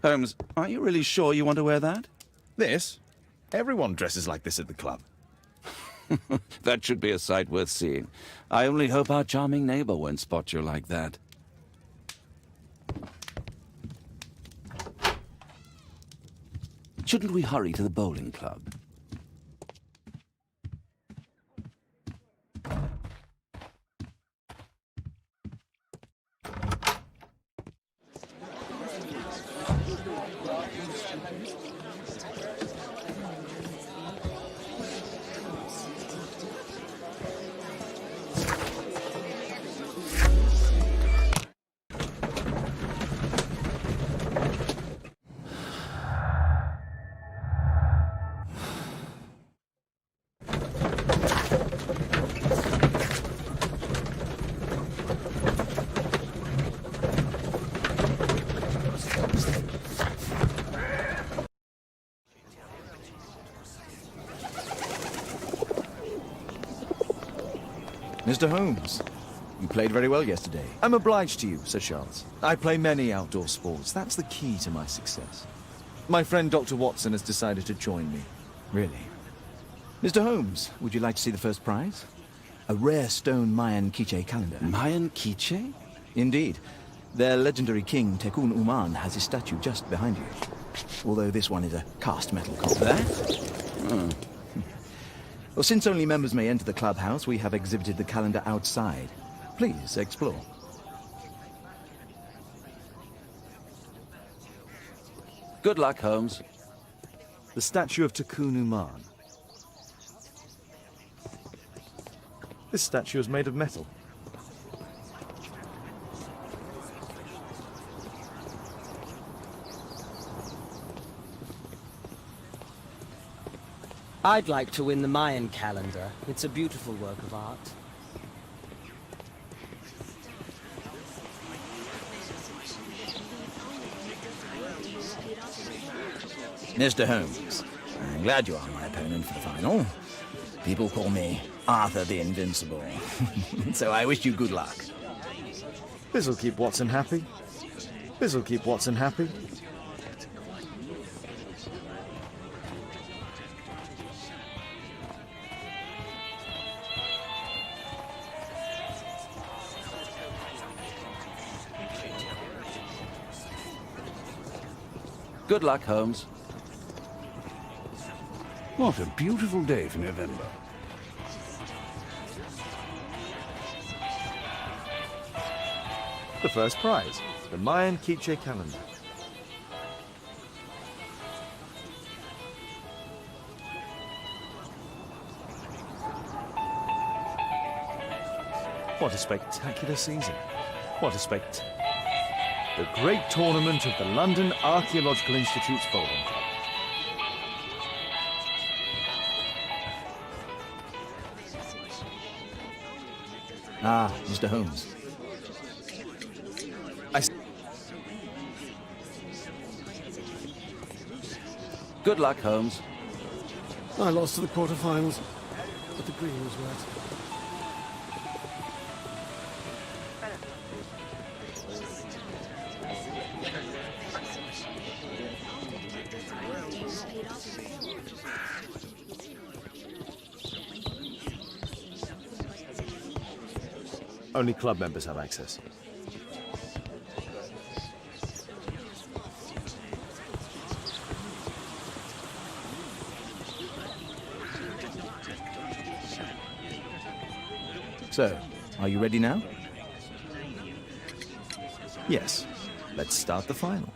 Holmes, are you really sure you want to wear that? This? Everyone dresses like this at the club. That should be a sight worth seeing. I only hope our charming neighbor won't spot you like that. Shouldn't we hurry to the bowling club? Mr. Holmes, you played very well yesterday. I'm obliged to you, Sir Charles. I play many outdoor sports. That's the key to my success. My friend Dr. Watson has decided to join me. Really? Mr. Holmes, would you like to see the first prize? A rare stone Mayan Quiche calendar. Mayan Quiche? Indeed. Their legendary king, Tekun Uman, has his statue just behind you. Although this one is a cast metal copy. That? Oh. Well, since only members may enter the clubhouse, we have exhibited the calendar outside. Please, explore. Good luck, Holmes. The statue of Tekun Uman. This statue is made of metal. I'd like to win the Mayan calendar. It's a beautiful work of art. Mr. Holmes, I'm glad you are my opponent for the final. People call me Arthur the Invincible. So I wish you good luck. This'll keep Watson happy. This'll keep Watson happy. Good luck, Holmes. What a beautiful day for November. The first prize, the Mayan Quiche calendar. What a spectacular season. What a the great tournament of the London Archaeological Institute's bowling club. Ah, Mr. Holmes. Good luck, Holmes. I lost to the quarterfinals, but the green was wet. Only club members have access. So, are you ready now? Yes. Let's start the final.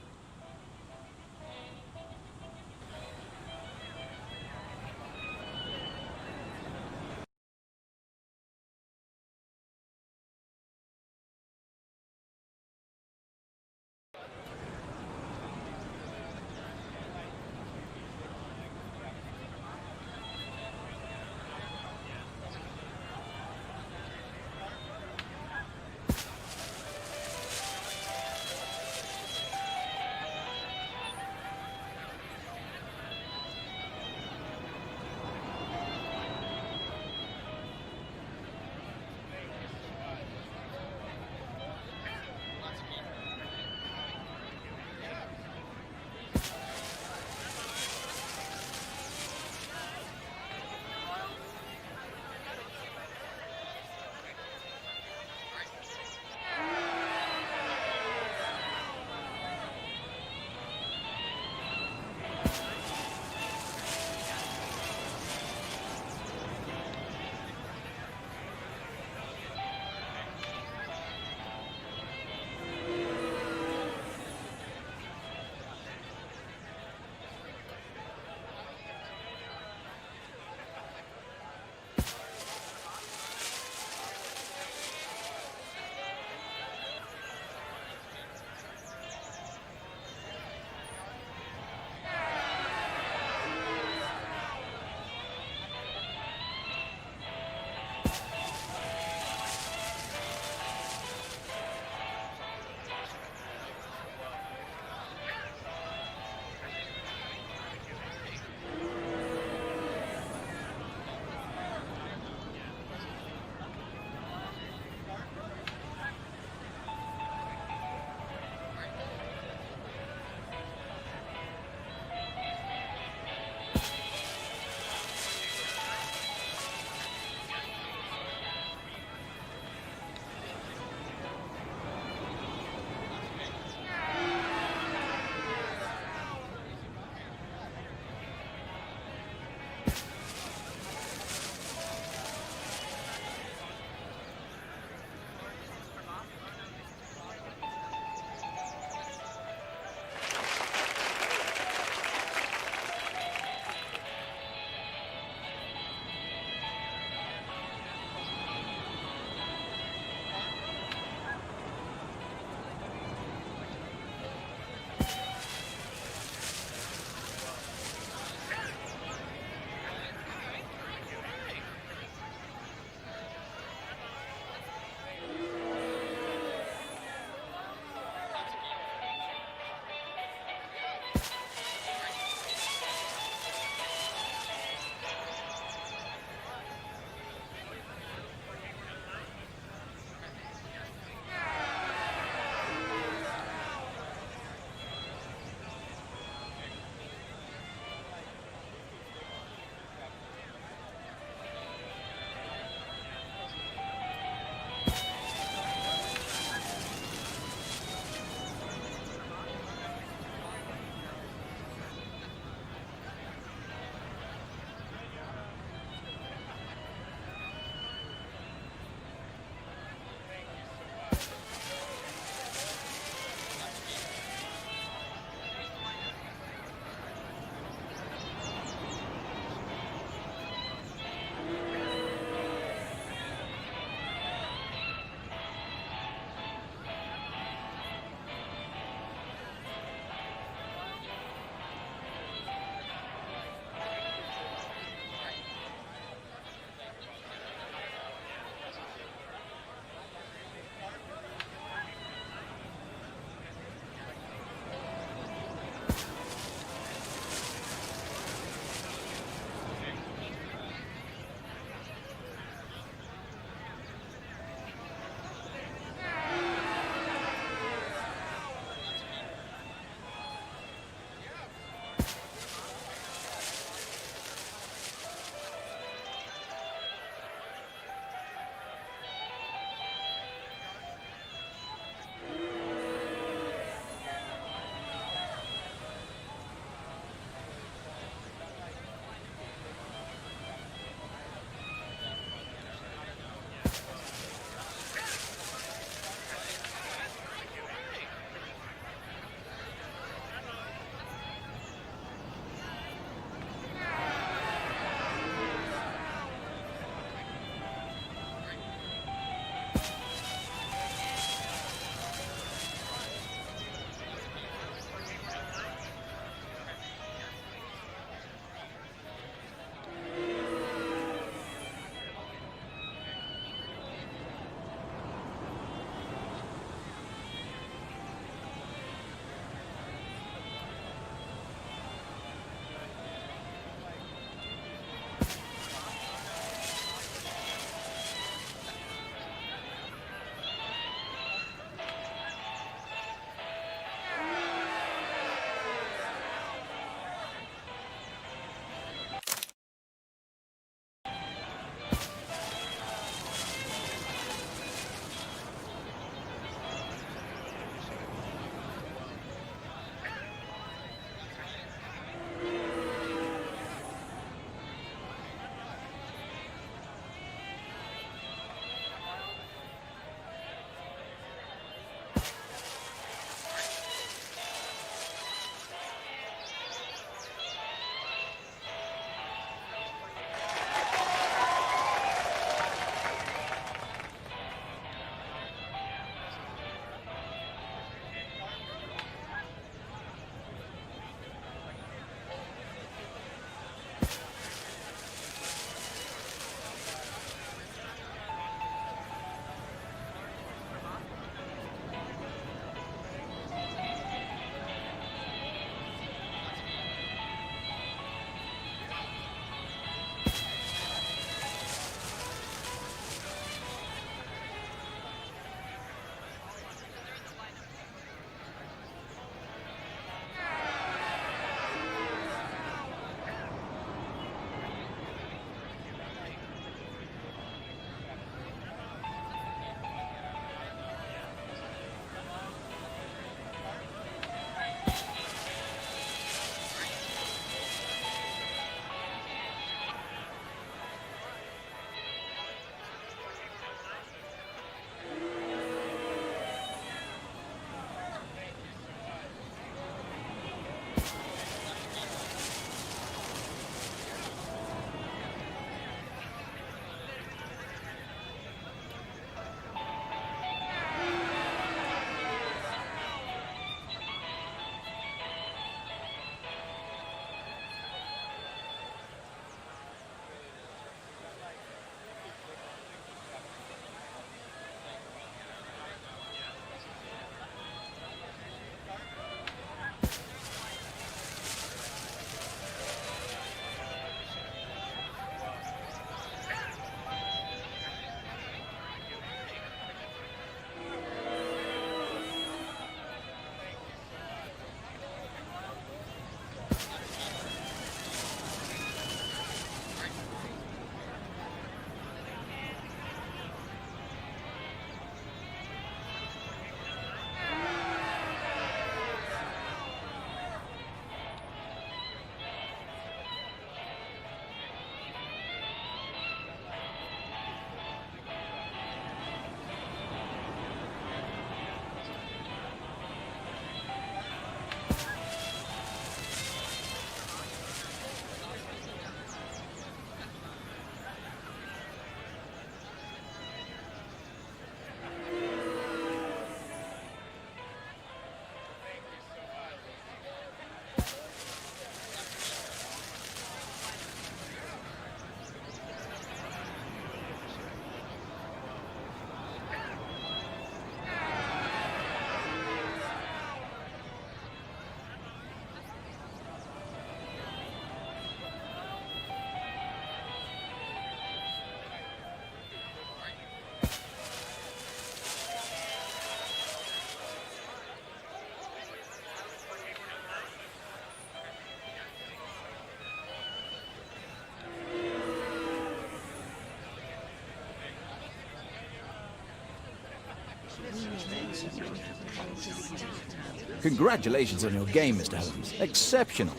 Congratulations on your game, Mr. Holmes. Exceptional.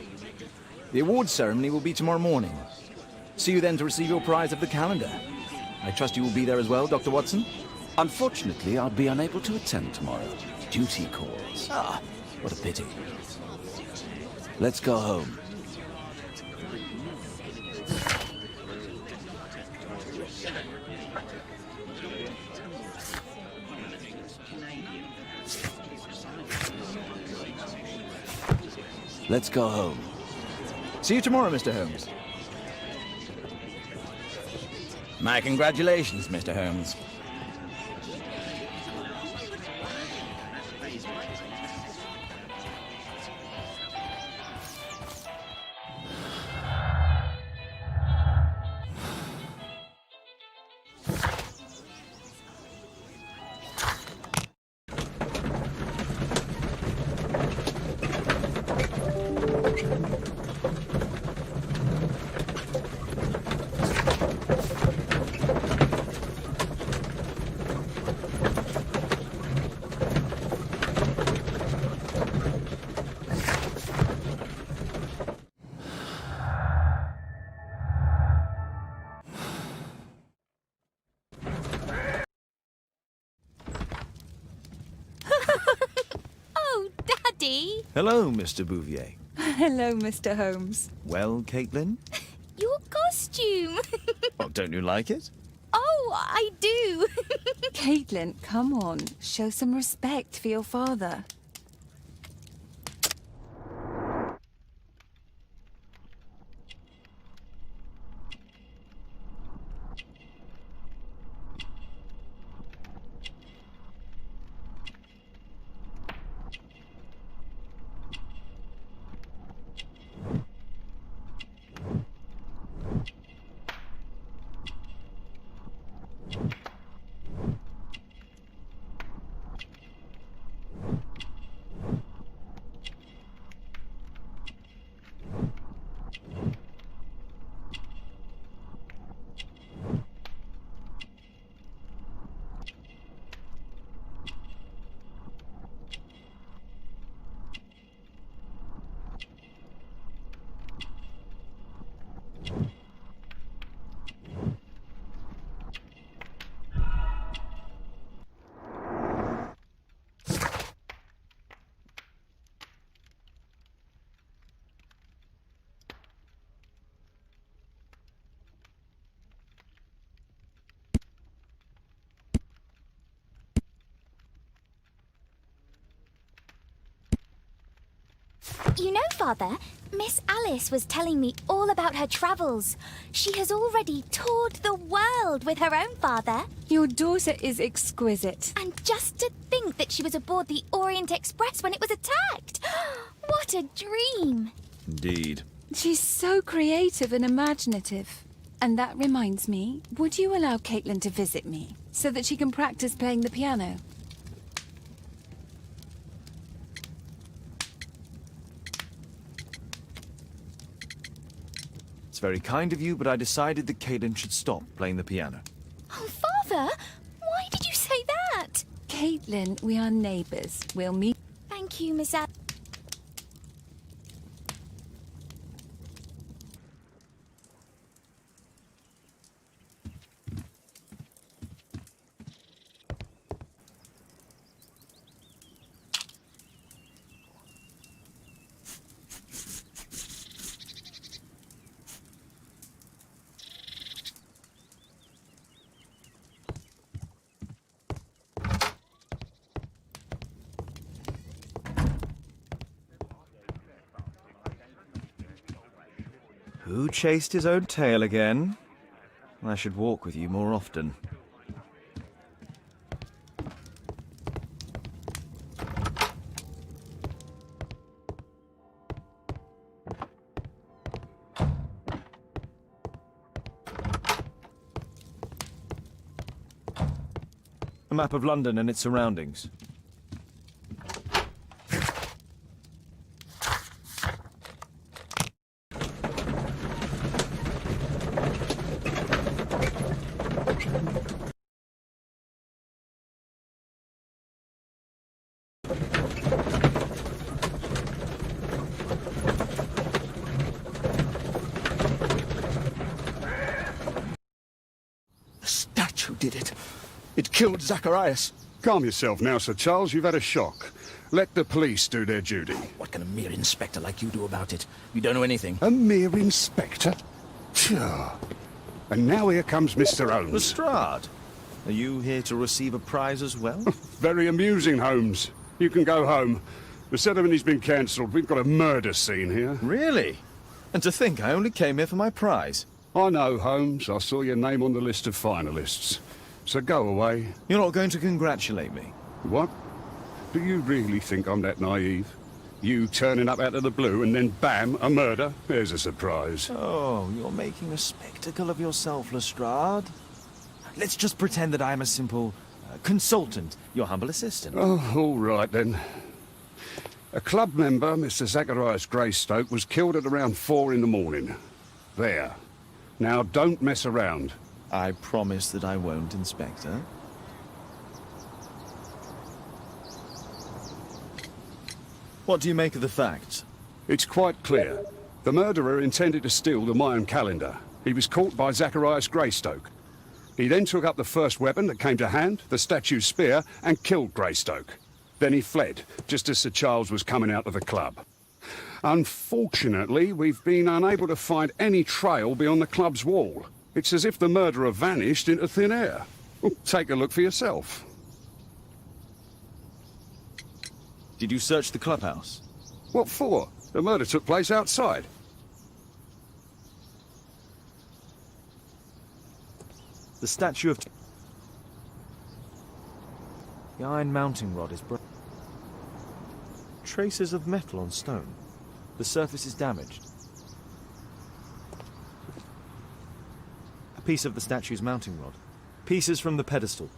The awards ceremony will be tomorrow morning. See you then to receive your prize of the calendar. I trust you will be there as well, Dr. Watson? Unfortunately, I'll be unable to attend tomorrow. Duty calls. Ah, what a pity. Let's go home. Let's go home. See you tomorrow, Mr. Holmes. My congratulations, Mr. Holmes. Oh, Daddy! Hello, Mr. Bouvier. Hello, Mr. Holmes. Well, Caitlin? Your costume! Oh, don't you like it? Oh, I do! Caitlin, come on. Show some respect for your father. You know, Father, Miss Alice was telling me all about her travels. She has already toured the world with her own father. Your daughter is exquisite. And just to think that she was aboard the Orient Express when it was attacked. What a dream! Indeed. She's so creative and imaginative. And that reminds me, would you allow Caitlin to visit me so that she can practice playing the piano? It's very kind of you, but I decided that Caitlin should stop playing the piano. Oh, Father, why did you say that? Caitlin, we are neighbours. We'll meet. Thank you, Miss Alice. Who chased his own tail again? I should walk with you more often. A map of London and its surroundings. who did it. It killed Zacharias. Calm yourself now, Sir Charles. You've had a shock. Let the police do their duty. What can a mere inspector like you do about it? You don't know anything. A mere inspector? Sure. And now here comes Mr. Holmes. Lestrade, are you here to receive a prize as well? Very amusing, Holmes. You can go home. The ceremony's been cancelled. We've got a murder scene here. Really? And to think I only came here for my prize. I know, Holmes. I saw your name on the list of finalists. So go away. You're not going to congratulate me? What? Do you really think I'm that naive? You turning up out of the blue and then bam, a murder? There's a surprise. Oh, you're making a spectacle of yourself, Lestrade. Let's just pretend that I'm a simple consultant, your humble assistant. Oh, all right then. A club member, Mr. Zacharias Greystoke, was killed at around 4 in the morning. There. Now, don't mess around. I promise that I won't, Inspector. What do you make of the facts? It's quite clear. The murderer intended to steal the Mayan calendar. He was caught by Zacharias Greystoke. He then took up the first weapon that came to hand, the statue's spear, and killed Greystoke. Then he fled, just as Sir Charles was coming out of the club. Unfortunately, we've been unable to find any trail beyond the club's wall. It's as if the murderer vanished into thin air. Well, take a look for yourself. Did you search the clubhouse? What for? The murder took place outside. The statue of... The iron mounting rod is broken. Traces of metal on stone. The surface is damaged. A piece of the statue's mounting rod. Pieces from the pedestal.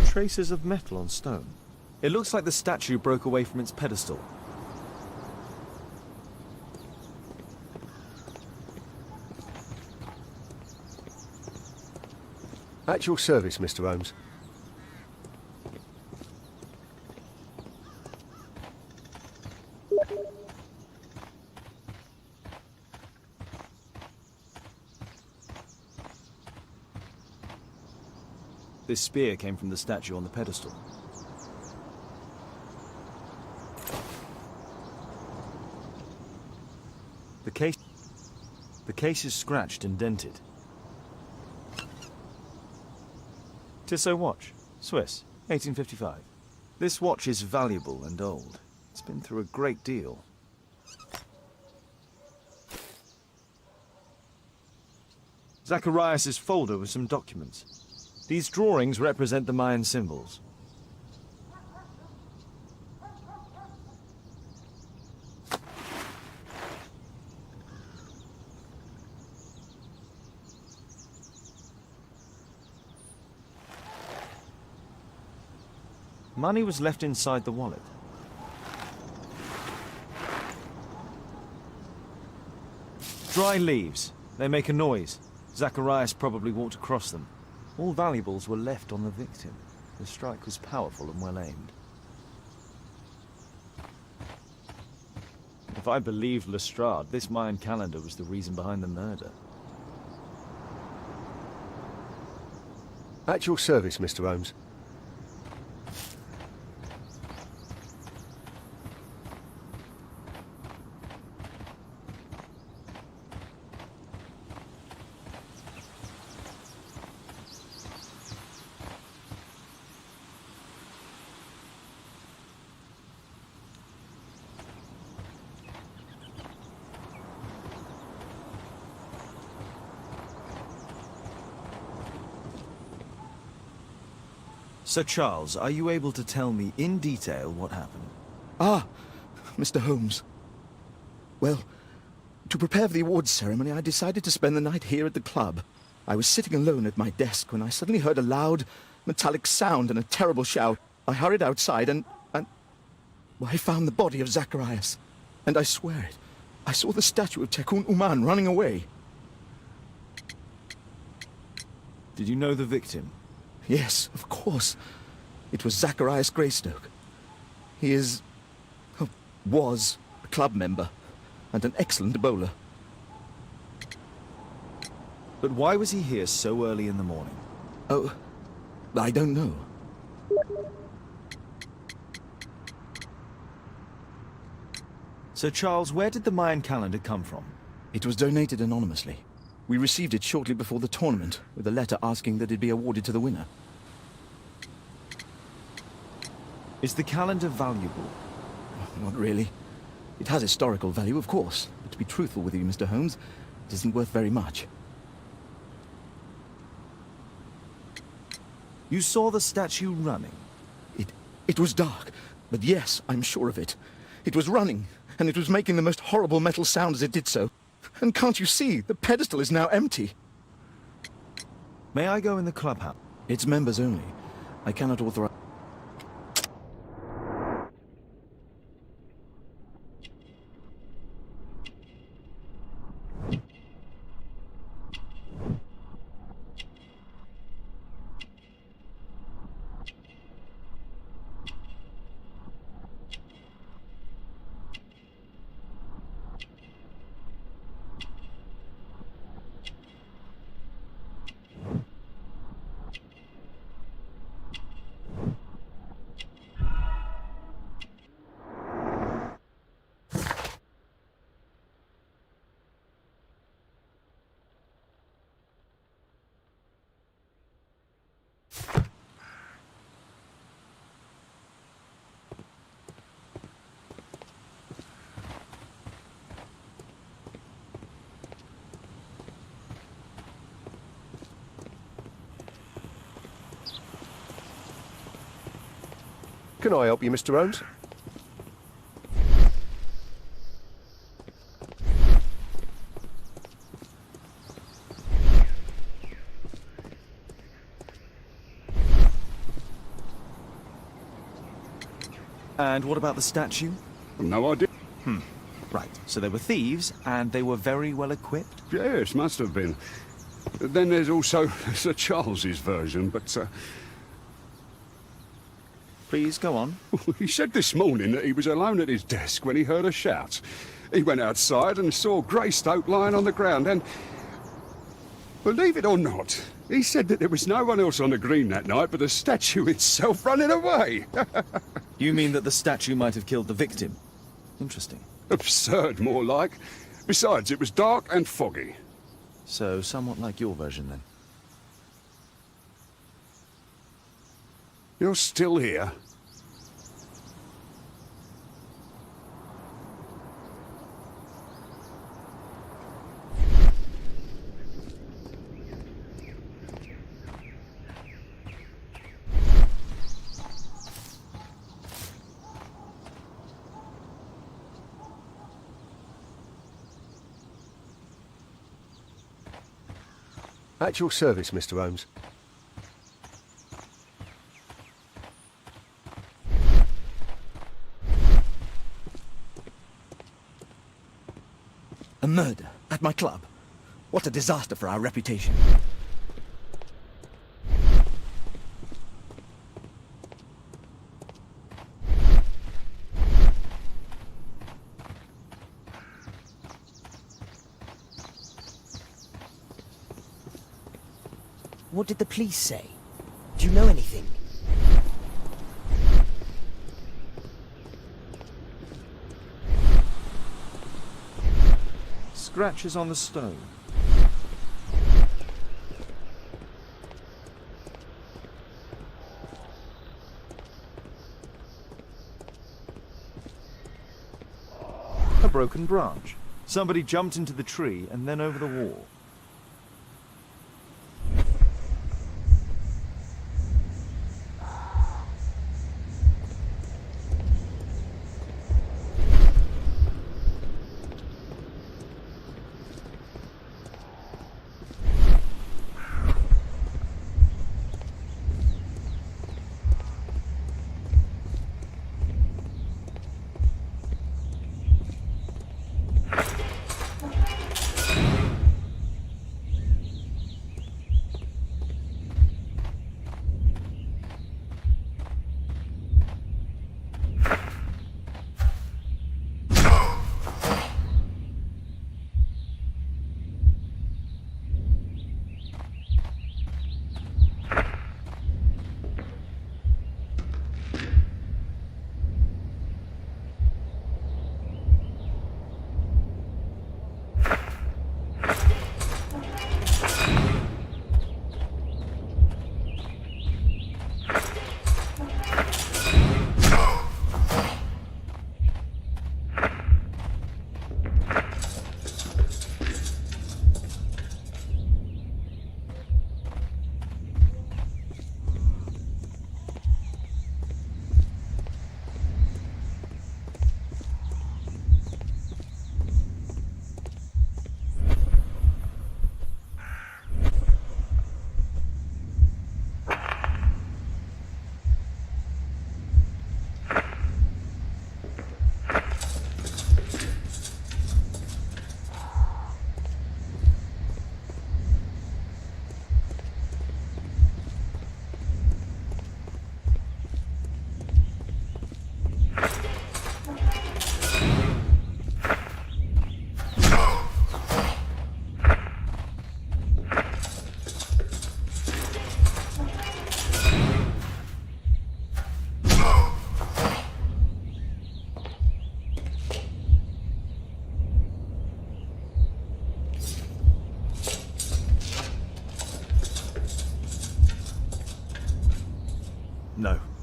Traces of metal on stone. It looks like the statue broke away from its pedestal. At your service, Mr. Holmes. This spear came from the statue on the pedestal. The case is scratched and dented. Tissot watch, Swiss, 1855. This watch is valuable and old. It's been through a great deal. Zacharias' folder with some documents. These drawings represent the Mayan symbols. Money was left inside the wallet. Dry leaves. They make a noise. Zacharias probably walked across them. All valuables were left on the victim. The strike was powerful and well aimed. If I believed Lestrade, this Mayan calendar was the reason behind the murder. At your service, Mr. Holmes. Sir Charles, are you able to tell me in detail what happened? Ah, Mr. Holmes. Well, to prepare for the awards ceremony, I decided to spend the night here at the club. I was sitting alone at my desk when I suddenly heard a loud, metallic sound and a terrible shout. I hurried outside and well, I found the body of Zacharias. And I swear it, I saw the statue of Tekun Uman running away. Did you know the victim? Yes, of course. It was Zacharias Greystoke. He is... was a club member and an excellent bowler. But why was he here so early in the morning? Oh, I don't know. Sir Charles, where did the Mayan calendar come from? It was donated anonymously. We received it shortly before the tournament, with a letter asking that it be awarded to the winner. Is the calendar valuable? Not really. It has historical value, of course, but to be truthful with you, Mr. Holmes, it isn't worth very much. You saw the statue running? It was dark, but yes, I'm sure of it. It was running, and it was making the most horrible metal sound as it did so. And can't you see, the pedestal is now empty. May I go in the clubhouse? It's members only. I cannot authorize... Can I help you, Mr. Holmes? And what about the statue? No idea. Right, so they were thieves, and they were very well equipped? Yes, must have been. Then there's also Sir Charles's version, but Please, go on. he said this morning that he was alone at his desk when he heard a shout. He went outside and saw Greystoke lying on the ground and... Believe it or not, he said that there was no one else on the green that night but the statue itself running away. You mean that the statue might have killed the victim? Interesting. Absurd, more like. Besides, it was dark and foggy. So, somewhat like your version, then. You're still here? At your service, Mr. Holmes. A murder at my club. What a disaster for our reputation. What did the police say? Do you know anything? Scratches on the stone. A broken branch. Somebody jumped into the tree and then over the wall.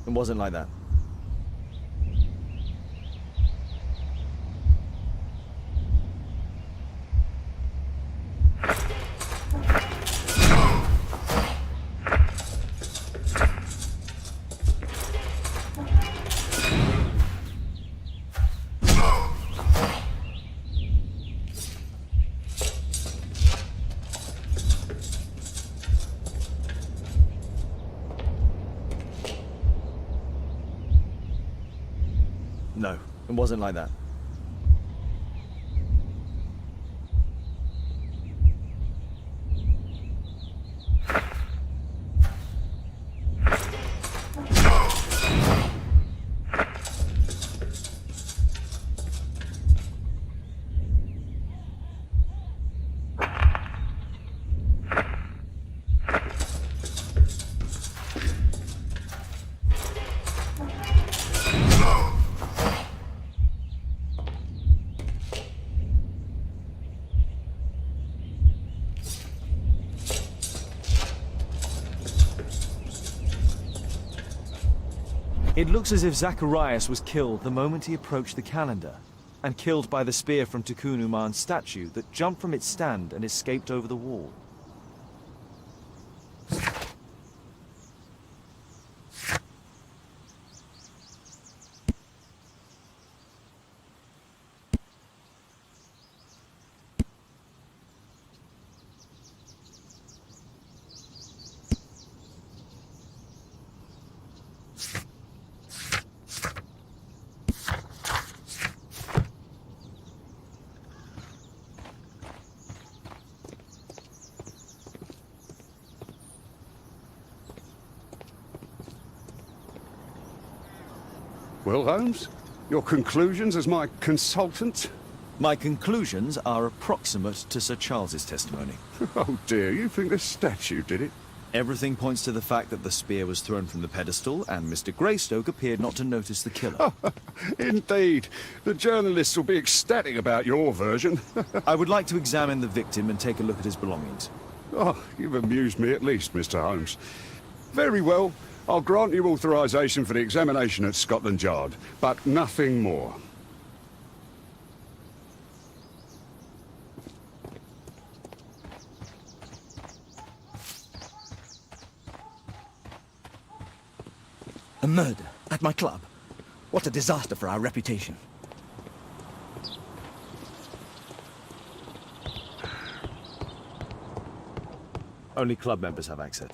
It wasn't like that. No, it wasn't like that. It looks as if Zacharias was killed the moment he approached the calendar, and killed by the spear from Tukunuman's statue that jumped from its stand and escaped over the wall. Well, Holmes, your conclusions as my consultant? My conclusions are approximate to Sir Charles's testimony. Oh dear, you think the statue did it? Everything points to the fact that the spear was thrown from the pedestal, and Mr. Greystoke appeared not to notice the killer. Indeed. The journalists will be ecstatic about your version. I would like to examine the victim and take a look at his belongings. Oh, you've amused me at least, Mr. Holmes. Very well. I'll grant you authorization for the examination at Scotland Yard, but nothing more. A murder at my club. What a disaster for our reputation. Only club members have access.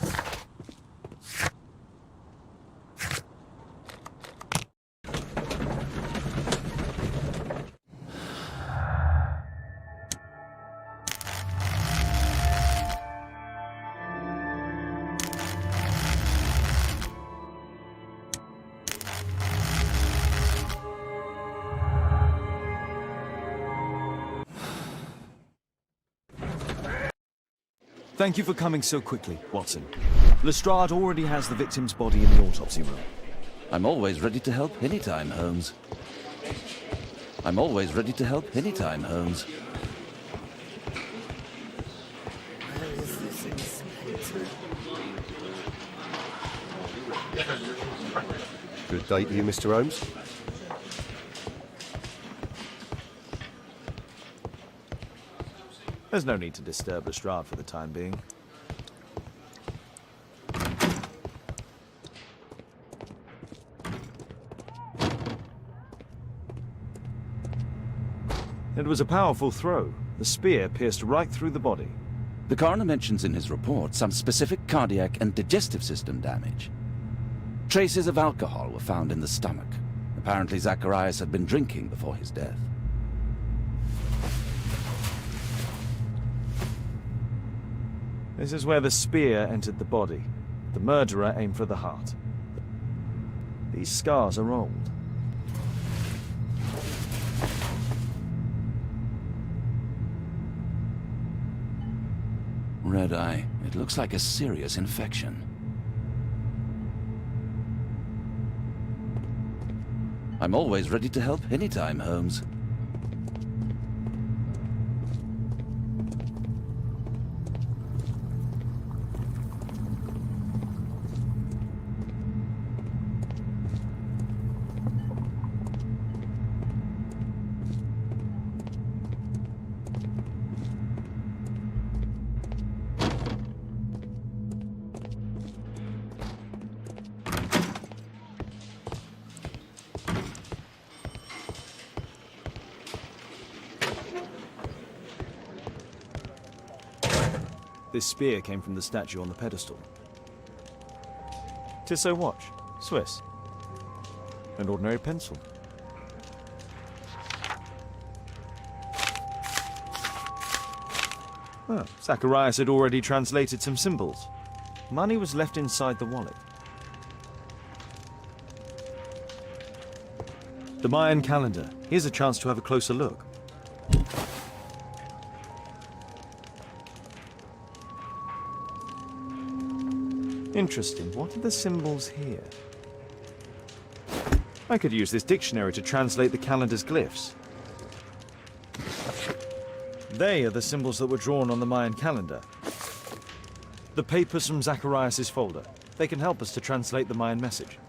Thank you for coming so quickly, Watson. Lestrade already has the victim's body in the autopsy room. I'm always ready to help anytime, Holmes. I'm always ready to help anytime, Holmes. Good day to you, Mr. Holmes. There's no need to disturb Lestrade for the time being. It was a powerful throw. The spear pierced right through the body. The coroner mentions in his report some specific cardiac and digestive system damage. Traces of alcohol were found in the stomach. Apparently Zacharias had been drinking before his death. This is where the spear entered the body. The murderer aimed for the heart. These scars are old. Red eye. It looks like a serious infection. I'm always ready to help anytime, Holmes. This spear came from the statue on the pedestal. Tissot watch, Swiss. An ordinary pencil. Oh, Zacharias had already translated some symbols. Money was left inside the wallet. The Mayan calendar. Here's a chance to have a closer look. Interesting. What are the symbols here? I could use this dictionary to translate the calendar's glyphs. They are the symbols that were drawn on the Mayan calendar. The papers from Zacharias' folder. They can help us to translate the Mayan message.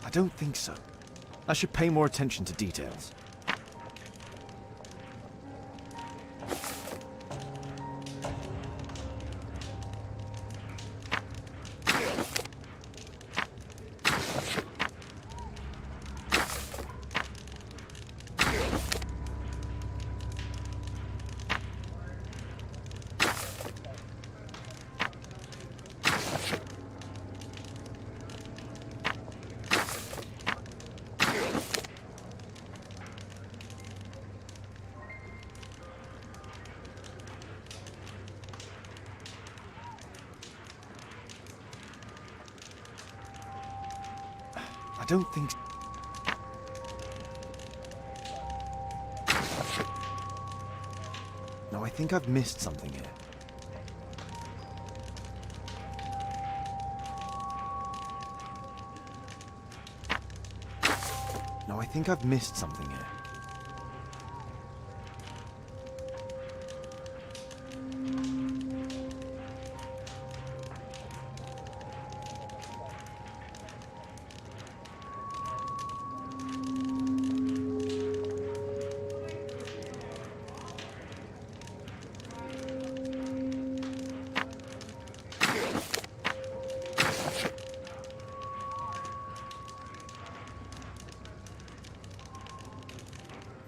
I don't think so. I should pay more attention to details. I don't think... No, I think I've missed something here. No, I think I've missed something here.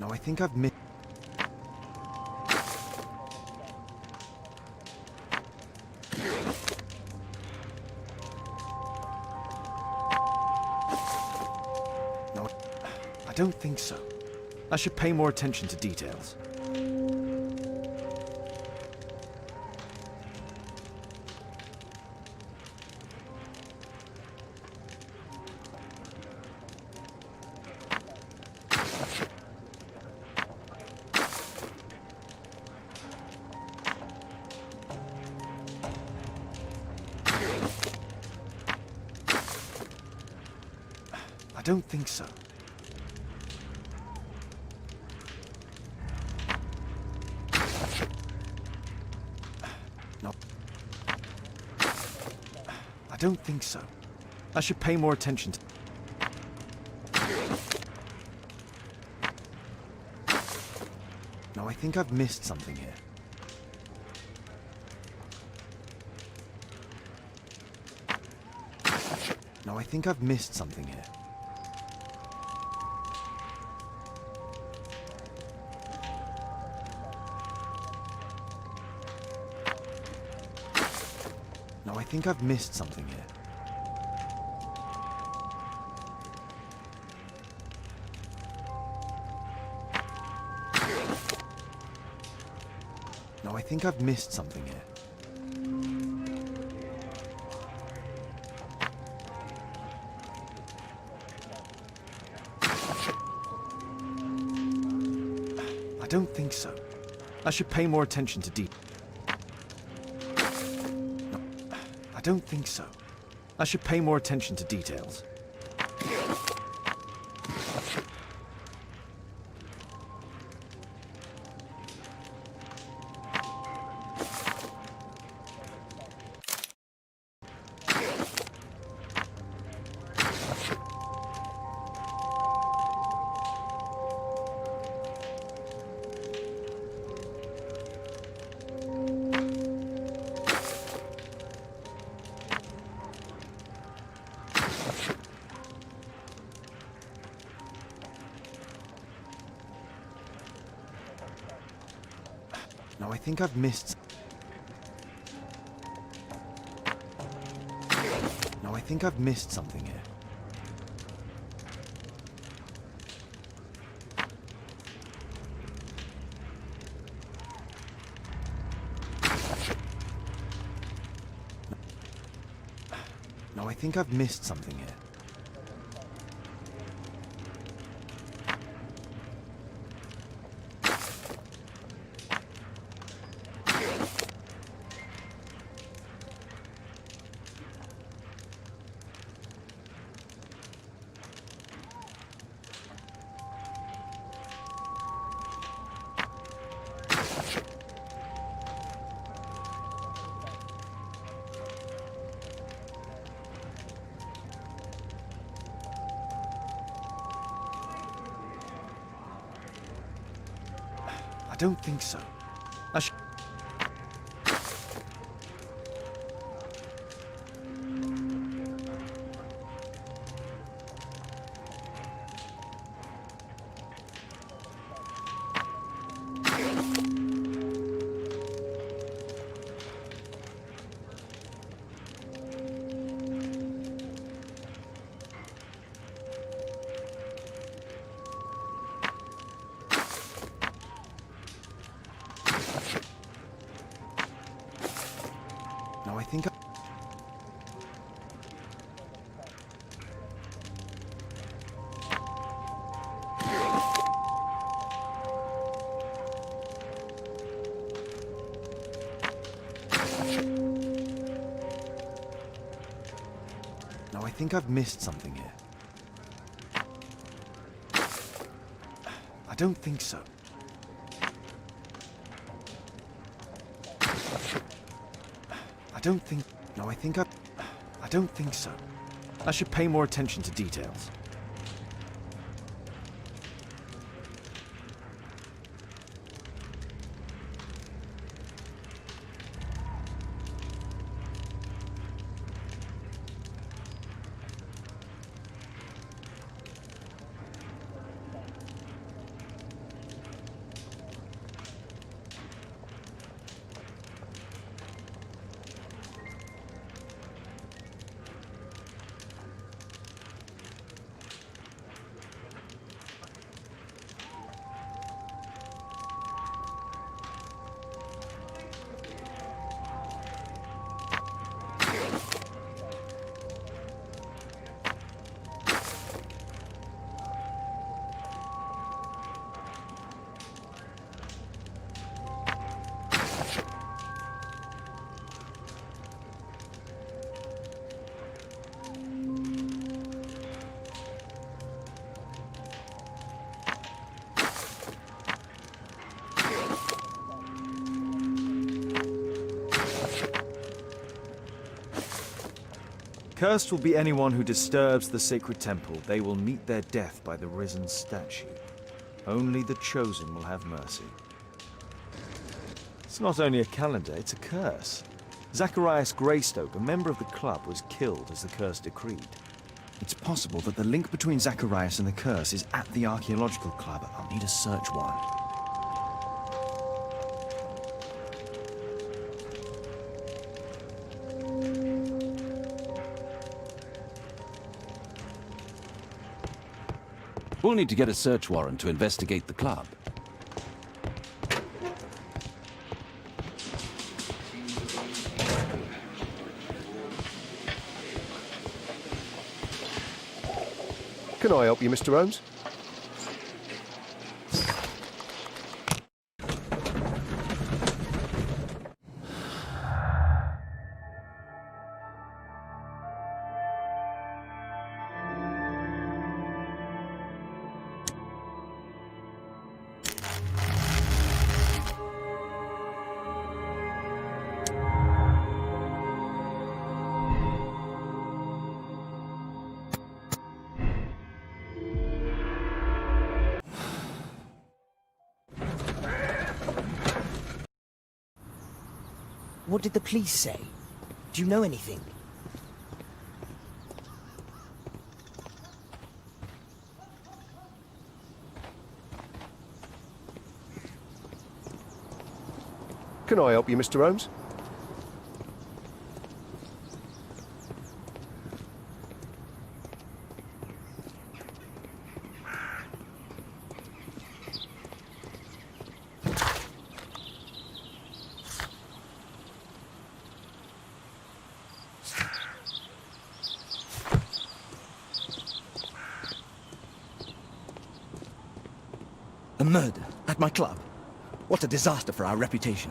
No, I think I've missed... No, I don't think so. I should pay more attention to details. I don't think so. No. I don't think so. I should pay more attention to... No, I think I've missed something here. No, I think I've missed something here. No, I think I've missed something here. No, I think I've missed something here. I don't think so. I should pay more attention to detail. I don't think so. I should pay more attention to details. No, I think I've missed... No, I think I've missed something here. No, I think I've missed something here. don't think so. No, I think No, I think I've missed something here. I don't think so. I don't think... No, I don't think so. I should pay more attention to details. Cursed will be anyone who disturbs the sacred temple. They will meet their death by the risen statue. Only the chosen will have mercy. It's not only a calendar, it's a curse. Zacharias Greystoke, a member of the club, was killed as the curse decreed. It's possible that the link between Zacharias and the curse is at the archaeological club. I'll need a search warrant. We'll need to get a search warrant to investigate the club. Can I help you, Mr. Holmes? What did the police say? Do you know anything? Can I help you, Mr. Holmes? A murder at my club. What a disaster for our reputation.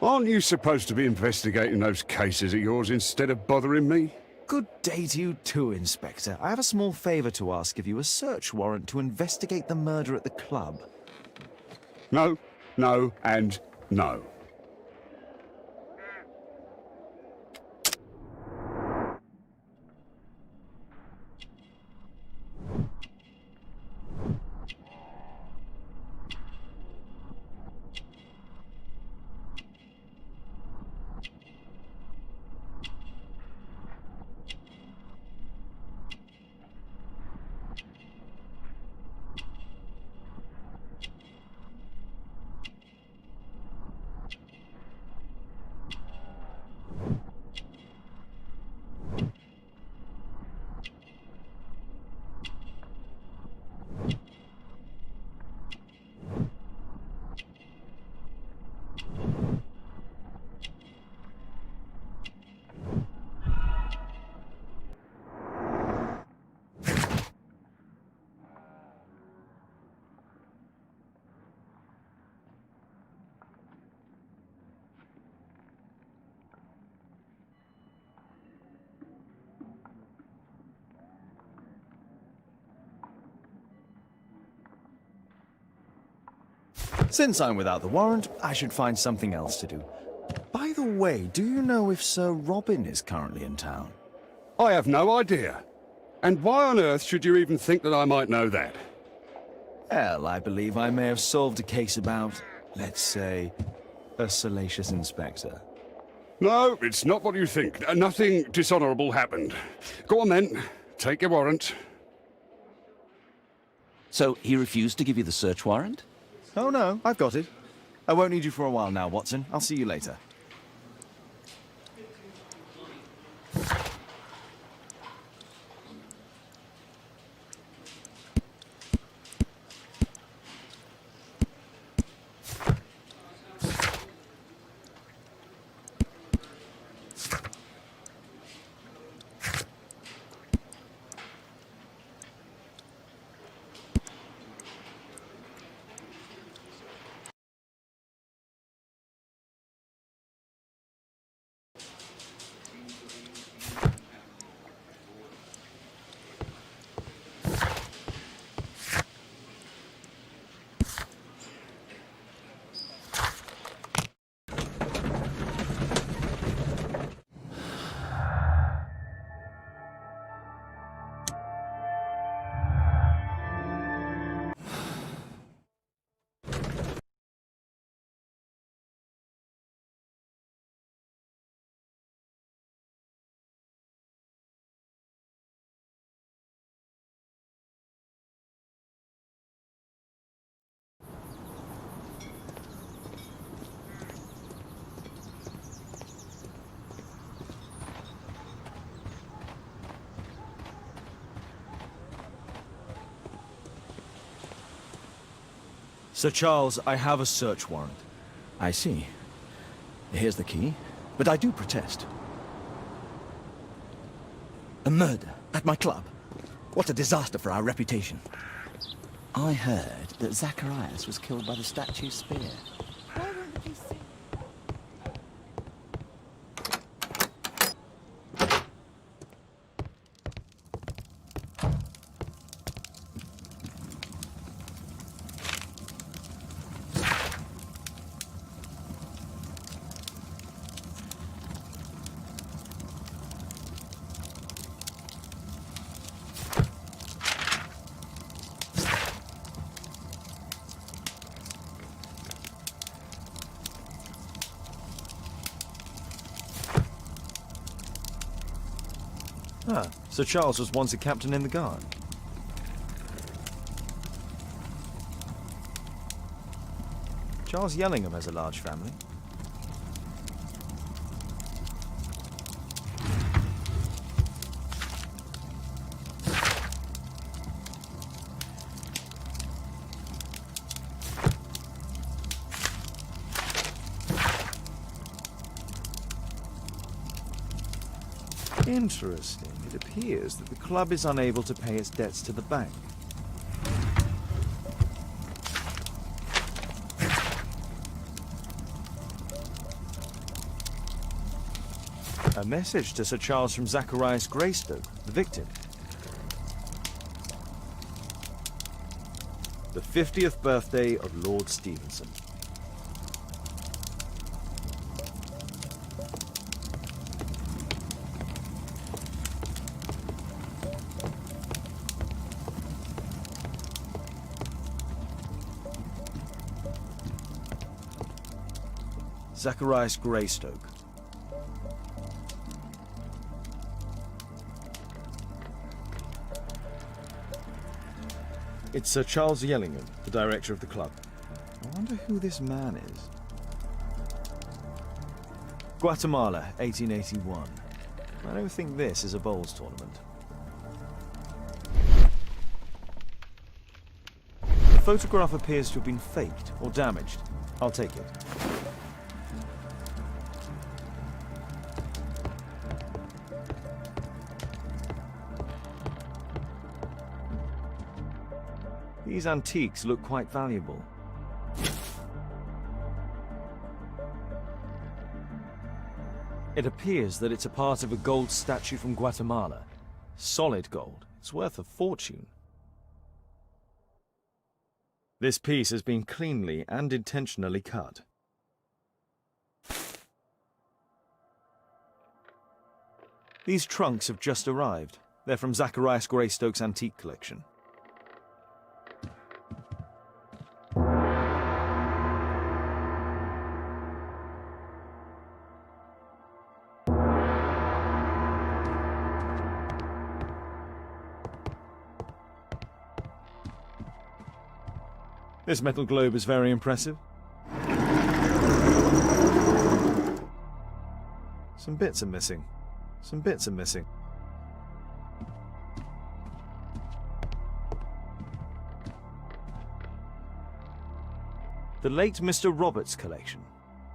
Aren't you supposed to be investigating those cases of yours instead of bothering me? Good day to you too, Inspector. I have a small favor to ask of you, a search warrant to investigate the murder at the club. No, no, and no. Since I'm without the warrant, I should find something else to do. By the way, do you know if Sir Robin is currently in town? I have no idea. And why on earth should you even think that I might know that? Well, I believe I may have solved a case about, let's say, a salacious inspector. No, it's not what you think. Nothing dishonorable happened. Go on then. Take your warrant. So he refused to give you the search warrant? Oh no, I've got it. I won't need you for a while now, Watson. I'll see you later. Sir Charles, I have a search warrant. I see. Here's the key. But I do protest. A murder at my club. What a disaster for our reputation. I heard that Zacharias was killed by the statue spear. Ah, Sir Charles was once a captain in the guard. Charles Yellingham has a large family. Interesting. It appears that the club is unable to pay its debts to the bank. A message to Sir Charles from Zacharias Greystoke, the victim. The 50th birthday of Lord Stevenson. Zacharias Greystoke. It's Sir Charles Yellingham, the director of the club. I wonder who this man is. Guatemala, 1881. I don't think this is a bowls tournament. The photograph appears to have been faked or damaged. I'll take it. These antiques look quite valuable. It appears that it's a part of a gold statue from Guatemala. Solid gold. It's worth a fortune. This piece has been cleanly and intentionally cut. These trunks have just arrived. They're from Zacharias Greystoke's antique collection. This metal globe is very impressive. Some bits are missing. Some bits are missing. The late Mr. Roberts' collection.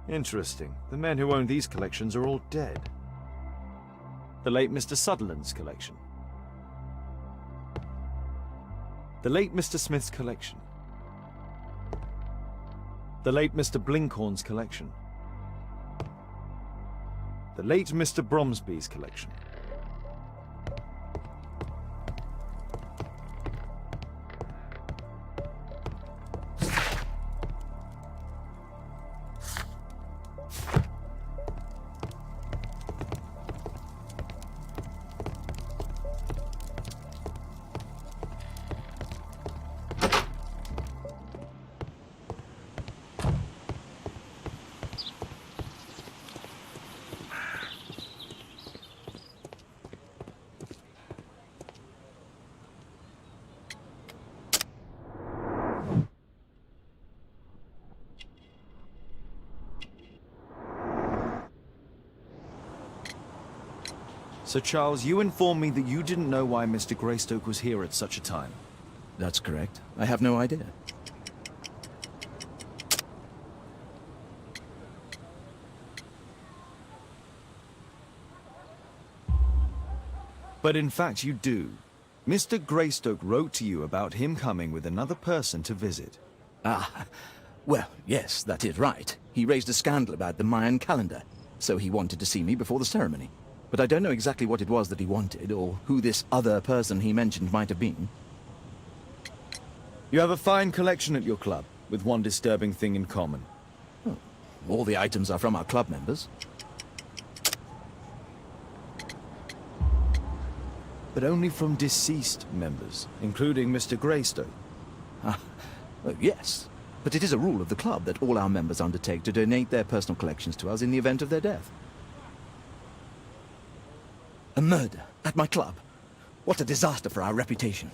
Interesting. The men who own these collections are all dead. The late Mr. Sutherland's collection. The late Mr. Smith's collection. The late Mr. Blinkhorn's collection. The late Mr. Bromsby's collection. Sir Charles, you informed me that you didn't know why Mr. Greystoke was here at such a time. That's correct. I have no idea. But in fact you do. Mr. Greystoke wrote to you about him coming with another person to visit. Ah, well, yes, that is right. He raised a scandal about the Mayan calendar, so he wanted to see me before the ceremony. But I don't know exactly what it was that he wanted, or who this other person he mentioned might have been. You have a fine collection at your club, with one disturbing thing in common. Oh, all the items are from our club members. But only from deceased members, including Mr. Greystoke. Ah, yes. But it is a rule of the club that all our members undertake to donate their personal collections to us in the event of their death. A murder at my club. What a disaster for our reputation.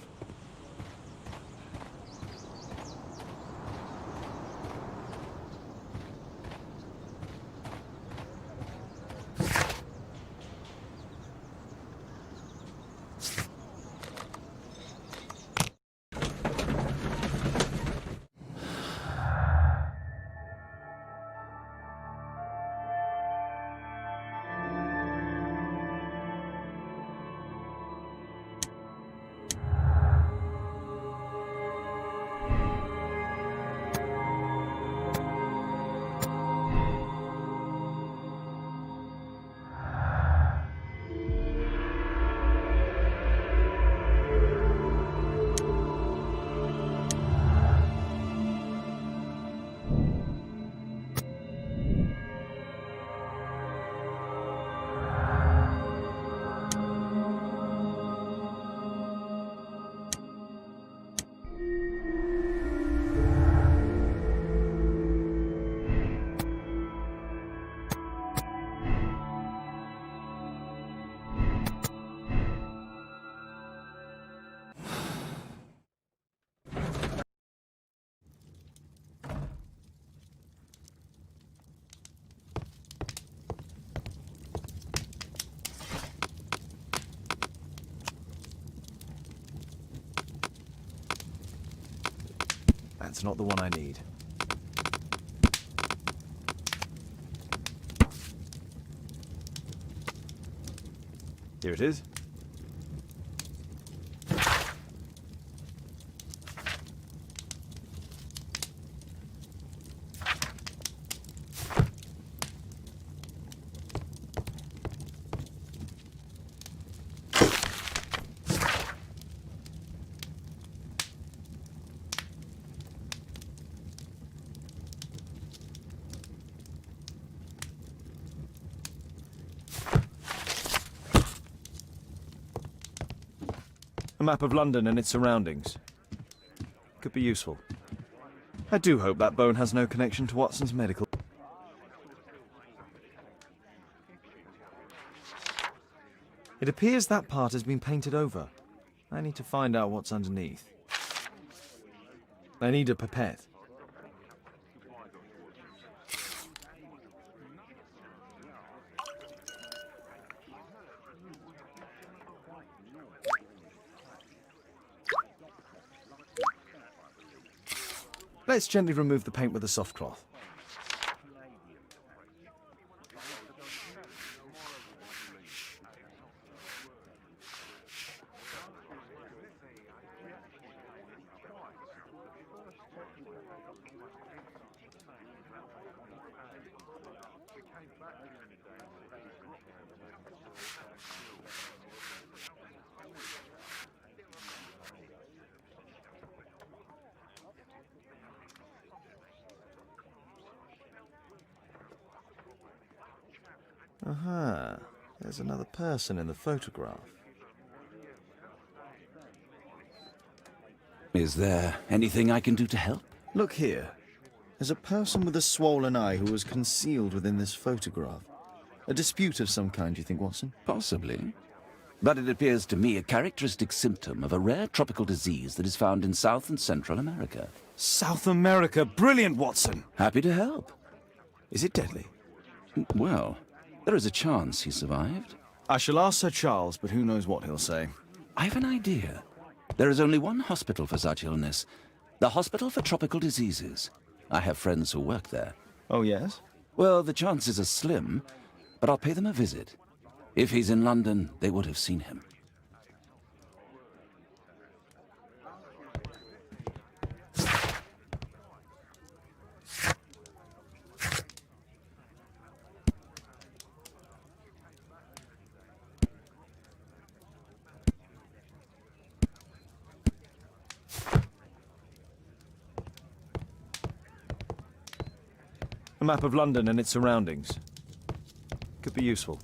That's not the one I need. Here it is. A map of London and its surroundings. Could be useful. I do hope that bone has no connection to Watson's medical. It appears that part has been painted over. I need to find out what's underneath. I need a pipette. Let's gently remove the paint with a soft cloth. Aha, there's another person in the photograph. Is there anything I can do to help? Look here. There's a person with a swollen eye who was concealed within this photograph. A dispute of some kind, you think, Watson? Possibly. But it appears to me a characteristic symptom of a rare tropical disease that is found in South and Central America. South America! Brilliant, Watson! Happy to help. Is it deadly? Well, there is a chance he survived. I shall ask Sir Charles, but who knows what he'll say. I have an idea. There is only one hospital for such illness. The Hospital for Tropical Diseases. I have friends who work there. Oh, yes? Well, the chances are slim, but I'll pay them a visit. If he's in London, they would have seen him. A map of London and its surroundings. Could be useful.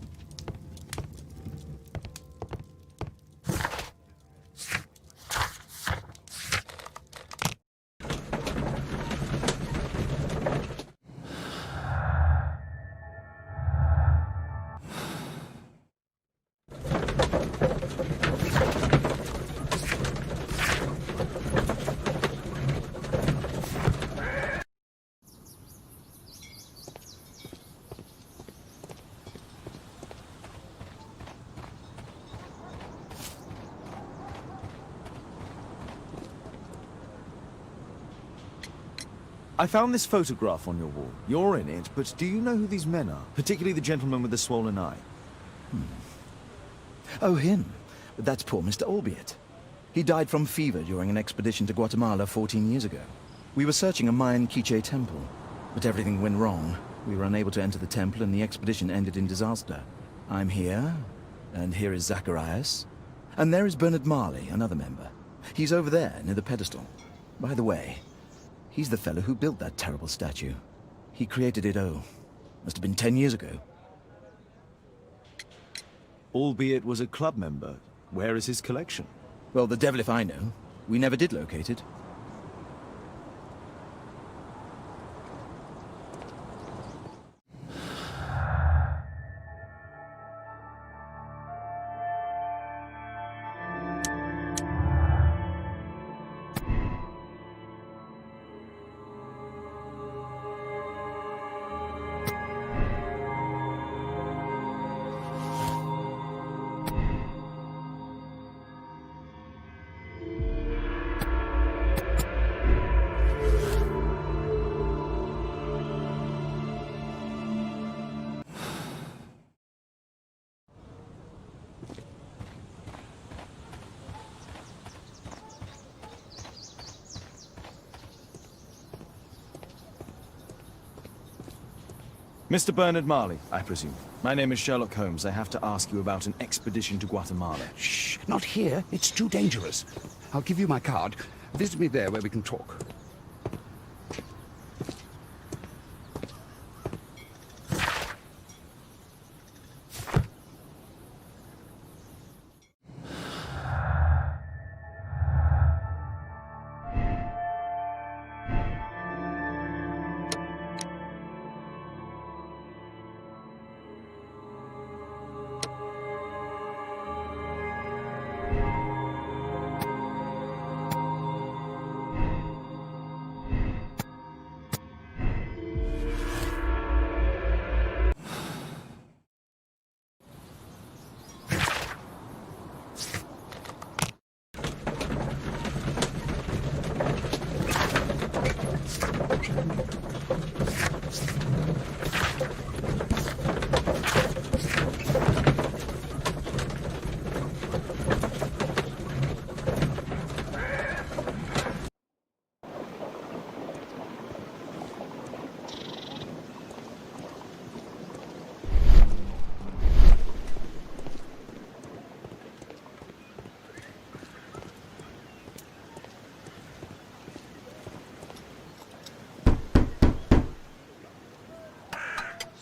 I found this photograph on your wall. You're in it, but do you know who these men are? Particularly the gentleman with the swollen eye. Oh, him. That's poor Mr. Albiot. He died from fever during an expedition to Guatemala 14 years ago. We were searching a Mayan Quiche temple, but everything went wrong. We were unable to enter the temple, and the expedition ended in disaster. I'm here, and here is Zacharias. And there is Bernard Marley, another member. He's over there, near the pedestal. By the way, he's the fellow who built that terrible statue. He created it, must have been 10 years ago. Albeit was a club member. Where is his collection? Well, the devil if I know. We never did locate it. Mr. Bernard Marley, I presume. My name is Sherlock Holmes. I have to ask you about an expedition to Guatemala. Shh, not here. It's too dangerous. I'll give you my card. Visit me there where we can talk.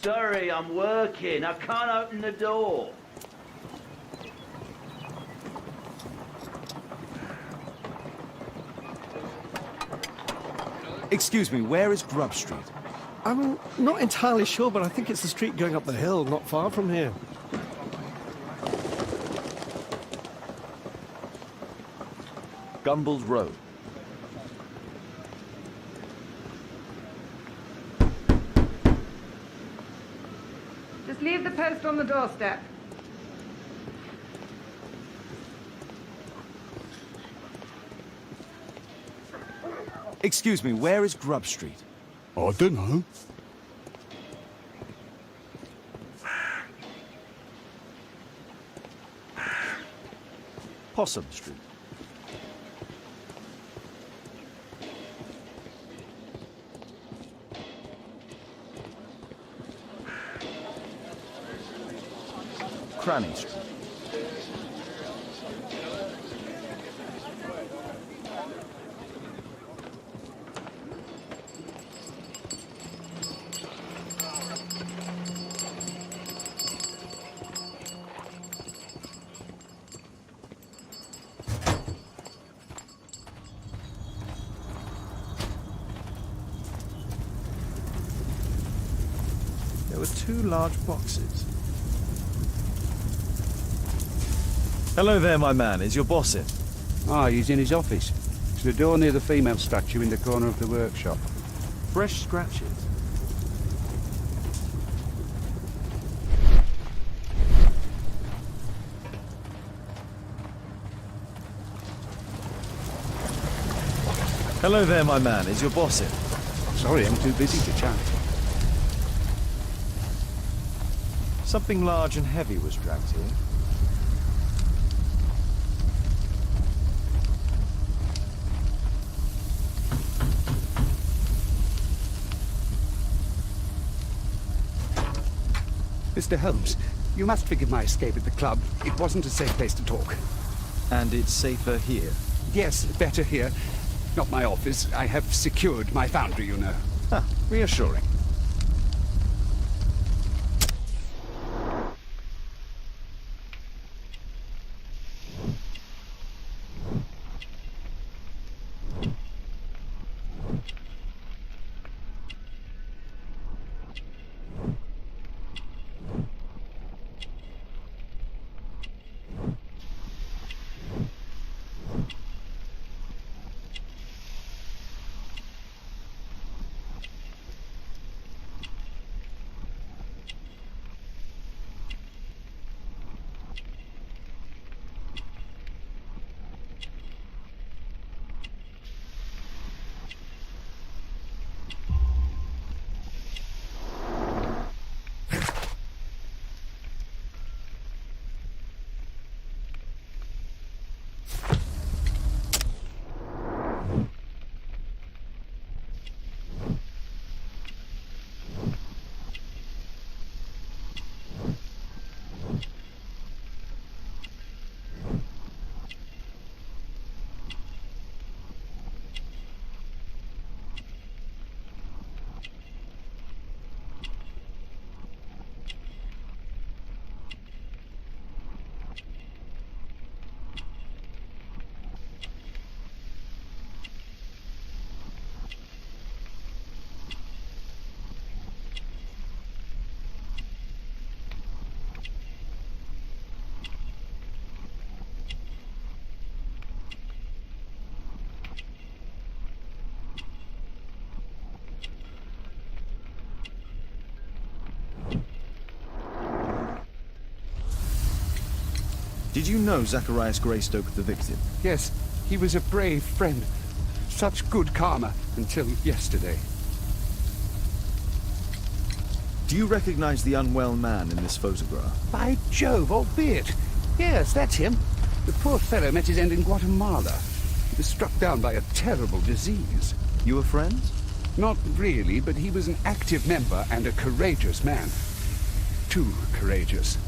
Sorry, I'm working. I can't open the door. Excuse me, where is Grub Street? I'm not entirely sure, but I think it's the street going up the hill, not far from here. Gumballs Road. Just leave the post on the doorstep. Excuse me, where is Grub Street? I don't know. Possum Street. Cranny Street. There were two large boxes. Hello there, my man. Is your boss in? Ah, he's in his office. It's the door near the female statue in the corner of the workshop. Fresh scratches. Hello there, my man. Is your boss in? Sorry, I'm too busy to chat. Something large and heavy was dragged here. Mr. Holmes, you must forgive my escape at the club. It wasn't a safe place to talk. And it's safer here. Yes, better here. Not my office. I have secured my foundry, you know. Ah, reassuring. Did you know Zacharias Greystoke, the victim? Yes, he was a brave friend. Such good karma until yesterday. Do you recognize the unwell man in this photograph? By Jove, albeit. Yes, that's him. The poor fellow met his end in Guatemala. He was struck down by a terrible disease. You were friends? Not really, but he was an active member and a courageous man. Too courageous.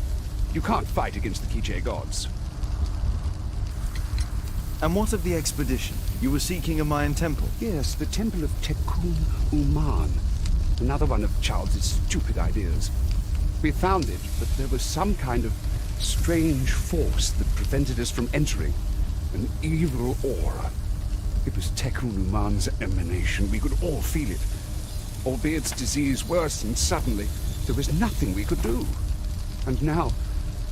You can't fight against the Quiche gods. And what of the expedition? You were seeking a Mayan temple? Yes, the temple of Tekun Uman. Another one of Charles's stupid ideas. We found it, but there was some kind of strange force that prevented us from entering. An evil aura. It was Tekun Uman's emanation. We could all feel it. Albeit its disease worsened suddenly, there was nothing we could do. And now,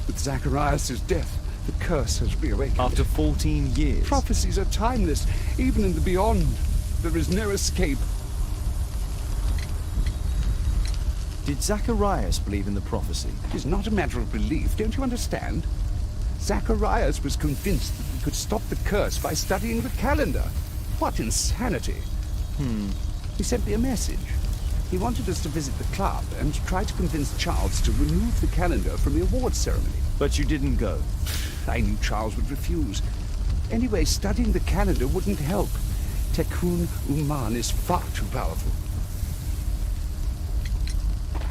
with Zacharias' death, the curse has reawakened. After 14 years? Prophecies are timeless. Even in the beyond, there is no escape. Did Zacharias believe in the prophecy? It is not a matter of belief, don't you understand? Zacharias was convinced that we could stop the curse by studying the calendar. What insanity! He sent me a message. He wanted us to visit the club and try to convince Charles to remove the calendar from the awards ceremony. But you didn't go. I knew Charles would refuse. Anyway, studying the calendar wouldn't help. Tekun Uman is far too powerful.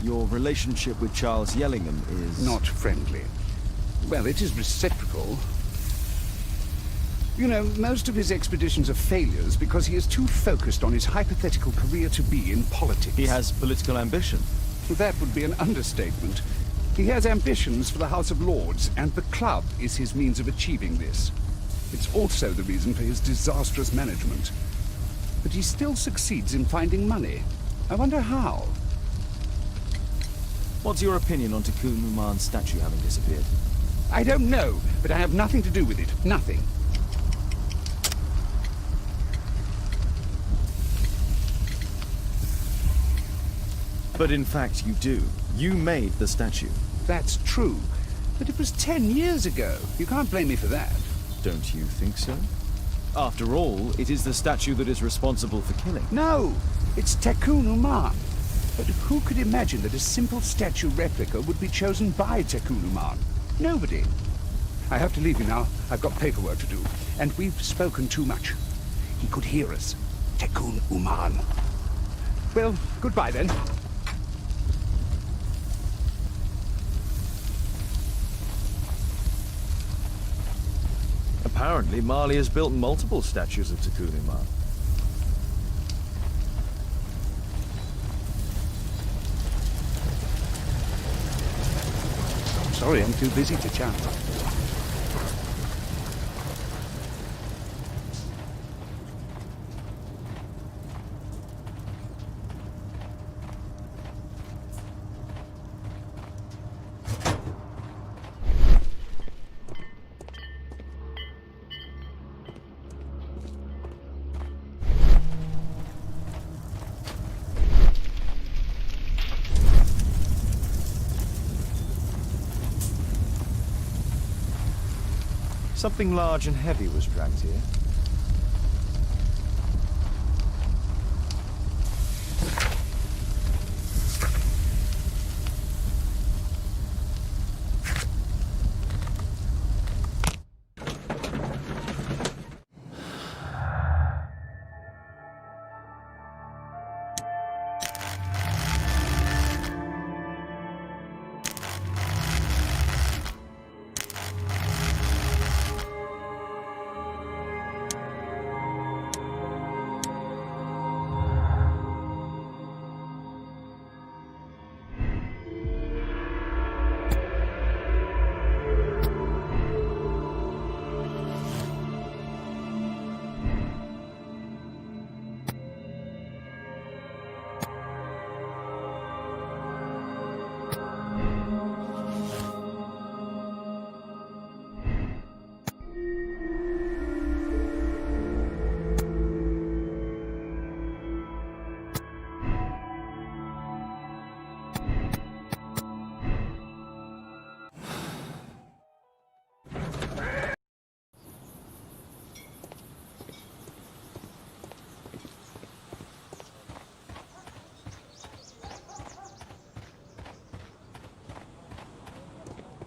Your relationship with Charles Yellingham is... Not friendly. Well, it is reciprocal. You know, most of his expeditions are failures because he is too focused on his hypothetical career-to-be in politics. He has political ambition. That would be an understatement. He has ambitions for the House of Lords, and the club is his means of achieving this. It's also the reason for his disastrous management. But he still succeeds in finding money. I wonder how. What's your opinion on Tekun Uman's statue having disappeared? I don't know, but I have nothing to do with it. Nothing. But in fact you do. You made the statue. That's true. But it was 10 years ago. You can't blame me for that. Don't you think so? After all, it is the statue that is responsible for killing. No! It's Tekun Uman. But who could imagine that a simple statue replica would be chosen by Tekun Uman? Nobody. I have to leave you now. I've got paperwork to do. And we've spoken too much. He could hear us. Tekun Uman. Well, goodbye then. Apparently, Marley has built multiple statues of Tekun Uman. Sorry, I'm too busy to chat. Something large and heavy was dragged here.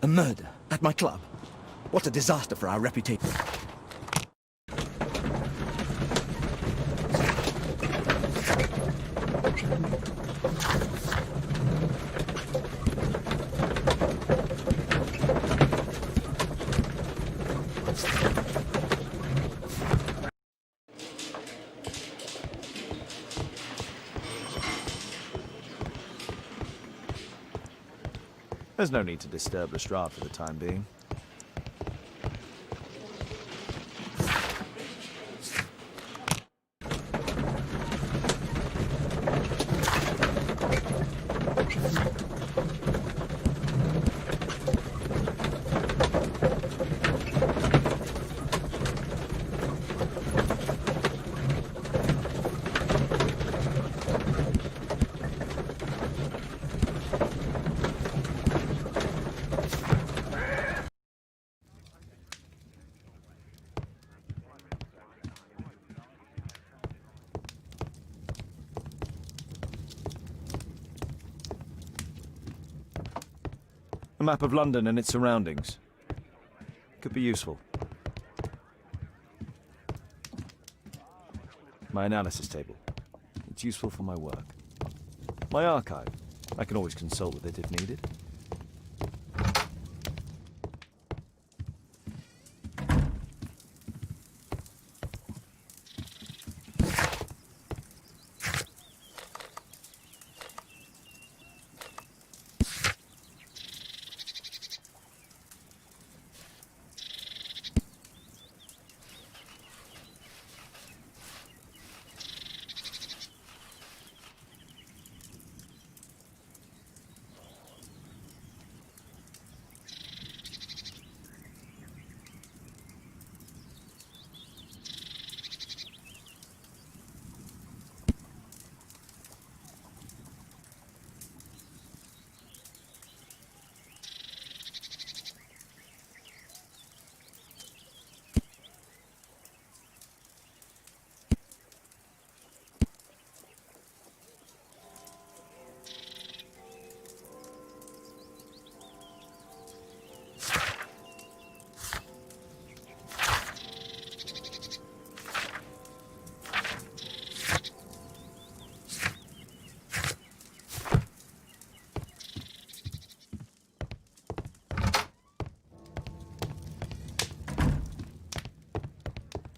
A murder at my club. What a disaster for our reputation. There's no need to disturb Lestrade for the time being. A map of London and its surroundings. Could be useful. My analysis table. It's useful for my work. My archive. I can always consult with it if needed.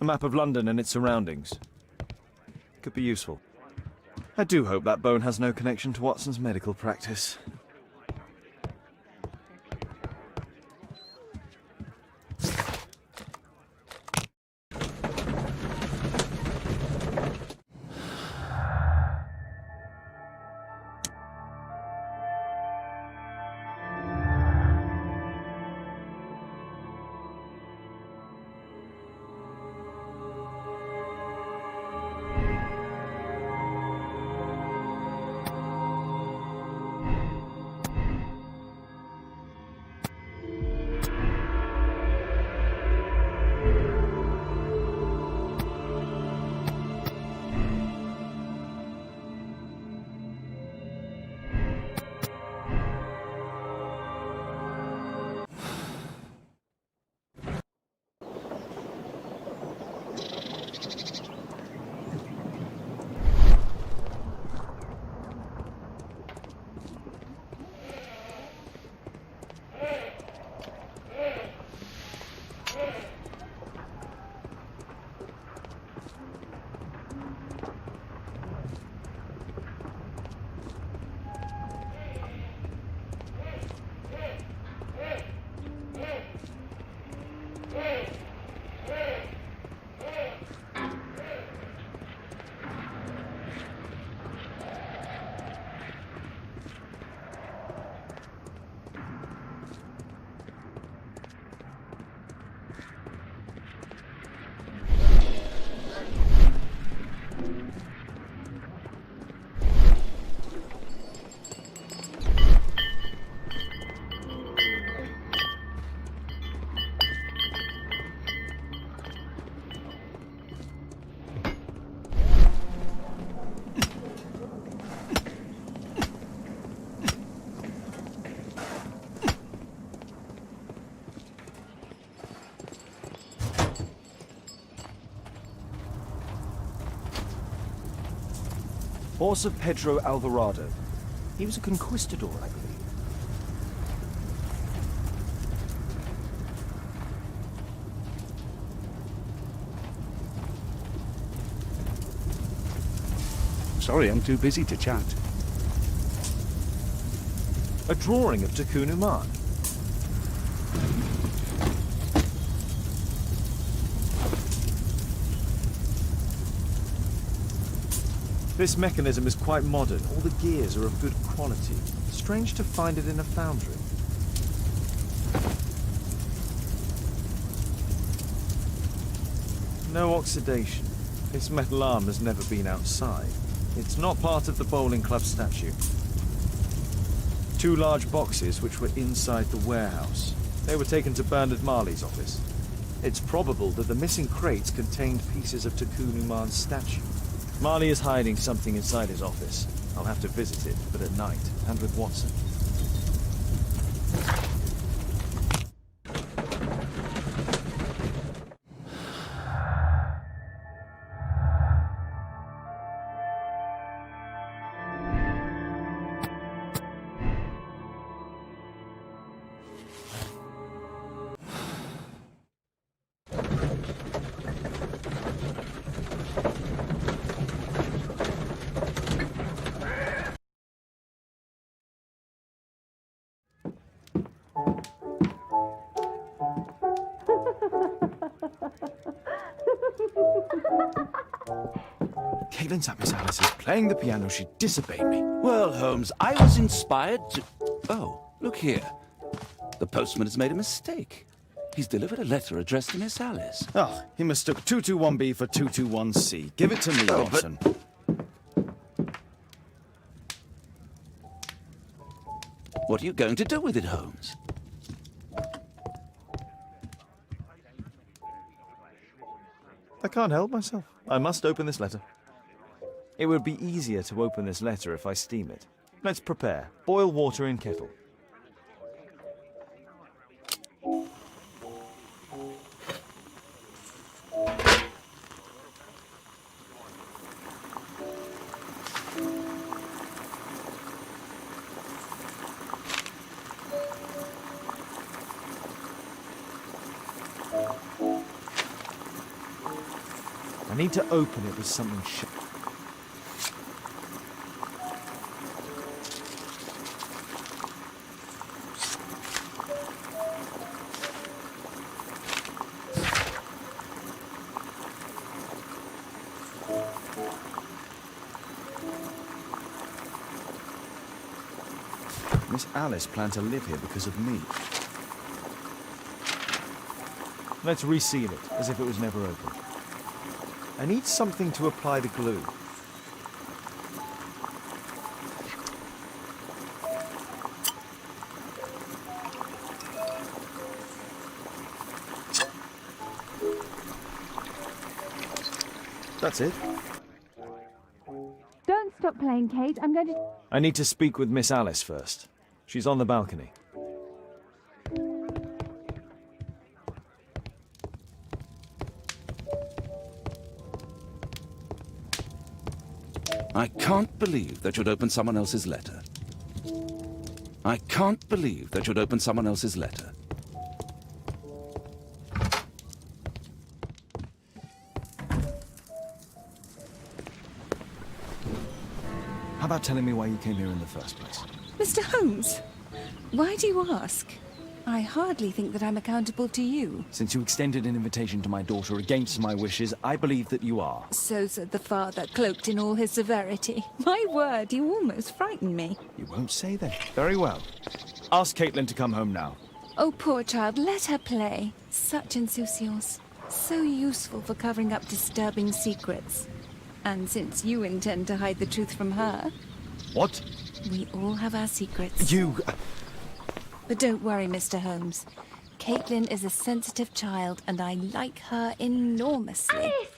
A map of London and its surroundings. Could be useful. I do hope that bone has no connection to Watson's medical practice. Horse of Pedro Alvarado. He was a conquistador, I believe. Sorry, I'm too busy to chat. A drawing of Tukunuman. This mechanism is quite modern. All the gears are of good quality. Strange to find it in a foundry. No oxidation. This metal arm has never been outside. It's not part of the bowling club statue. 2 large boxes which were inside the warehouse. They were taken to Bernard Marley's office. It's probable that the missing crates contained pieces of Tukunuman's statue. Marley is hiding something inside his office. I'll have to visit it, but at night, and with Watson. Caitlin's at Miss Alice's playing the piano. She disobeyed me. Well, Holmes, I was inspired to... Oh, look here. The postman has made a mistake. He's delivered a letter addressed to Miss Alice. Oh, he mistook 221B for 221C. Give it to me, Oh, Watson. What are you going to do with it, Holmes? I can't help myself. I must open this letter. It would be easier to open this letter if I steam it. Let's prepare. Boil water in kettle. I need to open it with something sharp. Miss Alice planned to live here because of me. Let's reseal it, as if it was never opened. I need something to apply the glue. That's it. Don't stop playing, Kate. I'm going to... I need to speak with Miss Alice first. She's on the balcony. I can't believe that you'd open someone else's letter. I can't believe that you'd open someone else's letter. How about telling me why you came here in the first place? Mr. Holmes, why do you ask? I hardly think that I'm accountable to you. Since you extended an invitation to my daughter against my wishes, I believe that you are. So said the father, cloaked in all his severity. My word, you almost frightened me. You won't say then. Very well. Ask Caitlin to come home now. Oh, poor child, let her play. Such insouciance. So useful for covering up disturbing secrets. And since you intend to hide the truth from her... What? We all have our secrets. You... But don't worry, Mr. Holmes. Caitlin is a sensitive child, and I like her enormously. Alice,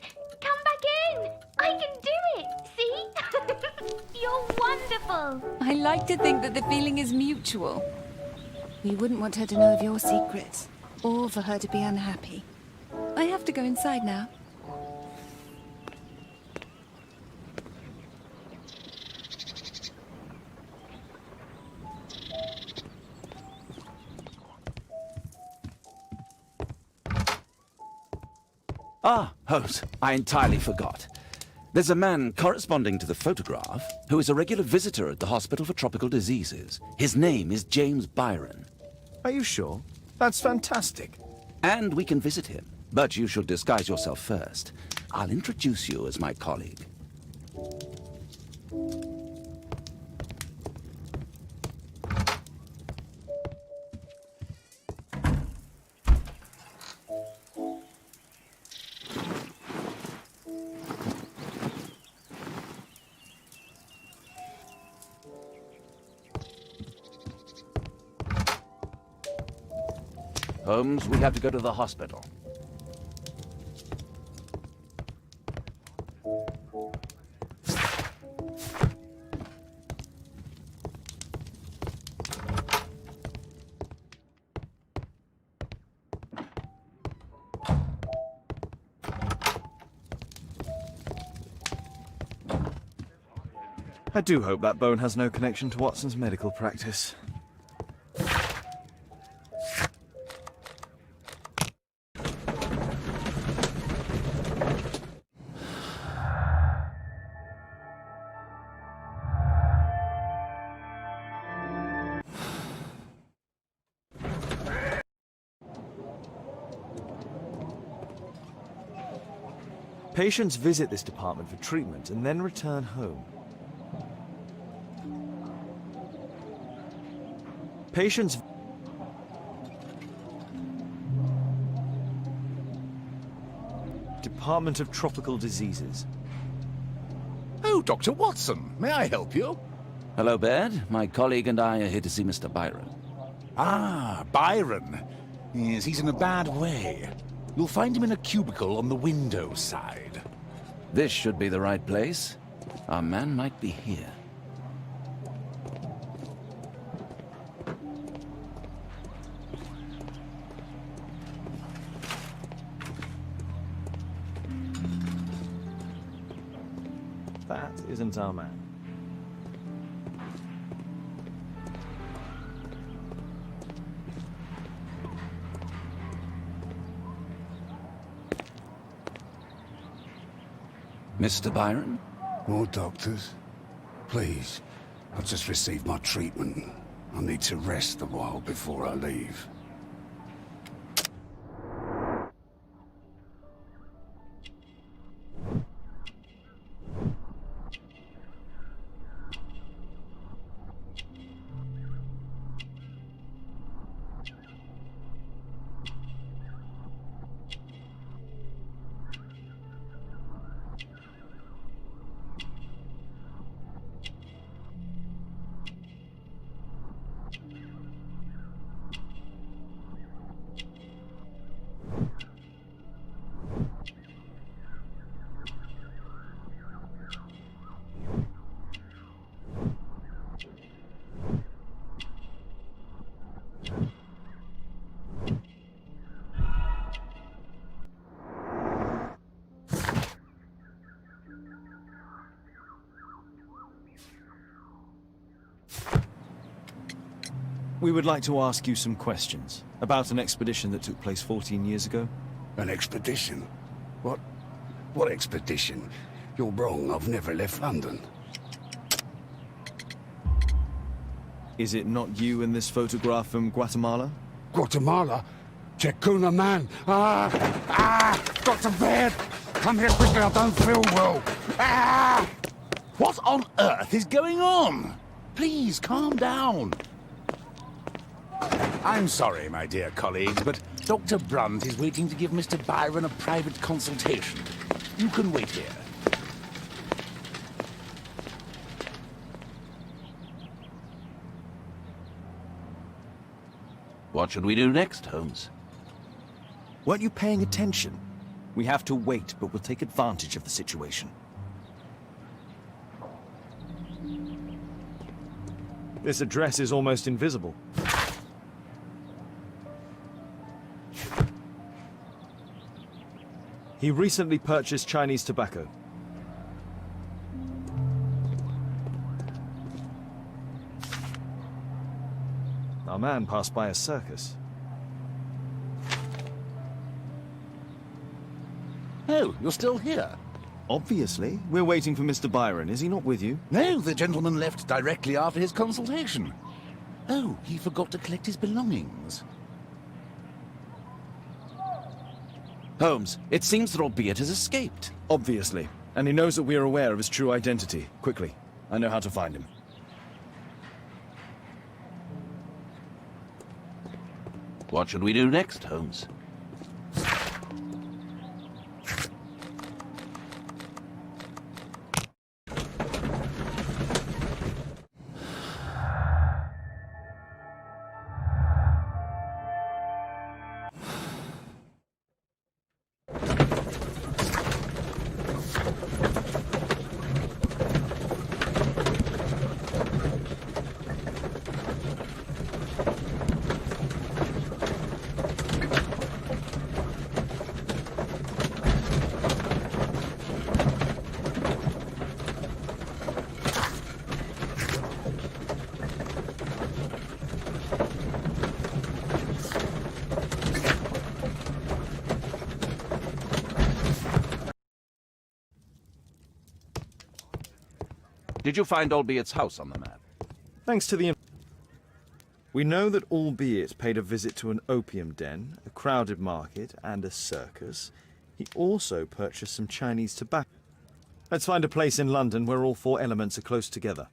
come back in. I can do it. See? You're wonderful. I like to think that the feeling is mutual. We wouldn't want her to know of your secrets, or for her to be unhappy. I have to go inside now. Ah, Holmes, I entirely forgot. There's a man corresponding to the photograph who is a regular visitor at the Hospital for Tropical Diseases. His name is James Byron. Are you sure? That's fantastic. And we can visit him. But you should disguise yourself first. I'll introduce you as my colleague. Holmes, we have to go to the hospital. I do hope that bone has no connection to Watson's medical practice. Patients visit this department for treatment and then return home. Patients... Department of Tropical Diseases. Oh, Dr. Watson, may I help you? Hello, Baird. My colleague and I are here to see Mr. Byron. Ah, Byron. Yes, he's in a bad way. You'll find him in a cubicle on the window side. This should be the right place. Our man might be here. That isn't our man. Mr. Byron? More doctors? Please, I've just received my treatment. I need to rest a while before I leave. We would like to ask you some questions about an expedition that took place 14 years ago. An expedition? What expedition? You're wrong, I've never left London. Is it not you in this photograph from Guatemala? Guatemala? Checuna man! Dr. Baird! Come here quickly, I don't feel well! What on earth is going on? Please, calm down. I'm sorry, my dear colleagues, but Dr. Brunt is waiting to give Mr. Byron a private consultation. You can wait here. What should we do next, Holmes? Weren't you paying attention? We have to wait, but we'll take advantage of the situation. This address is almost invisible. He recently purchased Chinese tobacco. Our man passed by a circus. Oh, you're still here? Obviously. We're waiting for Mr. Byron. Is he not with you? No, the gentleman left directly after his consultation. Oh, he forgot to collect his belongings. Holmes, it seems that Albeit has escaped. Obviously. And he knows that we are aware of his true identity. Quickly. I know how to find him. What should we do next, Holmes? Did you find Albiet's house on the map? Thanks to the... We know that Albeit paid a visit to an opium den, a crowded market, and a circus. He also purchased some Chinese tobacco. Let's find a place in London where all four elements are close together.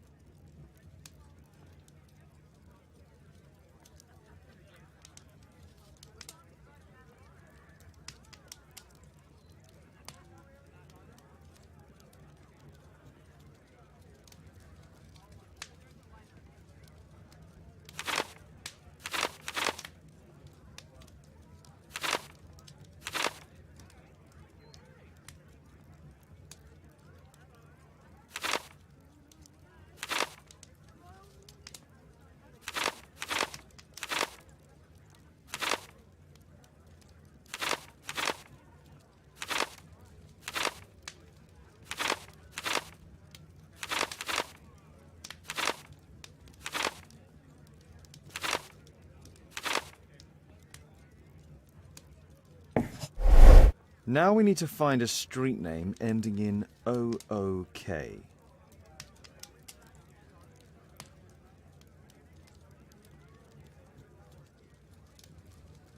Now we need to find a street name ending in OOK. Here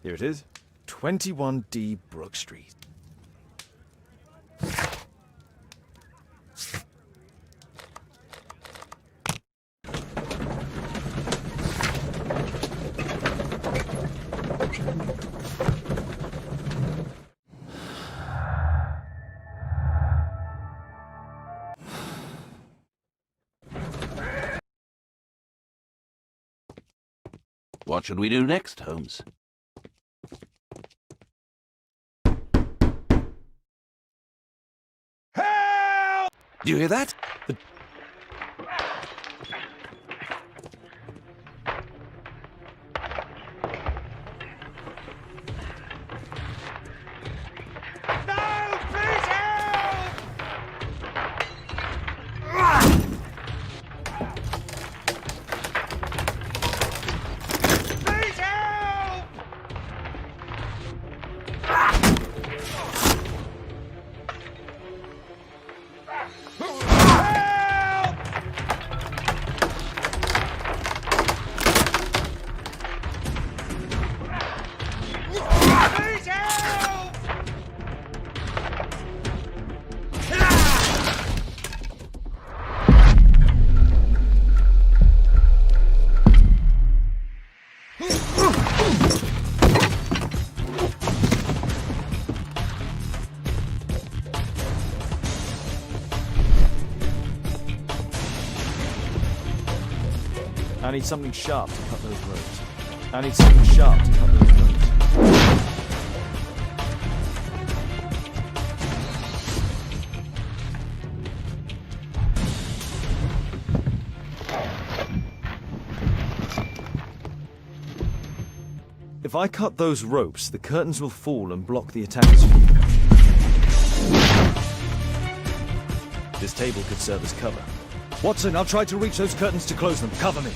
it is. 21D Brook Street. What should we do next, Holmes? Help! Do you hear that? I need something sharp to cut those ropes. I need something sharp to cut those ropes. If I cut those ropes, the curtains will fall and block the attacker's view. This table could serve as cover. Watson, I'll try to reach those curtains to close them. Cover me.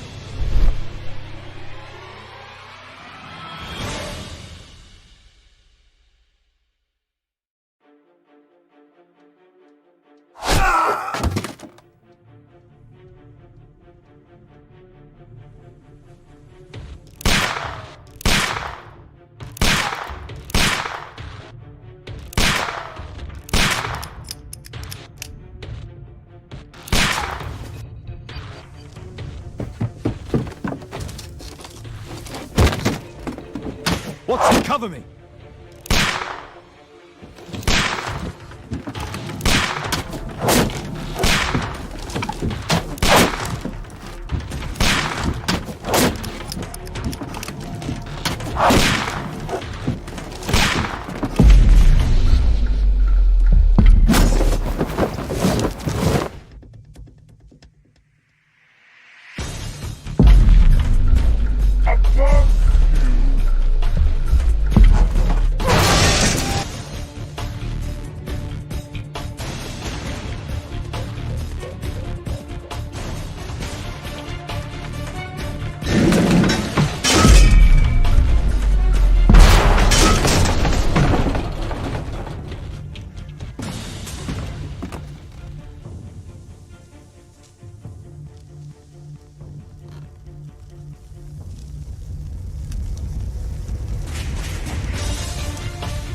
Watson, cover me!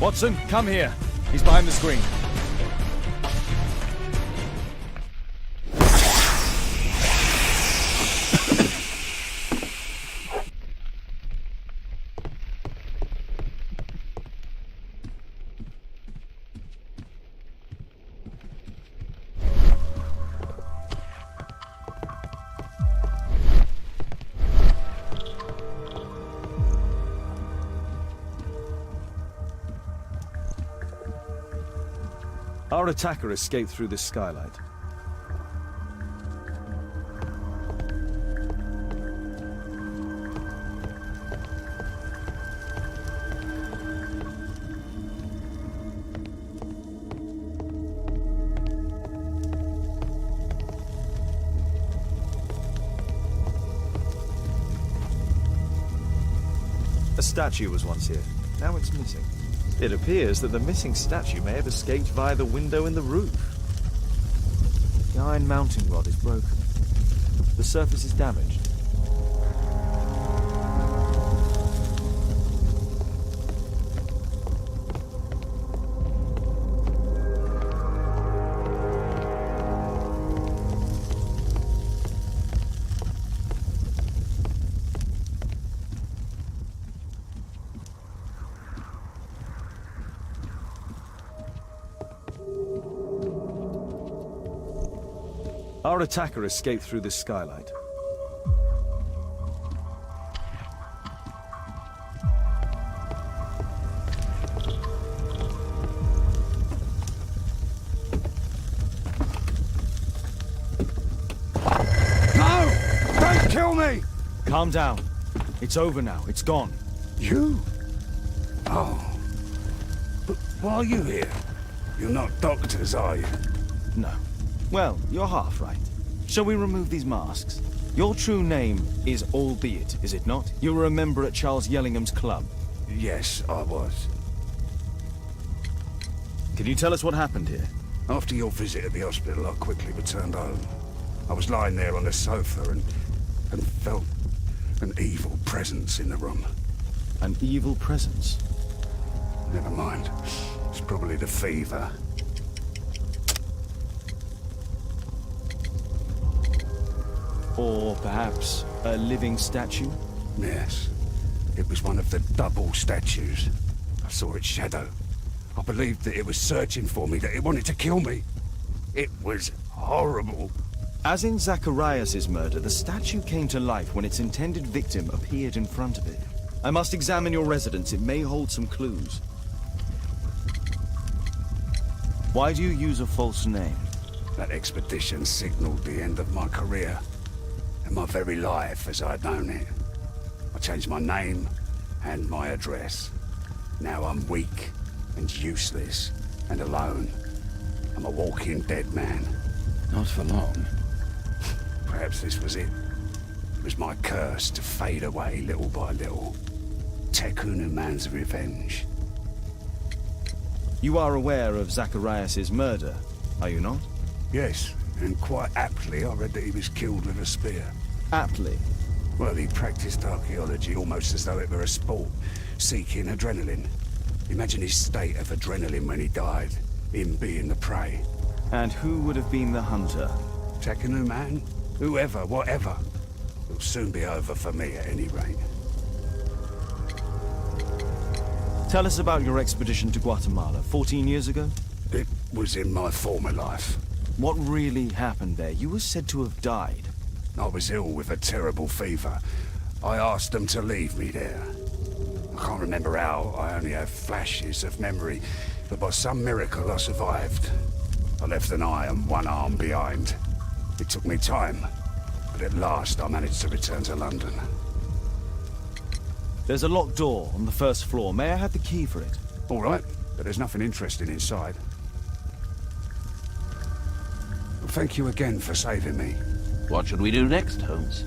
Watson, come here. He's behind the screen. Our attacker escaped through this skylight. A statue was once here. Now it's missing. It appears that the missing statue may have escaped via the window in the roof. The iron mounting rod is broken. The surface is damaged. Our attacker escaped through this skylight. No! Don't kill me! Calm down. It's over now. It's gone. You? Oh. But why are you here? You're not doctors, are you? No. Well, you're half right. Shall we remove these masks? Your true name is Albeit, is it not? You were a member at Charles Yellingham's club. Yes, I was. Can you tell us what happened here? After your visit at the hospital, I quickly returned home. I was lying there on the sofa and felt an evil presence in the room. An evil presence? Never mind. It's probably the fever. Or perhaps a living statue? Yes. It was one of the double statues. I saw its shadow. I believed that it was searching for me, that it wanted to kill me. It was horrible. As in Zacharias' murder, the statue came to life when its intended victim appeared in front of it. I must examine your residence. It may hold some clues. Why do you use a false name? That expedition signaled the end of my career. And my very life as I'd known it. I changed my name and my address. Now I'm weak and useless and alone. I'm a walking dead man. Not for long. Perhaps this was it. It was my curse to fade away little by little. Tekunu man's revenge. You are aware of Zacharias' murder, are you not? Yes. And quite aptly, I read that he was killed with a spear. Aptly? Well, he practiced archaeology almost as though it were a sport, seeking adrenaline. Imagine his state of adrenaline when he died, him being the prey. And who would have been the hunter? Tekunu man? Whoever, whatever. It'll soon be over for me at any rate. Tell us about your expedition to Guatemala 14 years ago. It was in my former life. What really happened there? You were said to have died. I was ill with a terrible fever. I asked them to leave me there. I can't remember how, I only have flashes of memory, but by some miracle I survived. I left an eye and one arm behind. It took me time, but at last I managed to return to London. There's a locked door on the first floor. May I have the key for it? All right, but there's nothing interesting inside. Well, thank you again for saving me. What should we do next, Holmes?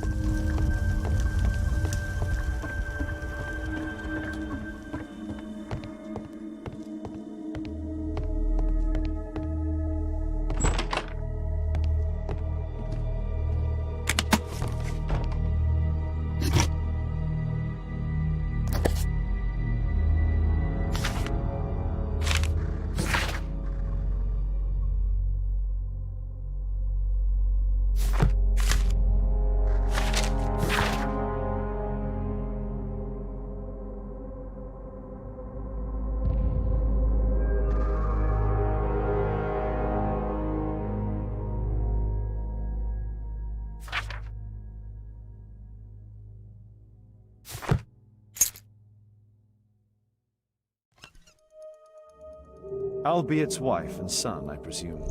Albiet's wife and son, I presume.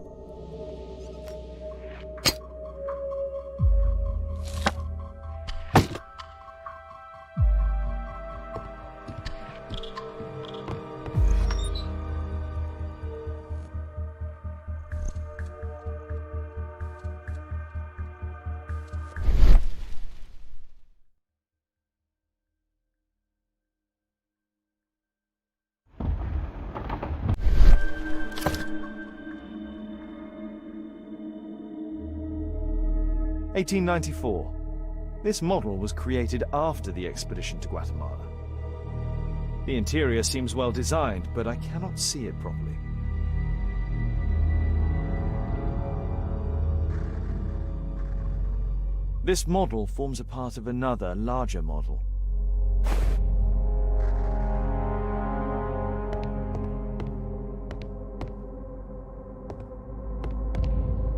(1894). This model was created after the expedition to Guatemala. The interior seems well designed, but I cannot see it properly. This model forms a part of another, larger model.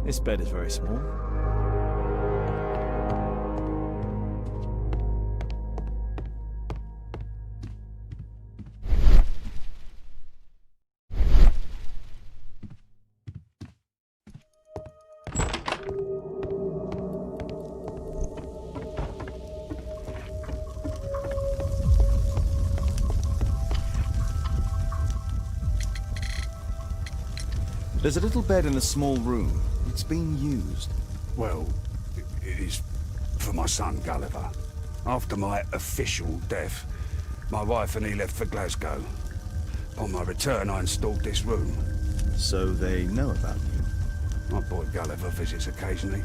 This bed is very small. There's a little bed in a small room. It's being used. Well, it is for my son, Gulliver. After my official death, my wife and he left for Glasgow. On my return, I installed this room. So they know about you? My boy Gulliver visits occasionally.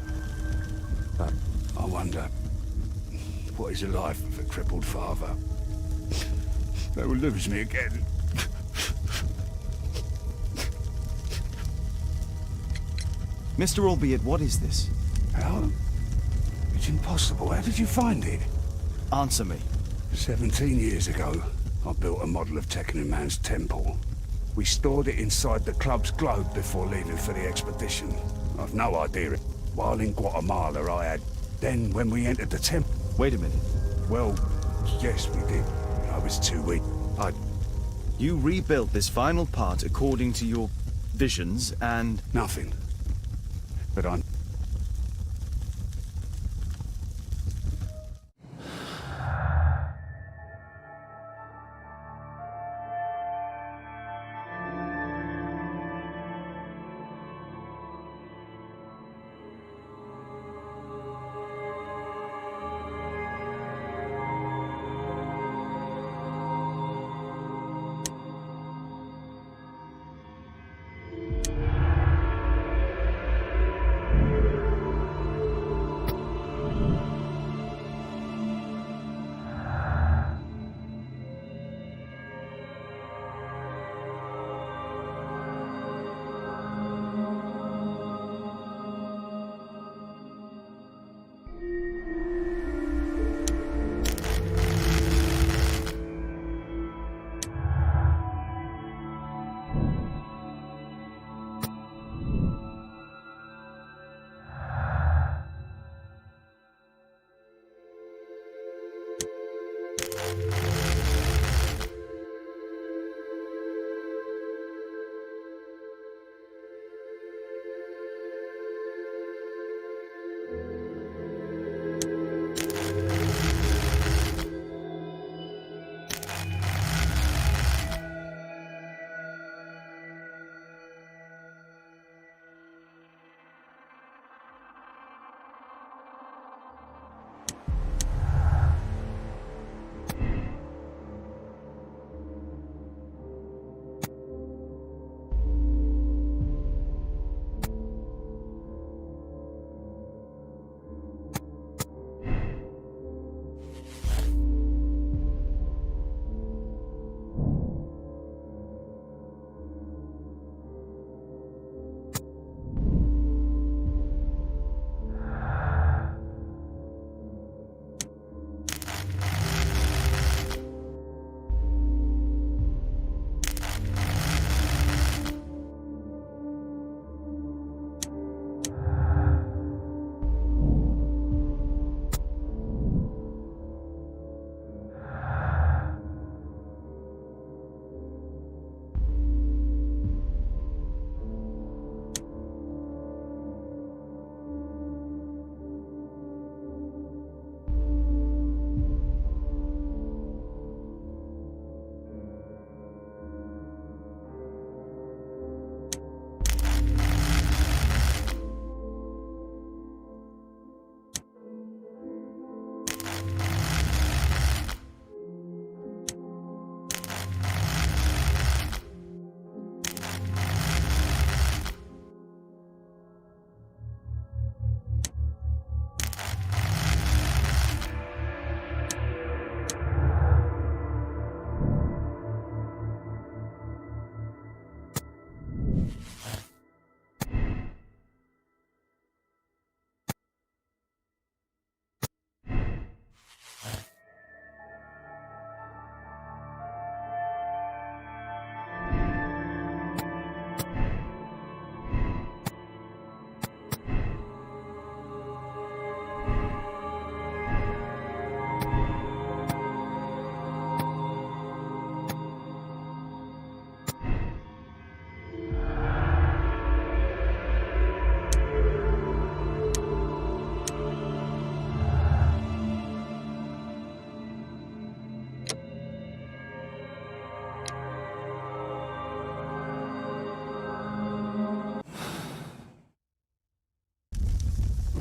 But I wonder, what is a life with a crippled father? They will lose me again. Mr. Albiet, what is this? How? It's impossible. How did you find it? Answer me. 17 years ago, I built a model of Tekkanen Man's temple. We stored it inside the club's globe before leaving for the expedition. I've no idea. While in Guatemala, I had... Then, when we entered the temple... Wait a minute. Well, yes, we did. I was too weak. You rebuilt this final part according to your visions and... Nothing. But I'm...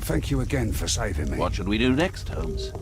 thank you again for saving me. What should we do next, Holmes?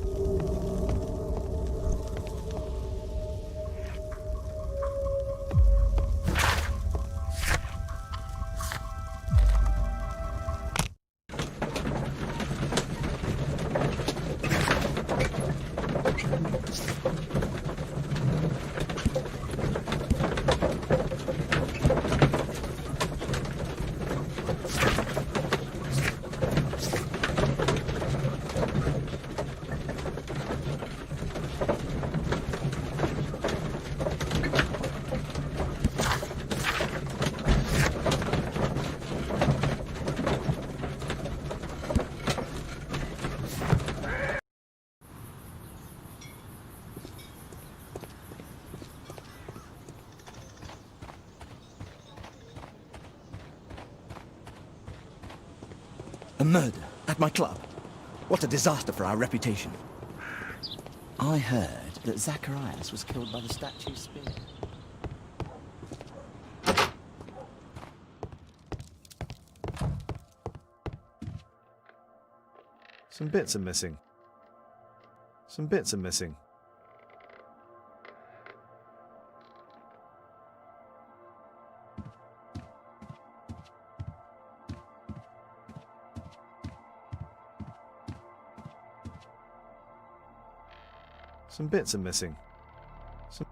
A murder at my club. What a disaster for our reputation. I heard that Zacharias was killed by the statue's spear. Some bits are missing. Some bits are missing. Some bits are missing. Some...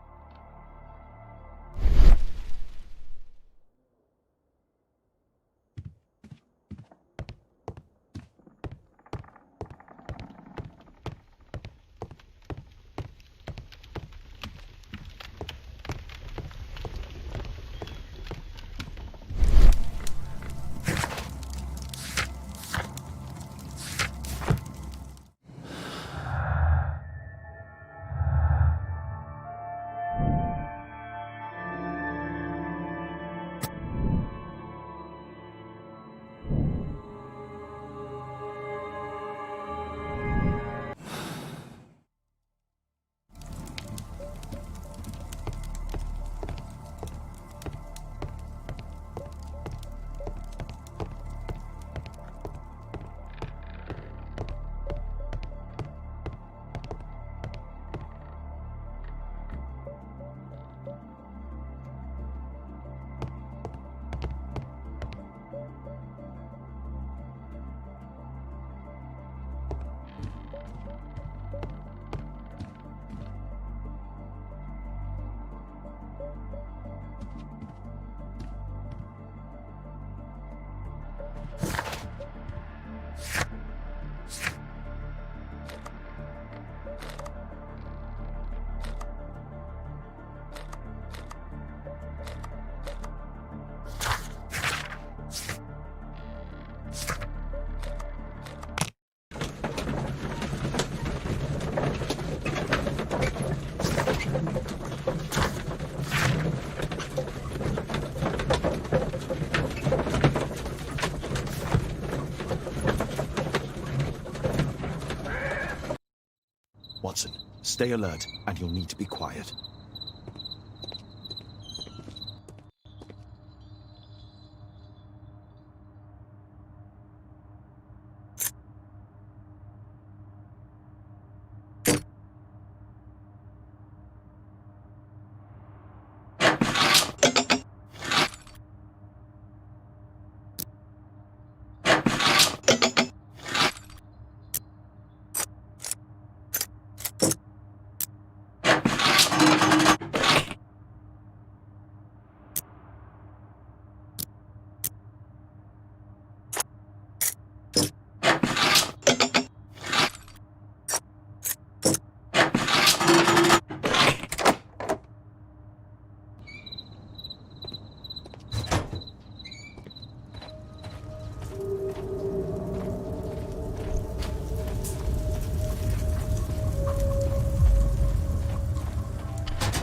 Watson, stay alert, and you'll need to be quiet.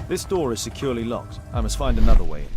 This door is securely locked. I must find another way in.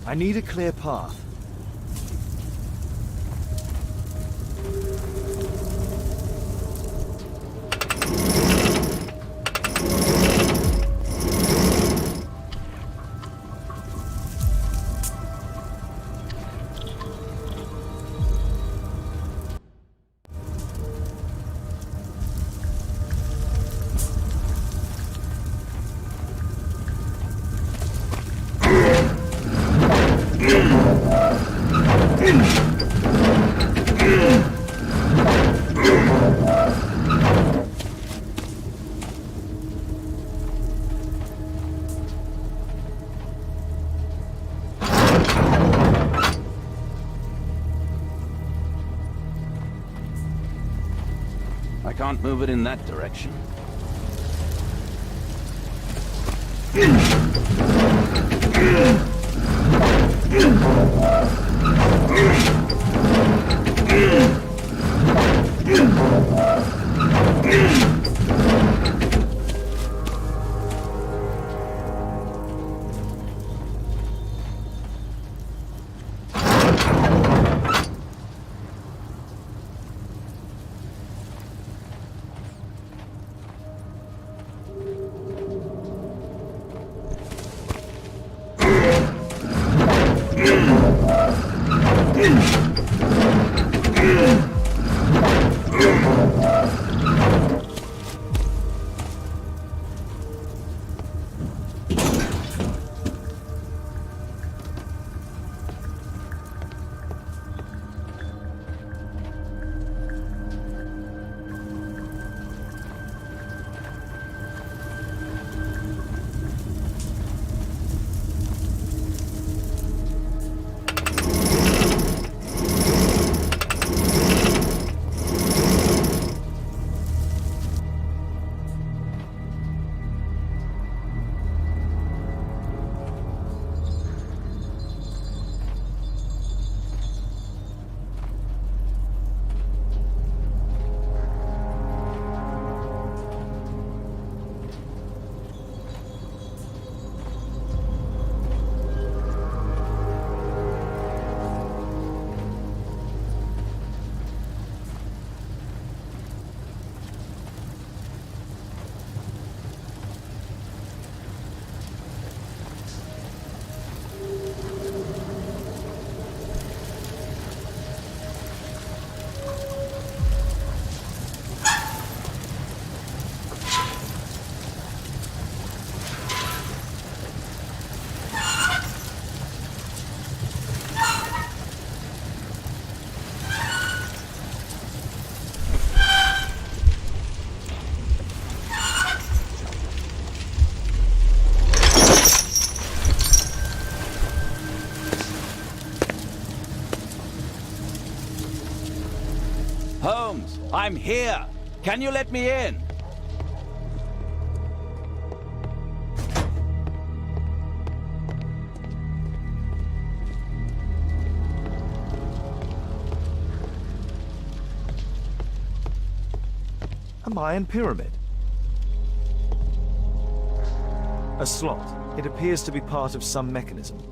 I need a clear path. I can't move it in that direction. Holmes, I'm here. Can you let me in? A Mayan pyramid. A slot. It appears to be part of some mechanism.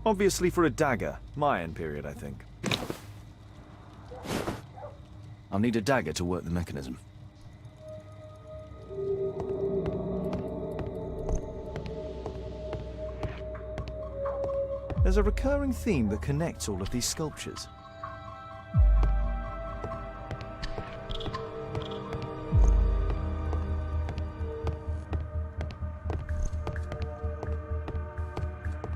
Obviously for a dagger. Mayan period, I think. I'll need a dagger to work the mechanism. There's a recurring theme that connects all of these sculptures.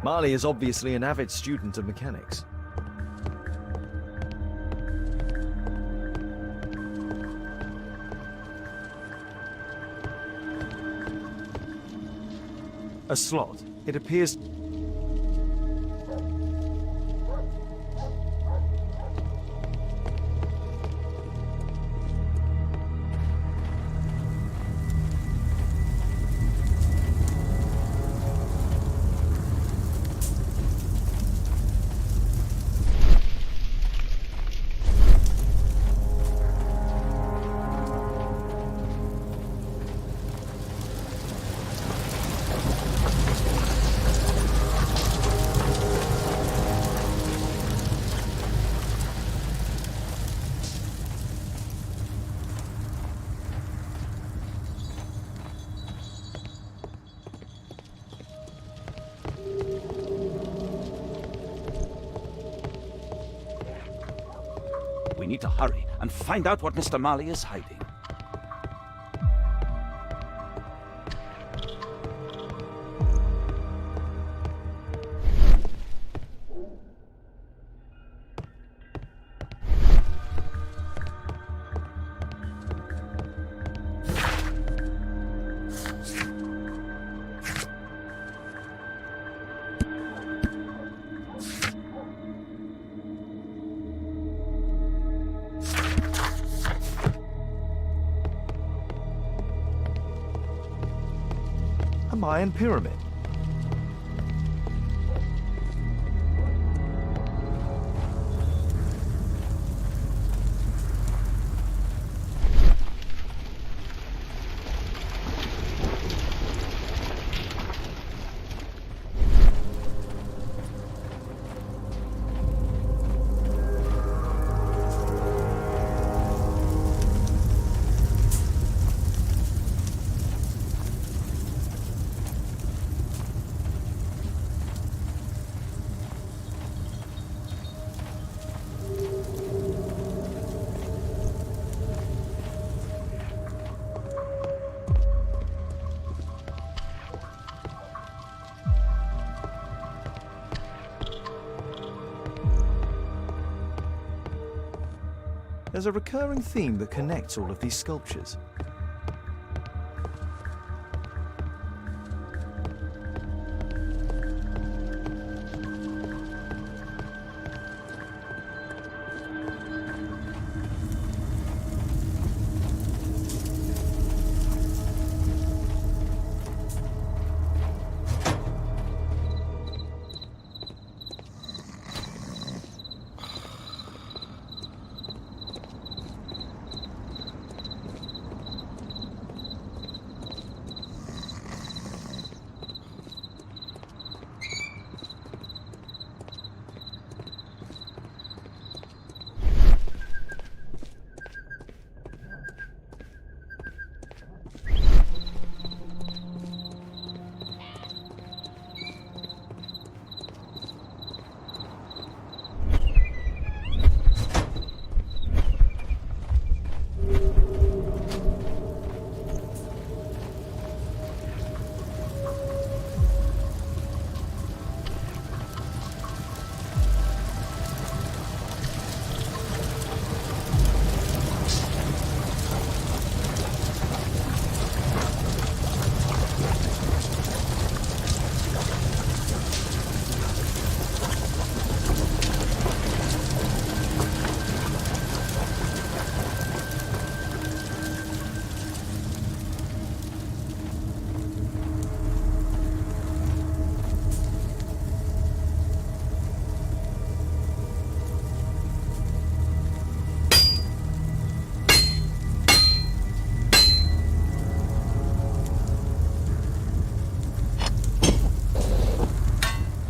Marley is obviously an avid student of mechanics. A slot. It appears... We need to hurry and find out what Mr. Marley is hiding. A Mayan pyramid. There's a recurring theme that connects all of these sculptures.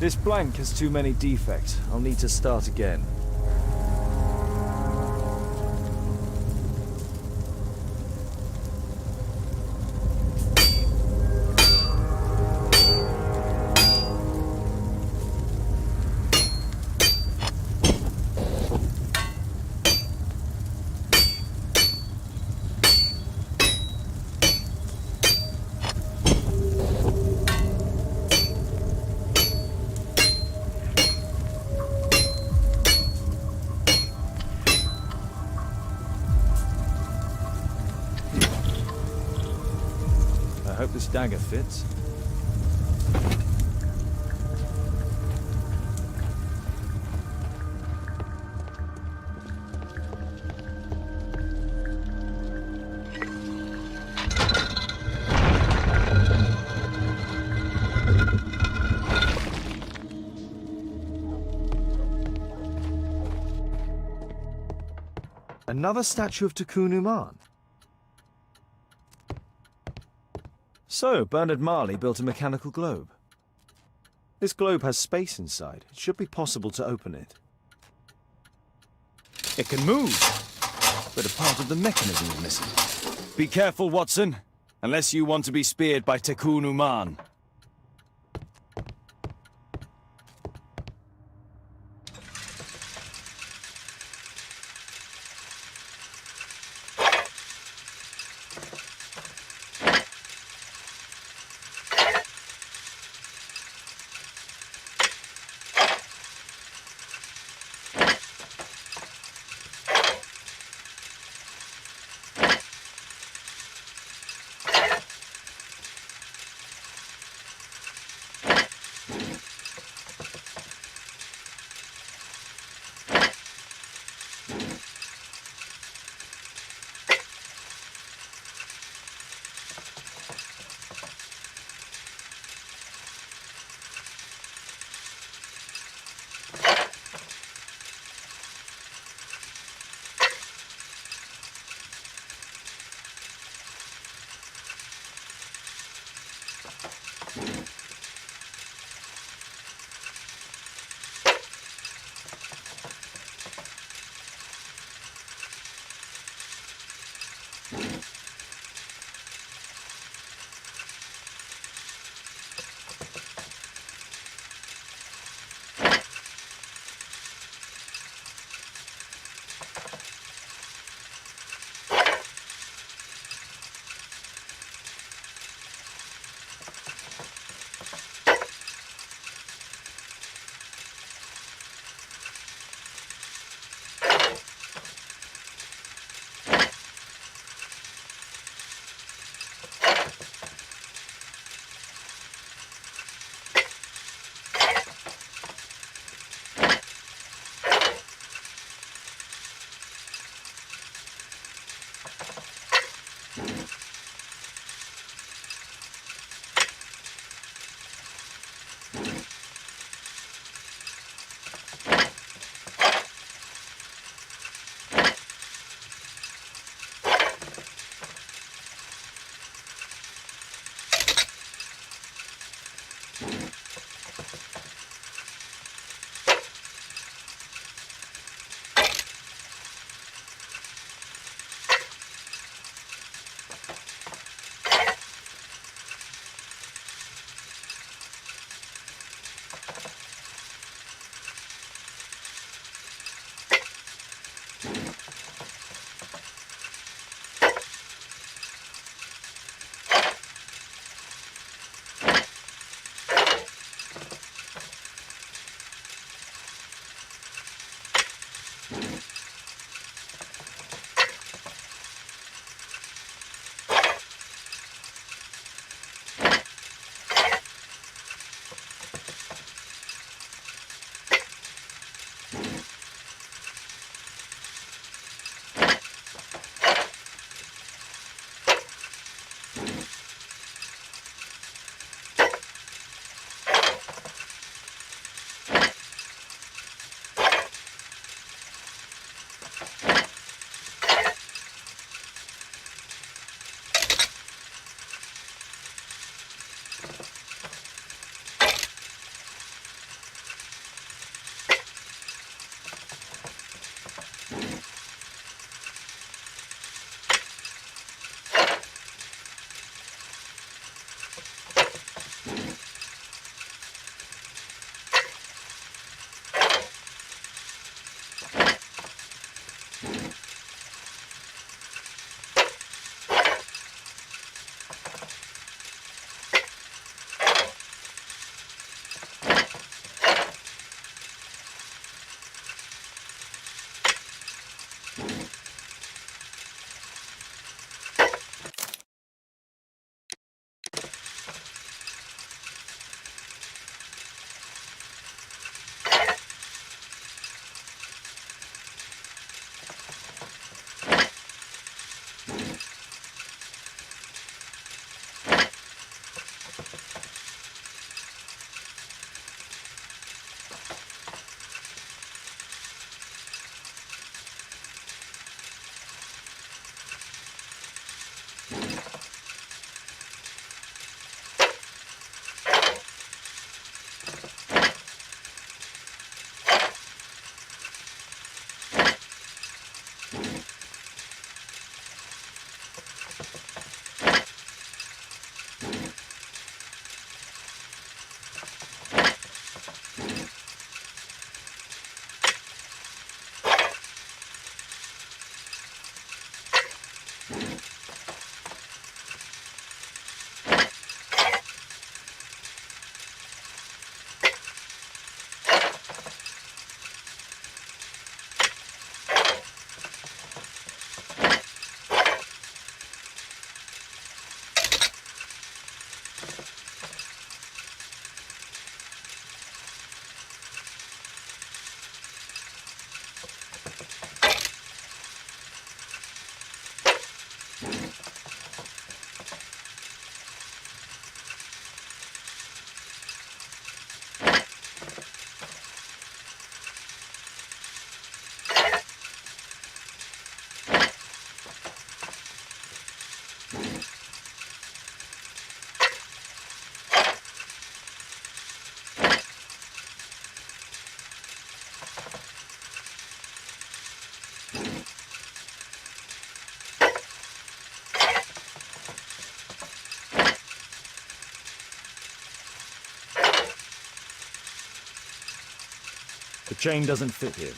This blank has too many defects. I'll need to start again. hope this dagger fits. Another statue of Tikkun Uman. So, Bernard Marley built a mechanical globe. This globe has space inside. It should be possible to open it. It can move, but a part of the mechanism is missing. Be careful, Watson, unless you want to be speared by Tikkun Uman. The chain doesn't fit here.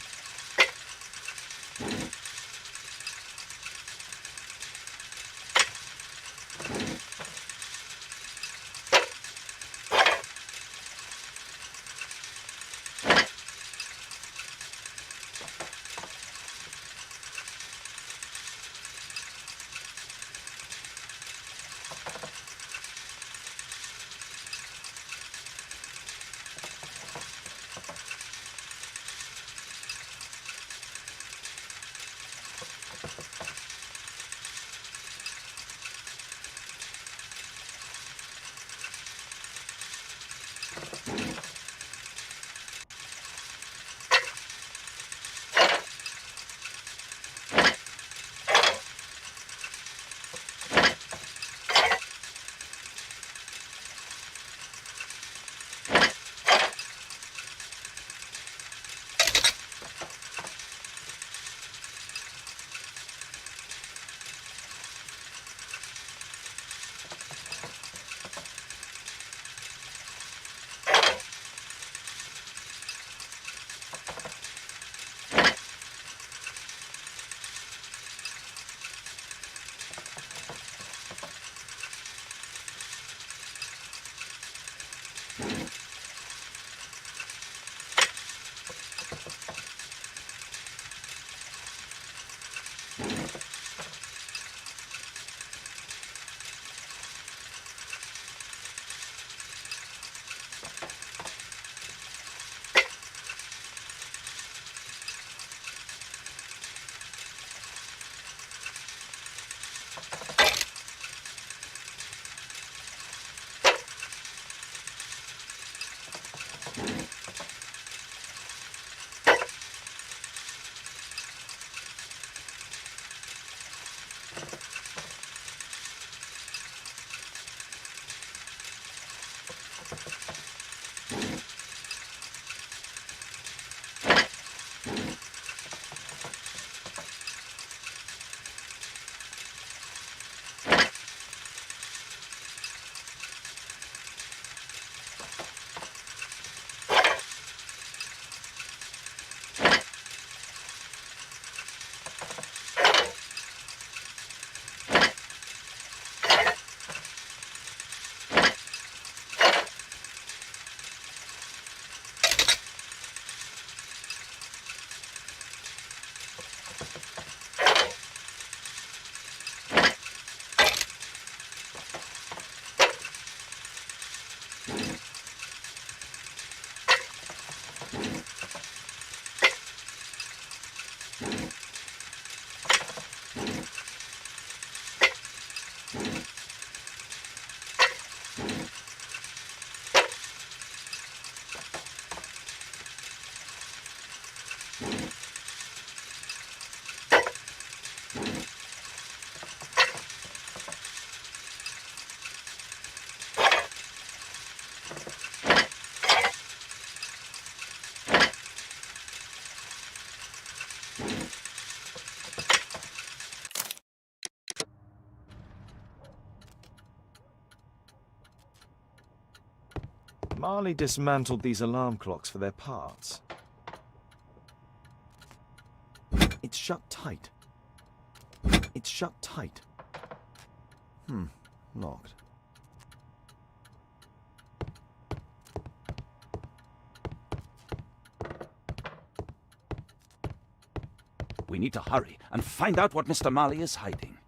Marley dismantled these alarm clocks for their parts. It's shut tight. It's shut tight. Locked. We need to hurry and find out what Mr. Marley is hiding.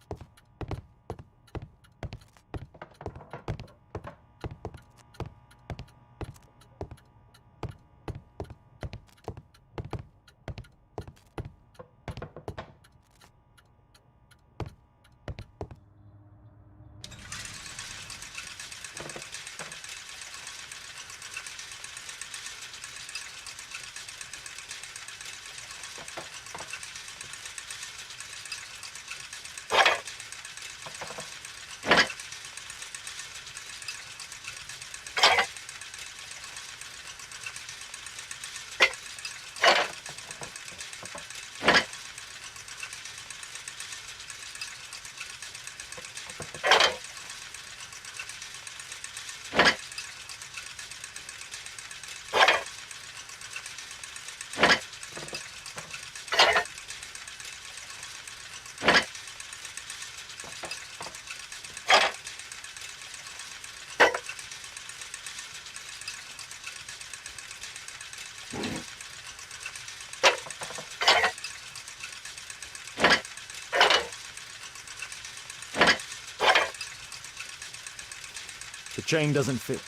The chain doesn't fit.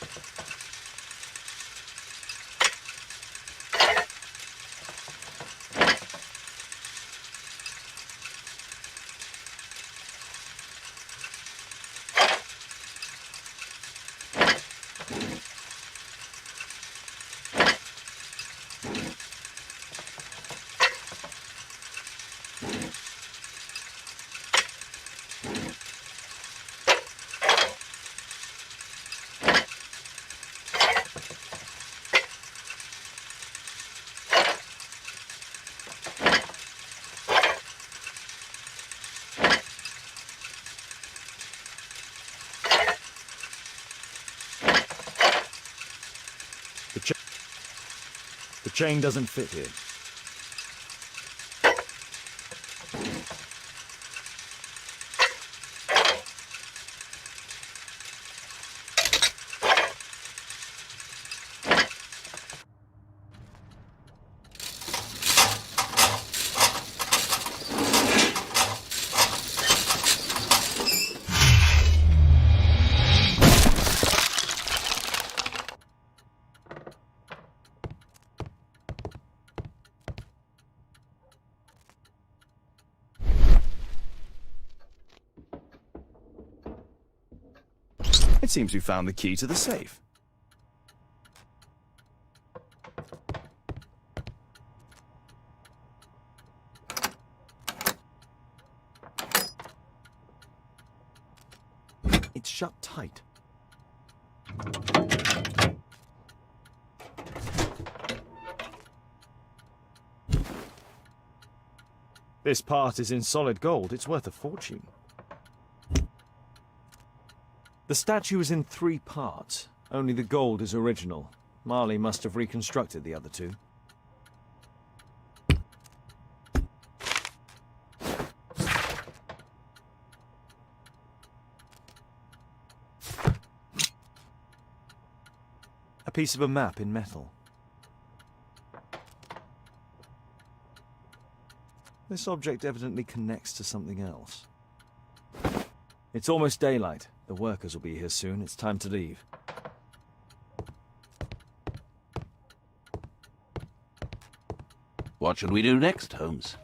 The chain doesn't fit here. It seems we found the key to the safe. It's shut tight. This part is in solid gold. It's worth a fortune. The statue is in 3 parts. Only the gold is original. Marley must have reconstructed the other 2. A piece of a map in metal. This object evidently connects to something else. It's almost daylight. The workers will be here soon. It's time to leave. What should we do next, Holmes?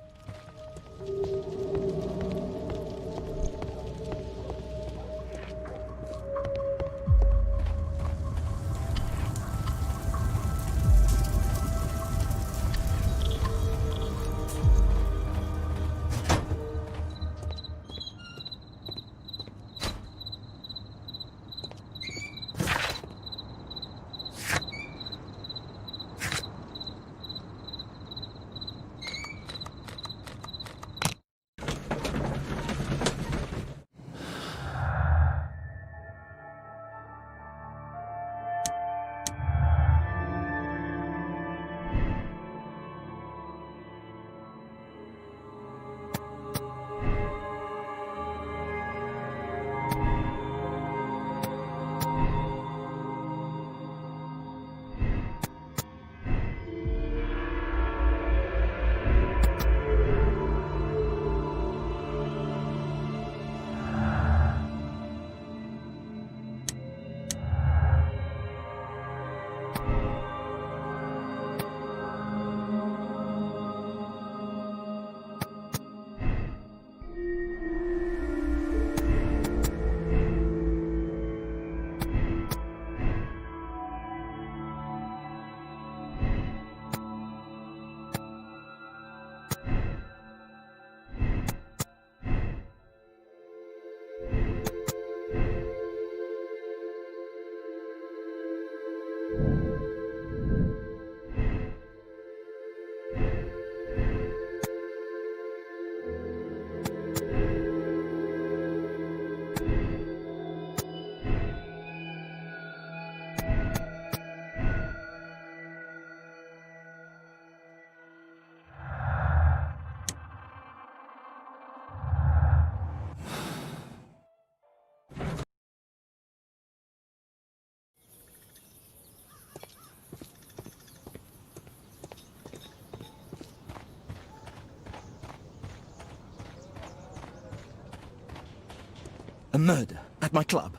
A murder at my club.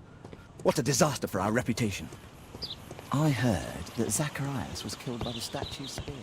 What a disaster for our reputation. I heard that Zacharias was killed by the statue's spear.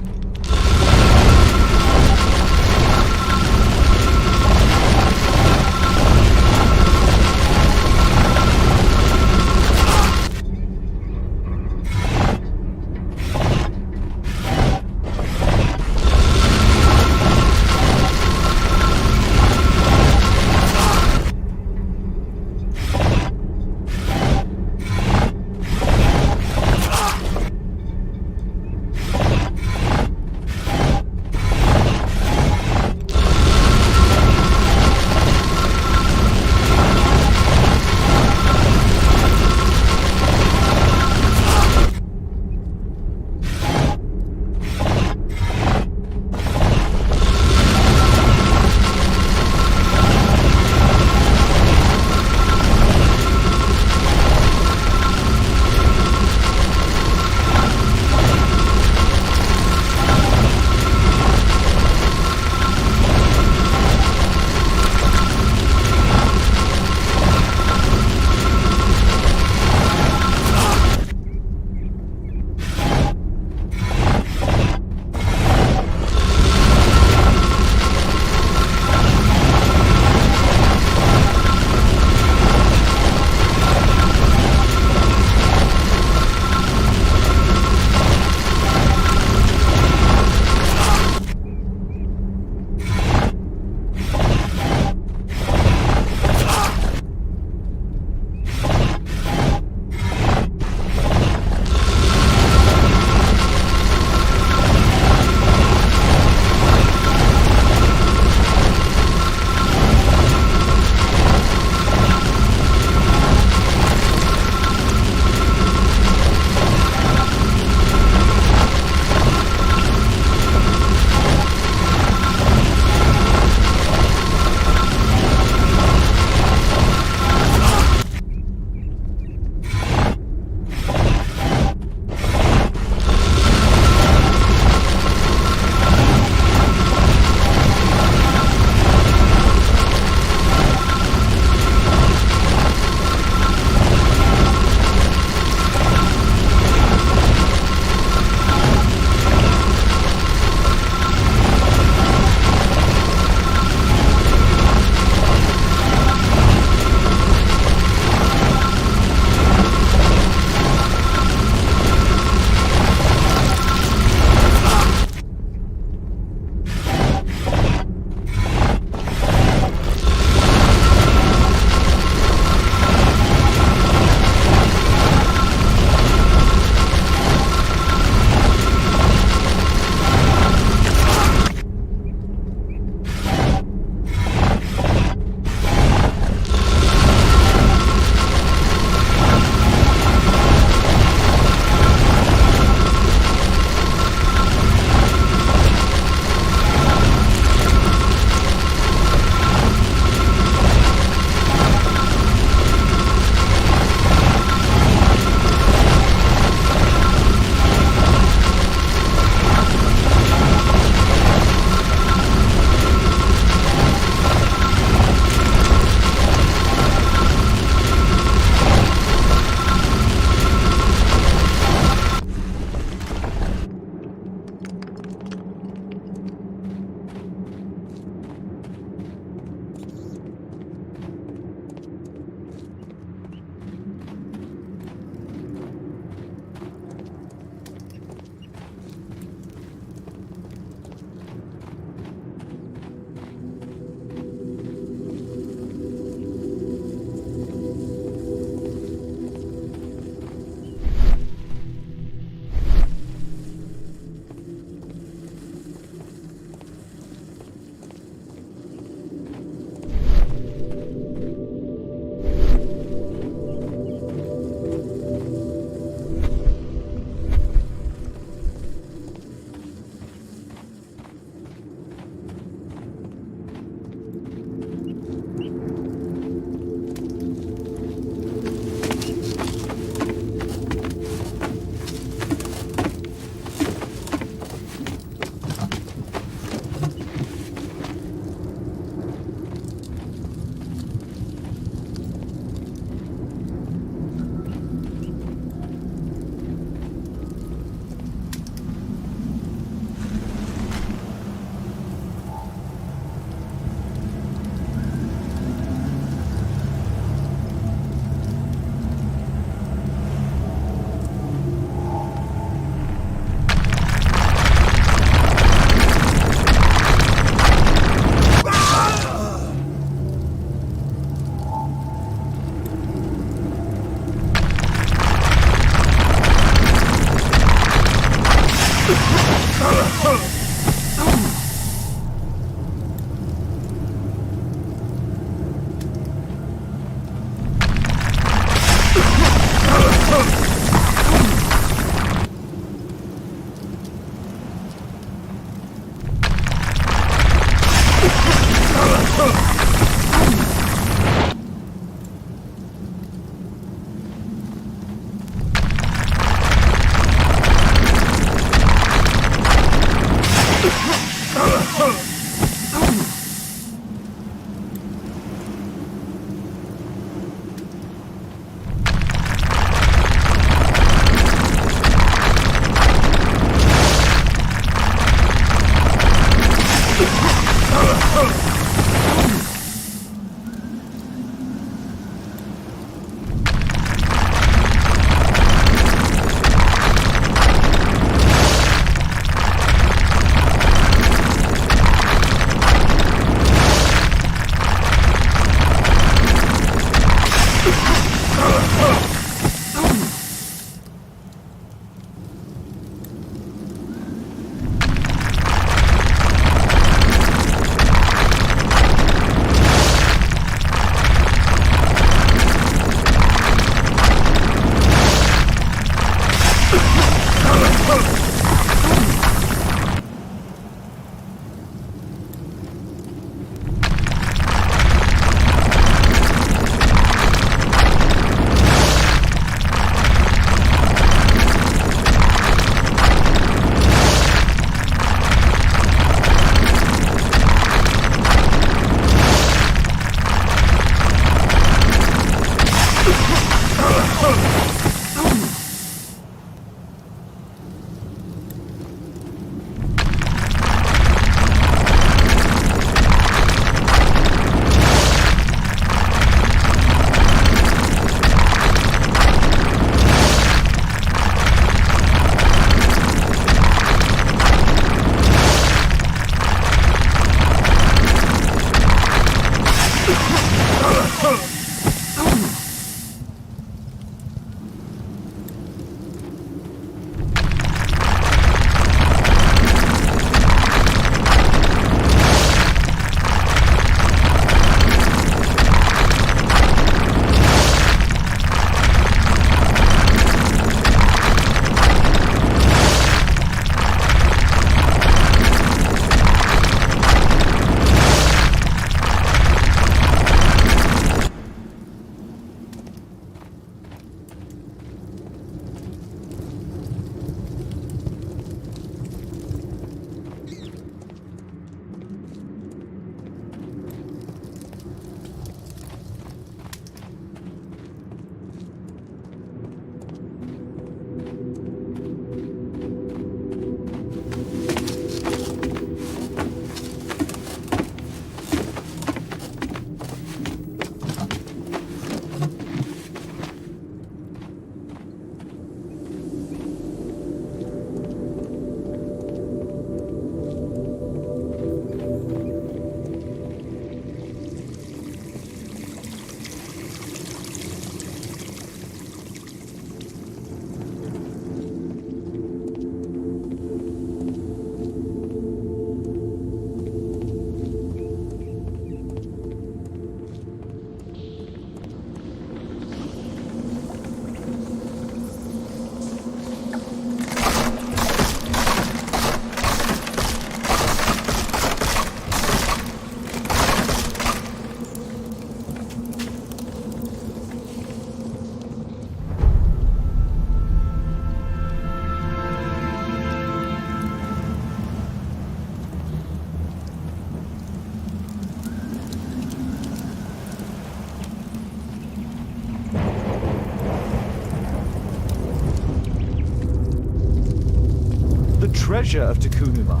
treasure of Tukunuma.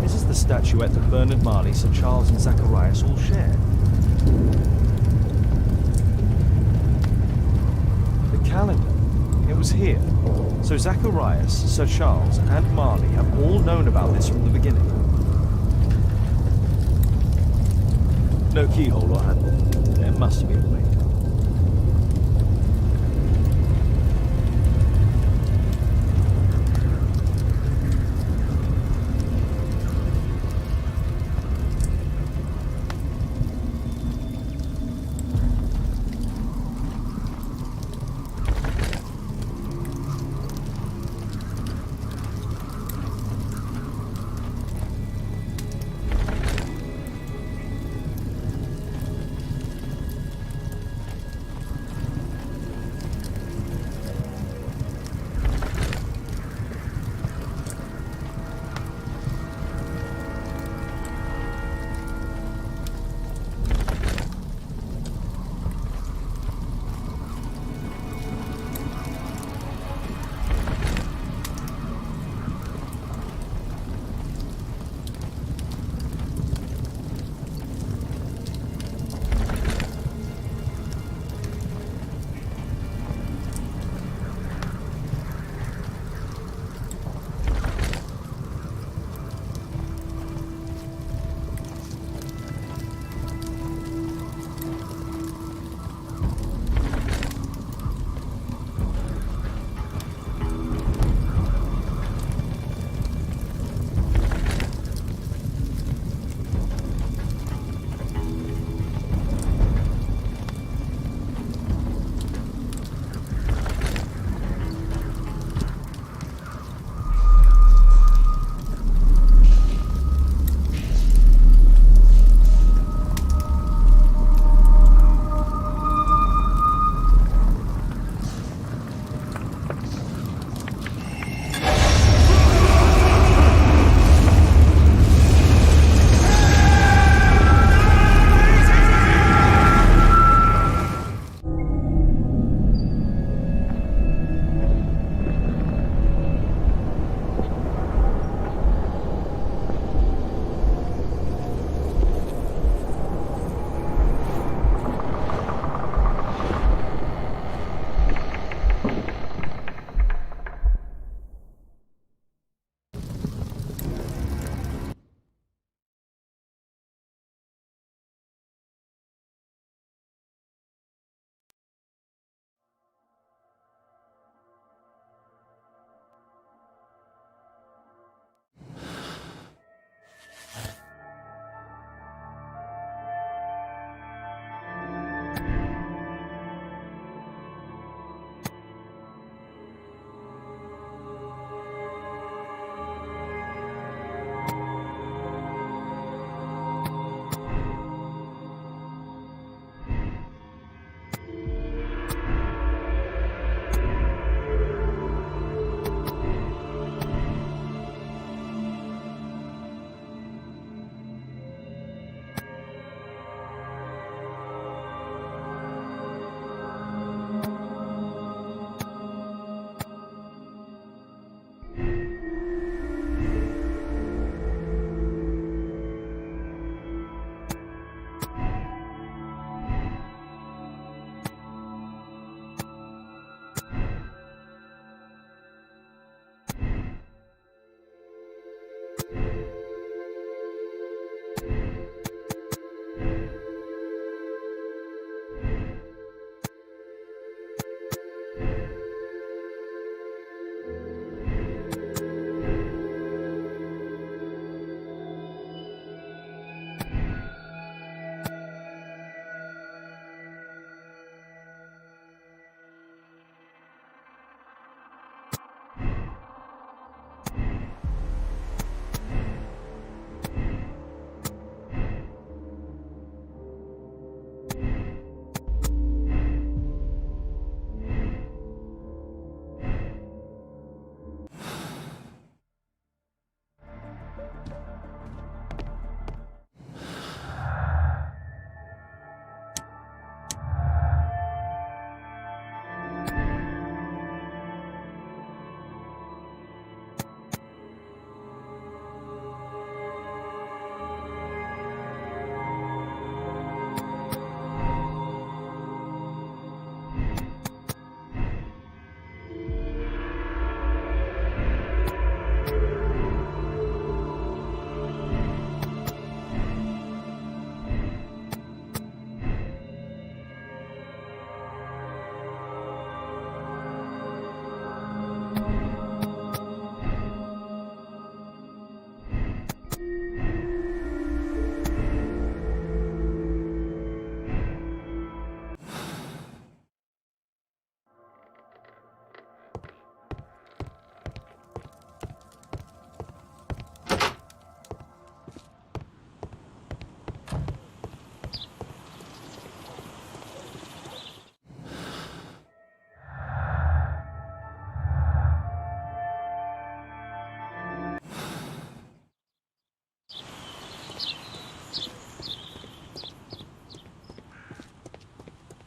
This is the statuette that Bernard Marley, Sir Charles and Zacharias all shared. The calendar. It was here. So Zacharias, Sir Charles and Marley have all known about this from the beginning. No keyhole or handle. There must be a way.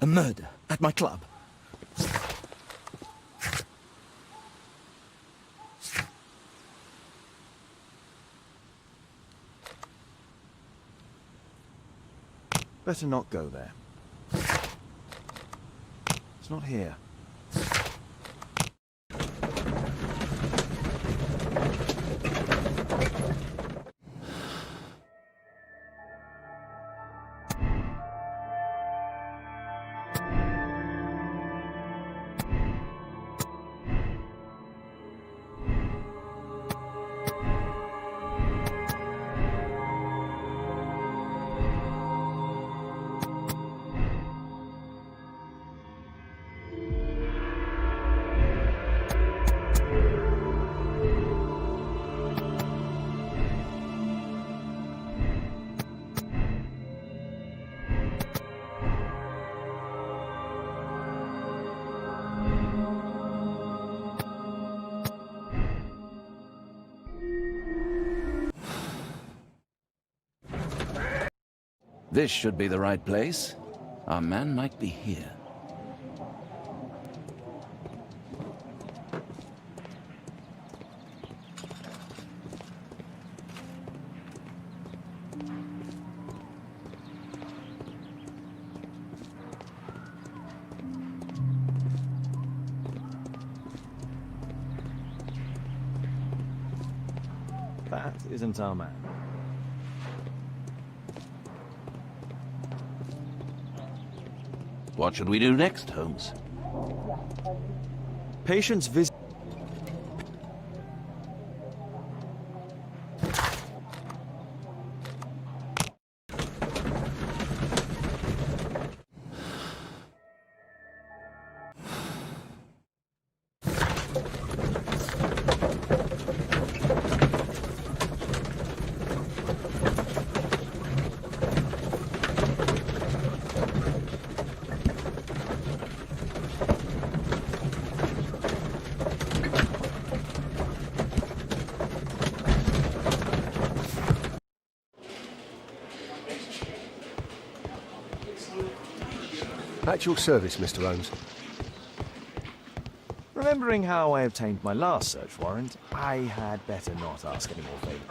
A murder at my club. Better not go there. It's not here. This should be the right place. Our man might be here. That isn't our man. What should we do next, Holmes? Patients visit. At your service, Mr. Holmes. Remembering how I obtained my last search warrant, I had better not ask any more favors.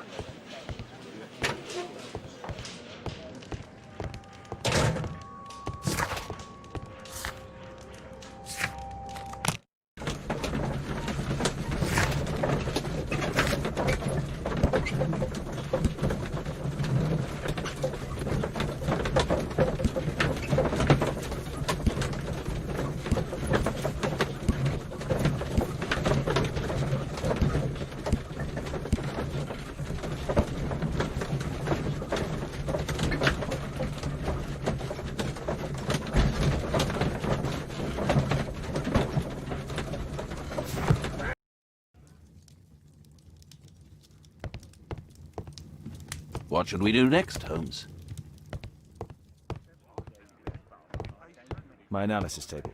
What should we do next, Holmes? My analysis table.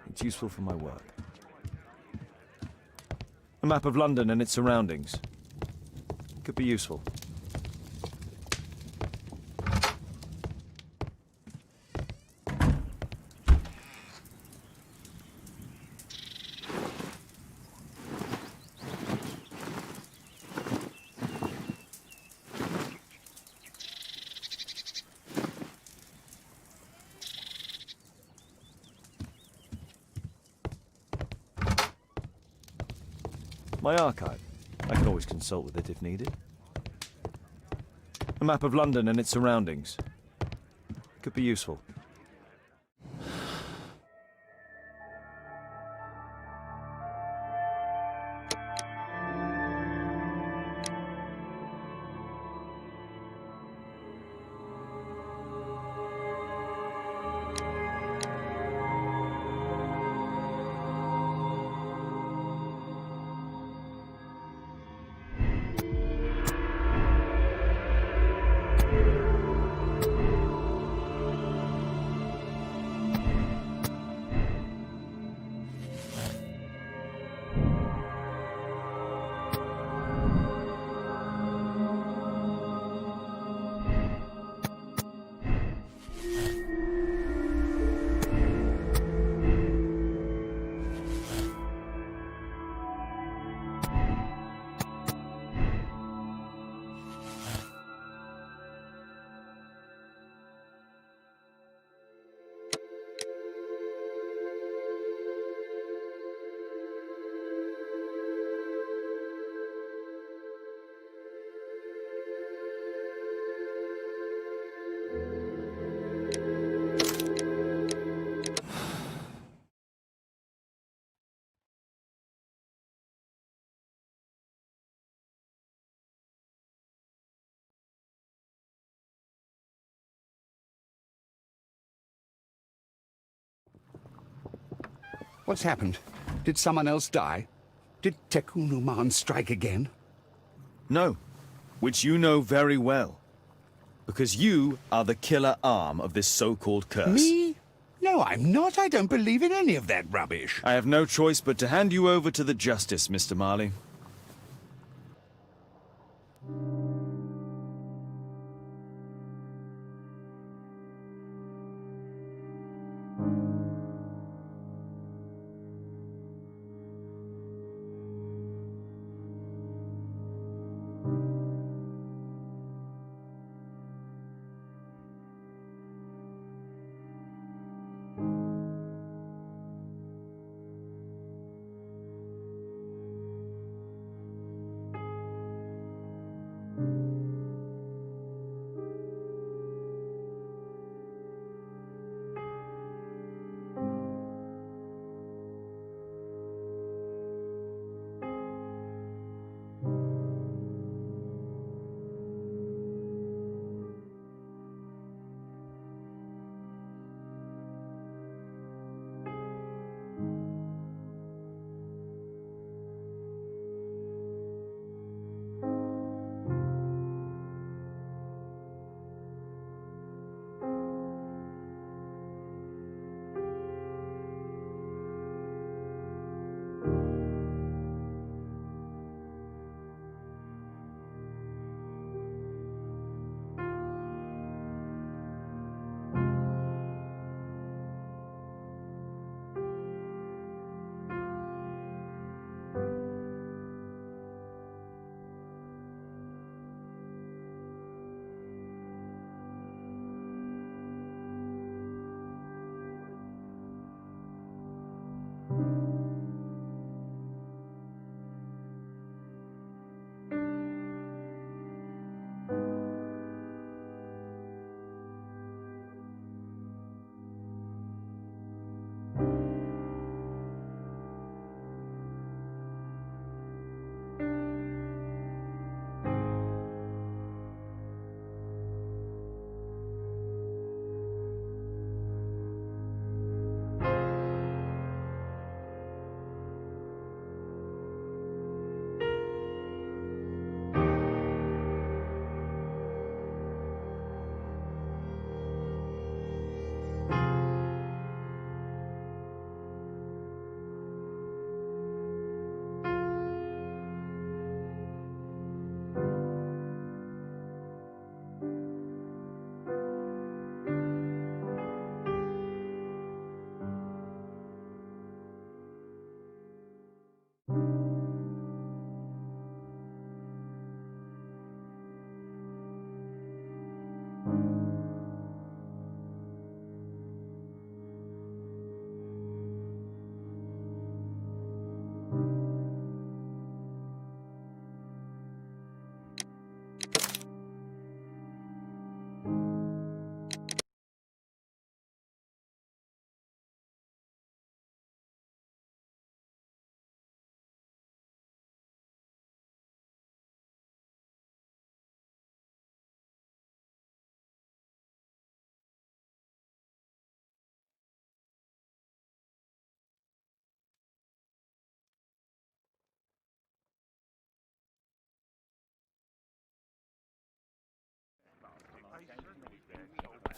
It's useful for my work. A map of London and its surroundings. Could be useful. My archive. I can always consult with it if needed. A map of London and its surroundings. Could be useful. What's happened? Did someone else die? Did Tekunuman strike again? No, which you know very well. Because you are the killer arm of this so-called curse. Me? No, I'm not. I don't believe in any of that rubbish. I have no choice but to hand you over to the justice, Mr. Marley.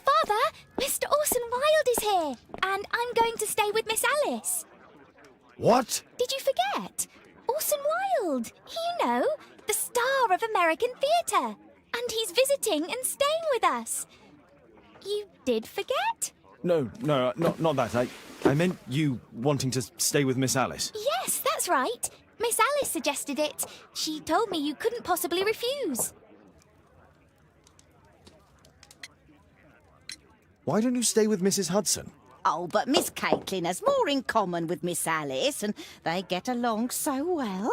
Father, Mr. Orson Wilde is here, and I'm going to stay with Miss Alice. What? Did you forget? Orson Wilde, you know, the star of American theatre. And he's visiting and staying with us. You did forget? No, not that. I meant you wanting to stay with Miss Alice. Yes, that's right. Miss Alice suggested it. She told me you couldn't possibly refuse. Why don't you stay with Mrs. Hudson? Oh, but Miss Caitlin has more in common with Miss Alice, and they get along so well.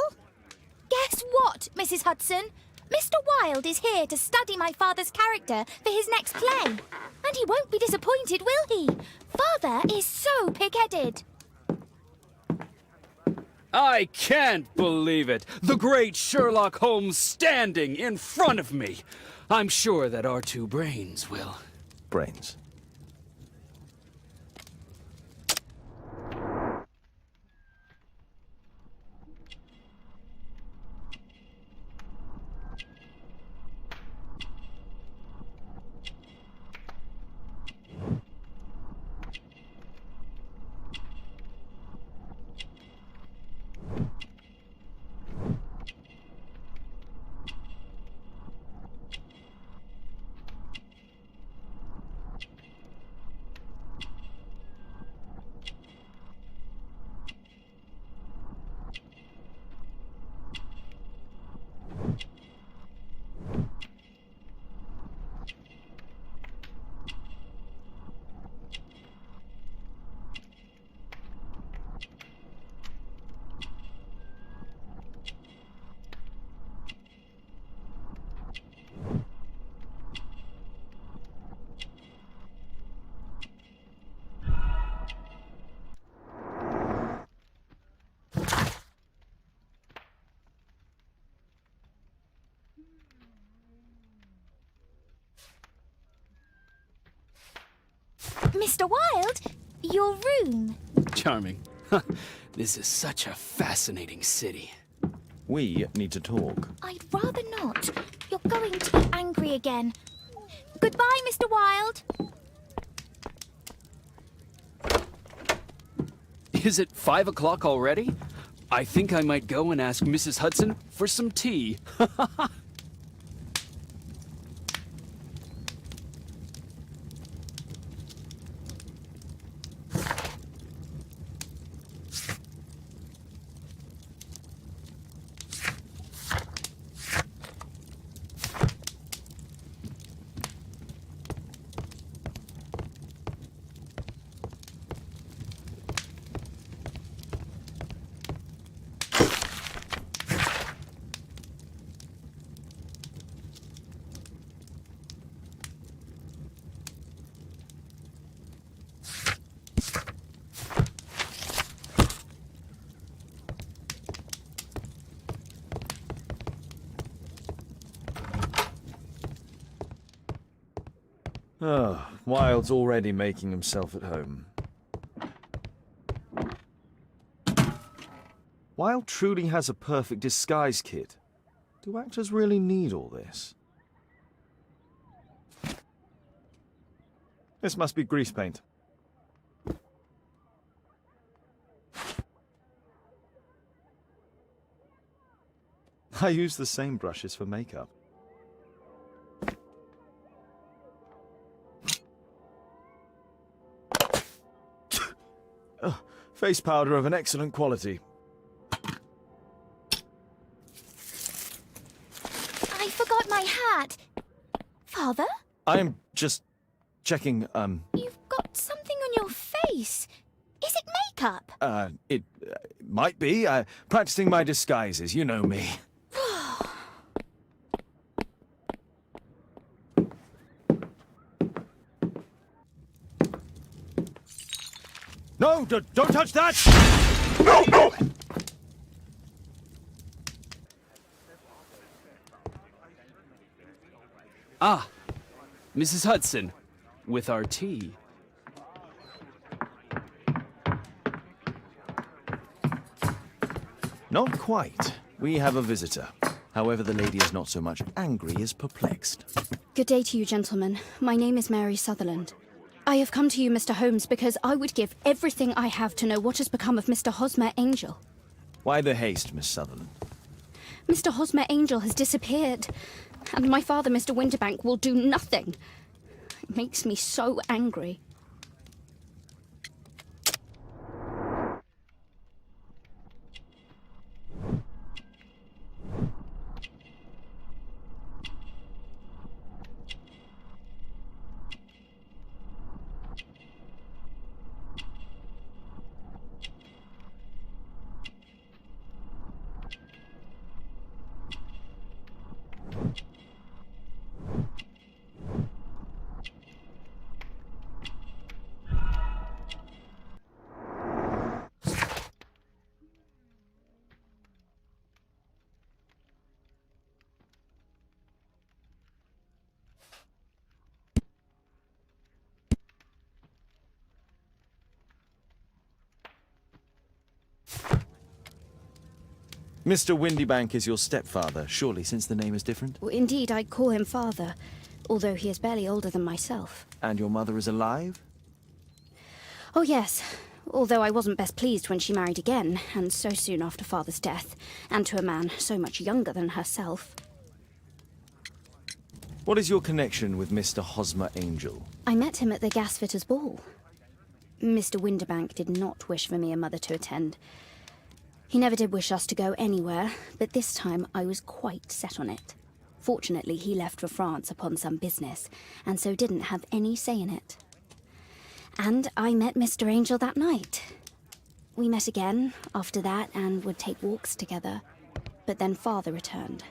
Guess what, Mrs. Hudson? Mr. Wilde is here to study my father's character for his next play. And he won't be disappointed, will he? Father is so pig-headed. I can't believe it! The great Sherlock Holmes standing in front of me! I'm sure that our two brains will... Brains. Mr. Wilde, your room. Charming. This is such a fascinating city. We need to talk. I'd rather not. You're going to be angry again. Goodbye, Mr. Wilde. Is it 5 o'clock already? I think I might go and ask Mrs. Hudson for some tea. Oh, Wilde's already making himself at home. Wilde truly has a perfect disguise kit. Do actors really need all this? This must be grease paint. I use the same brushes for makeup. Face powder of an excellent quality. I forgot my hat. Father? I'm just checking, You've got something on your face. Is it makeup? It might be. Practicing my disguises, you know me. No, don't touch that! No! Ah, Mrs. Hudson, with our tea. Not quite. We have a visitor. However, the lady is not so much angry as perplexed. Good day to you, gentlemen. My name is Mary Sutherland. I have come to you, Mr. Holmes, because I would give everything I have to know what has become of Mr. Hosmer Angel. Why the haste, Miss Sutherland? Mr. Hosmer Angel has disappeared, and my father, Mr. Winterbank, will do nothing. It makes me so angry. Mr. Windybank is your stepfather, surely, since the name is different? Well, indeed, I call him father, although he is barely older than myself. And your mother is alive? Oh, yes. Although I wasn't best pleased when she married again, and so soon after father's death, and to a man so much younger than herself. What is your connection with Mr. Hosmer Angel? I met him at the gasfitters' ball. Mr. Winterbank did not wish for me and Mother to attend. He never did wish us to go anywhere, but this time I was quite set on it. Fortunately, he left for France upon some business, and so didn't have any say in it. And I met Mr. Angel that night. We met again after that and would take walks together. But then Father returned,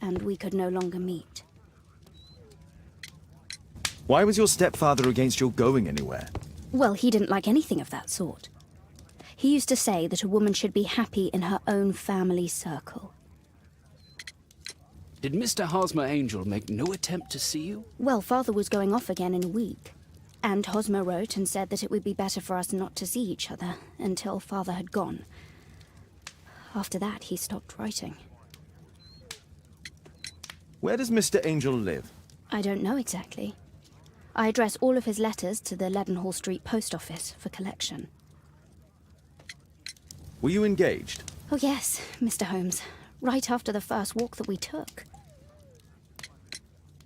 and we could no longer meet. Why was your stepfather against your going anywhere? Well, he didn't like anything of that sort. He used to say that a woman should be happy in her own family circle. Did Mr. Hosmer Angel make no attempt to see you? Well, Father was going off again in a week. And Hosmer wrote and said that it would be better for us not to see each other until Father had gone. After that, he stopped writing. Where does Mr. Angel live? I don't know exactly. I address all of his letters to the Leadenhall Street post office for collection. Were you engaged? Oh yes, Mr. Holmes. Right after the first walk that we took.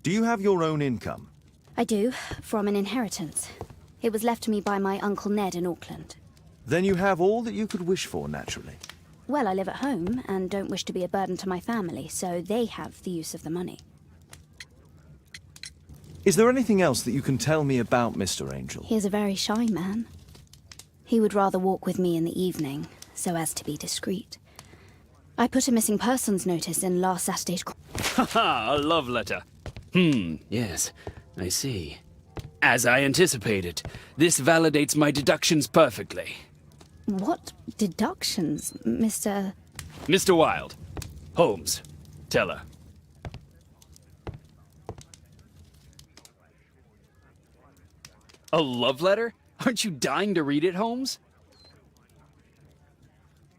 Do you have your own income? I do, from an inheritance. It was left to me by my Uncle Ned in Auckland. Then you have all that you could wish for, naturally. Well, I live at home and don't wish to be a burden to my family, so they have the use of the money. Is there anything else that you can tell me about Mr. Angel? He is a very shy man. He would rather walk with me in the evening, so as to be discreet. I put a missing persons notice in last Saturday's... Haha, a love letter. Yes, I see. As I anticipated, this validates my deductions perfectly. What deductions, Mr... Mr. Wilde. Holmes. Tell her. A love letter? Aren't you dying to read it, Holmes?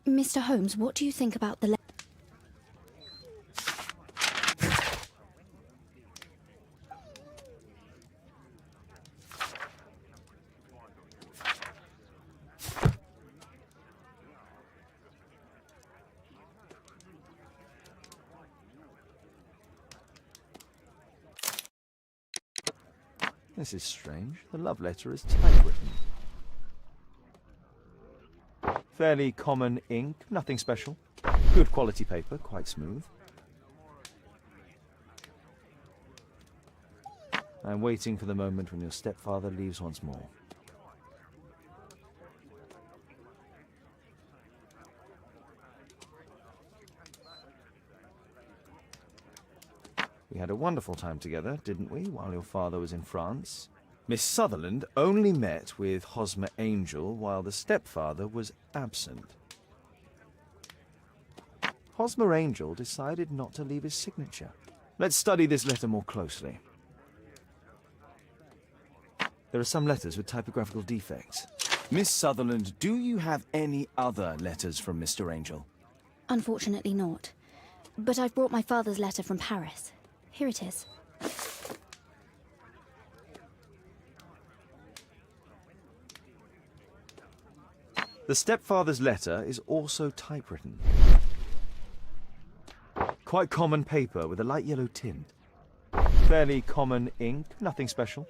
Mr. Holmes, what do you think about the... This is strange. The love letter is typewritten. Fairly common ink, nothing special. Good quality paper, quite smooth. I'm waiting for the moment when your stepfather leaves once more. We had a wonderful time together, didn't we, while your father was in France? Miss Sutherland only met with Hosmer Angel while the stepfather was absent. Hosmer Angel decided not to leave his signature. Let's study this letter more closely. There are some letters with typographical defects. Miss Sutherland, do you have any other letters from Mr. Angel? Unfortunately not. But I've brought my father's letter from Paris. Here it is. The stepfather's letter is also typewritten. Quite common paper with a light yellow tint. Fairly common ink, nothing special.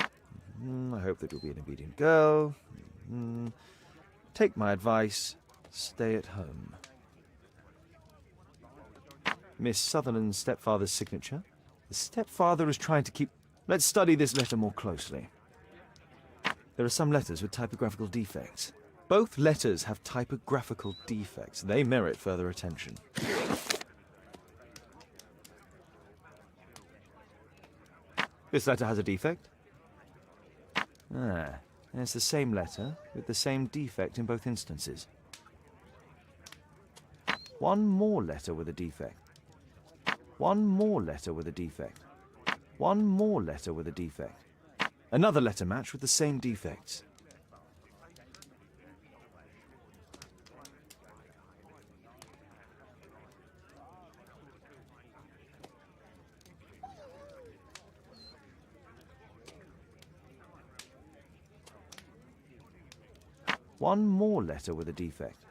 I hope that you'll be an obedient girl. Take my advice, stay at home. Miss Sutherland's stepfather's signature. The stepfather is trying to keep... Let's study this letter more closely. There are some letters with typographical defects. Both letters have typographical defects. They merit further attention. This letter has a defect. And it's the same letter with the same defect in both instances. One more letter with a defect. One more letter with a defect. One more letter with a defect. Another letter match with the same defects. One more letter with a defect.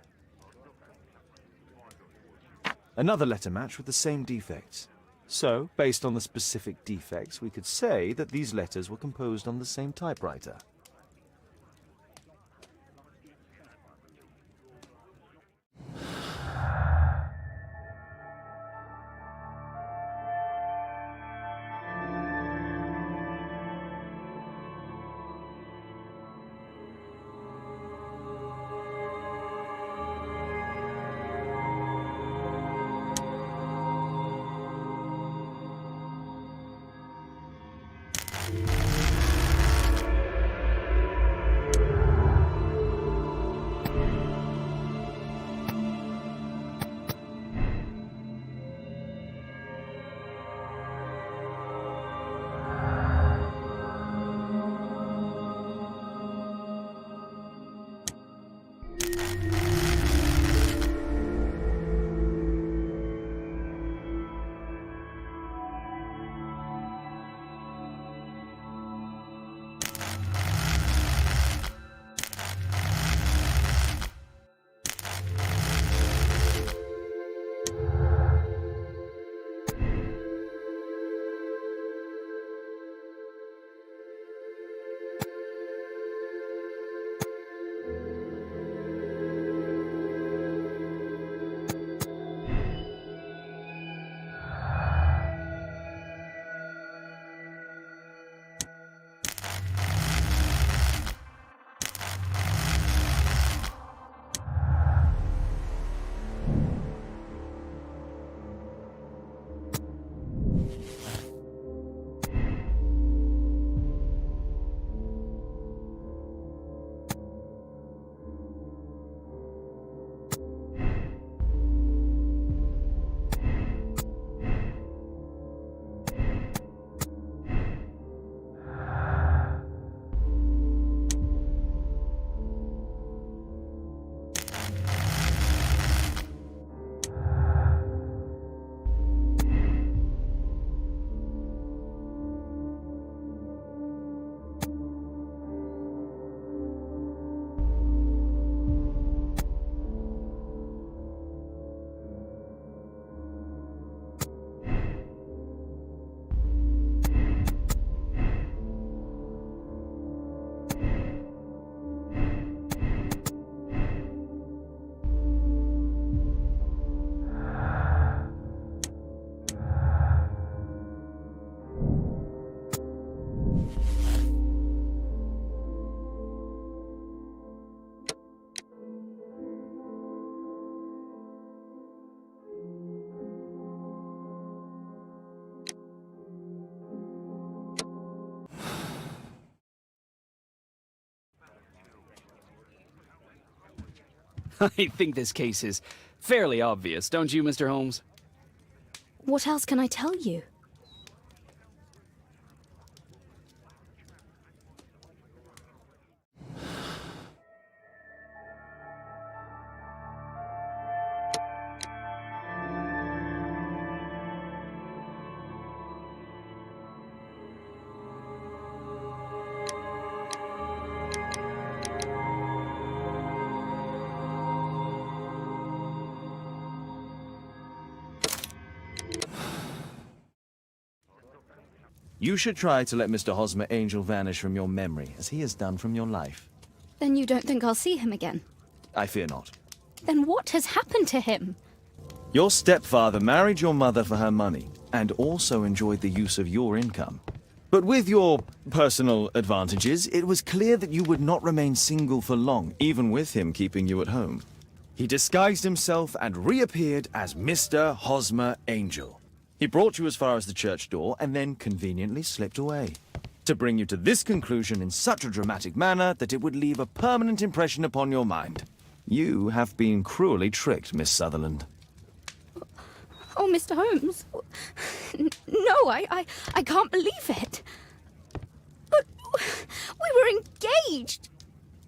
Another letter match with the same defects. So, based on the specific defects, we could say that these letters were composed on the same typewriter. I think this case is fairly obvious, don't you, Mr. Holmes? What else can I tell you? You should try to let Mr. Hosmer Angel vanish from your memory, as he has done from your life. Then you don't think I'll see him again? I fear not. Then what has happened to him? Your stepfather married your mother for her money, and also enjoyed the use of your income. But with your personal advantages, it was clear that you would not remain single for long, even with him keeping you at home. He disguised himself and reappeared as Mr. Hosmer Angel. He brought you as far as the church door and then conveniently slipped away. To bring you to this conclusion in such a dramatic manner that it would leave a permanent impression upon your mind. You have been cruelly tricked, Miss Sutherland. Oh, Mr. Holmes. No, I can't believe it. But we were engaged.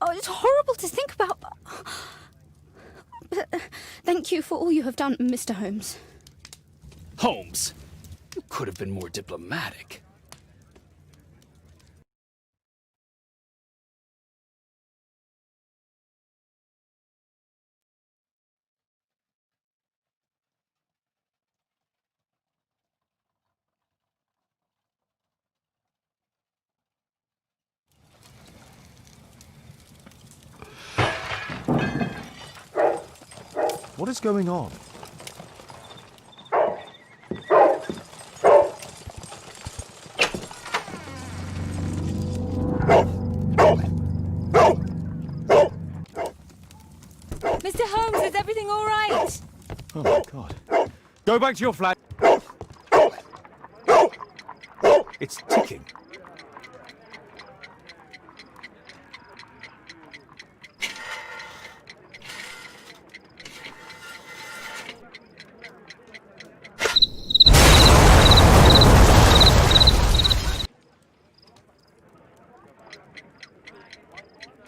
Oh, it's horrible to think about. But thank you for all you have done, Mr. Holmes. Holmes, you could have been more diplomatic. What is going on? Mr. Holmes, is everything all right? Oh my God. Go back to your flat. It's ticking.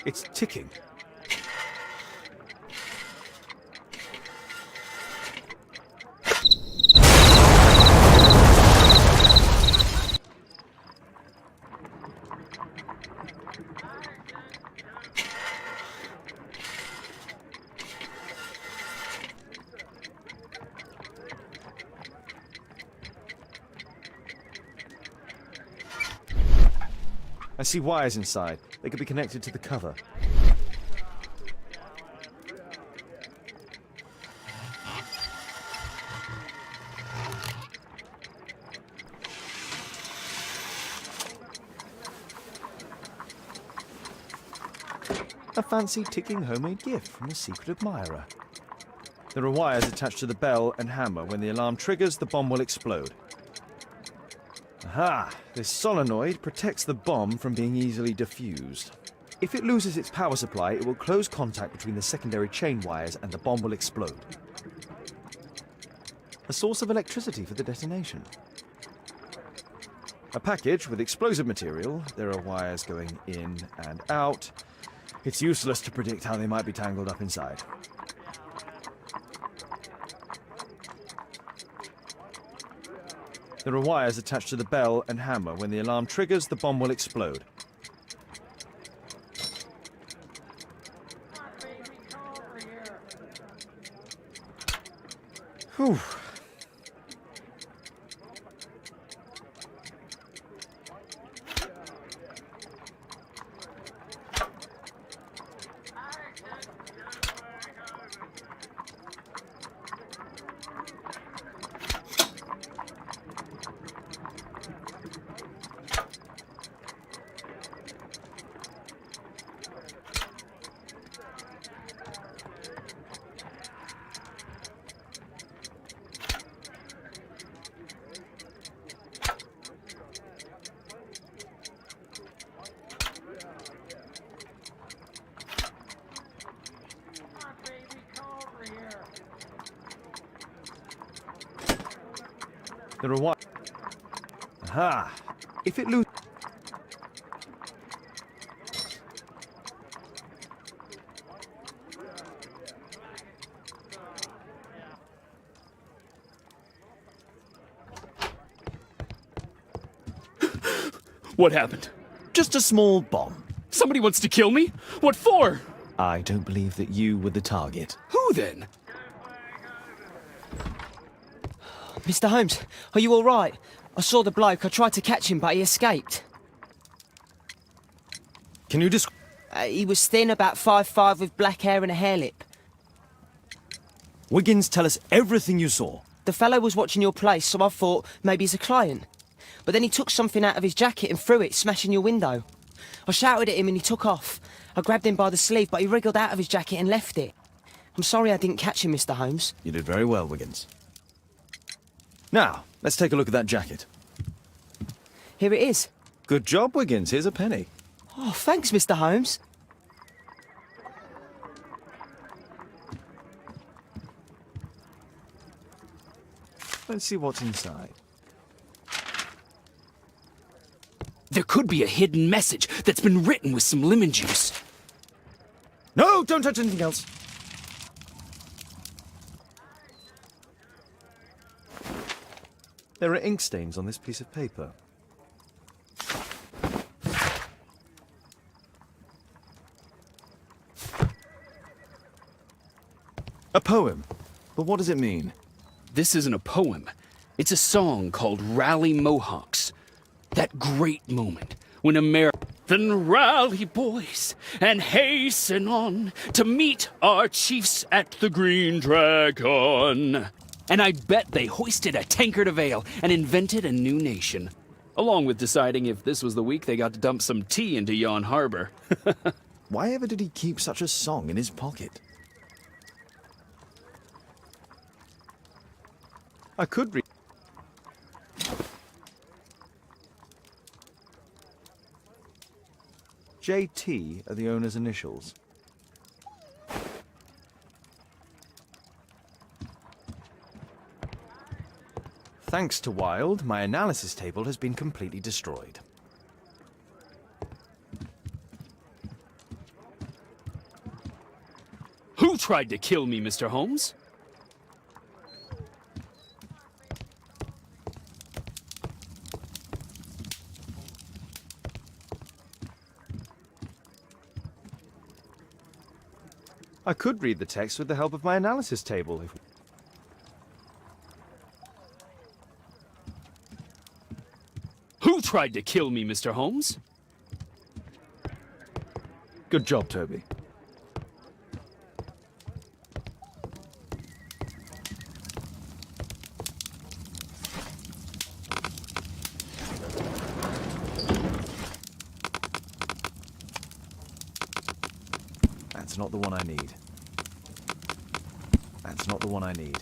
It's ticking. I see wires inside. They could be connected to the cover. A fancy ticking homemade gift from a secret admirer. There are wires attached to the bell and hammer. When the alarm triggers, the bomb will explode. Aha! This solenoid protects the bomb from being easily diffused. If it loses its power supply, it will close contact between the secondary chain wires and the bomb will explode. A source of electricity for the detonation. A package with explosive material. There are wires going in and out. It's useless to predict how they might be tangled up inside. There are wires attached to the bell and hammer. When the alarm triggers, the bomb will explode. Whew. There are what? Aha! If it loses... What happened? Just a small bomb. Somebody wants to kill me? What for? I don't believe that you were the target. Who then? Mr. Holmes, are you all right? I saw the bloke. I tried to catch him, but he escaped. Can you describe... He was thin, about 5'5", with black hair and a hair lip. Wiggins, tell us everything you saw. The fellow was watching your place, so I thought maybe he's a client. But then he took something out of his jacket and threw it, smashing your window. I shouted at him and he took off. I grabbed him by the sleeve, but he wriggled out of his jacket and left it. I'm sorry I didn't catch him, Mr. Holmes. You did very well, Wiggins. Now, let's take a look at that jacket. Here it is. Good job, Wiggins. Here's a penny. Oh, thanks, Mr. Holmes. Let's see what's inside. There could be a hidden message that's been written with some lemon juice. No, don't touch anything else. There are ink stains on this piece of paper. A poem. But what does it mean? This isn't a poem. It's a song called Rally Mohawks. That great moment when Then rally, boys, and hasten on to meet our chiefs at the Green Dragon. And I bet they hoisted a tankard of ale and invented a new nation. Along with deciding if this was the week they got to dump some tea into Yon Harbor. Why ever did he keep such a song in his pocket? I could read... JT are the owner's initials. Thanks to Wilde, my analysis table has been completely destroyed. Who tried to kill me, Mr. Holmes? I could read the text with the help of my analysis table if... Who tried to kill me, Mr. Holmes? Good job, Toby. That's not the one I need. That's not the one I need.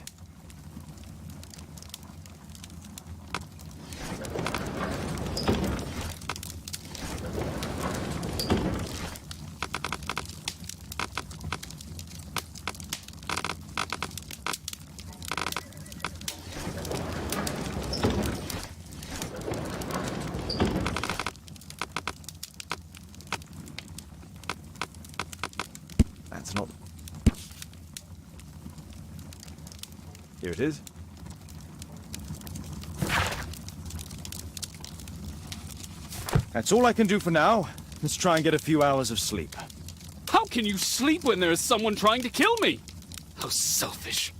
That's not... Here it is. That's all I can do for now. Let's try and get a few hours of sleep. How can you sleep when there is someone trying to kill me? How selfish.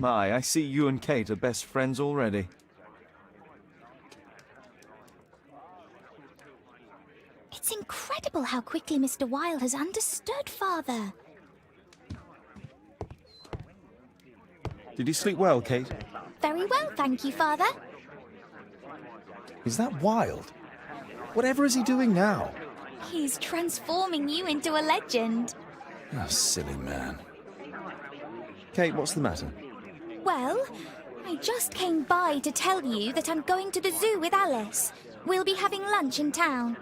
My, I see you and Kate are best friends already. It's incredible how quickly Mr. Wilde has understood, Father. Did you sleep well, Kate? Very well, thank you, Father. Is that Wilde? Whatever is he doing now? He's transforming you into a legend. Oh, silly man. Kate, what's the matter? Well, I just came by to tell you that I'm going to the zoo with Alice. We'll be having lunch in town.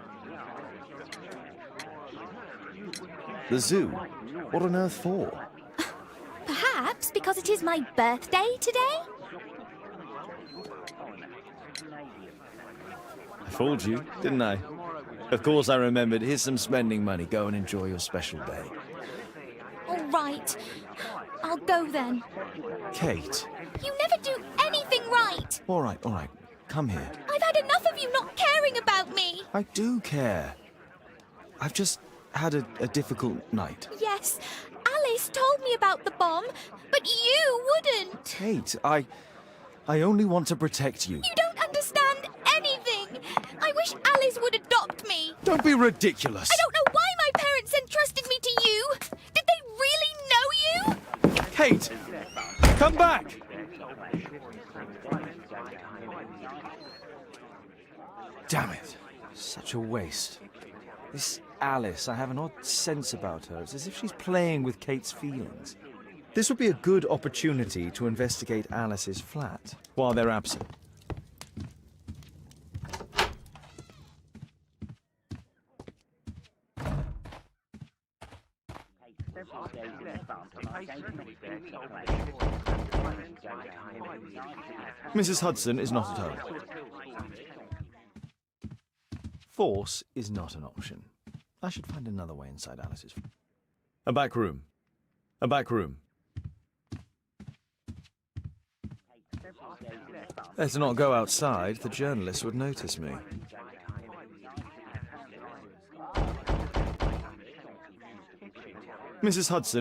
The zoo? What on earth for? Perhaps because it is my birthday today? I fooled you, didn't I? Of course I remembered. Here's some spending money. Go and enjoy your special day. All right. I'll go then. Kate. You never do anything right. All right. Come here. I've had enough of you not caring about me. I do care. I've just had a difficult night. Yes, Alice told me about the bomb, but you wouldn't. Kate, I only want to protect you. You don't understand anything. I wish Alice would adopt me. Don't be ridiculous. I don't know why my parents entrusted me to you. Did they really know you? Kate, come back. Damn it. Such a waste. This Alice, I have an odd sense about her. It's as if she's playing with Kate's feelings. This would be a good opportunity to investigate Alice's flat while they're absent. Mrs. Hudson is not at home. Force is not an option. I should find another way inside Alice's... A back room. A back room. Better not go outside. The journalists would notice me. Mrs. Hudson.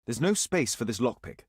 There's no space for this lockpick.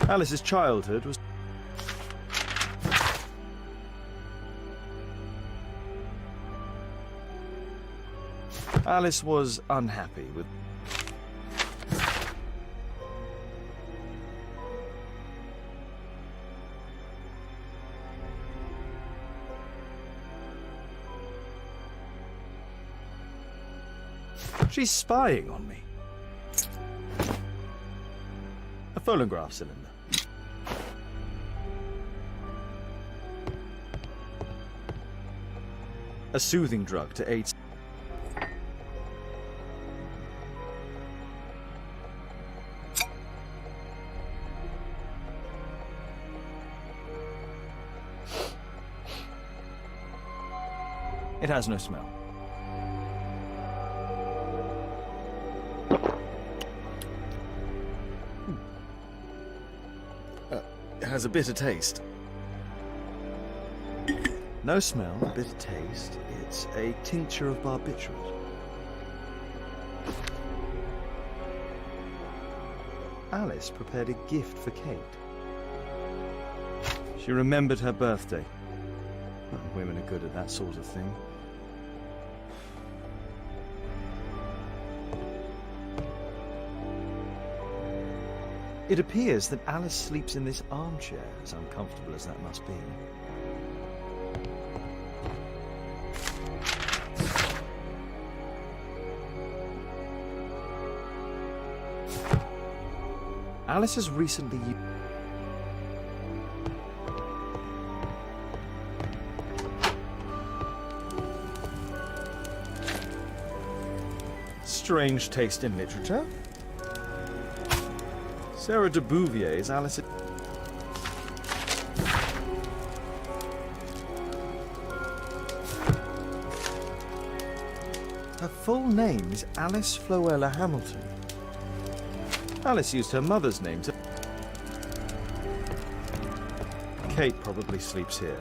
Alice's childhood was... Alice was unhappy with... She's spying on me. A phonograph cylinder. A soothing drug to aid... It has no smell. It has a bitter taste. No smell, a bitter taste. It's a tincture of barbiturate. Alice prepared a gift for Kate. She remembered her birthday. Well, women are good at that sort of thing. It appears that Alice sleeps in this armchair, as uncomfortable as that must be. Alice has recently... Strange taste in literature. Sarah de Bouvier's Alice... Her full name is Alice Floella Hamilton. Alice used her mother's name to... Kate probably sleeps here.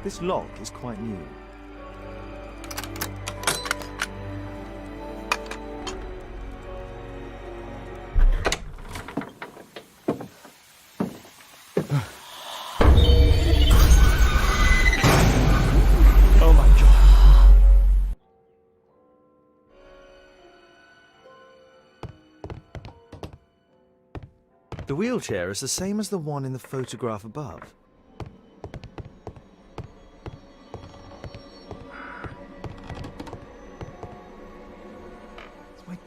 This lock is quite new. Oh my God. The wheelchair is the same as the one in the photograph above.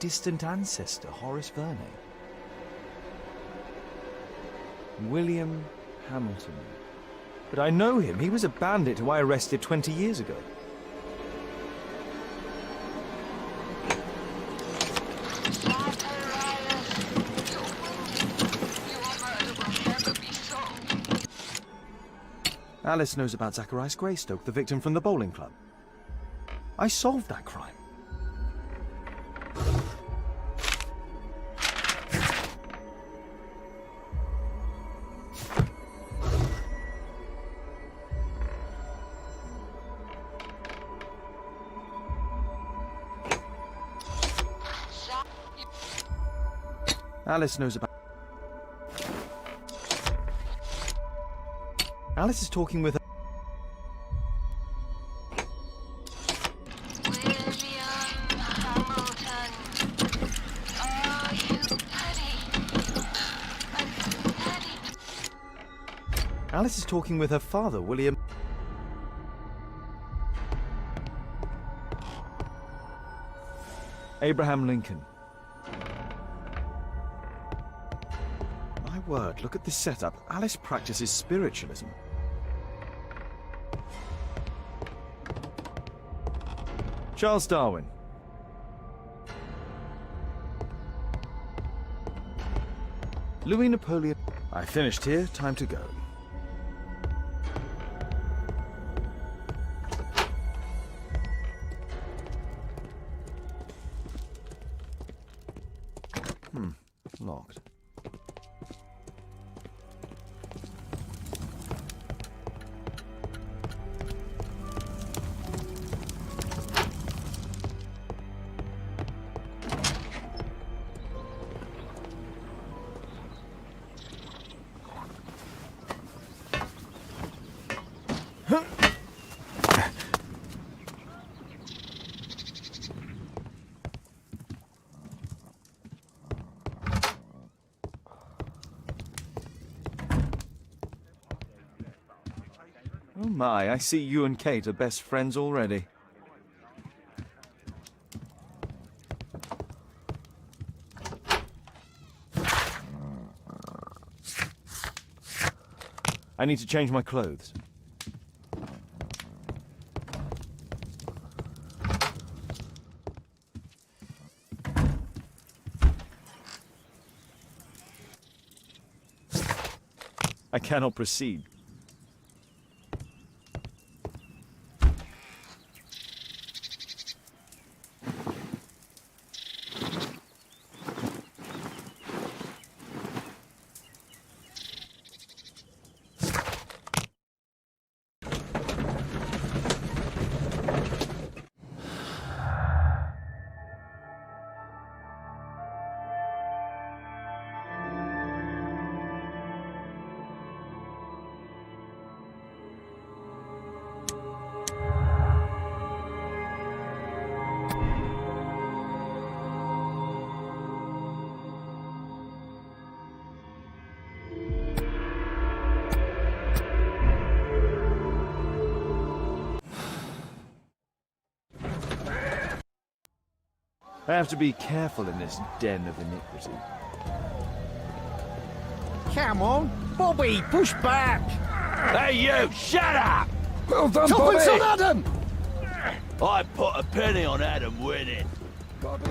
Distant ancestor, Horace Verney. William Hamilton. But I know him. He was a bandit who I arrested 20 years ago. Alice knows about Zacharias Greystoke, the victim from the bowling club. I solved that crime. Alice knows about... Alice is talking with her... Alice is talking with her father, William... Abraham Lincoln. My word, look at this setup. Alice practices spiritualism. Charles Darwin. Louis Napoleon. I finished here, time to go. Locked. Oh my, I see you and Kate are best friends already. I need to change my clothes. I cannot proceed. I have to be careful in this den of iniquity. Come on, Bobby, push back! Hey, you! Shut up! Well done, Bobby! Tuppence on Adam! I put a penny on Adam winning. Bobby!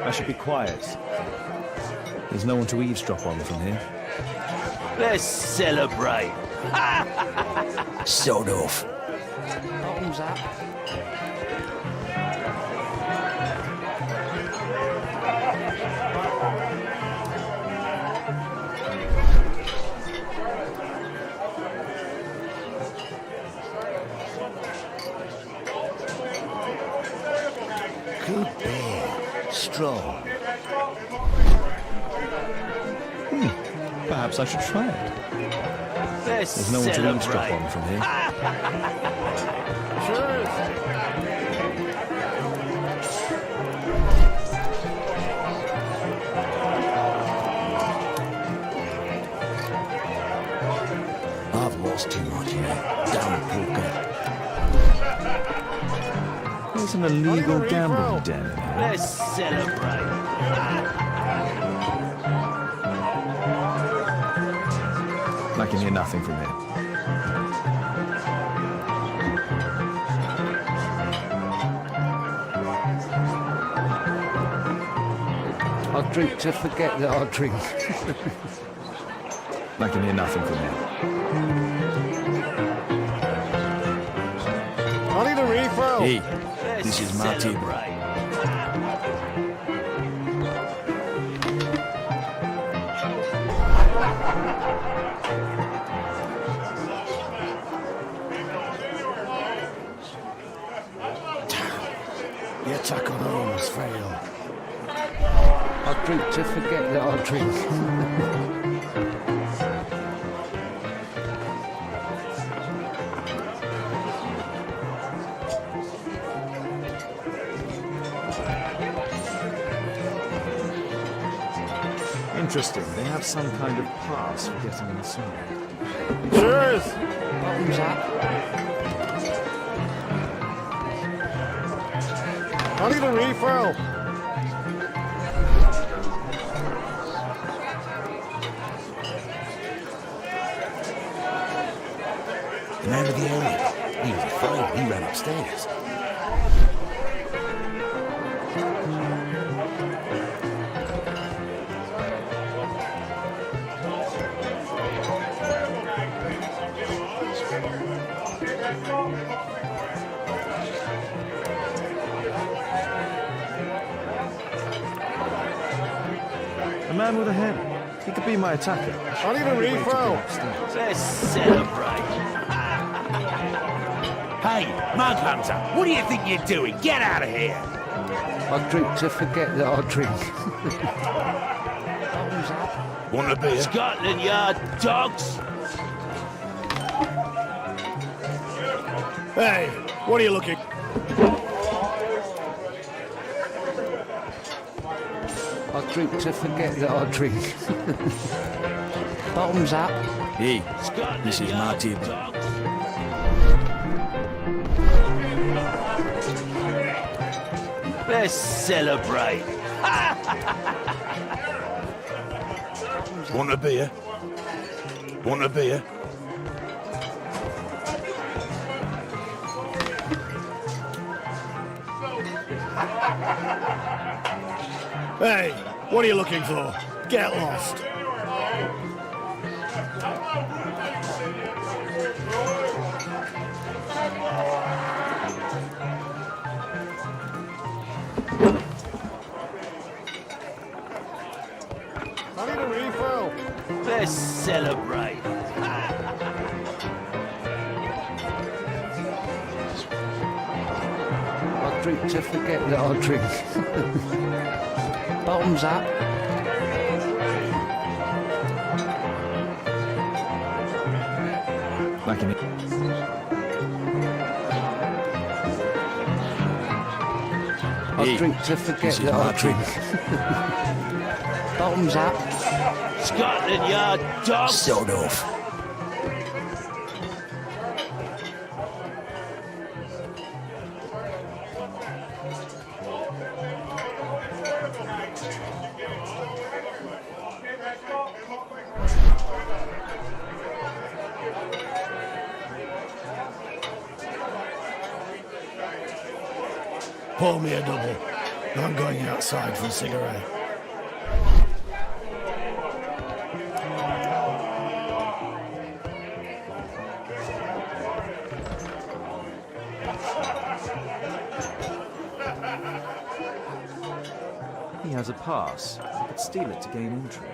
I should be quiet. There's no one to eavesdrop on from here. Let's celebrate. Sod off. Bottoms up. Good beer. Strong. Perhaps I should try it. Let's There's no one to celebrate. eavesdrop on from here. I've lost too much here. Damn poker. There's an illegal gambling den in here. Let's celebrate. I can hear nothing from here. I'll drink to forget that I drink. I can hear nothing from here. I need a refill. Hey, this is my table. Your attack on Holmes failed. I'll drink to forget that I drink. Interesting. They have some kind of pass for getting inside. Cheers! Bottoms up. I need a refill. The man of the area. He was afraid. He ran upstairs. A man with a hammer. He could be my attacker. I need a refill. Let's celebrate. Hey, Mug Hunter, what do you think you're doing? Get out of here. I drink to forget that I drink. Want a beer? Scotland Yard dogs! Hey, what are you looking? I drink to forget that I drink. Bottoms up. Hey, this is my table. Let's celebrate. Want a beer? Want a beer? Hey, what are you looking for? Get lost. I need a refill. Let's celebrate. I drink to forget that I drink. Bottoms up. Back in it. I drink to forget that I drink. Bottoms up. Scotland Yard dogs! Sod off. Pour me a double. I'm going outside for a cigarette. He has a pass. I could steal it to gain entry.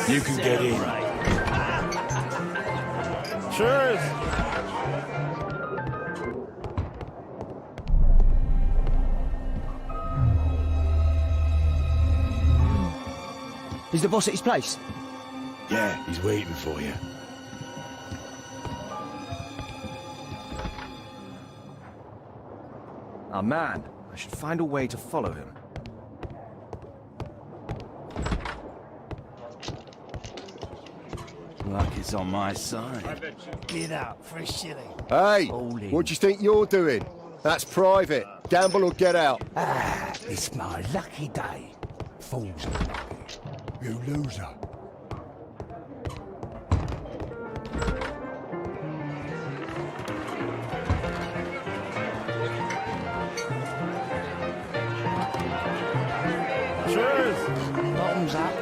You can get in. Cheers. Is the boss at his place? Yeah, he's waiting for you. Our man. I should find a way to follow him. Luck is on my side. Get out for a shilling. Hey, what do you think you're doing? That's private. Gamble or get out. Ah, it's my lucky day. Fools are lucky. You loser. Cheers. bottoms up.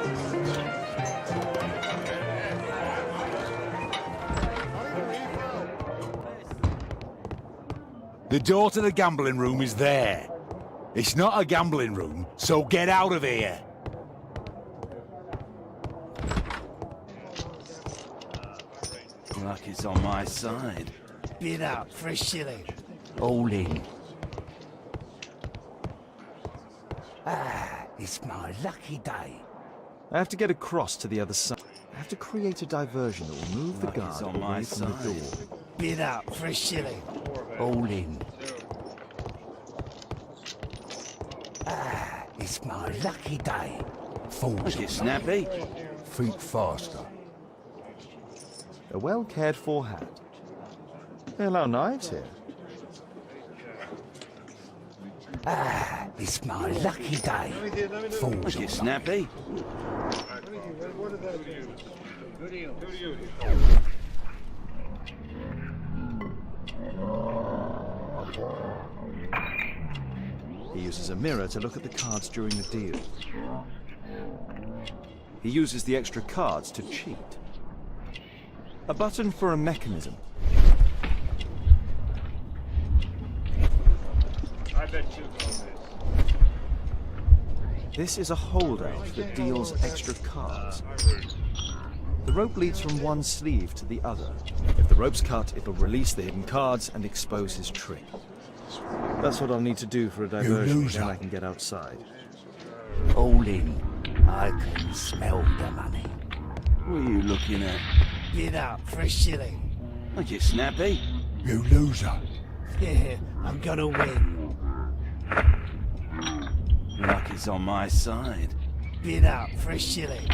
The door to the gambling room is there. It's not a gambling room, so get out of here. Luck is on my side. Bid up for a shilling. All in. It's my lucky day. I have to get across to the other side. I have to create a diversion that will move the Luck is guard on my away from the side. door. Bid up for a shilling. All in. It's my lucky day. Fools. Get snappy. Think faster. A well-cared-for hat. They allow knives here. It's my lucky day. Fools. Get snappy. He uses a mirror to look at the cards during the deal. He uses the extra cards to cheat. A button for a mechanism. I bet you know this. This is a holdout that deals extra cards. The rope leads from one sleeve to the other. If the rope's cut, it'll release the hidden cards and expose his trick. That's what I'll need to do for a diversion, then I can get outside. All in. I can smell the money. What are you looking at? Bid up for a shilling. Get snappy. You loser. Yeah, I'm gonna win. Luck is on my side. Bid up for a shilling.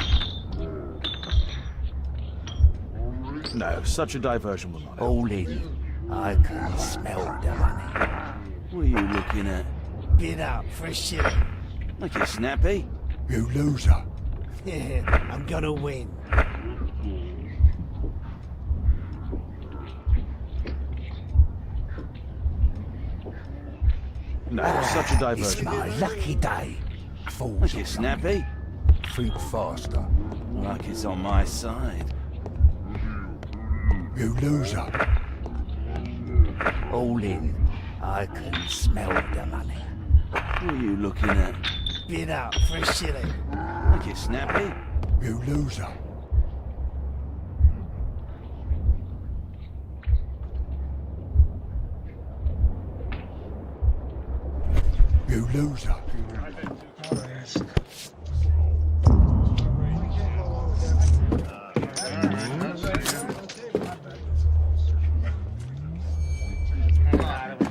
No, such a diversion will not help. All in. I can smell the money. What are you looking at? Bid up for a shilling. Get snappy. You loser. Yeah, I'm gonna win. No, such a diversion. It's my lucky day. Fools. Get snappy. Think faster. Luck is on my side. You loser. All in. I can smell the money. What are you looking at? Bid up for a shilling. Get snappy. You loser. You loser.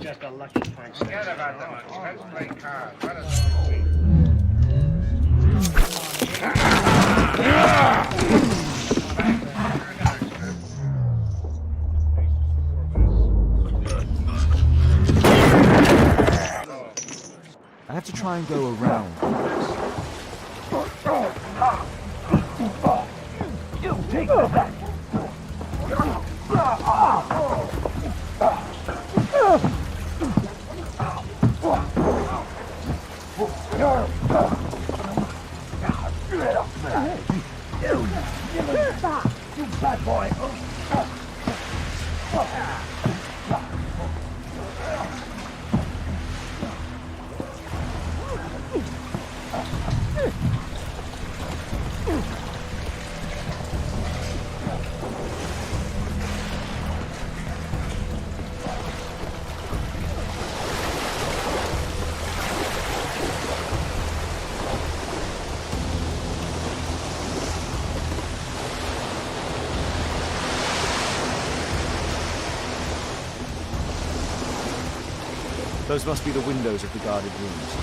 Just a lucky punch. Forget about the money. Let's play cards. Let us I have to try and go around. You take that. You bad boy. Those must be the windows of the guarded rooms.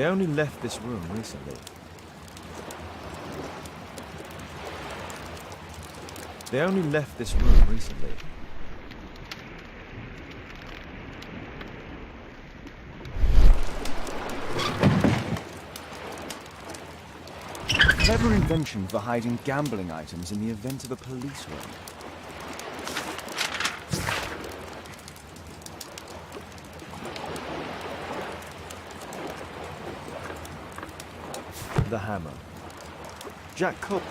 They only left this room recently. They only left this room recently. Clever invention for hiding gambling items in the event of a police raid. The hammer. Jack Cook.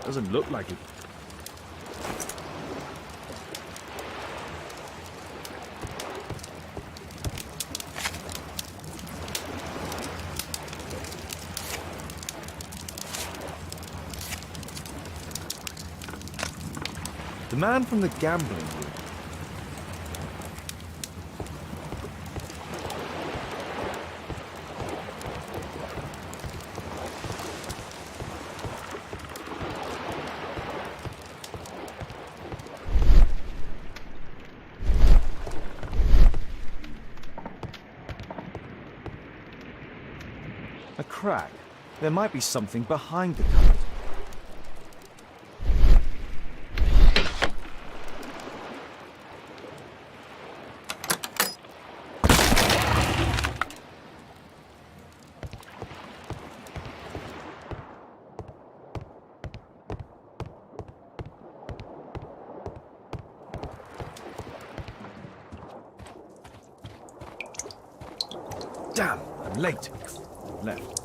Doesn't look like it. The man from the gambling room. A crack. There might be something behind the cupboard. Damn, I'm late. Left.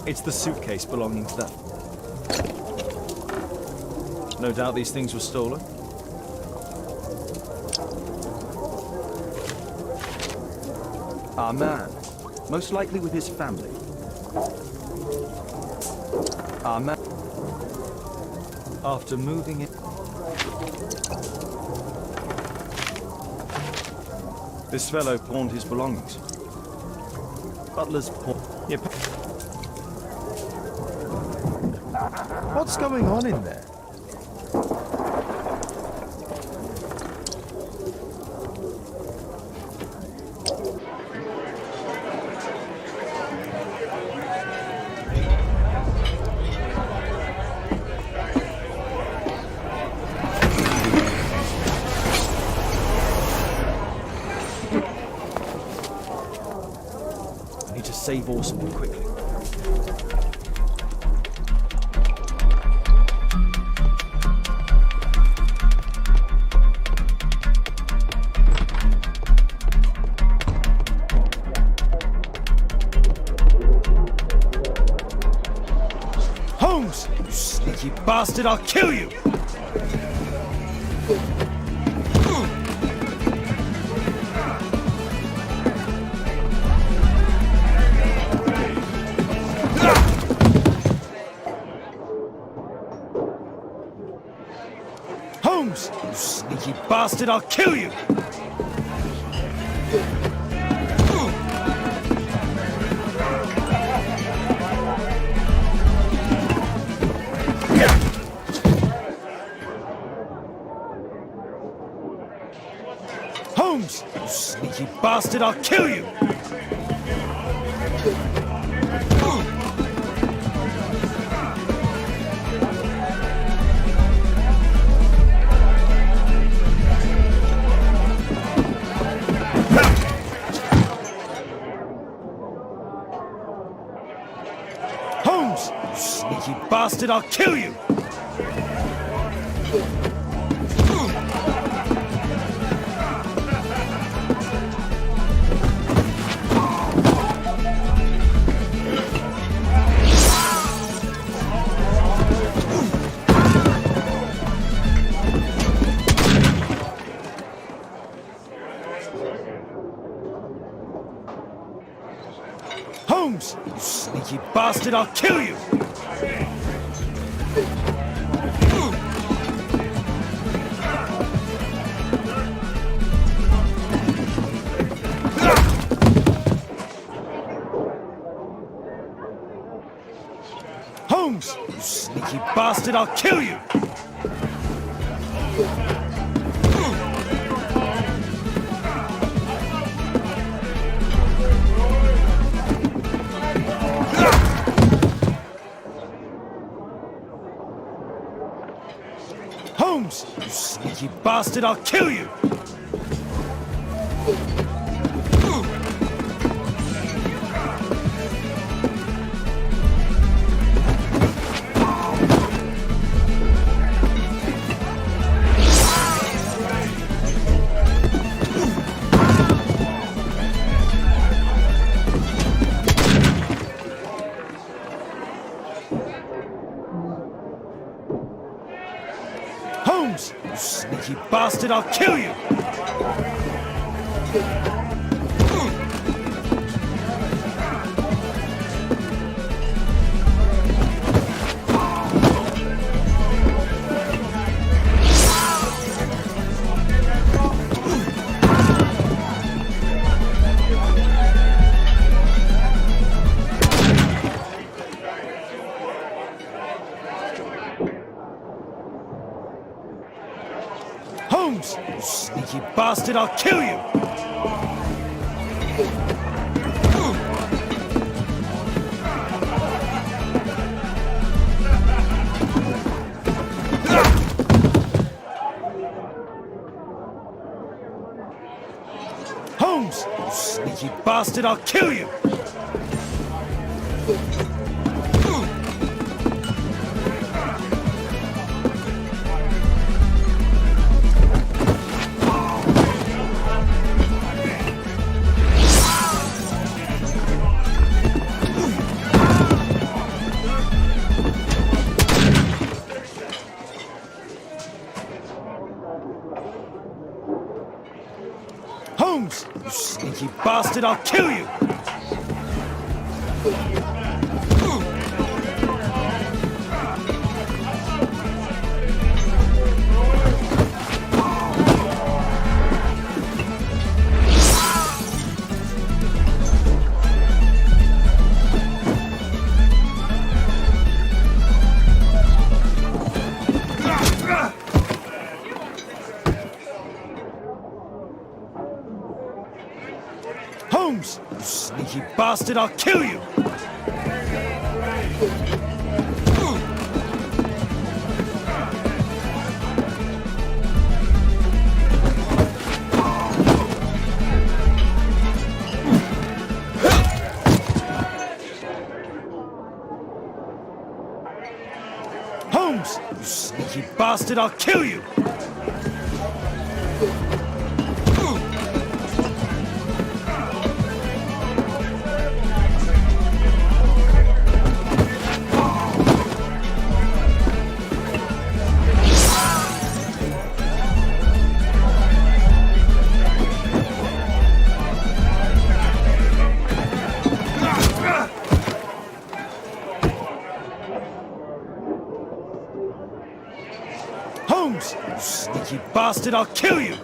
It's the suitcase belonging to that. No doubt these things were stolen. Our man, most likely with his family. Our man, after moving it. This fellow pawned his belongings. Butler's pawn. Yeah. What's going on in there? Save Orson quickly. Holmes! You sneaky bastard, I'll kill you! Holmes! You sneaky bastard, I'll kill you! Holmes! You sneaky bastard, I'll kill you! Holmes! You sneaky bastard, I'll kill you! Holmes! You sneaky bastard, I'll kill you! Holmes! You sneaky bastard, I'll kill you! bastard, I'll kill you! Holmes! You sneaky bastard, I'll kill you! Holmes! You sneaky bastard, I'll kill you! Holmes! You sneaky bastard, I'll kill you! Holmes! You sneaky bastard, I'll kill you! Holmes! You sneaky bastard, I'll kill you! Holmes! You sneaky bastard, I'll kill you! Holmes! You sneaky bastard, I'll kill you!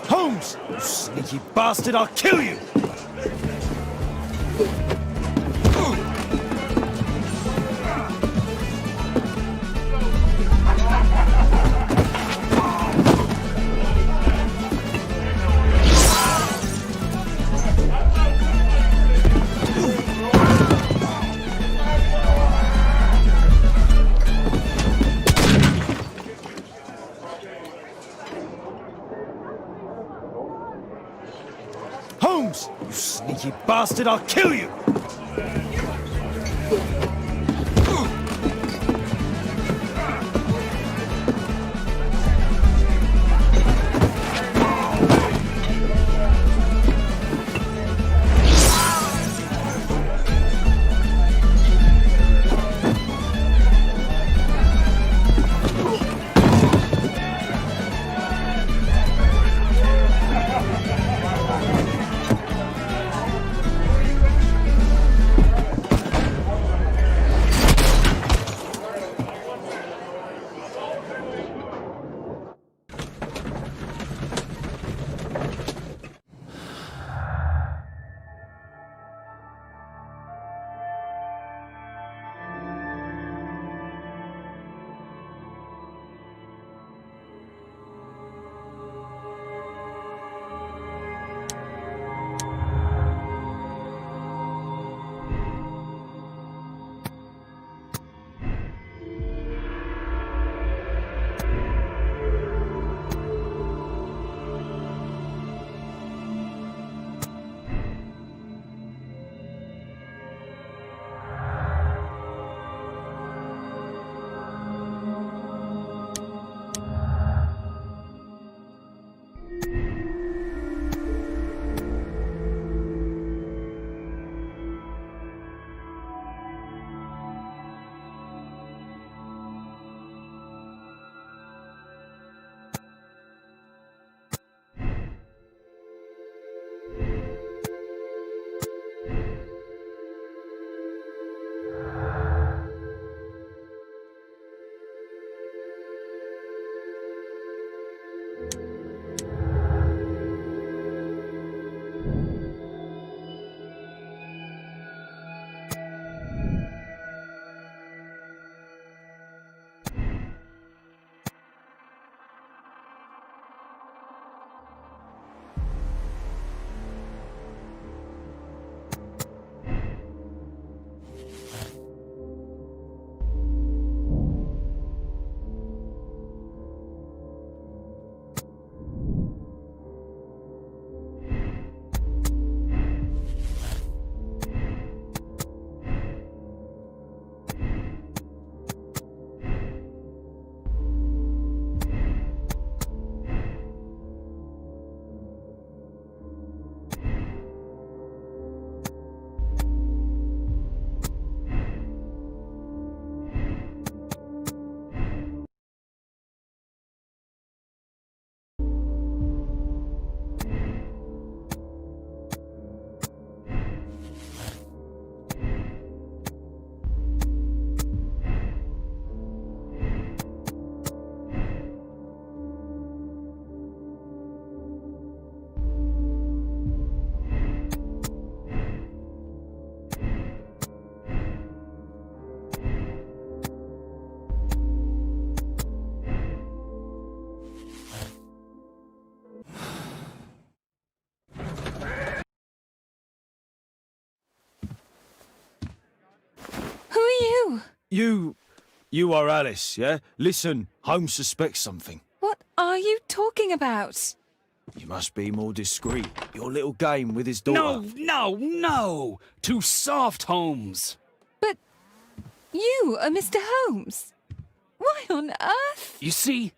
Holmes! You sneaky bastard, I'll kill you! Holmes! You sneaky bastard, I'll kill you! you? You are Alice, yeah? Listen, Holmes suspects something. What are you talking about? You must be more discreet. Your little game with his daughter. No! Too soft, Holmes. But you are Mr. Holmes. Why on earth? You see,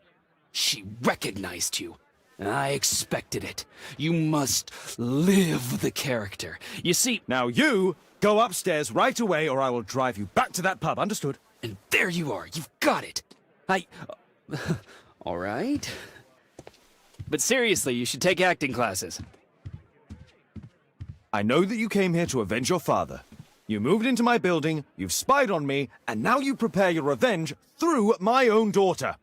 she recognized you. I expected it. You must live the character. You see... Now you go upstairs right away or I will drive you back to that pub, understood? And there you are. You've got it. All right. But seriously, you should take acting classes. I know that you came here to avenge your father. You moved into my building, you've spied on me, and now you prepare your revenge through my own daughter.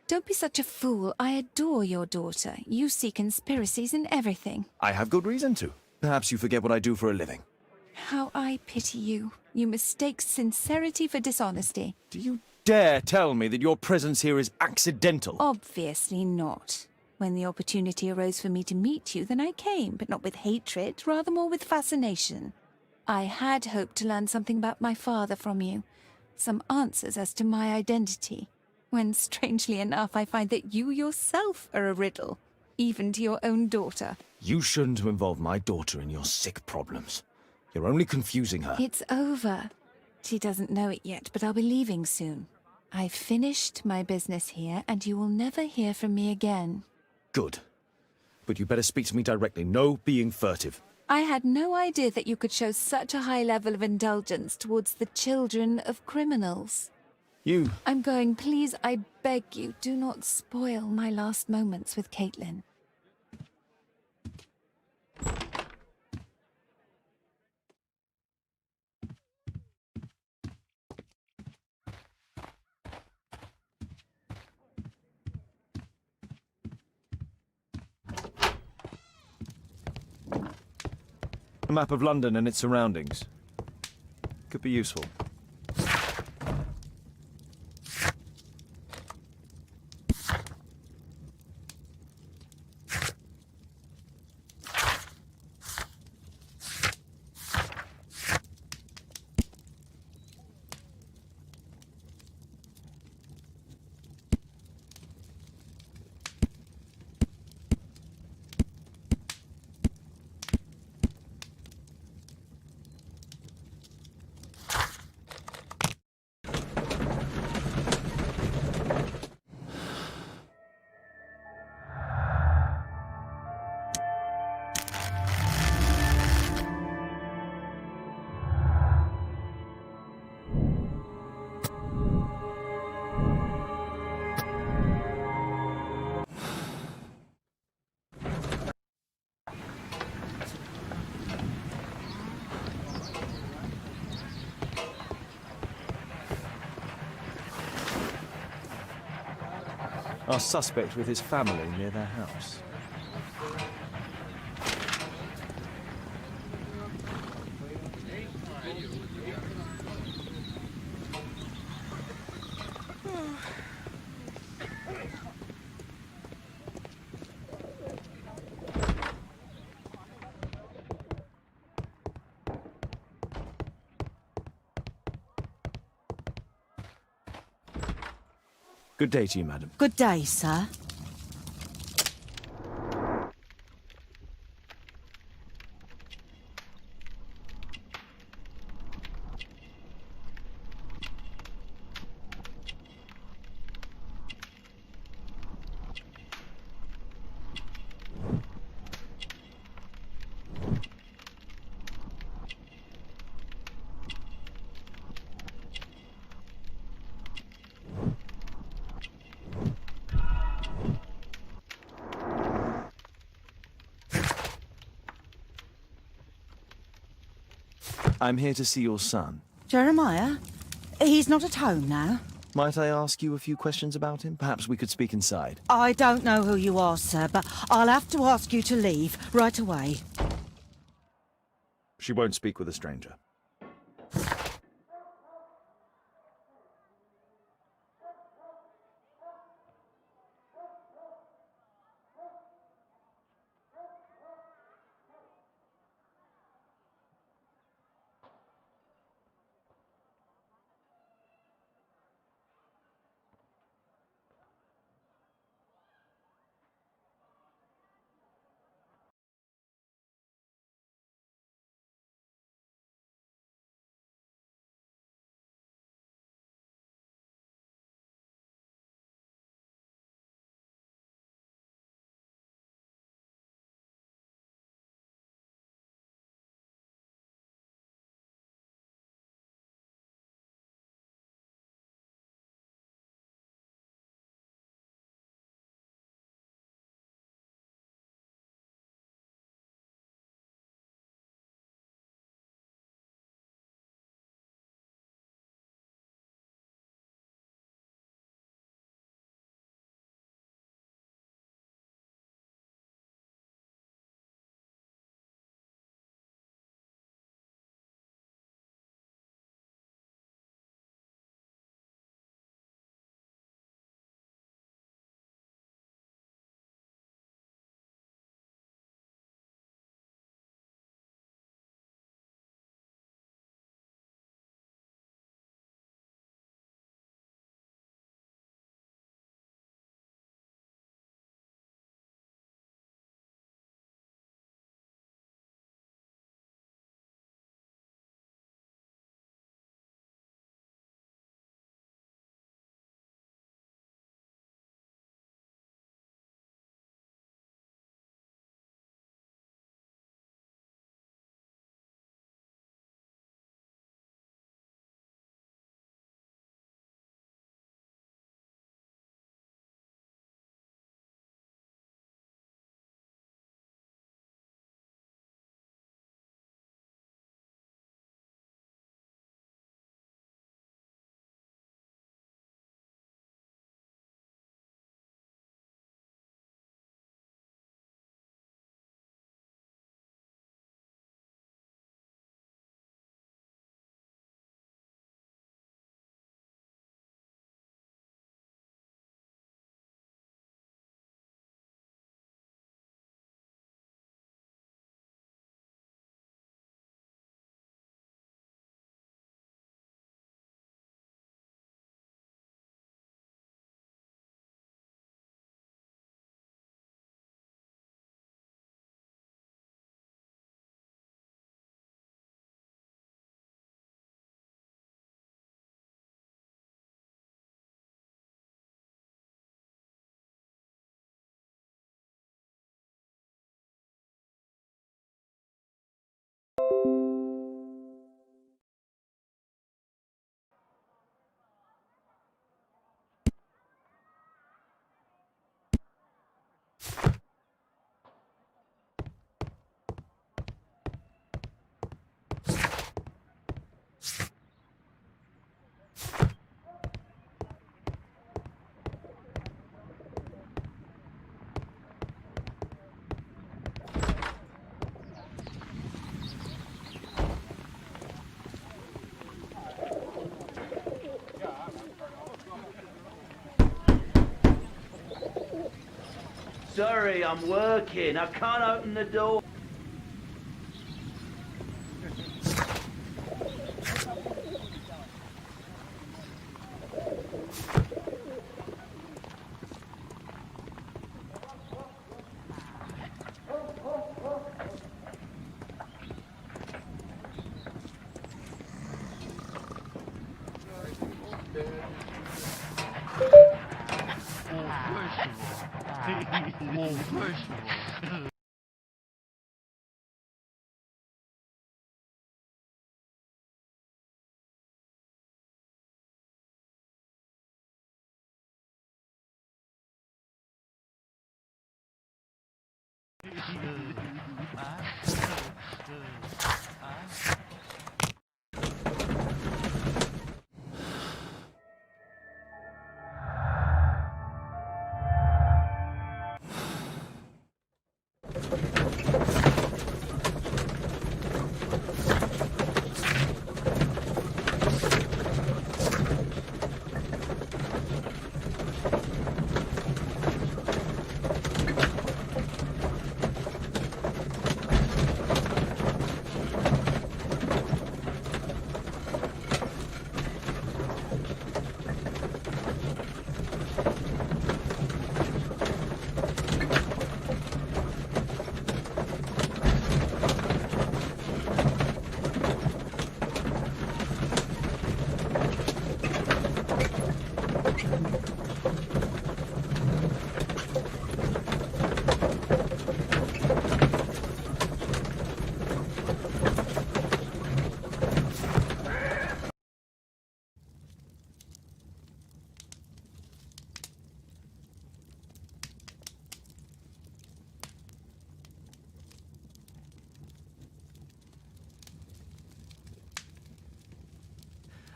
Don't be such a fool. I adore your daughter. You see conspiracies in everything. I have good reason to. Perhaps you forget what I do for a living. How I pity you. You mistake sincerity for dishonesty. Do you dare tell me that your presence here is accidental? Obviously not. When the opportunity arose for me to meet you, then I came, but not with hatred, rather more with fascination. I had hoped to learn something about my father from you. Some answers as to my identity. When, strangely enough, I find that you yourself are a riddle, even to your own daughter. You shouldn't involve my daughter in your sick problems. You're only confusing her. It's over. She doesn't know it yet, but I'll be leaving soon. I've finished my business here, and you will never hear from me again. Good. But you better speak to me directly. No being furtive. I had no idea that you could show such a high level of indulgence towards the children of criminals. You... I'm going. Please, I beg you, do not spoil my last moments with Caitlin. A map of London and its surroundings. Could be useful. Our suspect with his family near their house. Good day to you, madam. Good day, sir. I'm here to see your son. Jeremiah? He's not at home now. Might I ask you a few questions about him? Perhaps we could speak inside. I don't know who you are, sir, but I'll have to ask you to leave right away. She won't speak with a stranger. Sorry, I'm working. I can't open the door.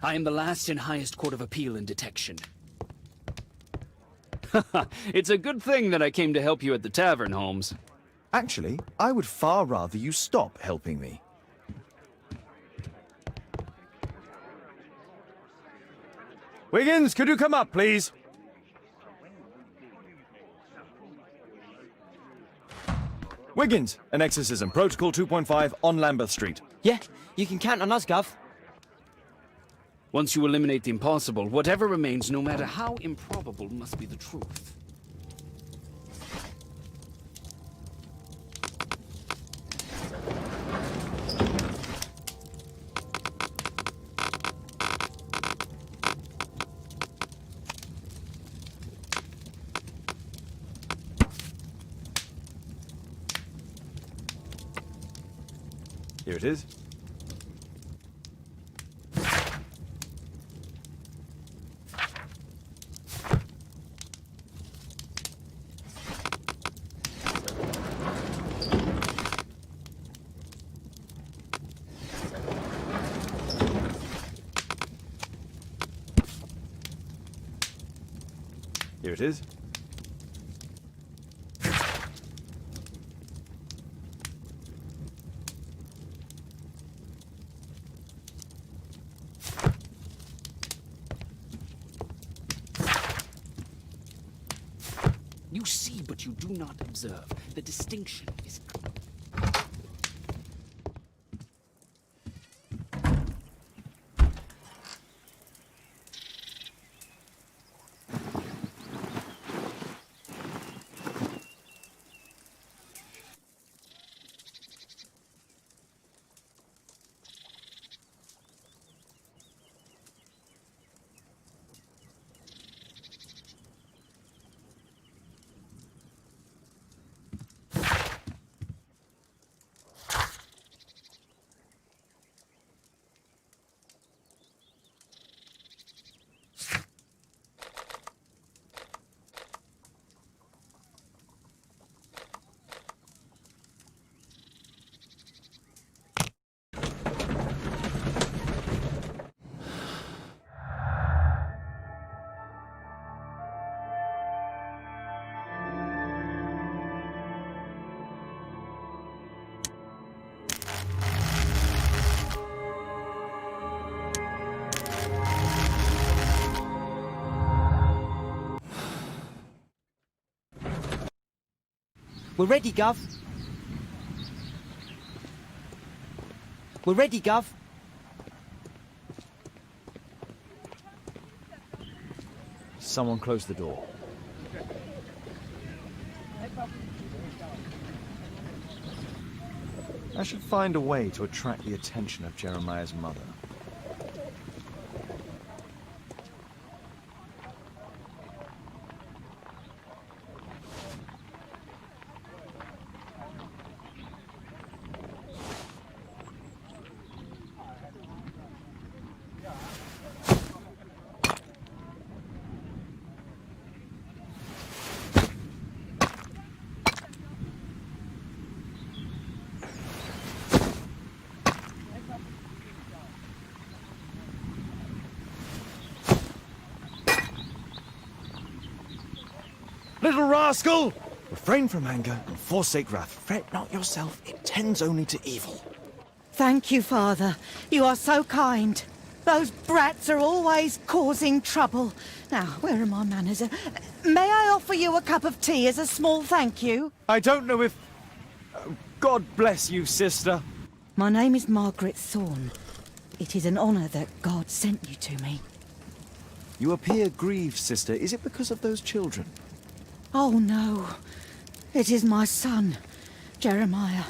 I am the last and highest court of appeal in detection. It's a good thing that I came to help you at the tavern, Holmes. Actually, I would far rather you stop helping me. Wiggins, could you come up, please? Wiggins, an exorcism. Protocol 2.5 on Lambeth Street. Yeah, you can count on us, Gov. Once you eliminate the impossible, whatever remains, no matter how improbable, must be the truth. Here it is. Here it is. You see, but you do not observe. The distinction is clear. We're ready, Gov. We're ready, Gov. Someone close the door. I should find a way to attract the attention of Jeremiah's mother. Little rascal! Refrain from anger and forsake wrath. Fret not yourself, it tends only to evil. Thank you, Father. You are so kind. Those brats are always causing trouble. Now, where are my manners? May I offer you a cup of tea as a small thank you? I don't know if... God bless you, sister. My name is Margaret Thorne. It is an honour that God sent you to me. You appear grieved, sister. Is it because of those children? Oh, no. It is my son, Jeremiah.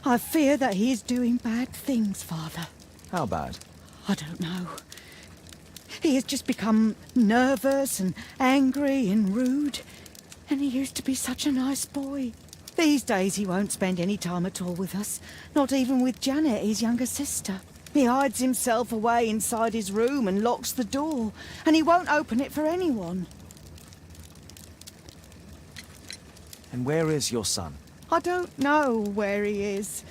I fear that he is doing bad things, Father. How bad? I don't know. He has just become nervous and angry and rude. And he used to be such a nice boy. These days he won't spend any time at all with us. Not even with Janet, his younger sister. He hides himself away inside his room and locks the door. And he won't open it for anyone. And where is your son? I don't know where he is.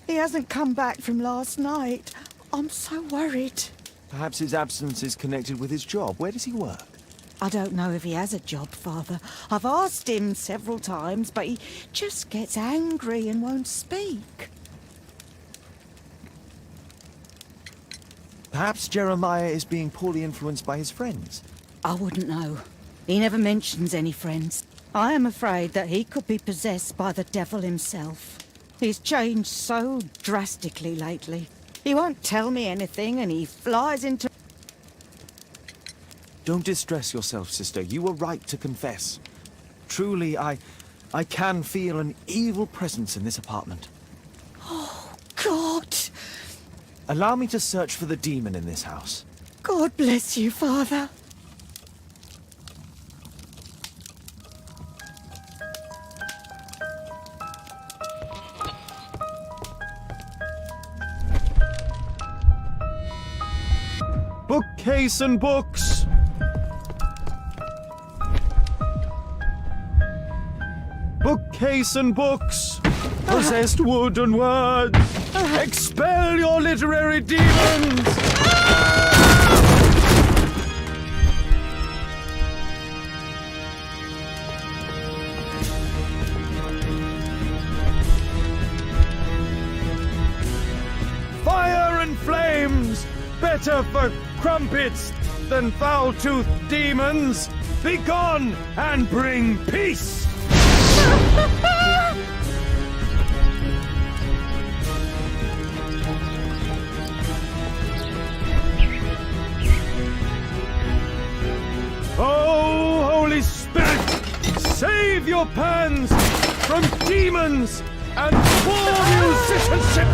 He hasn't come back from last night. I'm so worried. Perhaps his absence is connected with his job. Where does he work? I don't know if he has a job, Father. I've asked him several times, but he just gets angry and won't speak. Perhaps Jeremiah is being poorly influenced by his friends. I wouldn't know. He never mentions any friends. I am afraid that he could be possessed by the devil himself. He's changed so drastically lately. He won't tell me anything and he flies into... Don't distress yourself, sister. You were right to confess. Truly, I can feel an evil presence in this apartment. Oh, God! Allow me to search for the demon in this house. God bless you, Father. Bookcase and books! Bookcase and books! Possessed wood and words! Expel your literary demons! Fire and flames! Better for crumpets than foul-toothed demons! Begone and bring peace! Oh, Holy Spirit, save your pans from demons and poor musicianship!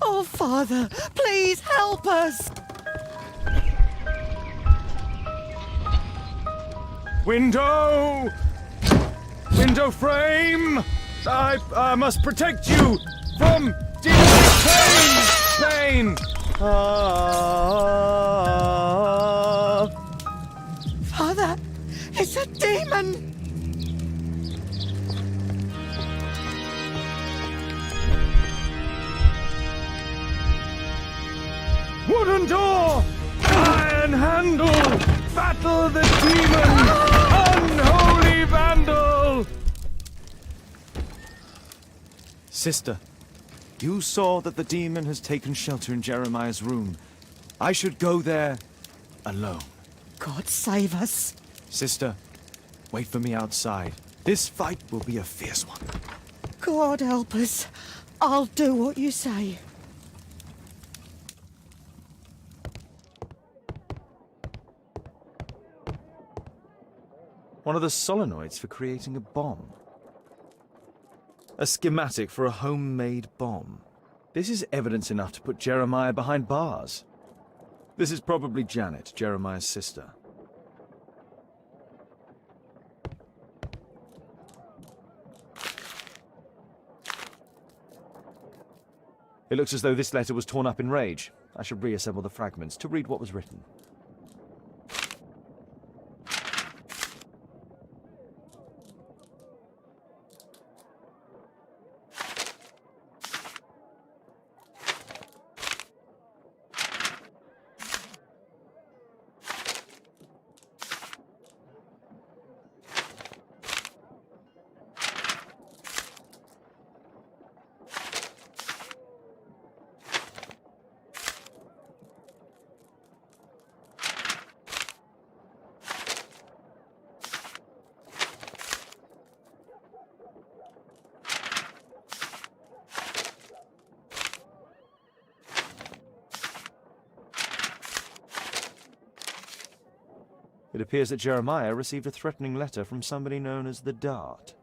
Oh, Father, please help us! Window! Window frame! I must protect you from demonic pain! Father, it's a demon! Wooden door! Iron handle! Battle the demon! Unholy vandal! Sister, You saw that the demon has taken shelter in Jeremiah's room. I should go there alone. God save us. Sister, wait for me outside. This fight will be a fierce one. God help us. I'll do what you say. One of the solenoids for creating a bomb. A schematic for a homemade bomb. This is evidence enough to put Jeremiah behind bars. This is probably Janet, Jeremiah's sister. It looks as though this letter was torn up in rage. I should reassemble the fragments to read what was written. It appears that Jeremiah received a threatening letter from somebody known as the Dart.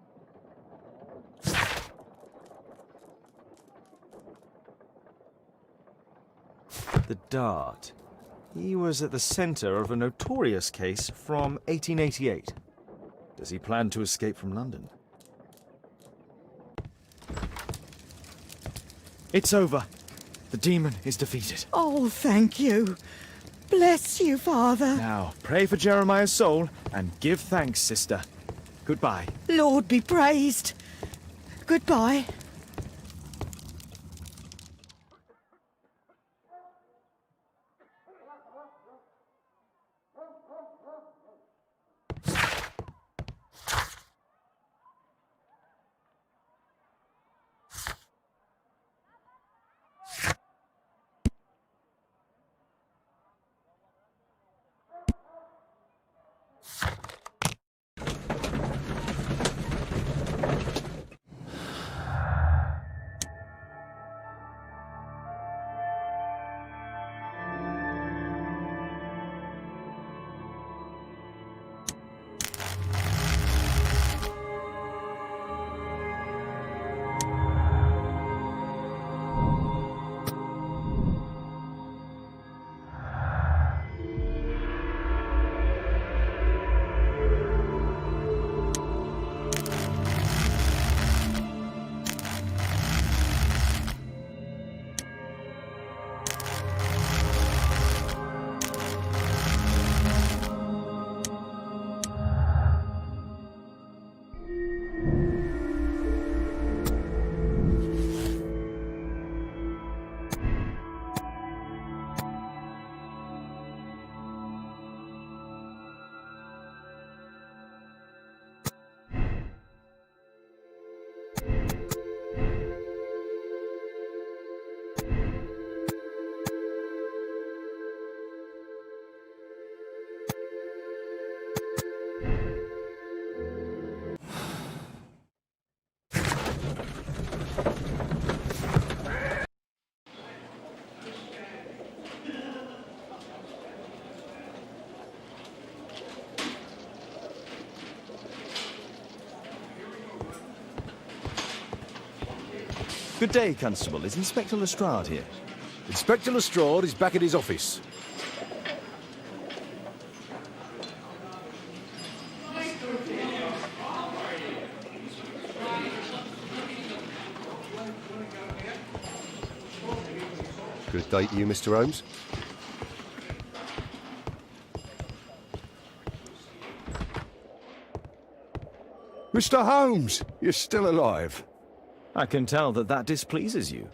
The Dart. He was at the center of a notorious case from 1888. Does he plan to escape from London? It's over. The demon is defeated. Oh, thank you. Bless you, Father. Now, pray for Jeremiah's soul and give thanks, sister. Goodbye. Lord be praised. Goodbye. Good day, Constable. Is Inspector Lestrade here? Inspector Lestrade is back at his office. Good day to you, Mr. Holmes. Mr. Holmes, you're still alive. I can tell that that displeases you.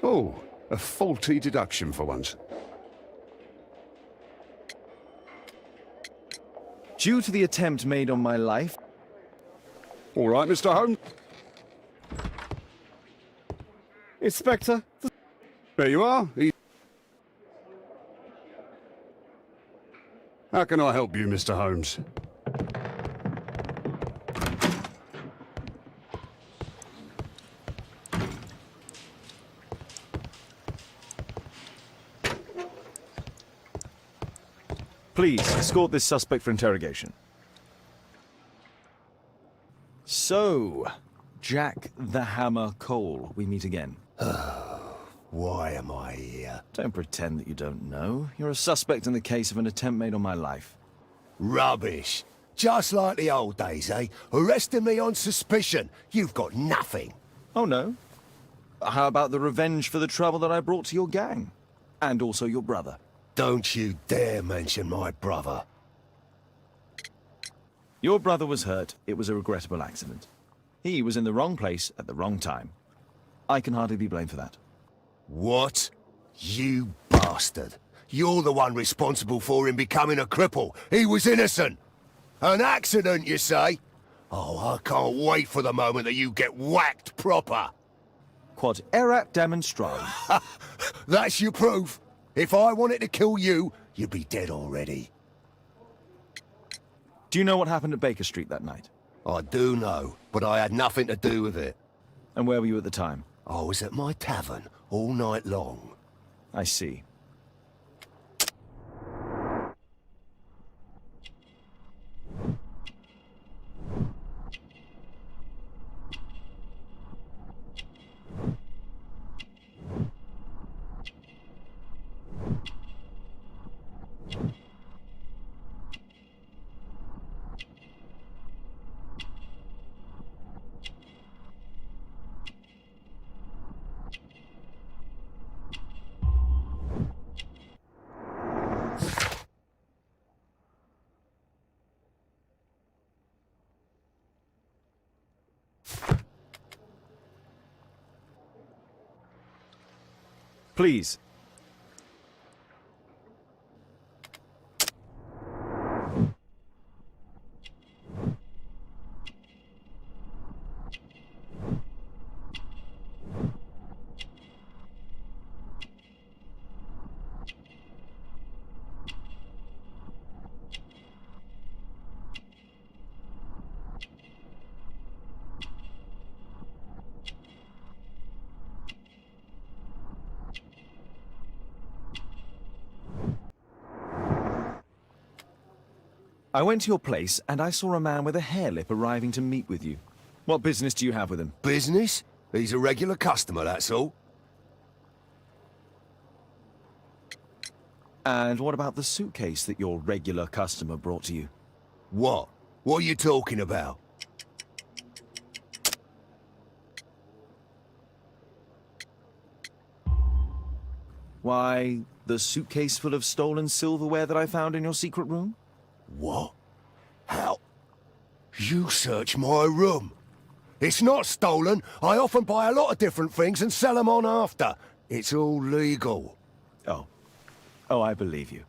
Oh, a faulty deduction for once. Due to the attempt made on my life... All right, Mr. Holmes. Inspector, There you are. How can I help you, Mr. Holmes? Please, escort this suspect for interrogation. So, Jack the Hammer Cole, we meet again. Why am I here? Don't pretend that you don't know. You're a suspect in the case of an attempt made on my life. Rubbish. Just like the old days, eh? Arresting me on suspicion. You've got nothing. Oh, no? How about the revenge for the trouble that I brought to your gang? And also your brother. Don't you dare mention my brother. Your brother was hurt. It was a regrettable accident. He was in the wrong place at the wrong time. I can hardly be blamed for that. What? You bastard. You're the one responsible for him becoming a cripple. He was innocent. An accident, you say? Oh, I can't wait for the moment that you get whacked proper. Quod erat demonstrandum. That's your proof. If I wanted to kill you, you'd be dead already. Do you know what happened at Baker Street that night? I do know, but I had nothing to do with it. And where were you at the time? I was at my tavern all night long. I see. Please. I went to your place and I saw a man with a hair lip arriving to meet with you. What business do you have with him? Business? He's a regular customer, that's all. And what about the suitcase that your regular customer brought to you? What? What are you talking about? Why, the suitcase full of stolen silverware that I found in your secret room? What? How? You searched my room. It's not stolen. I often buy a lot of different things and sell them on after. It's all legal. Oh. Oh, I believe you.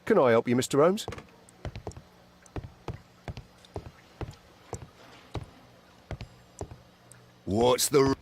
Can I help you, Mr. Holmes? What's the...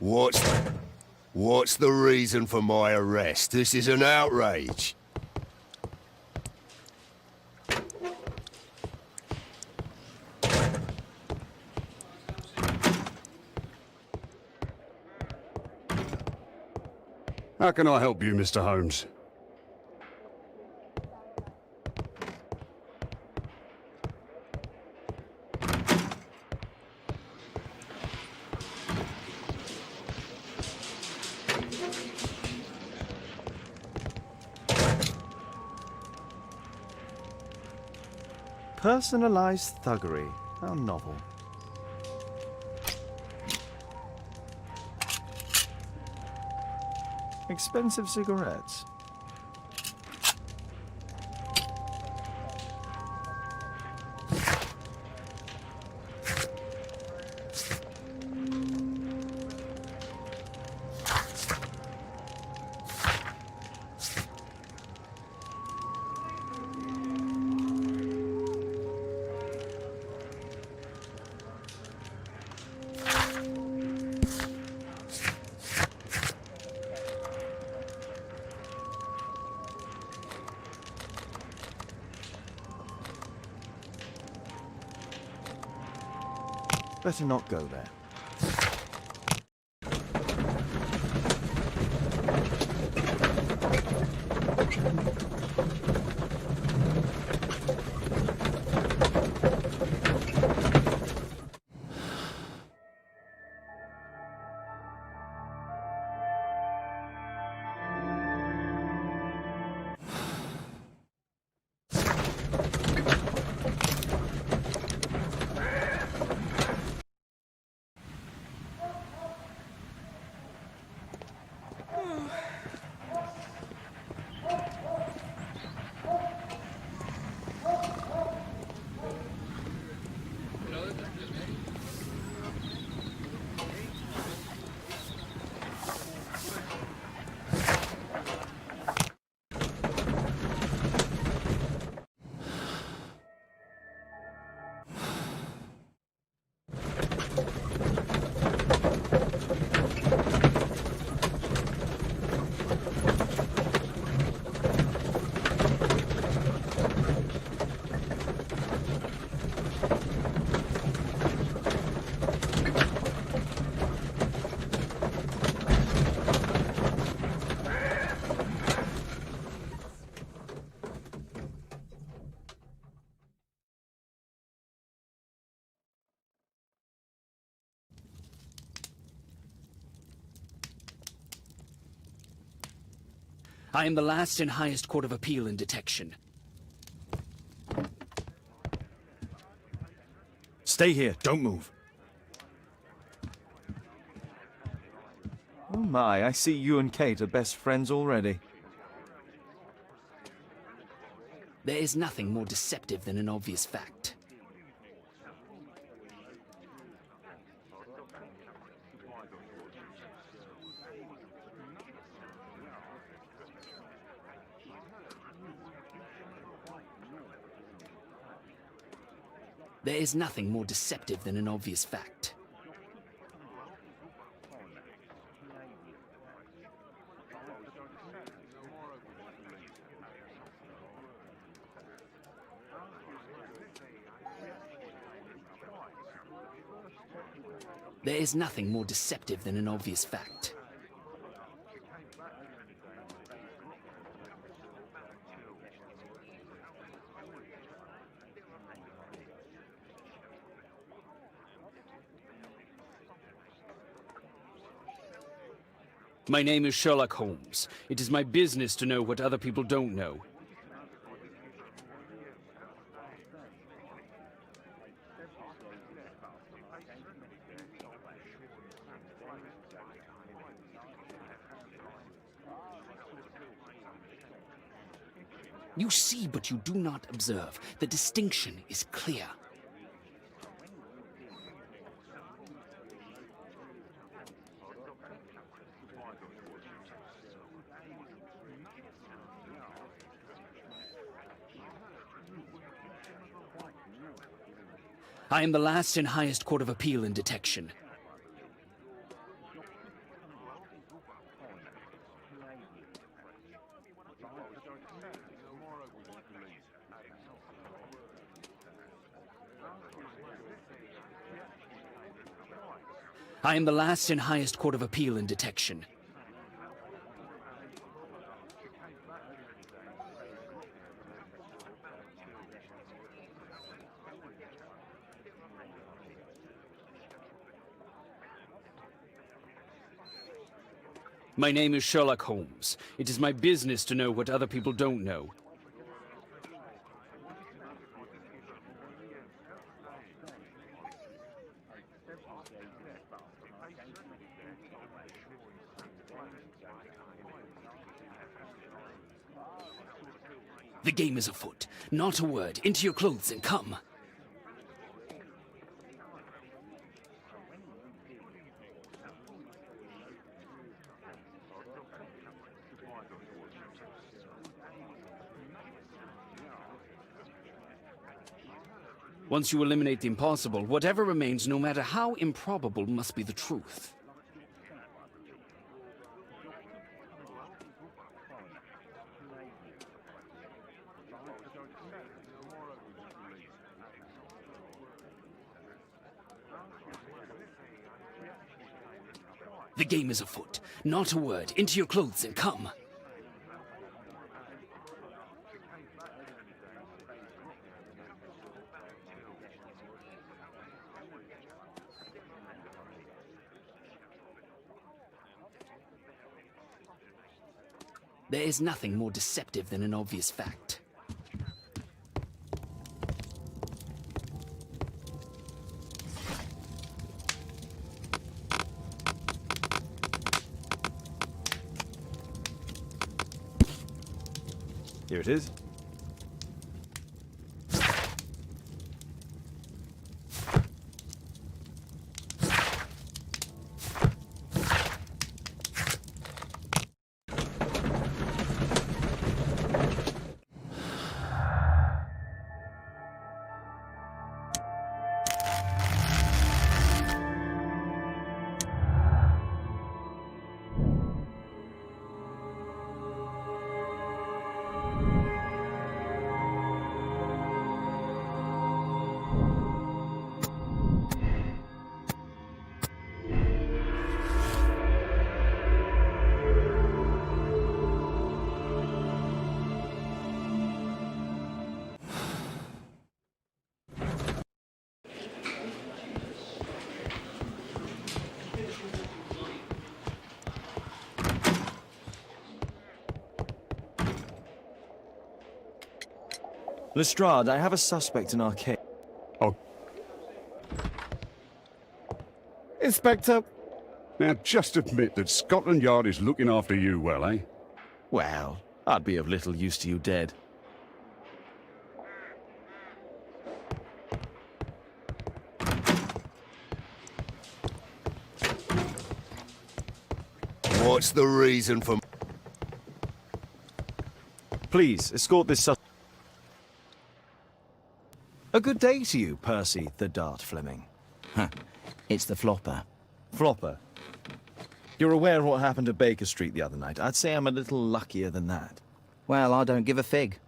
What's the reason for my arrest? This is an outrage. How can I help you, Mr. Holmes? Personalized thuggery. How novel. Expensive cigarettes. Better not go there. I am the last and highest court of appeal in detection. Stay here. Don't move. Oh my, I see you and Kate are best friends already. There is nothing more deceptive than an obvious fact. There is nothing more deceptive than an obvious fact. There is nothing more deceptive than an obvious fact. My name is Sherlock Holmes. It is my business to know what other people don't know. You see, but you do not observe. The distinction is clear. I am the last and highest court of appeal in detection. I am the last and highest court of appeal in detection. My name is Sherlock Holmes. It is my business to know what other people don't know. The game is afoot. Not a word. Into your clothes and come. Once you eliminate the impossible, whatever remains, no matter how improbable, must be the truth. The game is afoot. Not a word. Into your clothes and come. There is nothing more deceptive than an obvious fact. Here it is. Lestrade, I have a suspect in our case. Oh. Inspector. Now, just admit that Scotland Yard is looking after you well, eh? Well, I'd be of little use to you dead. What's the reason for... Please, escort this suspect. A good day to you, Percy the Dart Fleming. Huh. It's the flopper. Flopper? You're aware of what happened at Baker Street the other night. I'd say I'm a little luckier than that. Well, I don't give a fig.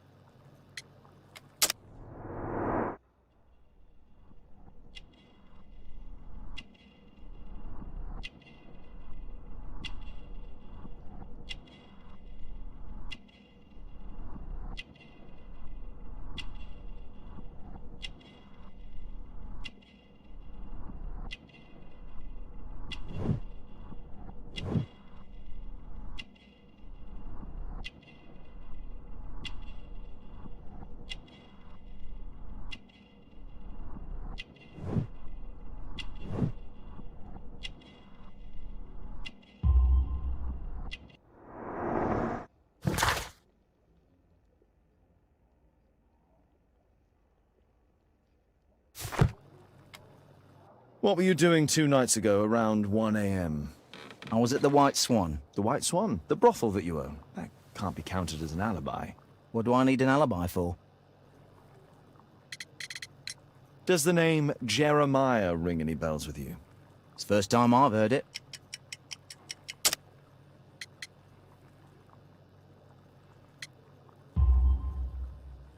What were you doing 2 nights ago around 1 a.m.? I was at the White Swan. The White Swan? The brothel that you own? That can't be counted as an alibi. What do I need an alibi for? Does the name Jeremiah ring any bells with you? It's the first time I've heard it.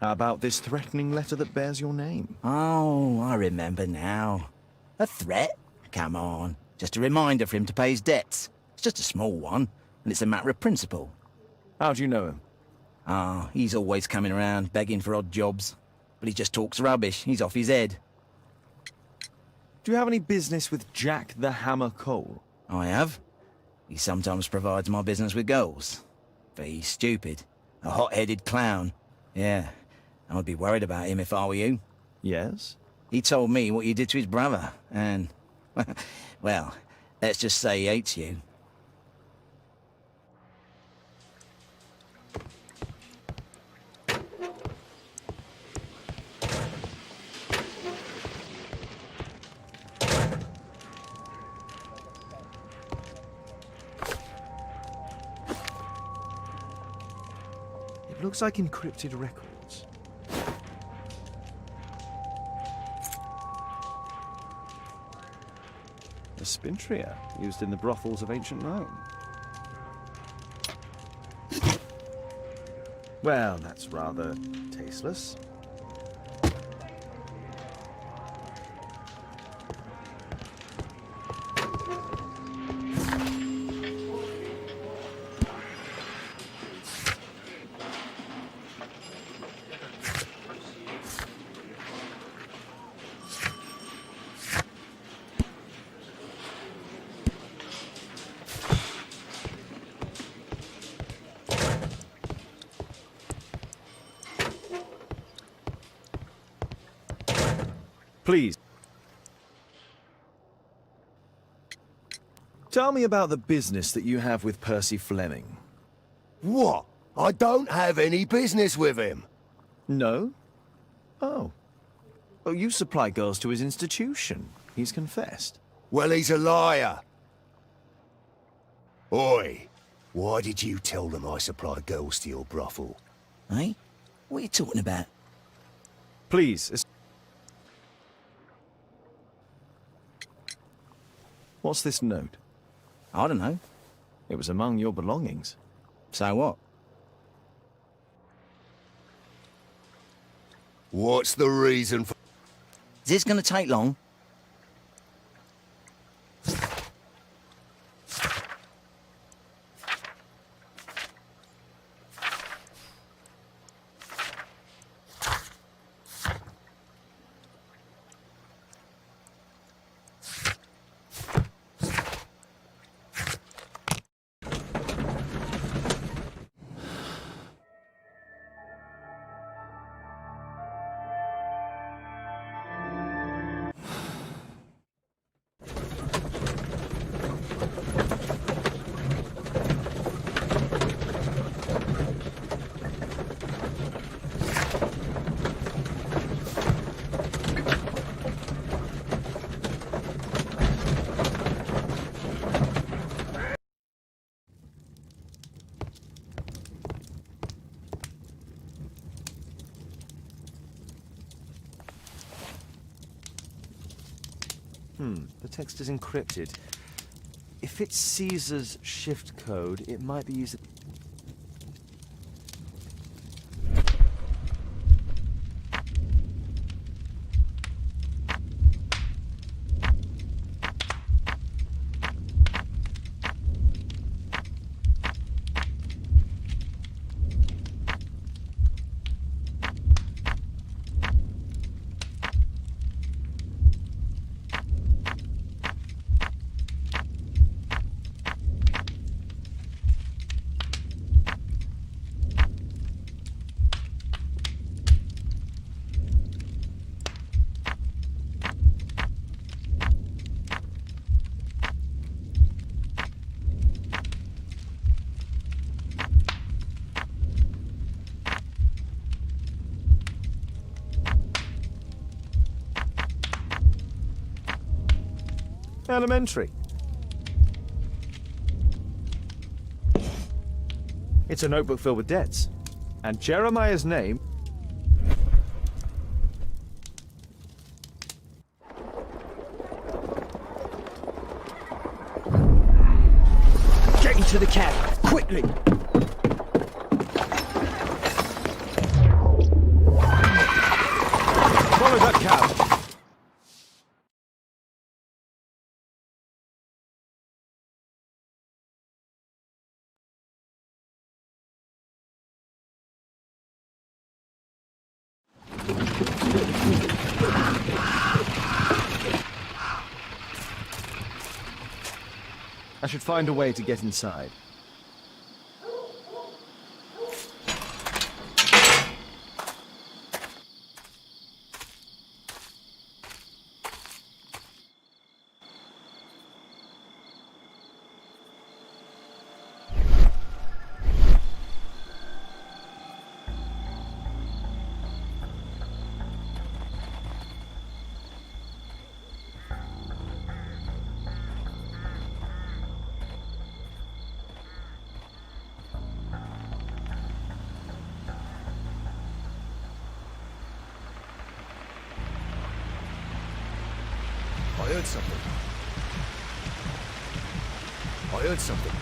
How about this threatening letter that bears your name? Oh, I remember now. A threat? Come on. Just a reminder for him to pay his debts. It's just a small one, and it's a matter of principle. How do you know him? Ah, he's always coming around, begging for odd jobs. But he just talks rubbish. He's off his head. Do you have any business with Jack the Hammer Cole? I have. He sometimes provides my business with goals. But he's stupid. A hot-headed clown. Yeah, I'd be worried about him if I were you. Yes? He told me what you did to his brother, and... well, let's just say he hates you. It looks like encrypted records. A spintria used in the brothels of ancient Rome. Well, that's rather tasteless. Please. Tell me about the business that you have with Percy Fleming. What? I don't have any business with him. No? Oh. Oh, you supply girls to his institution. He's confessed. Well, he's a liar. Oi, why did you tell them I supply girls to your brothel? Eh? What are you talking about? Please. What's this note? I don't know. It was among your belongings. So what? What's the reason for... Is this going to take long? The text is encrypted. If it's Caesar's shift code, it might be used... Elementary. It's a notebook filled with debts. And Jeremiah's name... Get into the cab, quickly! I should find a way to get inside. I heard something. I heard something.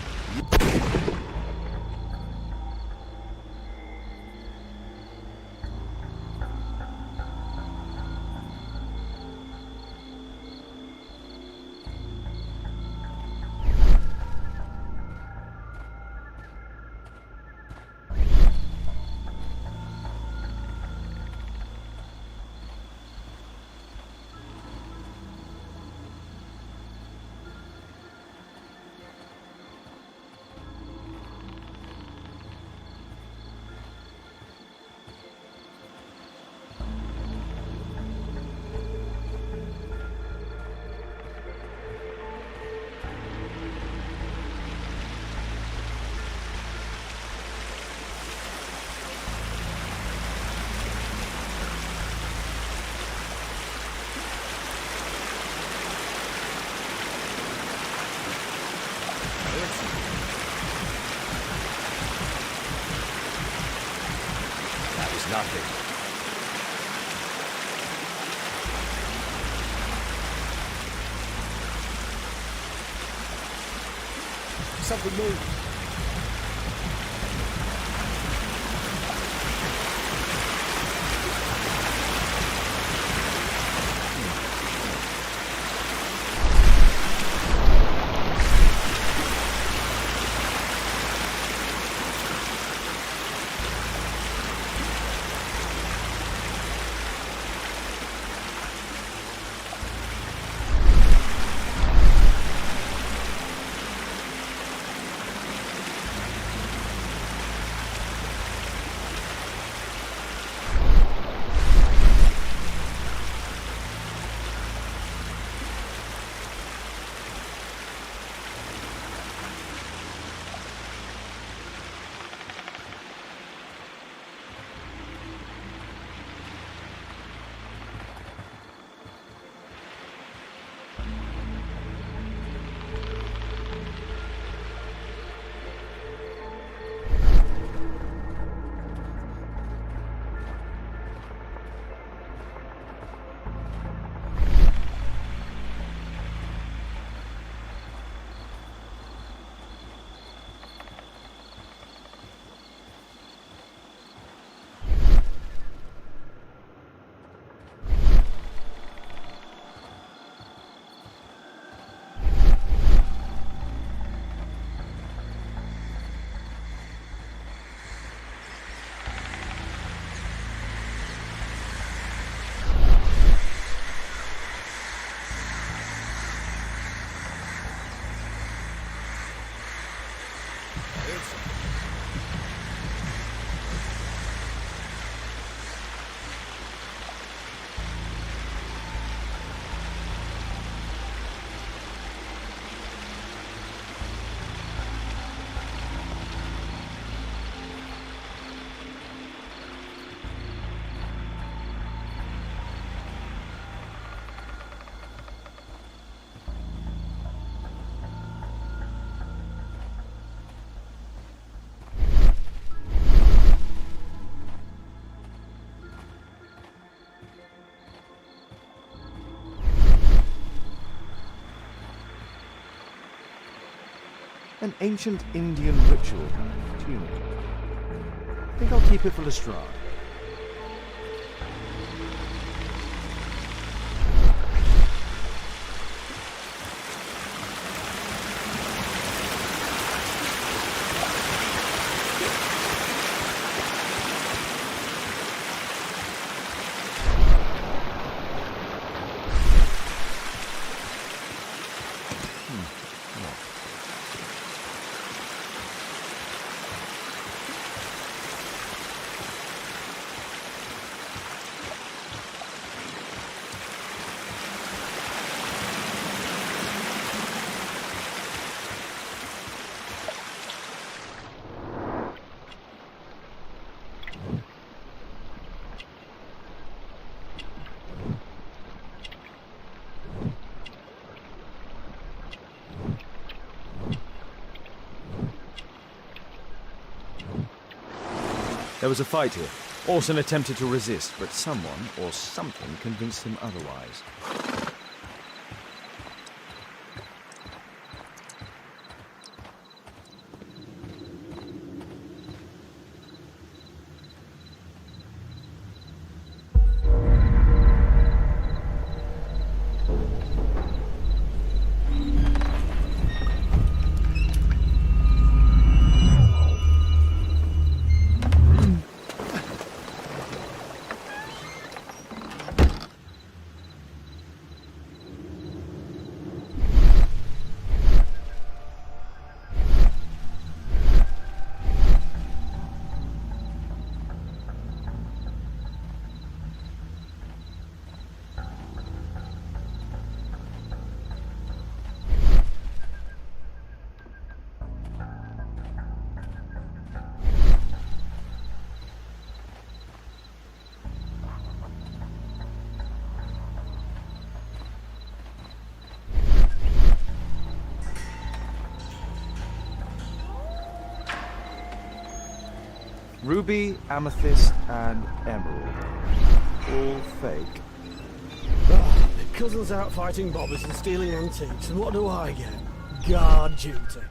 That was nothing. Something moved. An ancient Indian ritual tunic. I think I'll keep it for Lestrade. There was a fight here. Orson attempted to resist, but someone or something convinced him otherwise. Ruby, amethyst, and emerald. All fake. Ah, the cousin's out fighting bobbies and stealing antiques, and what do I get? Guard duty.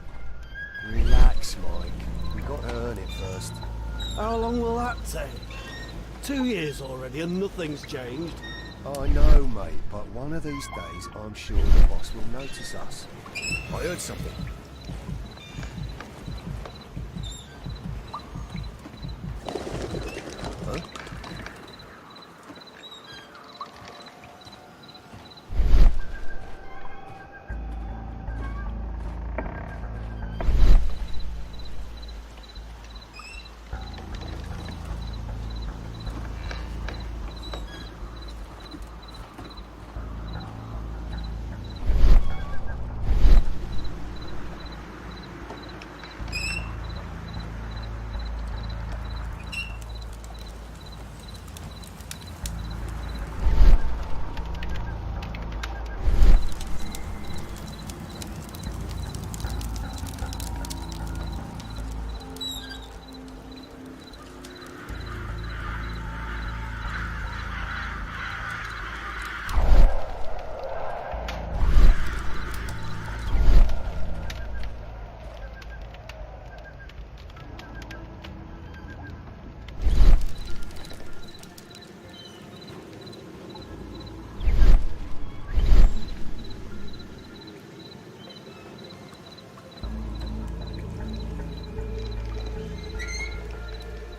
Relax, Mike. We got to earn it first. How long will that take? 2 years already and nothing's changed. I know, mate, but one of these days I'm sure the boss will notice us. I heard something. Huh?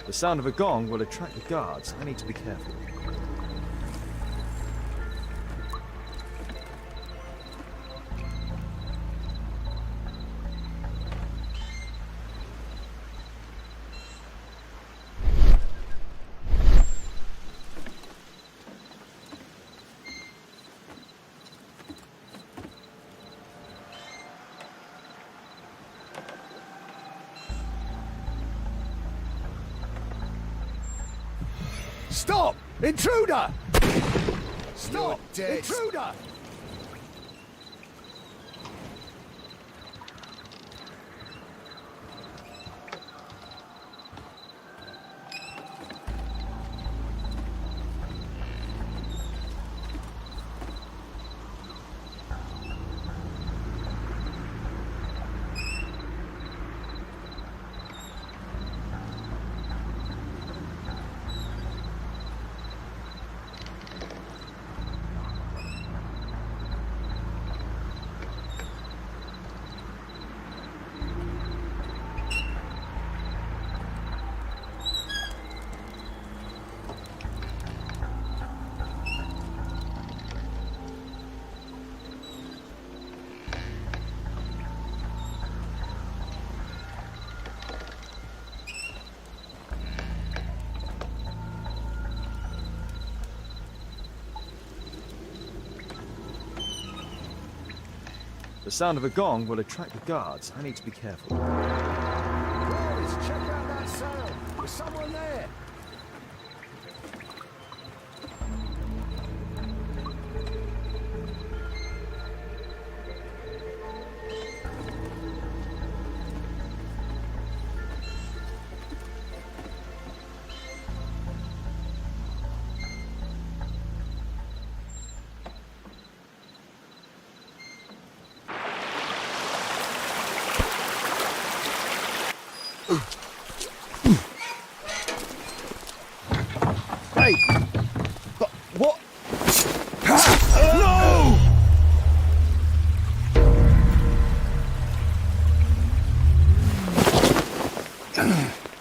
The sound of a gong will attract the guards. I need to be careful. Stop! Intruder! Stop! Intruder! The sound of a gong will attract the guards. I need to be careful. Boys, check out that sound. There's someone there. Hey! But what? No!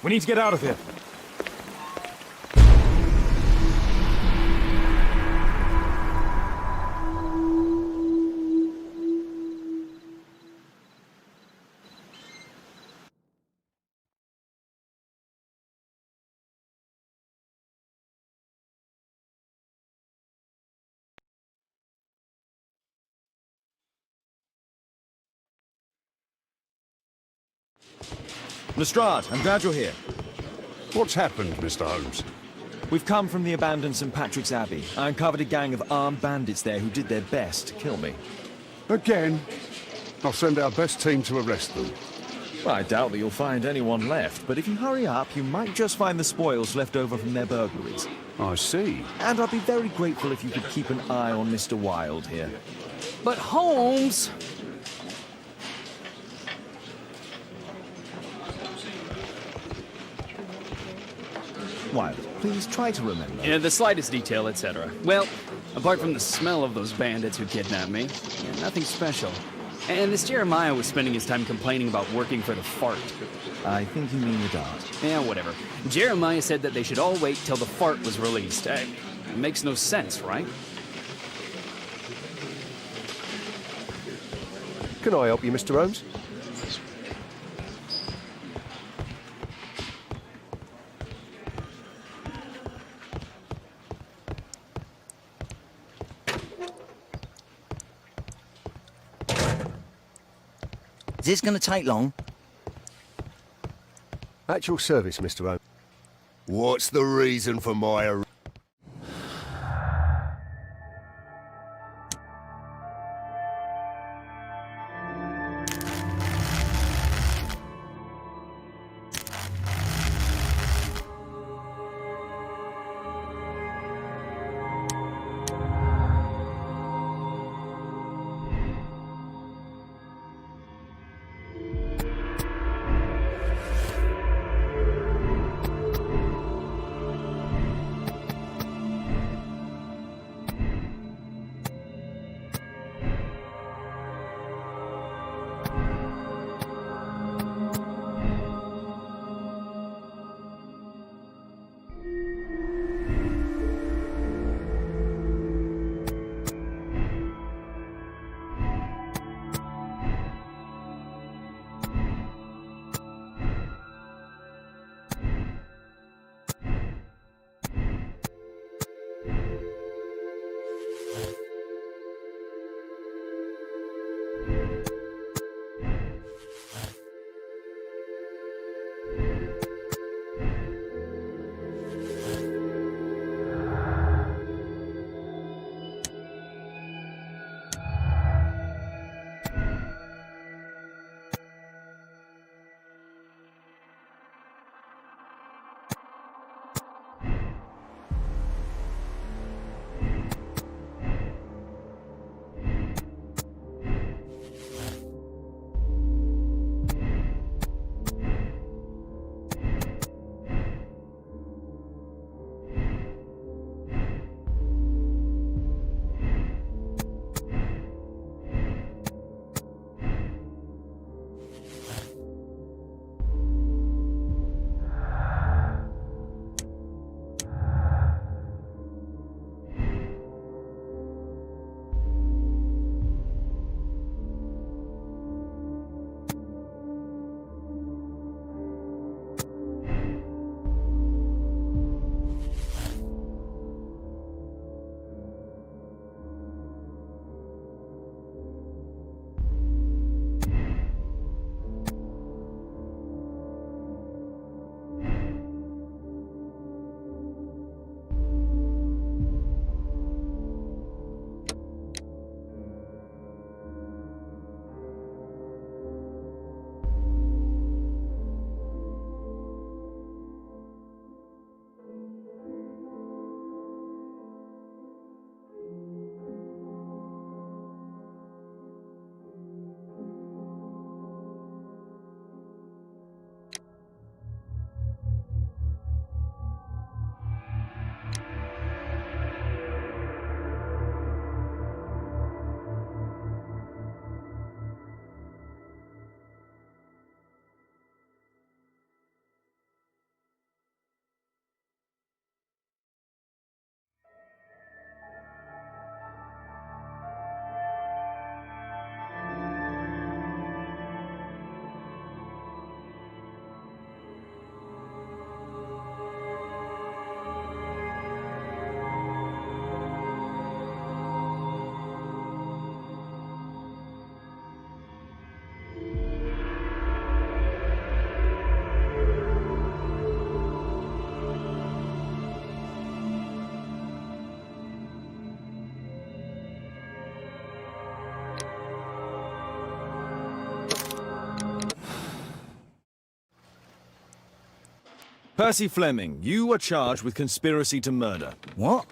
We need to get out of here. Lestrade, I'm glad you're here. What's happened, Mr. Holmes? We've come from the abandoned St. Patrick's Abbey. I uncovered a gang of armed bandits there who did their best to kill me. Again? I'll send our best team to arrest them. Well, I doubt that you'll find anyone left, but if you hurry up, you might just find the spoils left over from their burglaries. I see. And I'd be very grateful if you could keep an eye on Mr. Wilde here. But Holmes... Wilde, please try to remember. Yeah, the slightest detail, etc. Well, apart from the smell of those bandits who kidnapped me, yeah, nothing special. And this Jeremiah was spending his time complaining about working for the fart. I think you mean the dart. Yeah, whatever. Jeremiah said that they should all wait till the fart was released. It makes no sense, right? Can I help you, Mr. Holmes? Is this going to take long? At your service, Mr. Holmes. What's the reason for my arrest? Percy Fleming, you are charged with conspiracy to murder. What?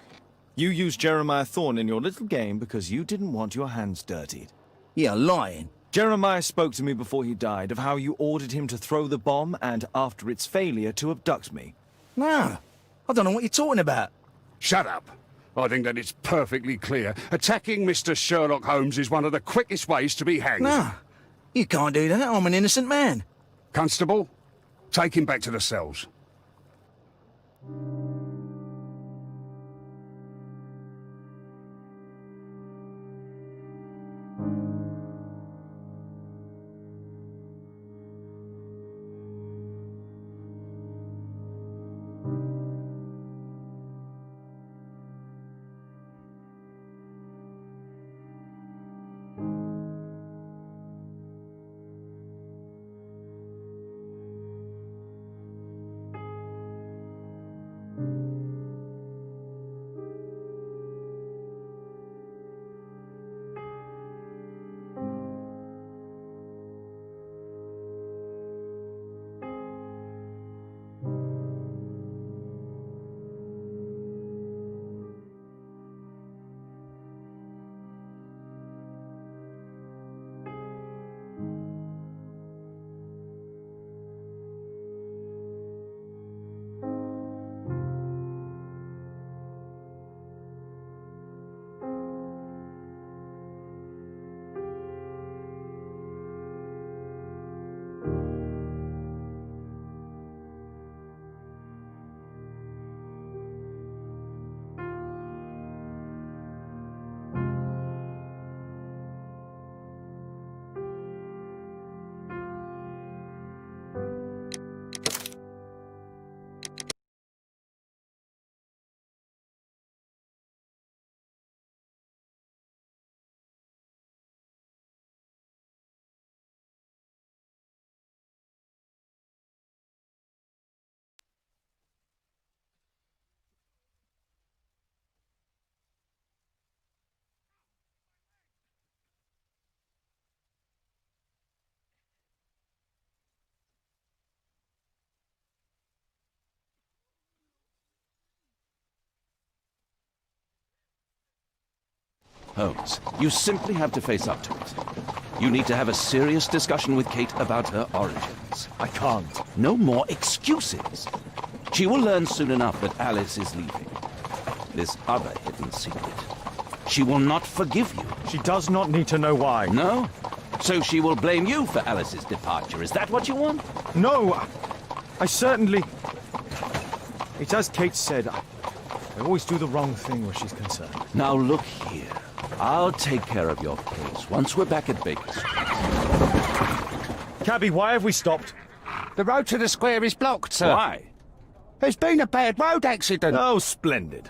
You used Jeremiah Thorne in your little game because you didn't want your hands dirtied. You're lying. Jeremiah spoke to me before he died of how you ordered him to throw the bomb and, after its failure, to abduct me. No, I don't know what you're talking about. Shut up. I think that it's perfectly clear. Attacking Mr. Sherlock Holmes is one of the quickest ways to be hanged. No, you can't do that. I'm an innocent man. Constable, take him back to the cells. Holmes, you simply have to face up to it. You need to have a serious discussion with Kate about her origins. I can't. No more excuses. She will learn soon enough that Alice is leaving. This other hidden secret. She will not forgive you. She does not need to know why. No? So she will blame you for Alice's departure. Is that what you want? No, I certainly... It's as Kate said, I always do the wrong thing where she's concerned. Now look here. I'll take care of your case once we're back at Baker Street. Cabby, why have we stopped? The road to the square is blocked, sir. Why? There's been a bad road accident. Oh, splendid.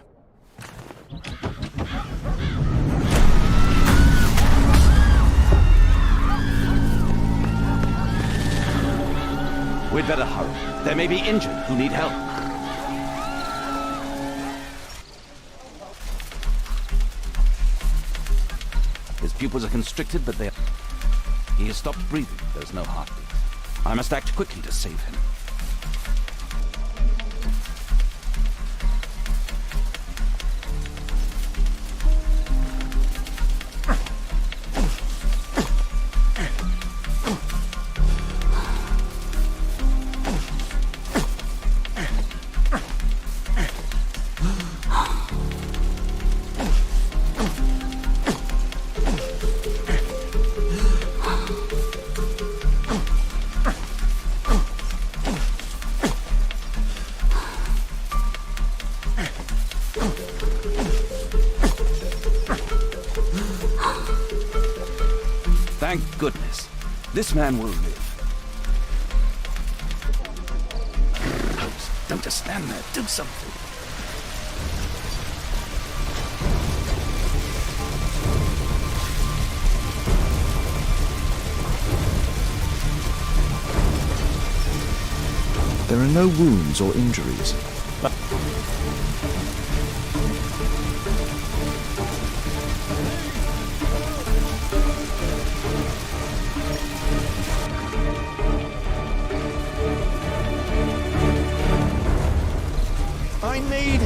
We'd better hurry. There may be injured who need help. His pupils are constricted, but he has stopped breathing. There's no heartbeat. I must act quickly to save him. Thank goodness. This man will live. Holmes, don't just stand there. Do something. There are no wounds or injuries.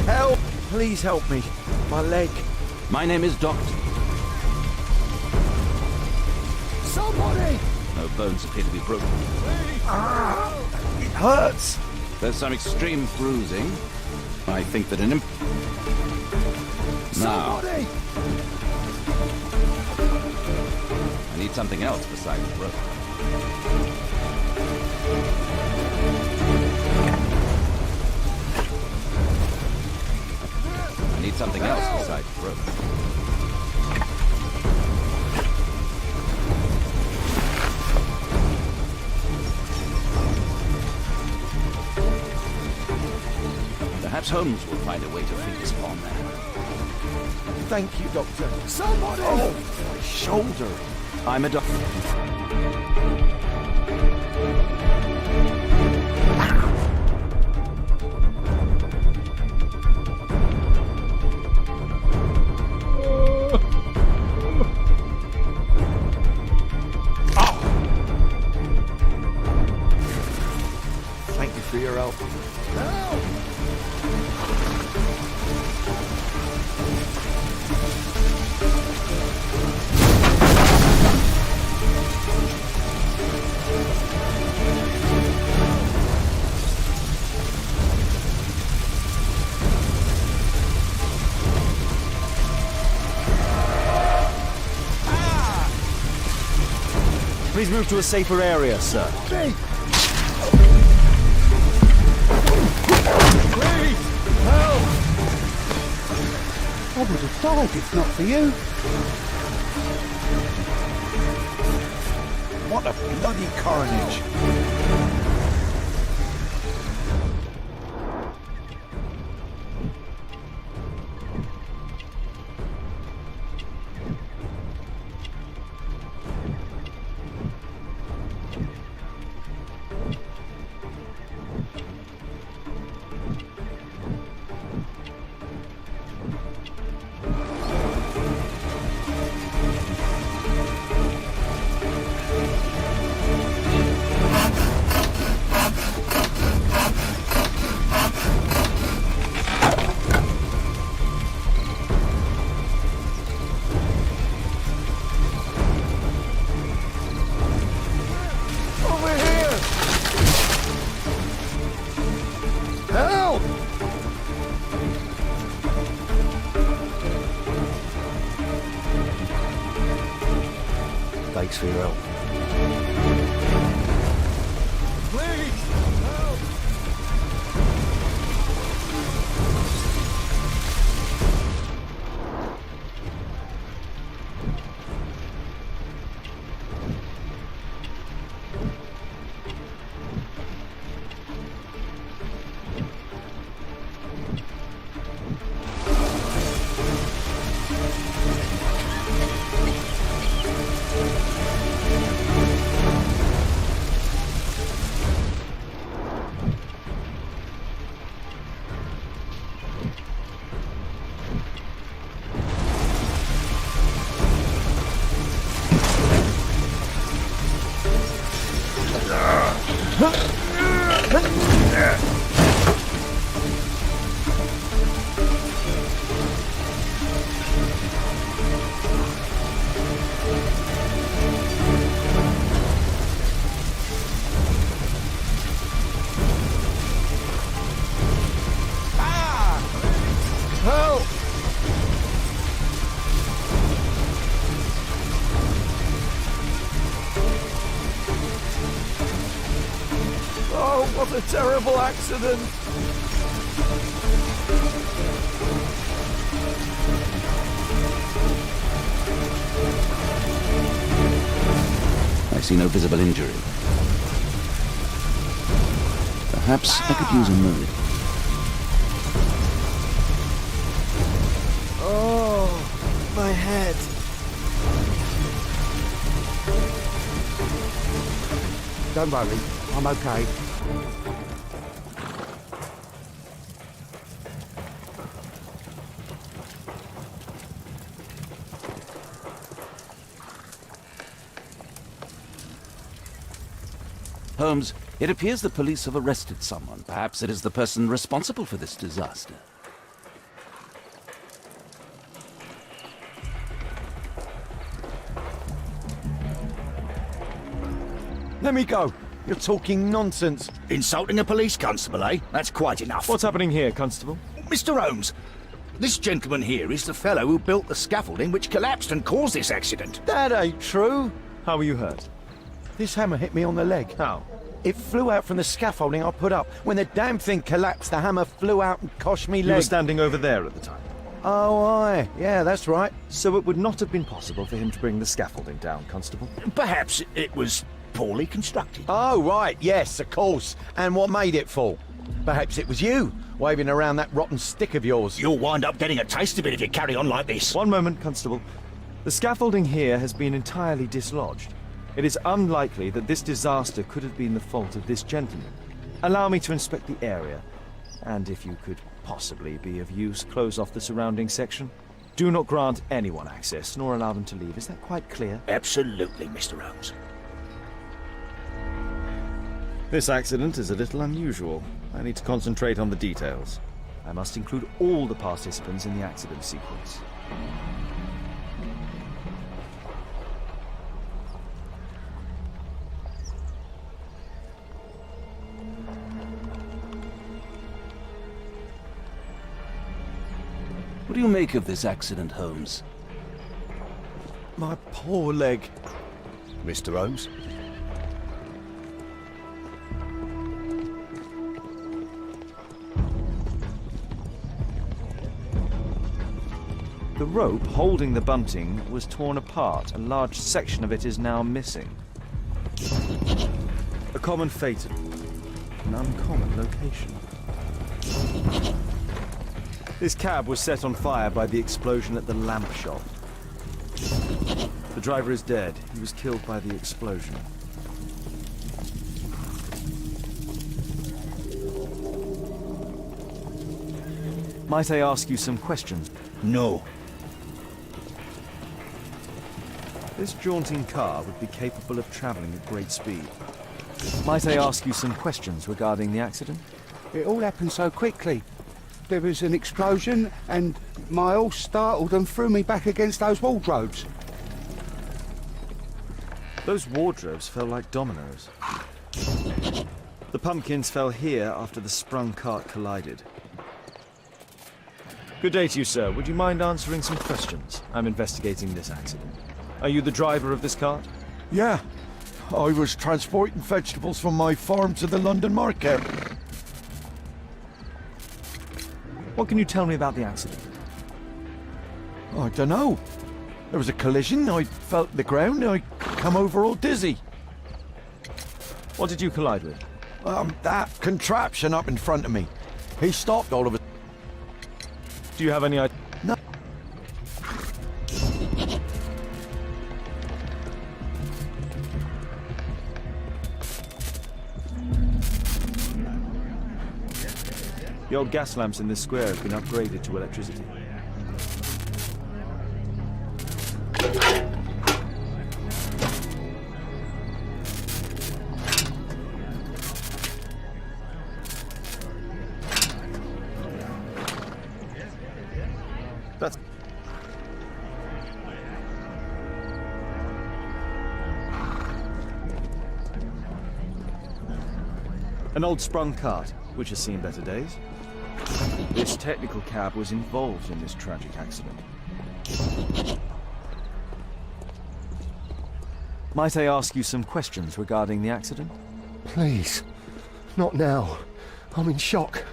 Help! Please help me. My leg. My name is Doctor. Somebody! No bones appear to be broken. It hurts. There's some extreme bruising. I think that an Now, Somebody! I need something else besides rope. I need something else besides rope. Perhaps Holmes will find a way to free this pawn man. Thank you, Doctor. Somebody! Oh, my shoulder. I'm a doctor. Thank you for your help. Please move to a safer area, sir. Please, Help! I would have died if not for you. What a bloody carnage. Help! Thanks for your help. Please! Help! Help! Oh, what a terrible accident! I see no visible injury. Perhaps I could use a moment. Oh, my head. Don't worry, I'm okay. Holmes, it appears the police have arrested someone. Perhaps it is the person responsible for this disaster. Let me go. You're talking nonsense. Insulting a police constable, eh? That's quite enough. What's happening here, Constable? Mr. Holmes, this gentleman here is the fellow who built the scaffolding which collapsed and caused this accident. That ain't true. How were you hurt? This hammer hit me on the leg. How? It flew out from the scaffolding I put up. When the damn thing collapsed, the hammer flew out and cost me leg. You were standing over there at the time. Oh, aye. Yeah, that's right. So it would not have been possible for him to bring the scaffolding down, Constable? Perhaps it was poorly constructed. Oh, right. Yes, of course. And what made it fall? Perhaps it was you, waving around that rotten stick of yours. You'll wind up getting a taste of it if you carry on like this. One moment, Constable. The scaffolding here has been entirely dislodged. It is unlikely that this disaster could have been the fault of this gentleman. Allow me to inspect the area, and if you could possibly be of use, close off the surrounding section. Do not grant anyone access, nor allow them to leave. Is that quite clear? Absolutely, Mr. Holmes. This accident is a little unusual. I need to concentrate on the details. I must include all the participants in the accident sequence. What do you make of this accident, Holmes? My poor leg. Mr. Holmes? The rope holding the bunting was torn apart. A large section of it is now missing. A common fate, an uncommon location. This cab was set on fire by the explosion at the lamp shop. The driver is dead. He was killed by the explosion. Might I ask you some questions? No. This jaunting car would be capable of traveling at great speed. Might I ask you some questions regarding the accident? It all happened so quickly. There was an explosion, and my horse startled and threw me back against those wardrobes. Those wardrobes fell like dominoes. The pumpkins fell here after the sprung cart collided. Good day to you, sir. Would you mind answering some questions? I'm investigating this accident. Are you the driver of this cart? Yeah. I was transporting vegetables from my farm to the London market. What can you tell me about the accident? I don't know. There was a collision, I felt the ground, I come over all dizzy. What did you collide with? That contraption up in front of me. He stopped all of it. Do you have any idea? No. The old gas lamps in this square have been upgraded to electricity. That's... An old sprung cart, which has seen better days. This technical cab was involved in this tragic accident. Might I ask you some questions regarding the accident? Please. Not now. I'm in shock.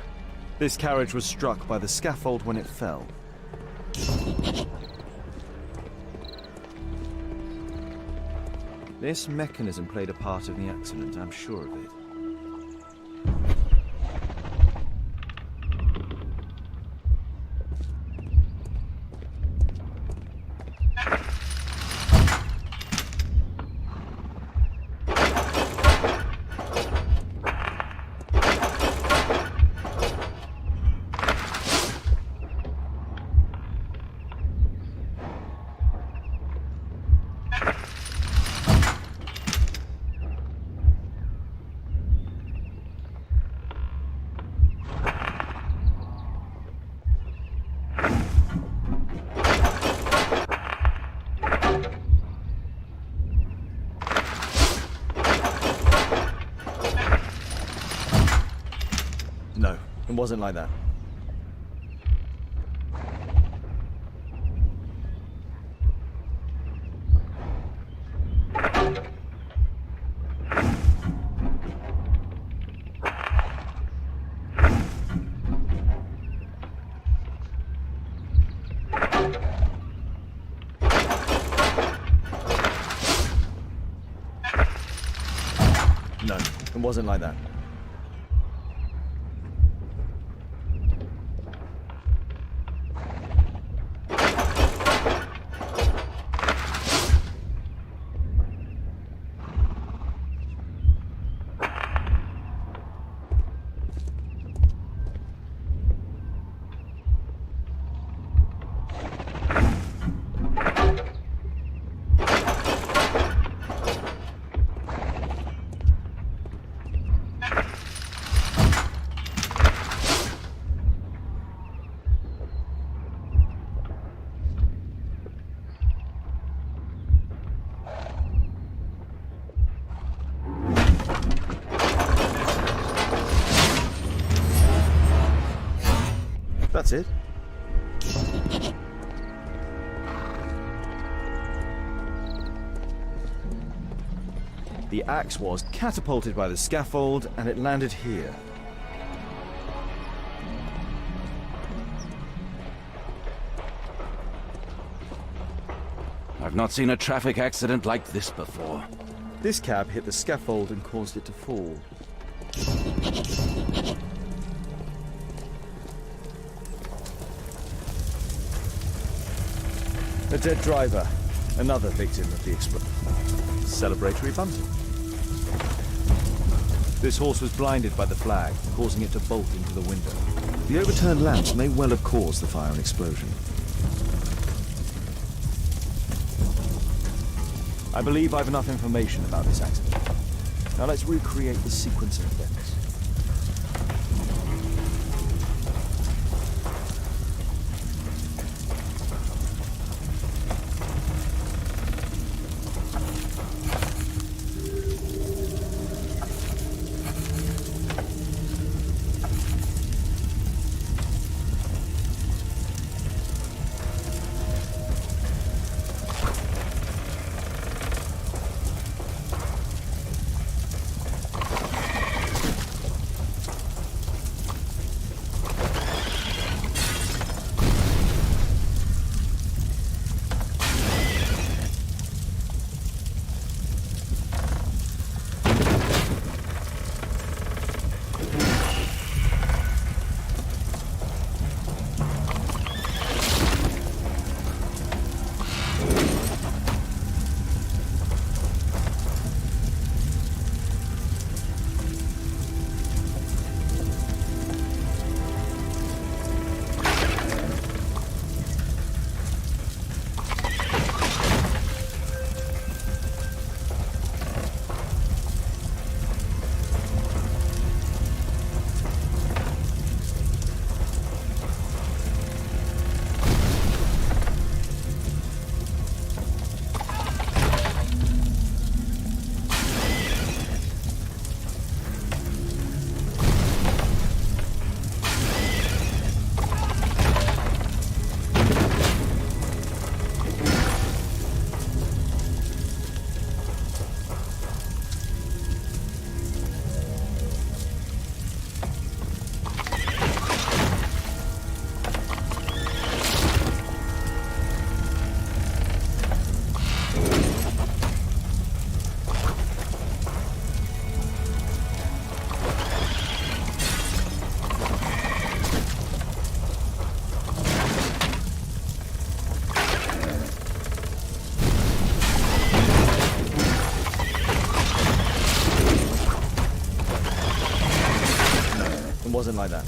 This carriage was struck by the scaffold when it fell. This mechanism played a part in the accident, I'm sure of it. It wasn't like that. No, it wasn't like that. That's it. The axe was catapulted by the scaffold, and it landed here. I've not seen a traffic accident like this before. This cab hit the scaffold and caused it to fall. A dead driver, another victim of the explosion. Celebratory bunting. This horse was blinded by the flag, causing it to bolt into the window. The overturned lamps may well have caused the fire and explosion. I believe I've enough information about this accident. Now let's recreate the sequence of events. Wasn't like that.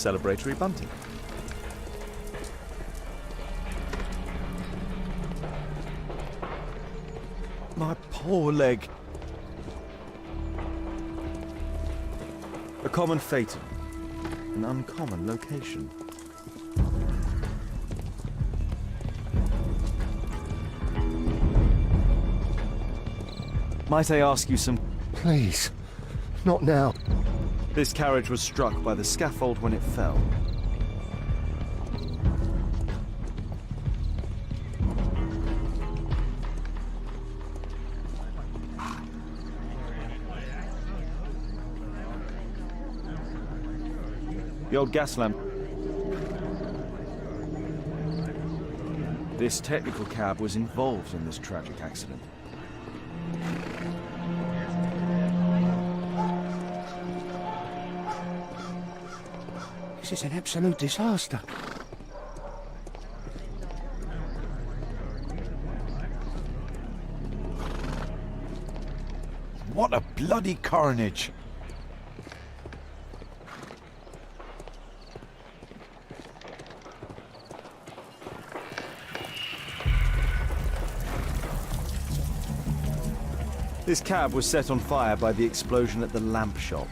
celebratory bunting. My poor leg. A common phaeton. An uncommon location. Might I ask you some... Please, not now. This carriage was struck by the scaffold when it fell. The old gas lamp. This technical cab was involved in this tragic accident. This is an absolute disaster. What a bloody carnage! This cab was set on fire by the explosion at the lamp shop.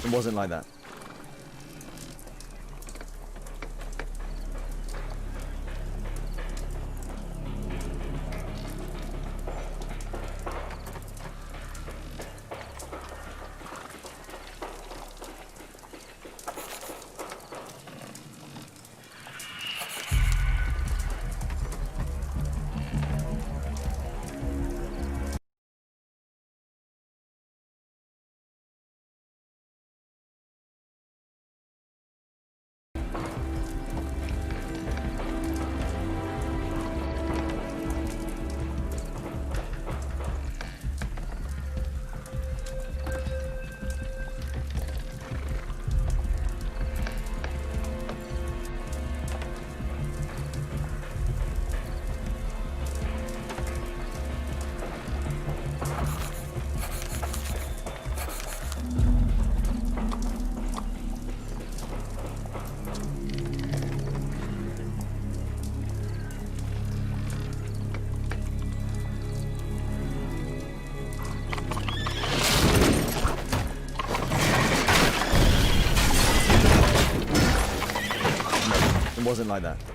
It wasn't like that. wasn't like that.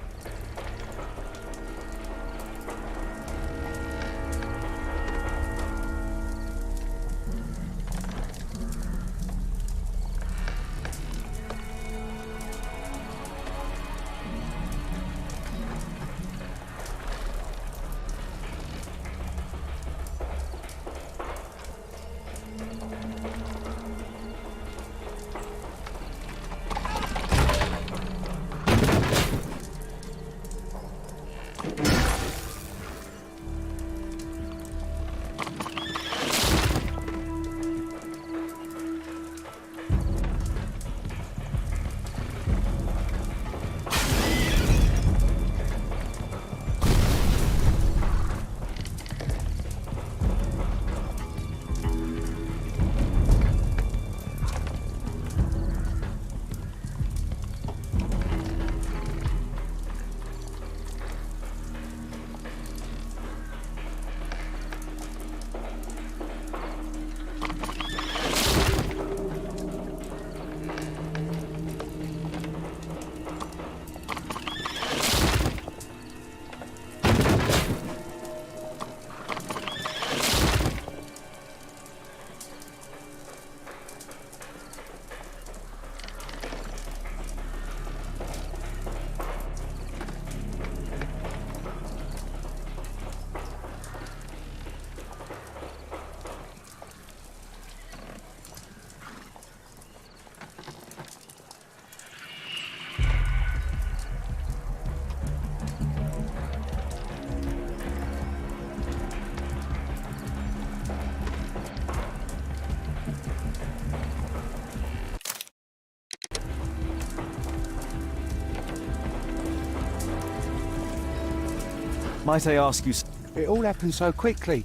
Might I ask you... It all happened so quickly.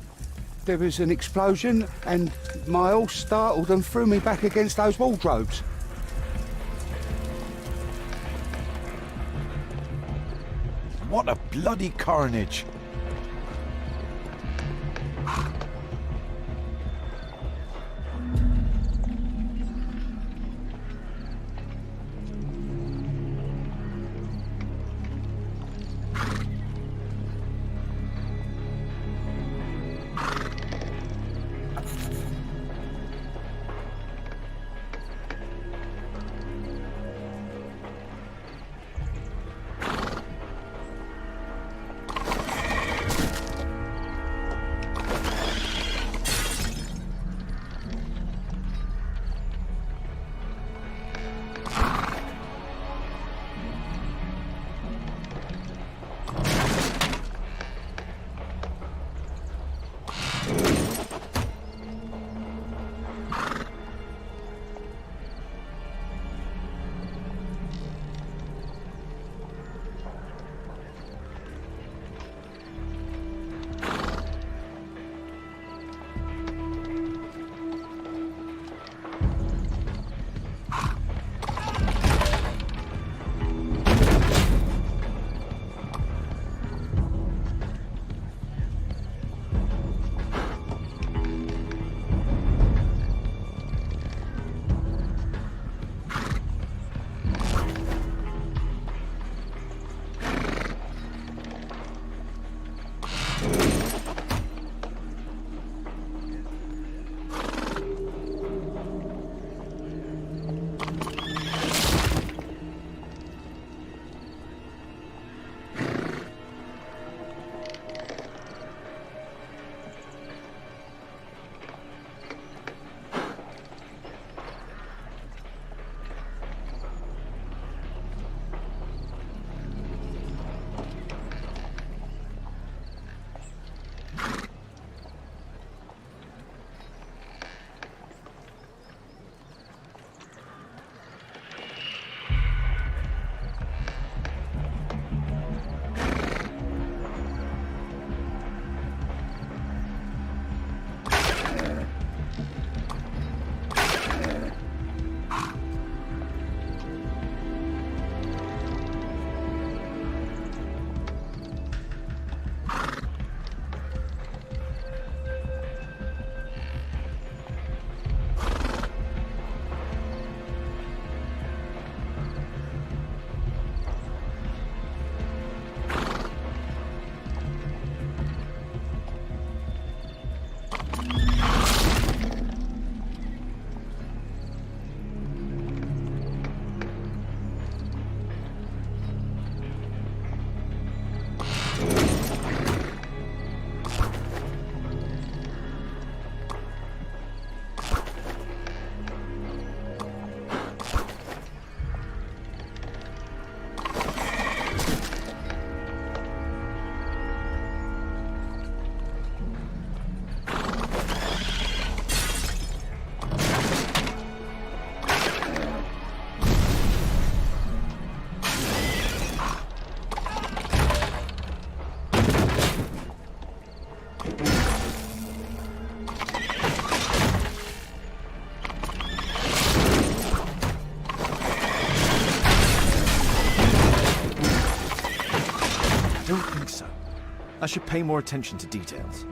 There was an explosion, and my horse startled and threw me back against those wardrobes. What a bloody carnage! I should pay more attention to details.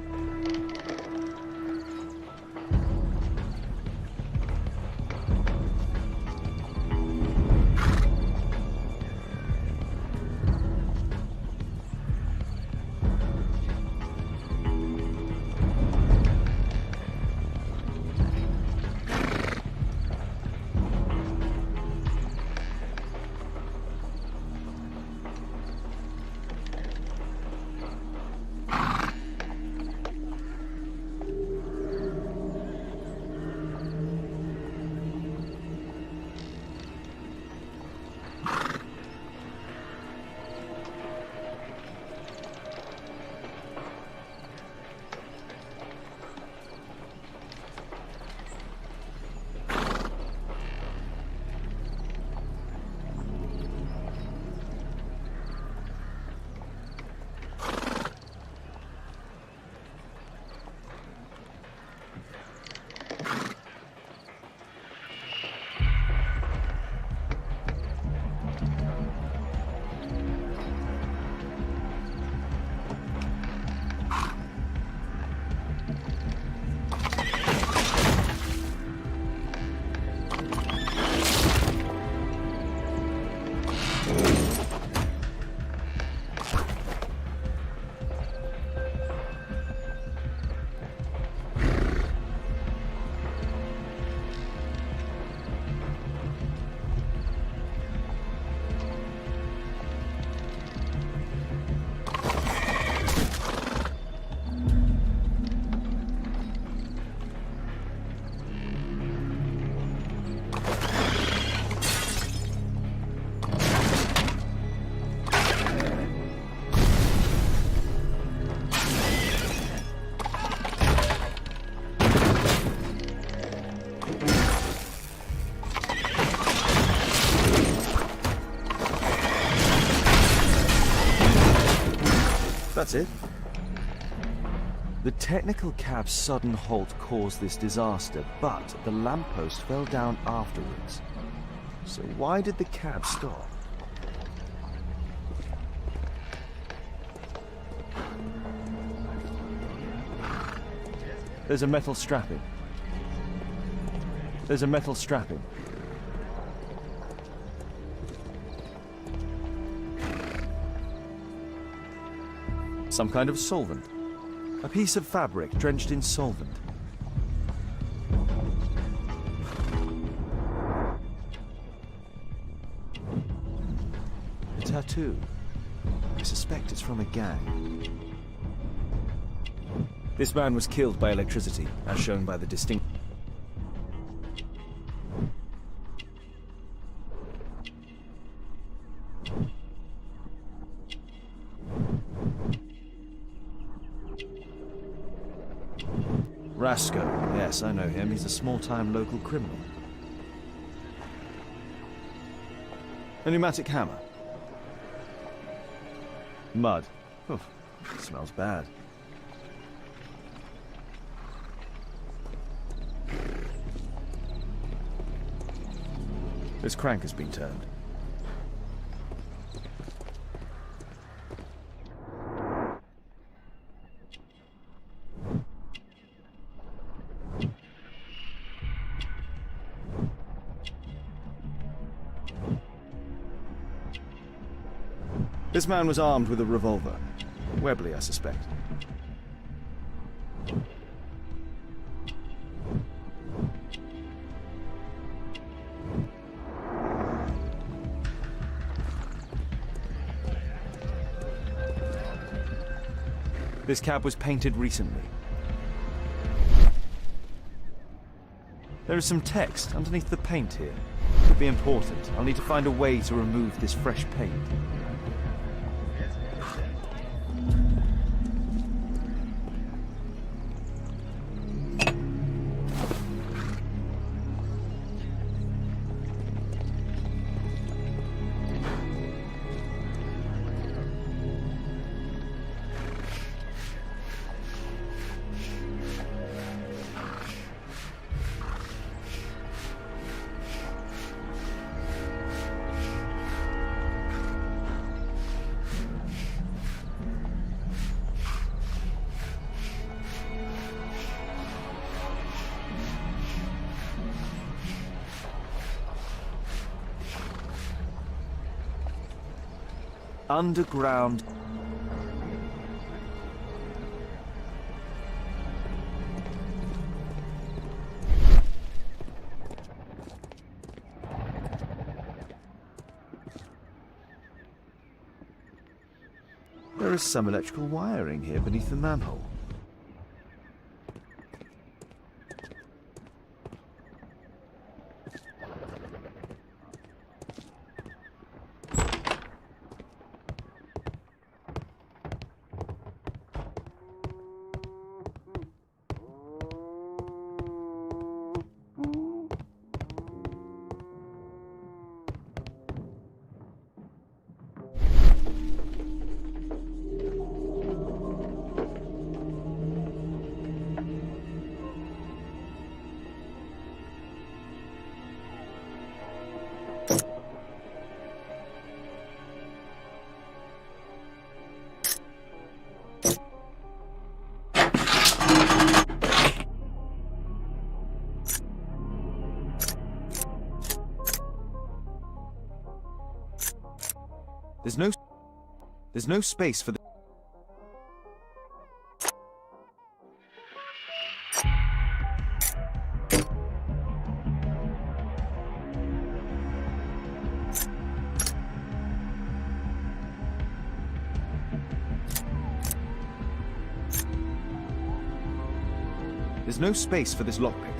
That's it. The technical cab's sudden halt caused this disaster, but the lamppost fell down afterwards. So why did the cab stop? There's a metal strapping. There's a metal strapping. Some kind of solvent. A piece of fabric drenched in solvent. A tattoo. I suspect it's from a gang. This man was killed by electricity, as shown by the distinct... Rasco. Yes, I know him. He's a small-time local criminal. A pneumatic hammer. Mud. Oof, smells bad. This crank has been turned. This man was armed with a revolver. Webley, I suspect. This cab was painted recently. There is some text underneath the paint here. Could be important. I'll need to find a way to remove this fresh paint. underground... There is some electrical wiring here beneath the manhole. There's no space for the... There's no space for this lockpick.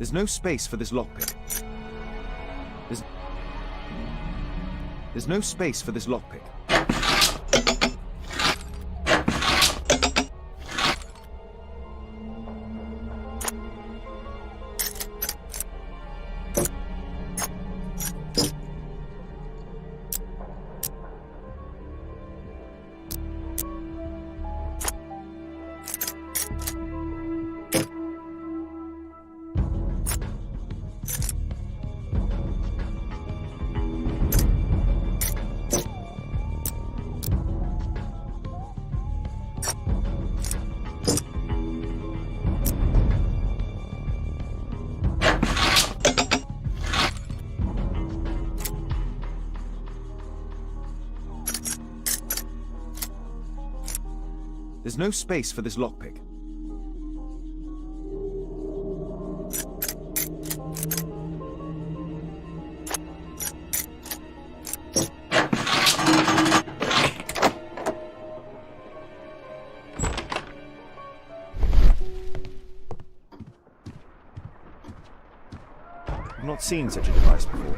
There's no space for this lockpick. There's no space for this lockpick. There's no space for this lockpick. I've not seen such a device before.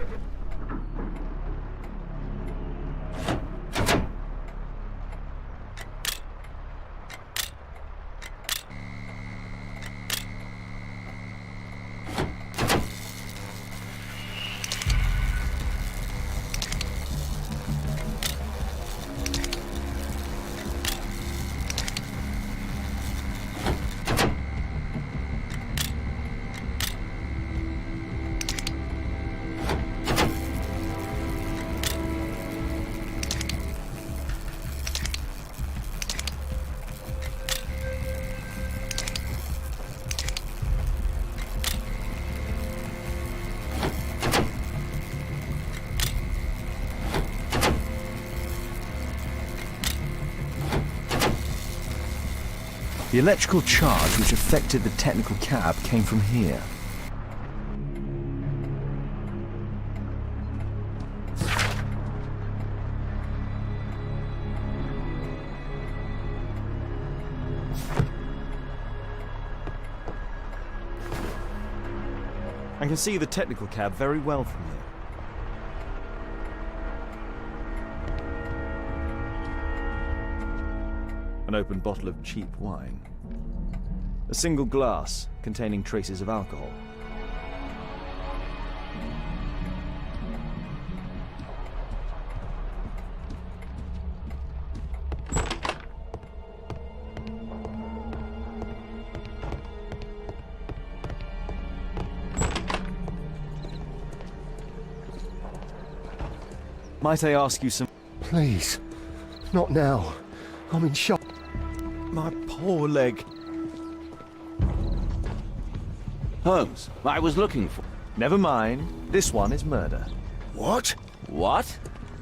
The electrical charge which affected the technical cab came from here. I can see the technical cab very well from here. An open bottle of cheap wine. A single glass containing traces of alcohol. Might I ask you some... Please. Not now. I'm in shock. My poor leg. Holmes, I was looking for... Never mind. This one is murder. What? What?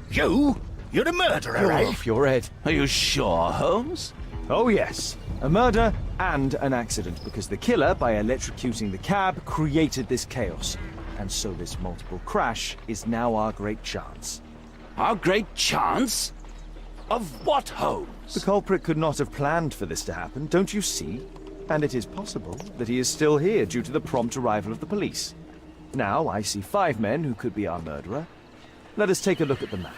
You? You're the murderer, You're eh? off your head. Are you sure, Holmes? Oh yes. A murder and an accident, because the killer, by electrocuting the cab, created this chaos. And so this multiple crash is now our great chance. Our great chance? Of what, Holmes? The culprit could not have planned for this to happen, don't you see? And it is possible that he is still here due to the prompt arrival of the police. Now I see 5 men who could be our murderer. Let us take a look at the map.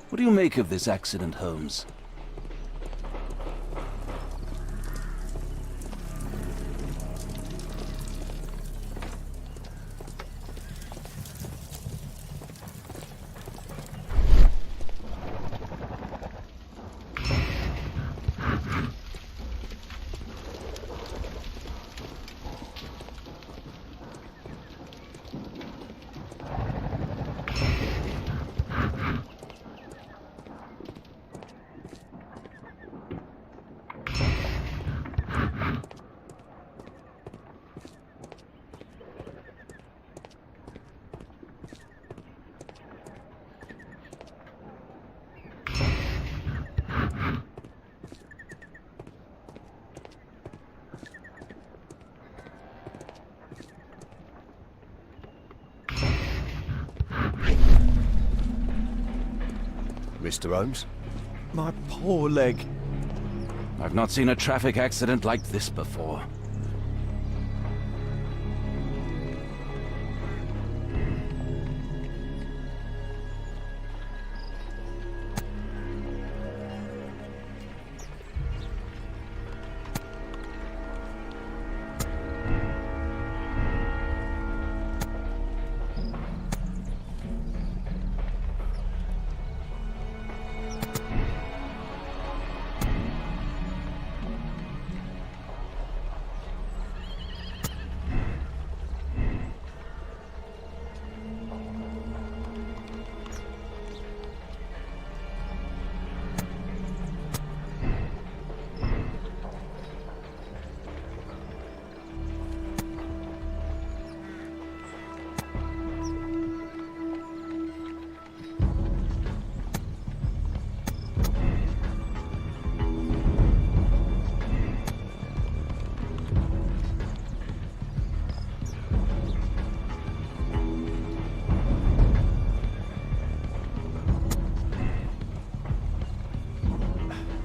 What do you make of this accident, Holmes? Mr. Holmes? My poor leg. I've not seen a traffic accident like this before.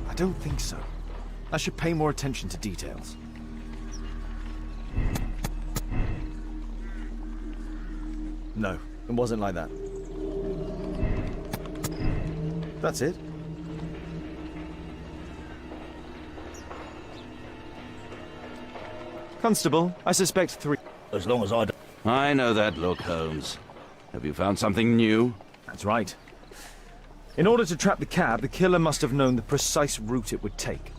I don't think so. I should pay more attention to details. No, it wasn't like that. That's it. Constable, I suspect 3. As long as I don't... I know that look, Holmes. Have you found something new? That's right. In order to trap the cab, the killer must have known the precise route it would take.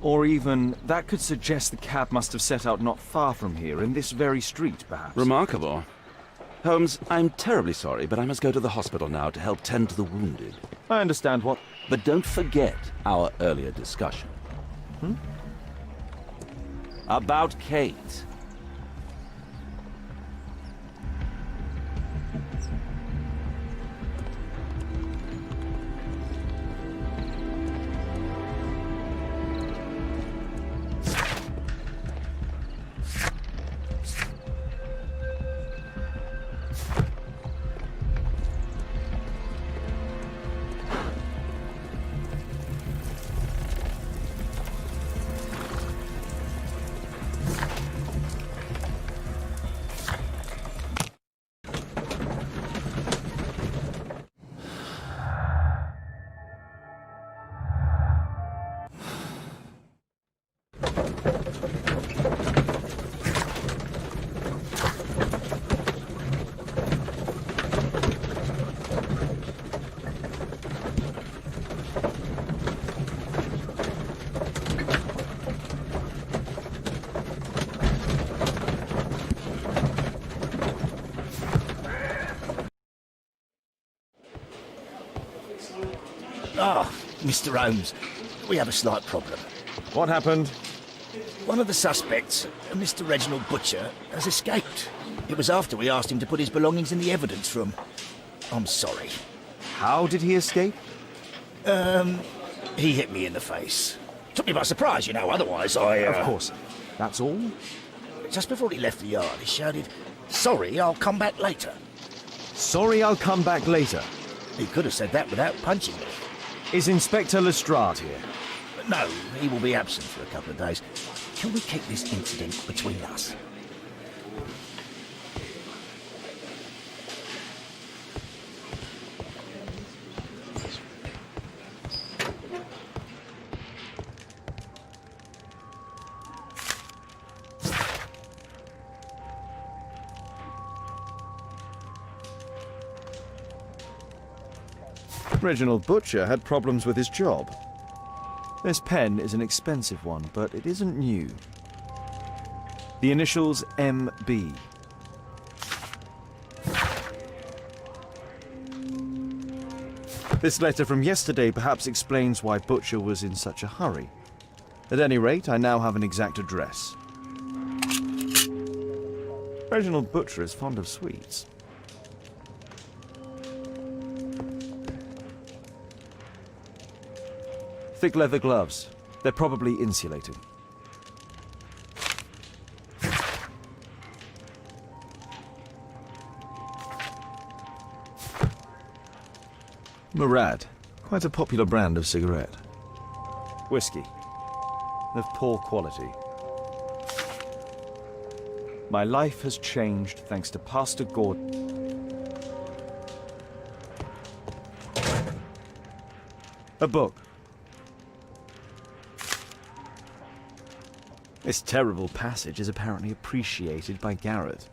Or even, that could suggest the cab must have set out not far from here, in this very street, perhaps. Remarkable. Holmes, I'm terribly sorry, but I must go to the hospital now to help tend to the wounded. I understand what... But don't forget our earlier discussion. About Kate. Ah, Mr. Holmes, we have a slight problem. What happened? One of the suspects, Mr. Reginald Butcher, has escaped. It was after we asked him to put his belongings in the evidence room. I'm sorry. How did he escape? He hit me in the face. Took me by surprise, you know, otherwise I... Of course. That's all? Just before he left the yard, he shouted, "Sorry, I'll come back later." Sorry, I'll come back later. He could have said that without punching me. Is Inspector Lestrade here? No, he will be absent for a couple of days. Can we keep this incident between us? Reginald Butcher had problems with his job. This pen is an expensive one, but it isn't new. The initials MB. This letter from yesterday perhaps explains why Butcher was in such a hurry. At any rate, I now have an exact address. Reginald Butcher is fond of sweets. Thick leather gloves. They're probably insulated. Murad. Quite a popular brand of cigarette. Whiskey. Of poor quality. My life has changed thanks to Pastor Gordon. A book. This terrible passage is apparently appreciated by Garrett.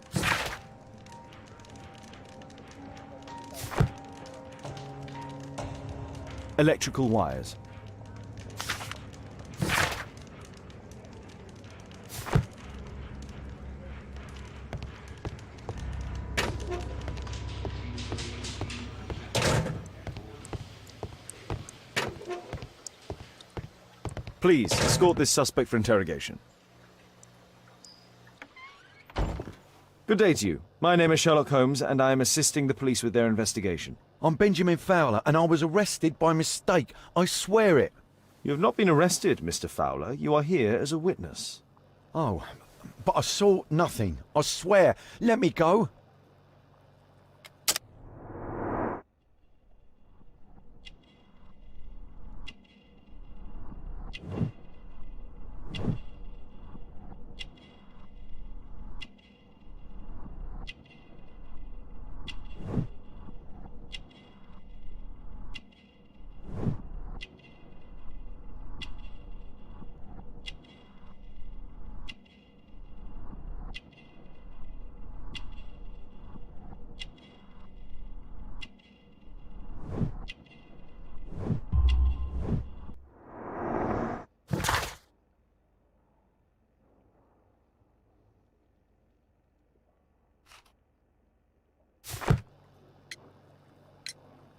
Electrical wires. Please, escort this suspect for interrogation. Good day to you. My name is Sherlock Holmes, and I am assisting the police with their investigation. I'm Benjamin Fowler, and I was arrested by mistake. I swear it. You have not been arrested, Mr. Fowler. You are here as a witness. Oh, but I saw nothing. I swear. Let me go.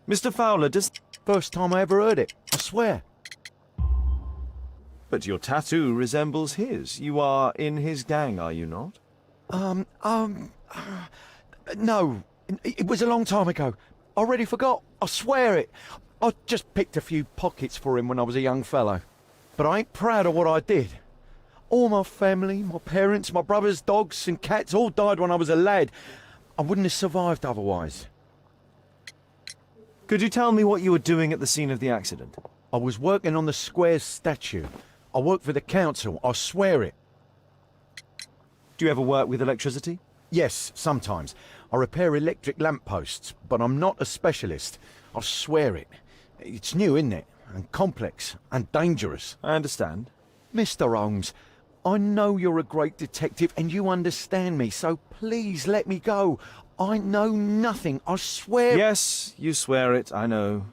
Mr. Fowler, First time I ever heard it, I swear. But your tattoo resembles his. You are in his gang, are you not? No. It was a long time ago. I already forgot. I swear it. I just picked a few pockets for him when I was a young fellow. But I ain't proud of what I did. All my family, my parents, my brothers, dogs and cats all died when I was a lad. I wouldn't have survived otherwise. Could you tell me what you were doing at the scene of the accident? I was working on the square's statue. I work for the council, I swear it. Do you ever work with electricity? Yes, sometimes. I repair electric lampposts, but I'm not a specialist. I swear it. It's new, isn't it? And complex and dangerous. I understand. Mr. Holmes, I know you're a great detective and you understand me, so please let me go. I know nothing, I swear. Yes, you swear it, I know.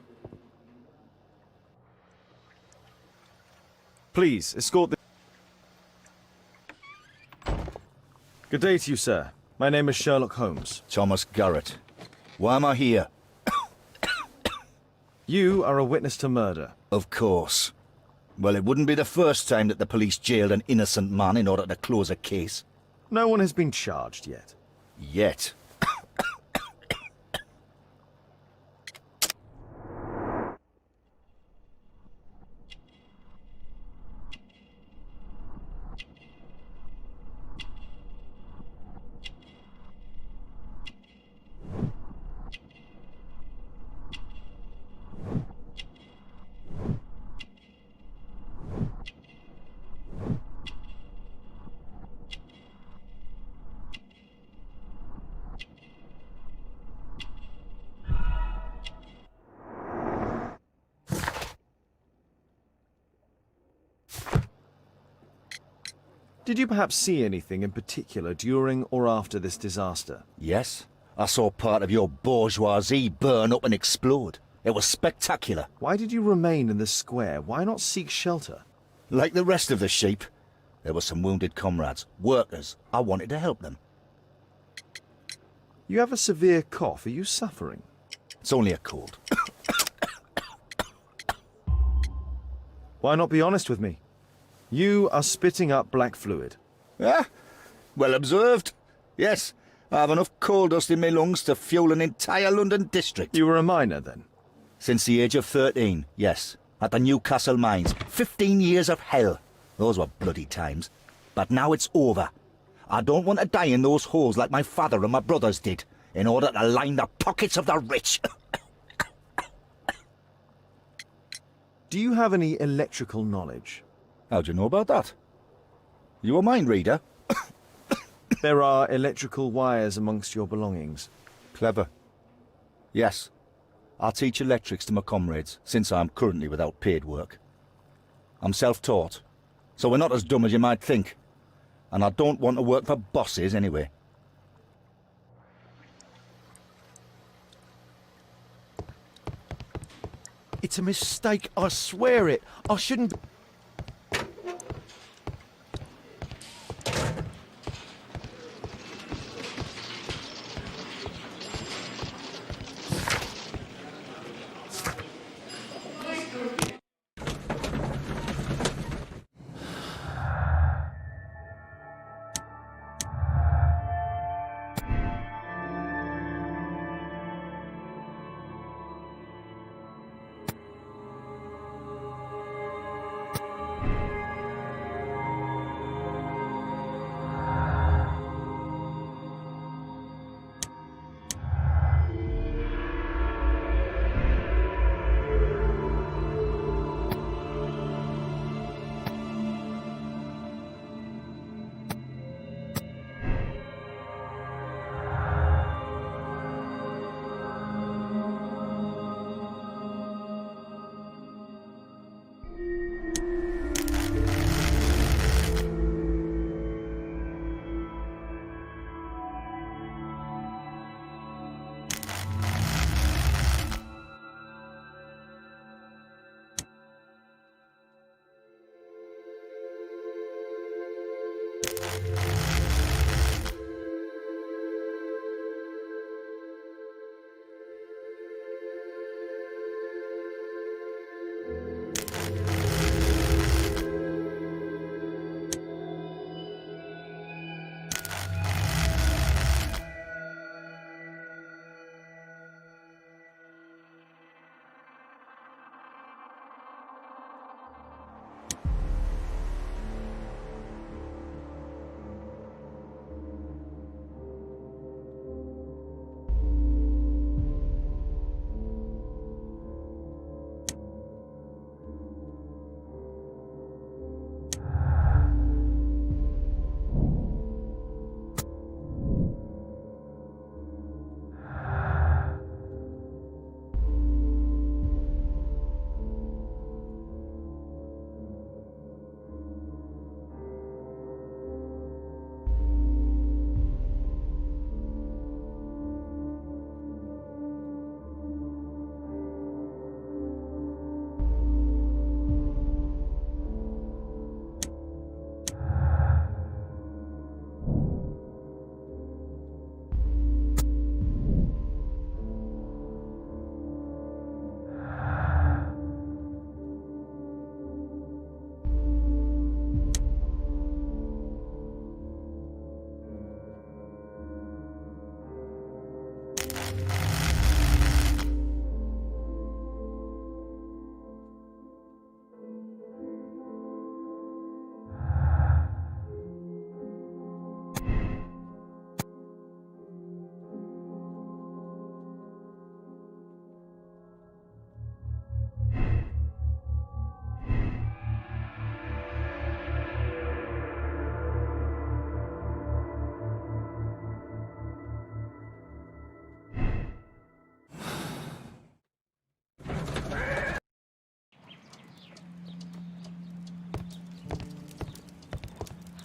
Please, escort the... Good day to you, sir. My name is Sherlock Holmes. Thomas Garrett. Why am I here? You are a witness to murder. Of course. Well, it wouldn't be the first time that the police jailed an innocent man in order to close a case. No one has been charged yet. Yet. Did you perhaps see anything in particular during or after this disaster? Yes. I saw part of your bourgeoisie burn up and explode. It was spectacular. Why did you remain in the square? Why not seek shelter? Like the rest of the sheep, there were some wounded comrades, workers. I wanted to help them. You have a severe cough. Are you suffering? It's only a cold. Why not be honest with me? You are spitting up black fluid. Ah, well observed. Yes, I have enough coal dust in my lungs to fuel an entire London district. You were a miner then? Since the age of 13, yes. At the Newcastle mines. 15 years of hell. Those were bloody times. But now it's over. I don't want to die in those holes like my father and my brothers did, in order to line the pockets of the rich. Do you have any electrical knowledge? How do you know about that? You a mind reader? There are electrical wires amongst your belongings. Clever. Yes. I teach electrics to my comrades, since I'm currently without paid work. I'm self-taught, so we're not as dumb as you might think. And I don't want to work for bosses anyway. It's a mistake, I swear it. I shouldn't...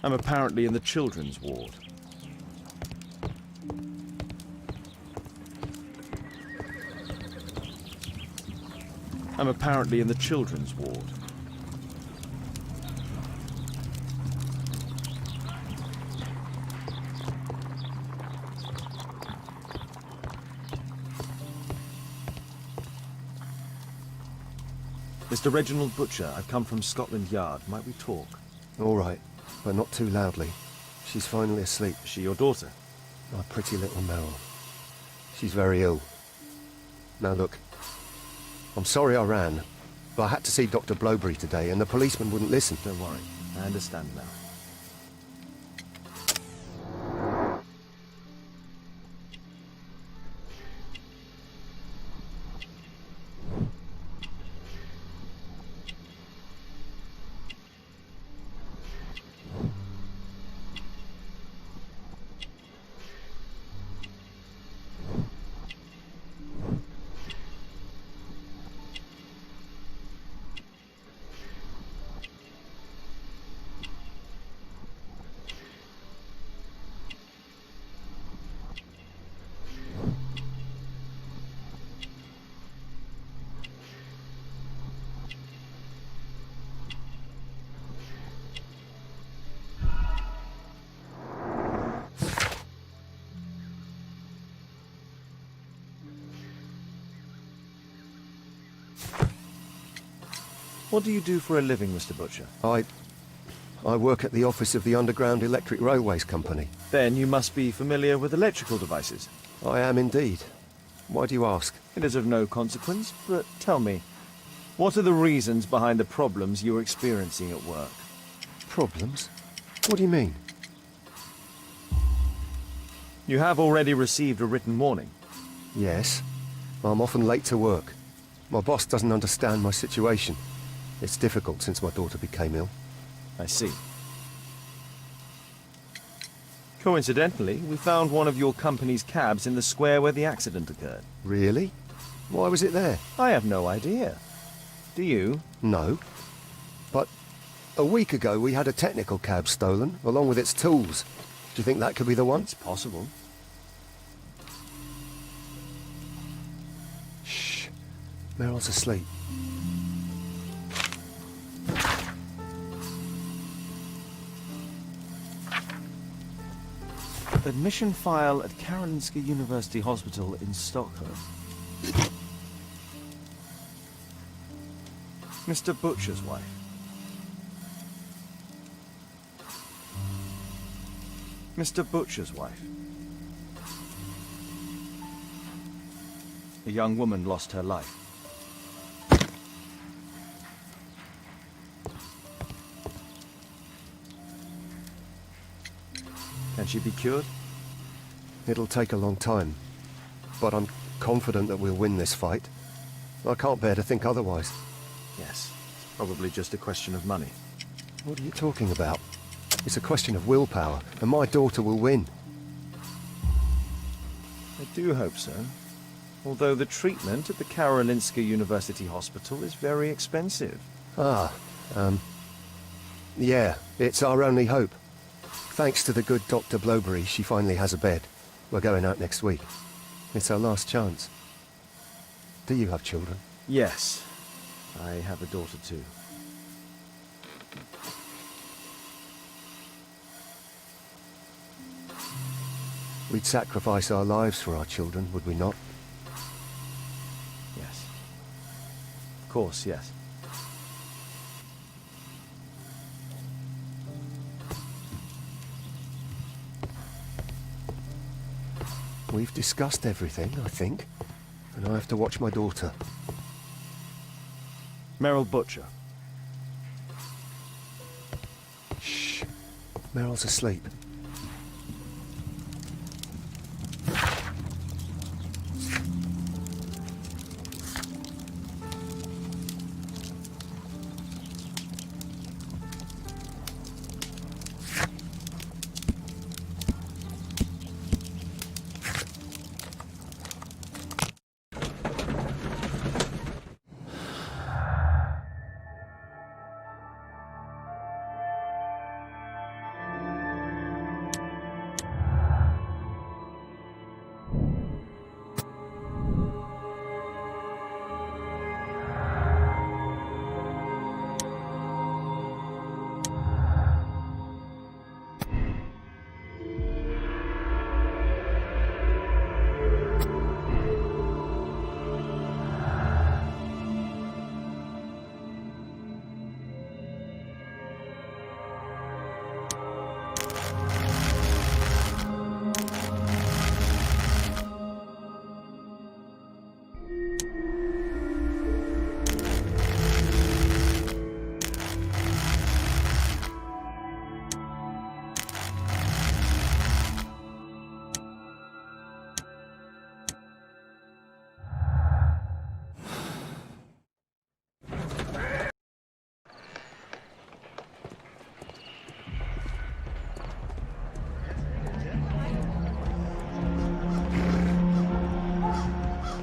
I'm apparently in the children's ward. I'm apparently in the children's ward. Mr. Reginald Butcher, I've come from Scotland Yard. Might we talk? All right, but not too loudly. She's finally asleep. Is she your daughter? My pretty little Meryl. She's very ill. Now look, I'm sorry I ran, but I had to see Dr. Blowberry today and the policeman wouldn't listen. Don't worry, I understand now. What do you do for a living, Mr. Butcher? I work at the office of the Underground Electric Railways Company. Then you must be familiar with electrical devices. I am indeed. Why do you ask? It is of no consequence, but tell me, what are the reasons behind the problems you're experiencing at work? Problems? What do you mean? You have already received a written warning. Yes. I'm often late to work. My boss doesn't understand my situation. It's difficult since my daughter became ill. I see. Coincidentally, we found one of your company's cabs in the square where the accident occurred. Really? Why was it there? I have no idea. Do you? No. But a week ago we had a technical cab stolen, along with its tools. Do you think that could be the one? It's possible. Shh. Meryl's asleep. Admission file at Karolinska University Hospital in Stockholm. Mr. Butcher's wife. Mr. Butcher's wife. A young woman lost her life. Can she be cured? It'll take a long time, but I'm confident that we'll win this fight. I can't bear to think otherwise. Yes, probably just a question of money. What are you talking about? It's a question of willpower, and my daughter will win. I do hope so. Although the treatment at the Karolinska University Hospital is very expensive. Yeah, it's our only hope. Thanks to the good Dr. Blowberry, she finally has a bed. We're going out next week. It's our last chance. Do you have children? Yes. I have a daughter too. We'd sacrifice our lives for our children, would we not? Yes. Of course, yes. We've discussed everything, I think. And I have to watch my daughter. Meryl Butcher. Shh. Meryl's asleep.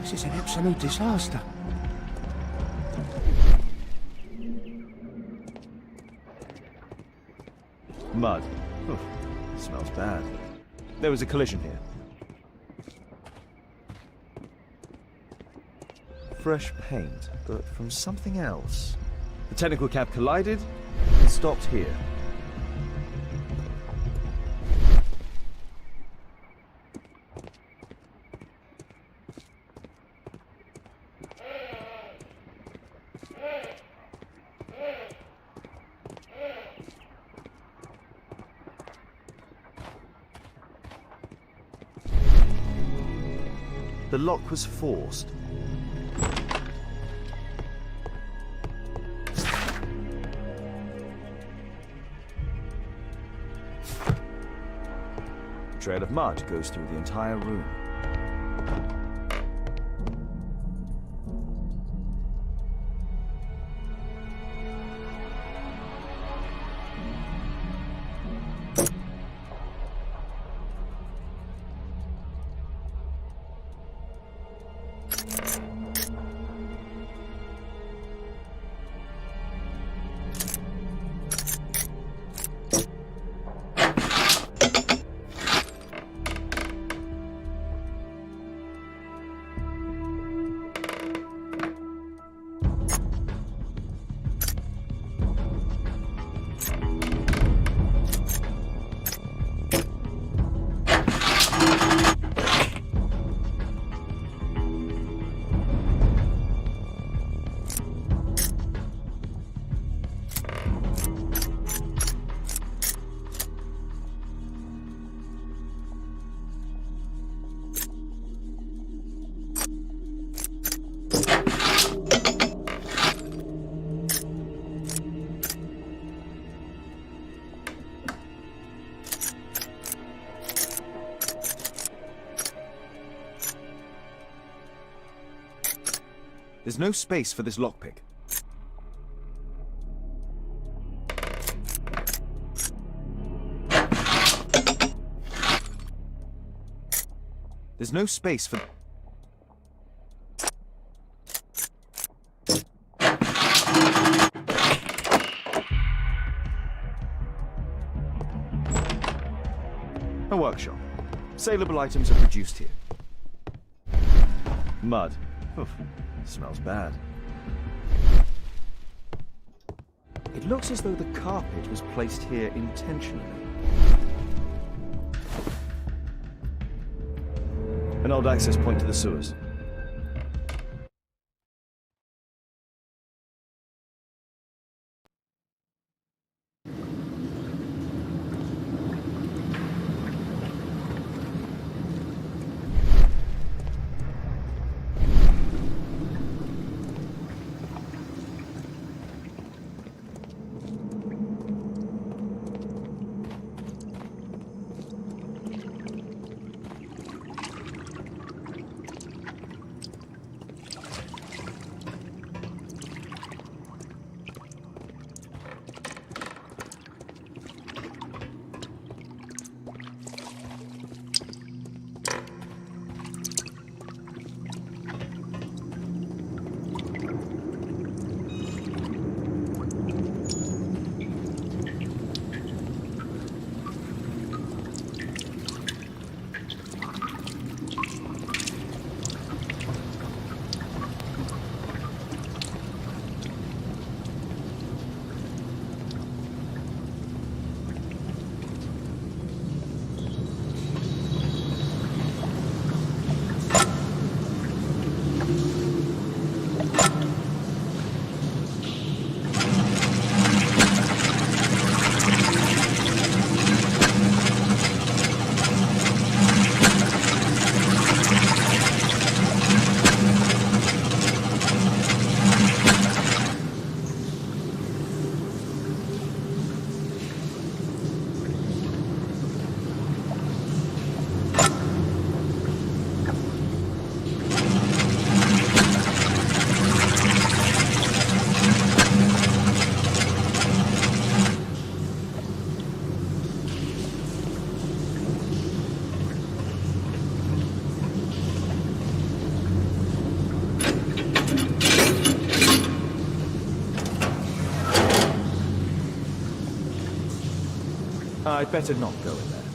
This is an absolute disaster. Mud. Oof, smells bad. There was a collision here. Fresh paint, but from something else. The technical cab collided and stopped here. The lock was forced. A trail of mud goes through the entire room. There's no space for this lockpick. There's no space for... A workshop. Saleable items are produced here. Mud. Oof. Smells bad. It looks as though the carpet was placed here intentionally. An old access point to the sewers. I'd better not go in there.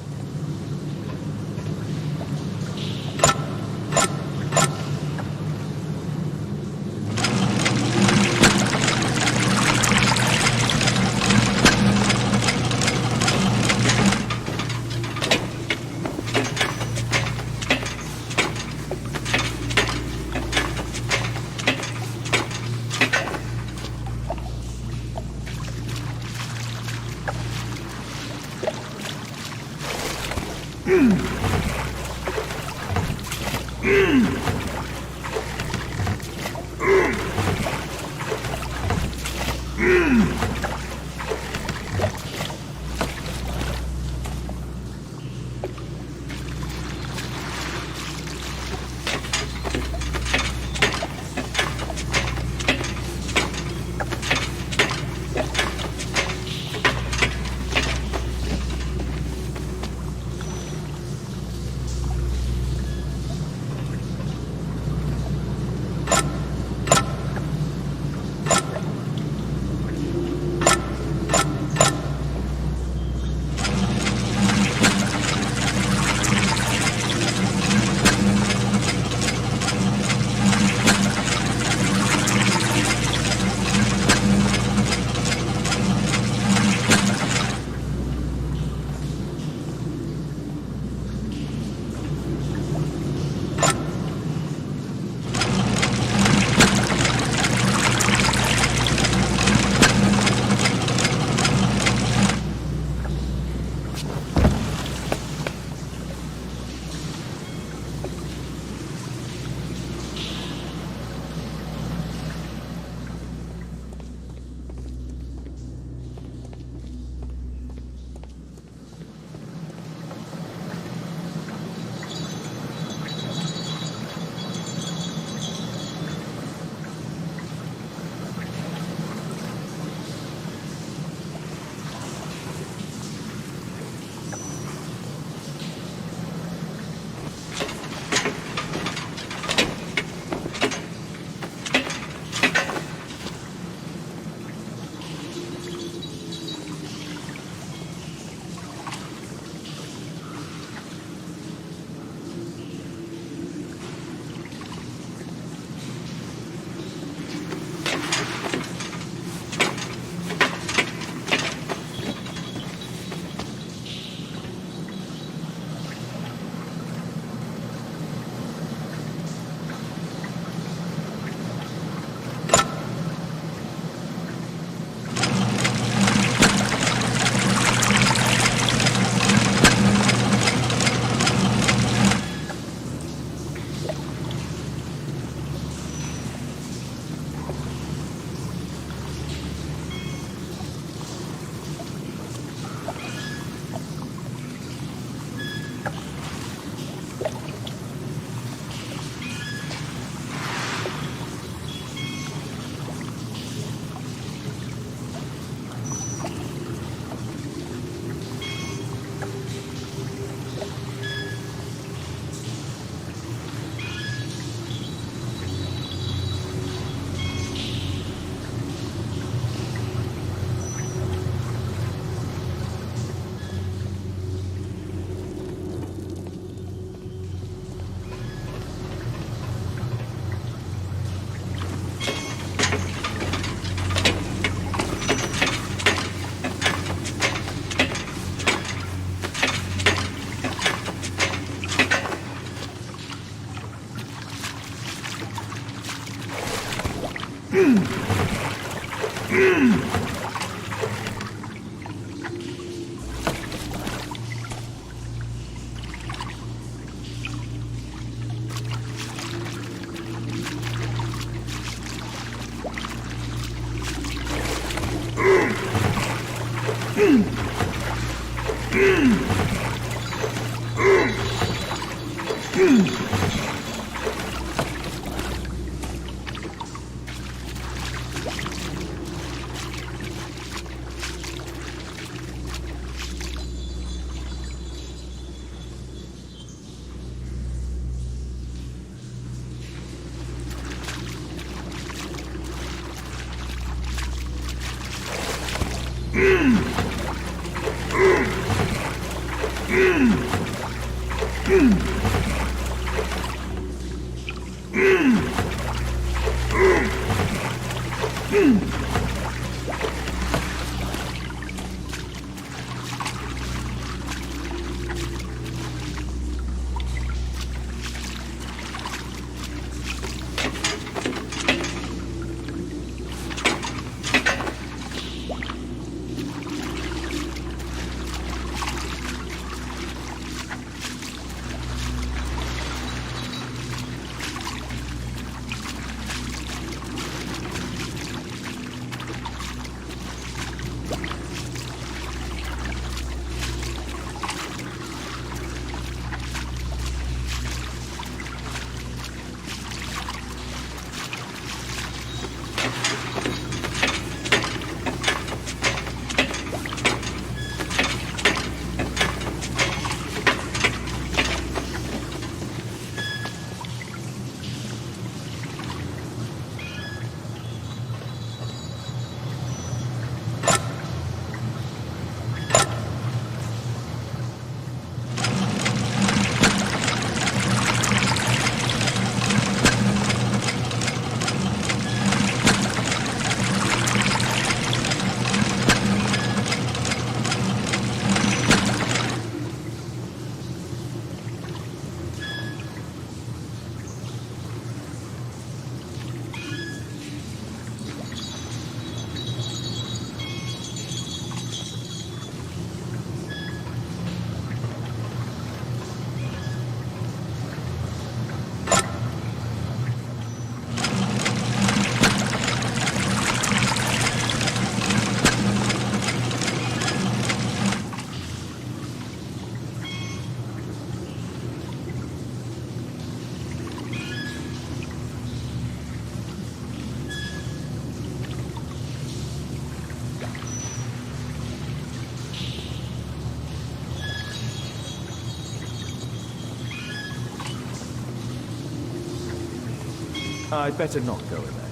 I'd better not go in there.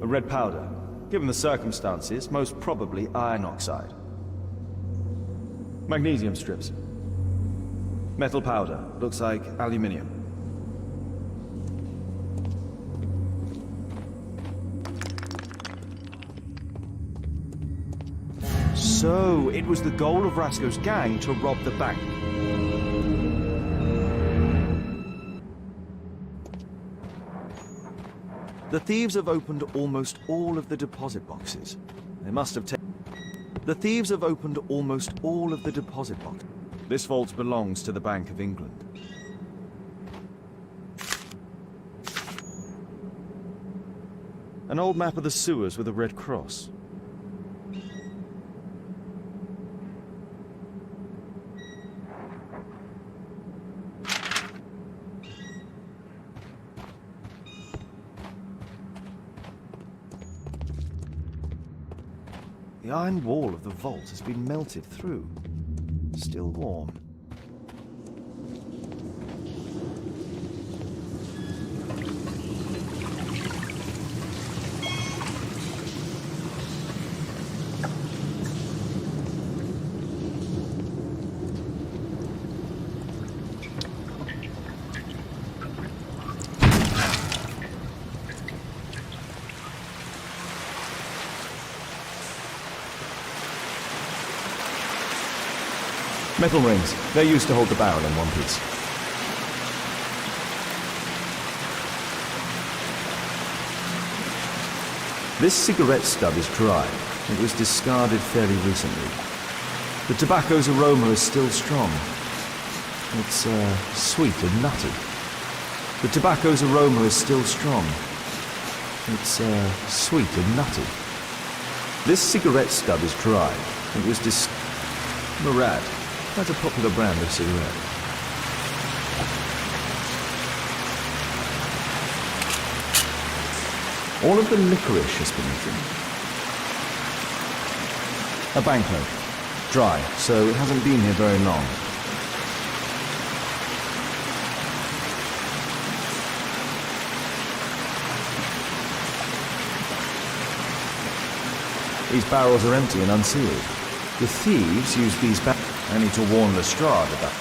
red powder. Given the circumstances, most probably iron oxide. Magnesium strips. Metal powder. Looks like aluminium. So, it was the goal of Rasco's gang to rob the bank. The thieves have opened almost all of the deposit boxes. They must have taken... The thieves have opened almost all of the deposit boxes. This vault belongs to the Bank of England. An old map of the sewers with a red cross. The iron wall of the vault has been melted through. Still warm. Metal rings. They're used to hold the barrel in one piece. This cigarette stub is dry. It was discarded fairly recently. The tobacco's aroma is still strong. It's sweet and nutty. The tobacco's aroma is still strong. It's sweet and nutty. This cigarette stub is dry. It was Murad. That's a popular brand of cigarette. All of the licorice has been eaten. A banknote. Dry, so it hasn't been here very long. These barrels are empty and unsealed. The thieves used these barrels. I need to warn Lestrade about...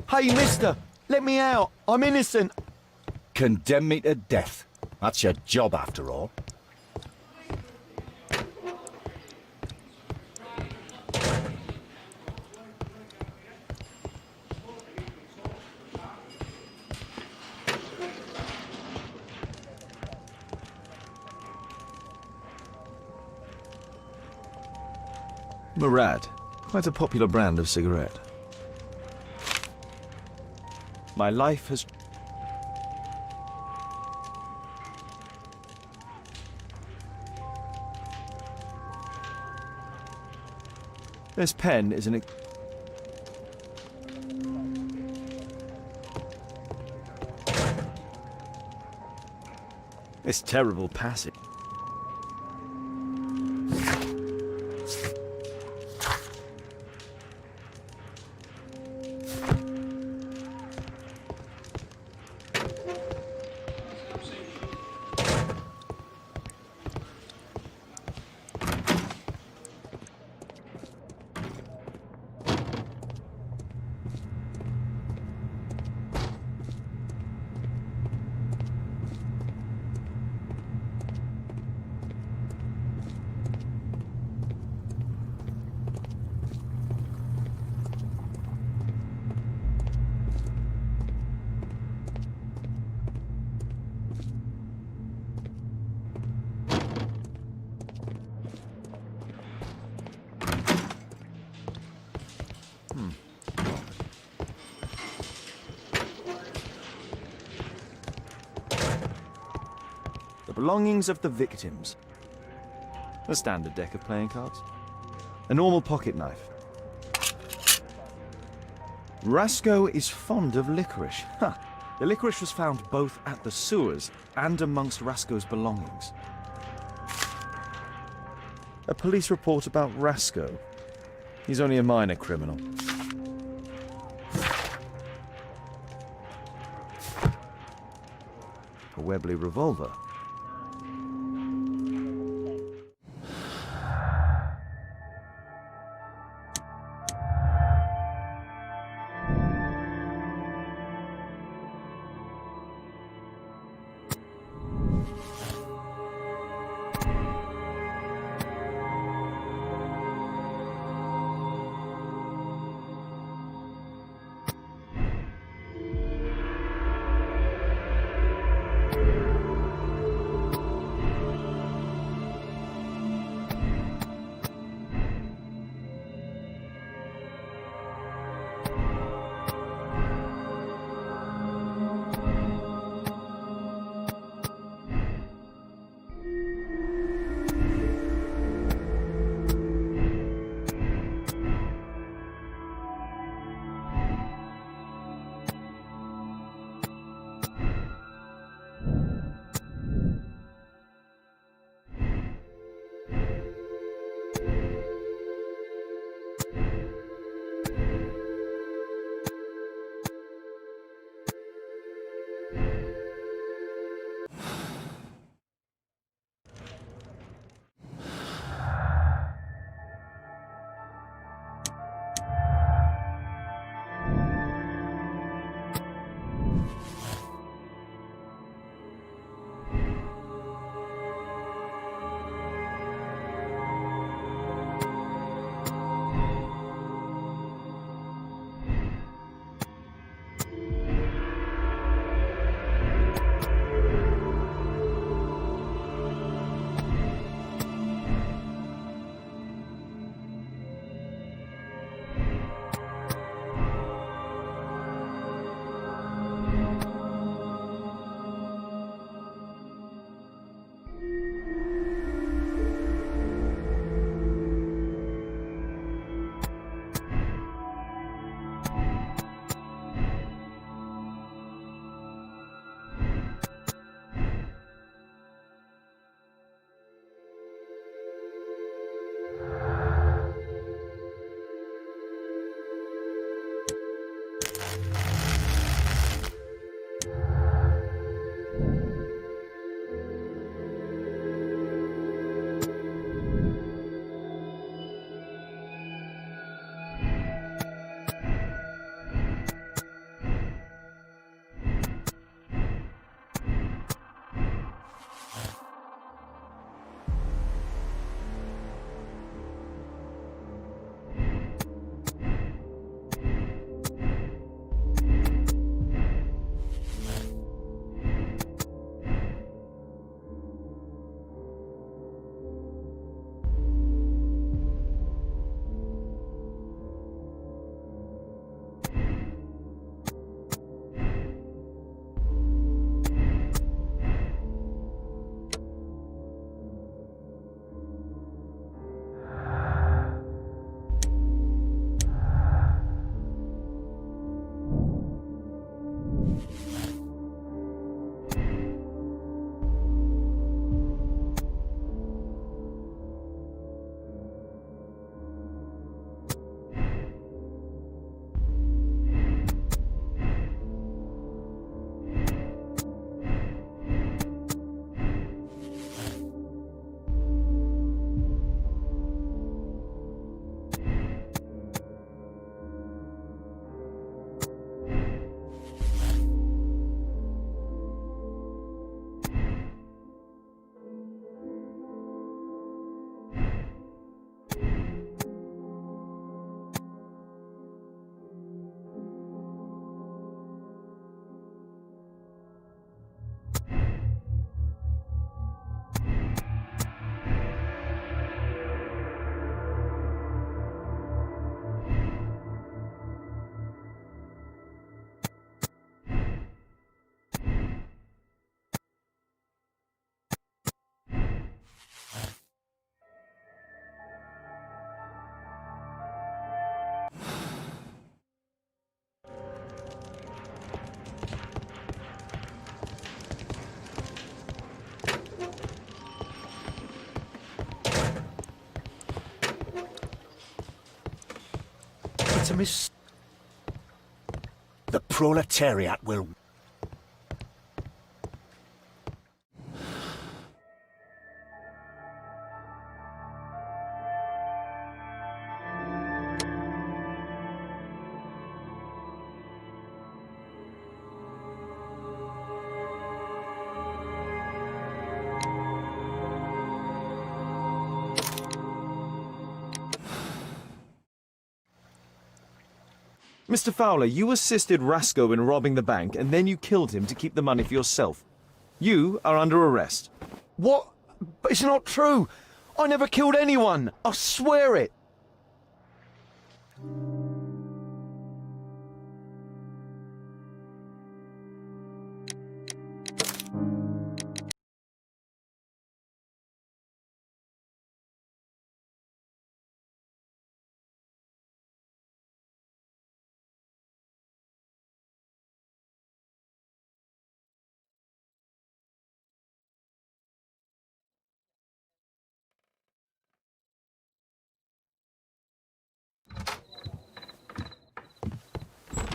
Hey, mister! Let me out! I'm innocent! Condemn me to death. That's your job, after all. Murad, quite a popular brand of cigarette. My life has... This pen is an... This terrible passage. The belongings of the victims. A standard deck of playing cards. A normal pocket knife. Rasco is fond of licorice. Huh. The licorice was found both at the sewers and amongst Rasco's belongings. A police report about Rasco. He's only a minor criminal. A Webley revolver. to Miss... The proletariat will... Mr. Fowler, you assisted Rasco in robbing the bank, and then you killed him to keep the money for yourself. You are under arrest. What? But it's not true. I never killed anyone. I swear it.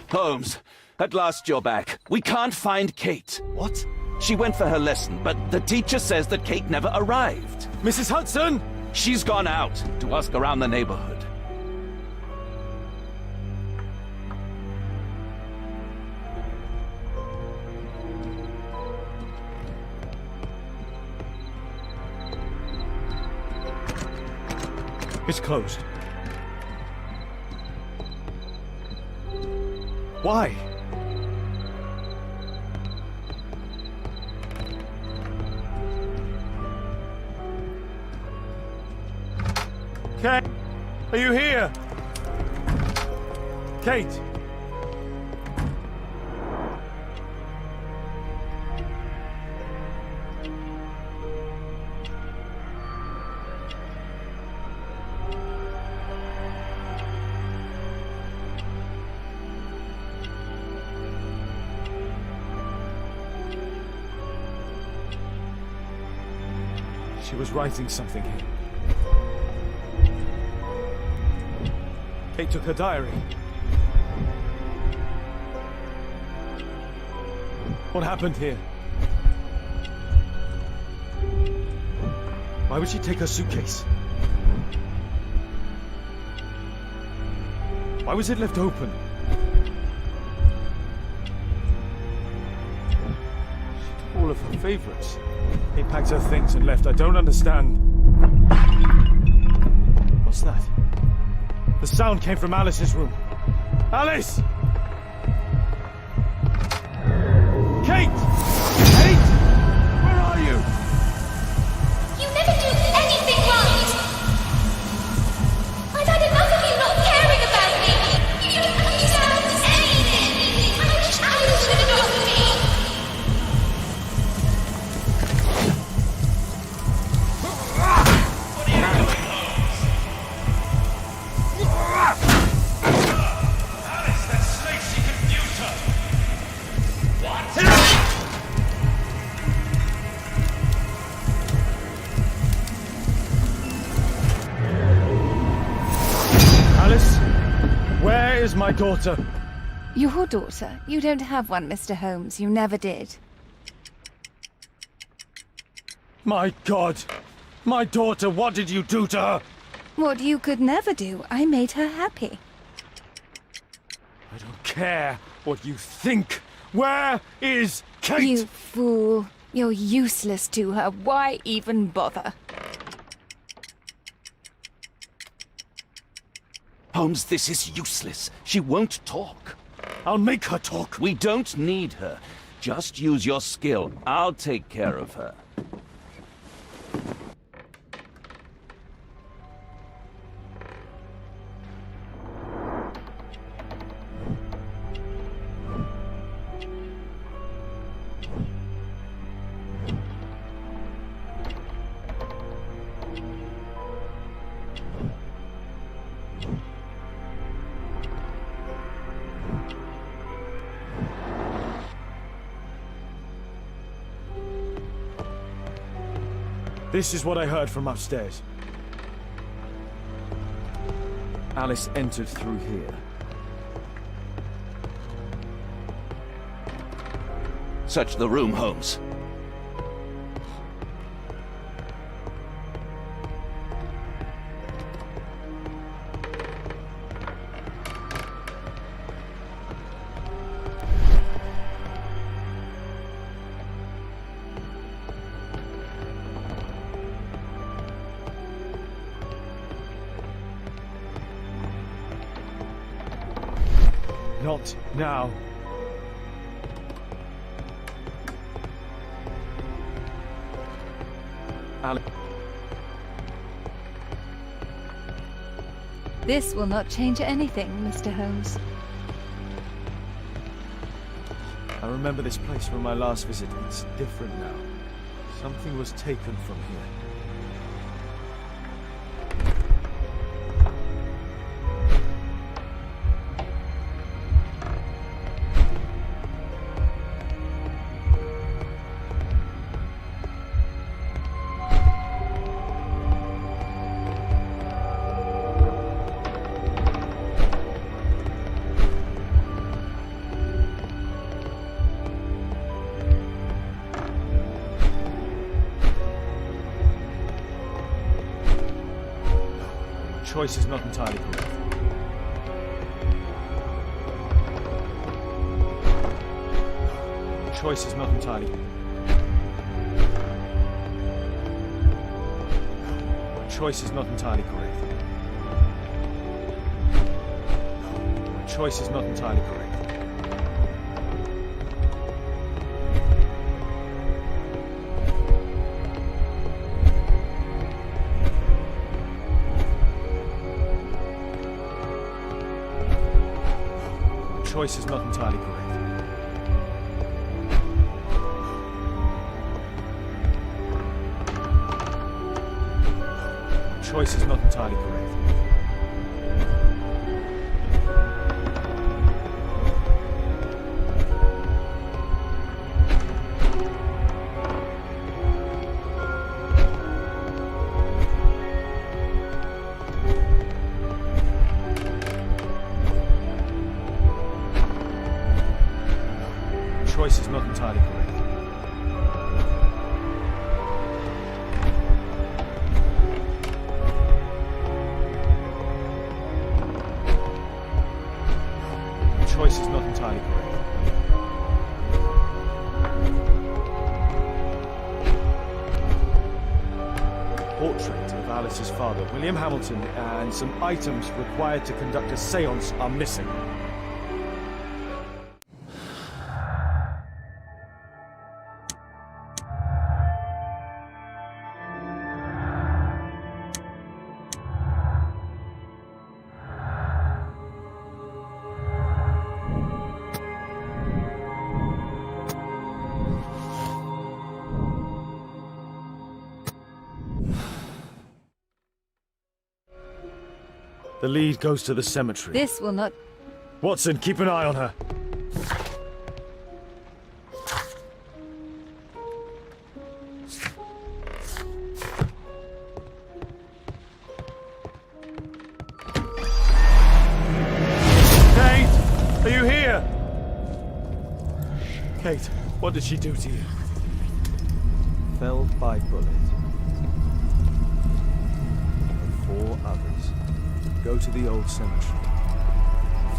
Holmes, at last you're back. We can't find Kate. What? She went for her lesson, but the teacher says that Kate never arrived. Mrs. Hudson! She's gone out to ask around the neighborhood. It's closed. Why? Kate, are you here? Kate! She was writing something here. Kate took her diary. What happened here? Why would she take her suitcase? Why was it left open? She took all of her favorites. He packed her things and left. I don't understand. What's that? The sound came from Alice's room. Alice! Kate! Kate! Where are you? You never do anything right! I've had enough of you not caring about me! You don't understand anything! I wish Alice would adopt me! My daughter. Your daughter? You don't have one, Mr. Holmes. You never did. My God! My daughter, what did you do to her? What you could never do. I made her happy. I don't care what you think. Where is Kate? You fool. You're useless to her. Why even bother? Holmes, this is useless. She won't talk. I'll make her talk. We don't need her. Just use your skill. I'll take care of her. This is what I heard from upstairs. Alice entered through here. Search the room, Holmes. Not now. Alice. This will not change anything, Mr. Holmes. I remember this place from my last visit. It's different now. Something was taken from here. Choice is not entirely correct. Choice is not entirely. Choice is not entirely correct. Choice is not entirely correct. Choice is not entirely correct. Choice is not entirely correct. Choice is not entirely correct. Choice is not entirely correct. Portrait of Alice's father, William Hamilton, and some items required to conduct a seance are missing. The lead goes to the cemetery. This will not... Watson, keep an eye on her. Kate! Are you here? Kate, what did she do to you? Felled by bullet. The 4 others. Go to the old cemetery.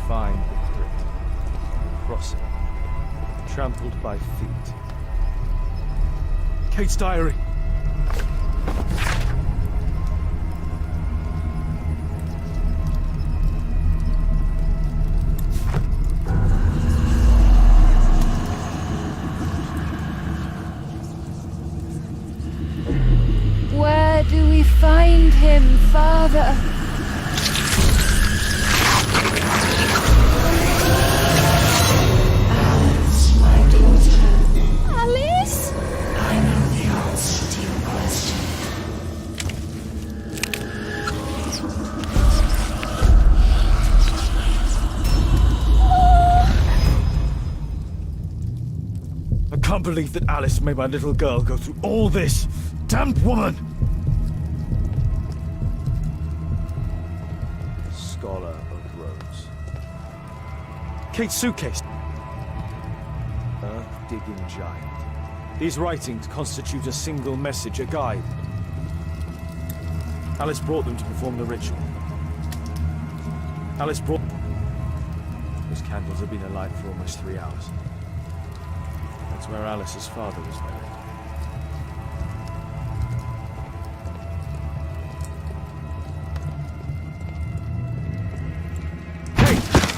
Find the crypt. Cross it. Trampled by feet. Kate's diary. Where do we find him, Father? Alice? I know the answer to your question. I can't believe that Alice made my little girl go through all this. Damned woman! Scholar of Rose. Kate's suitcase. A earth-digging giant. These writings constitute a single message, a guide. Alice brought them to perform the ritual. Alice brought... Those candles have been alight for almost 3 hours. That's where Alice's father was buried.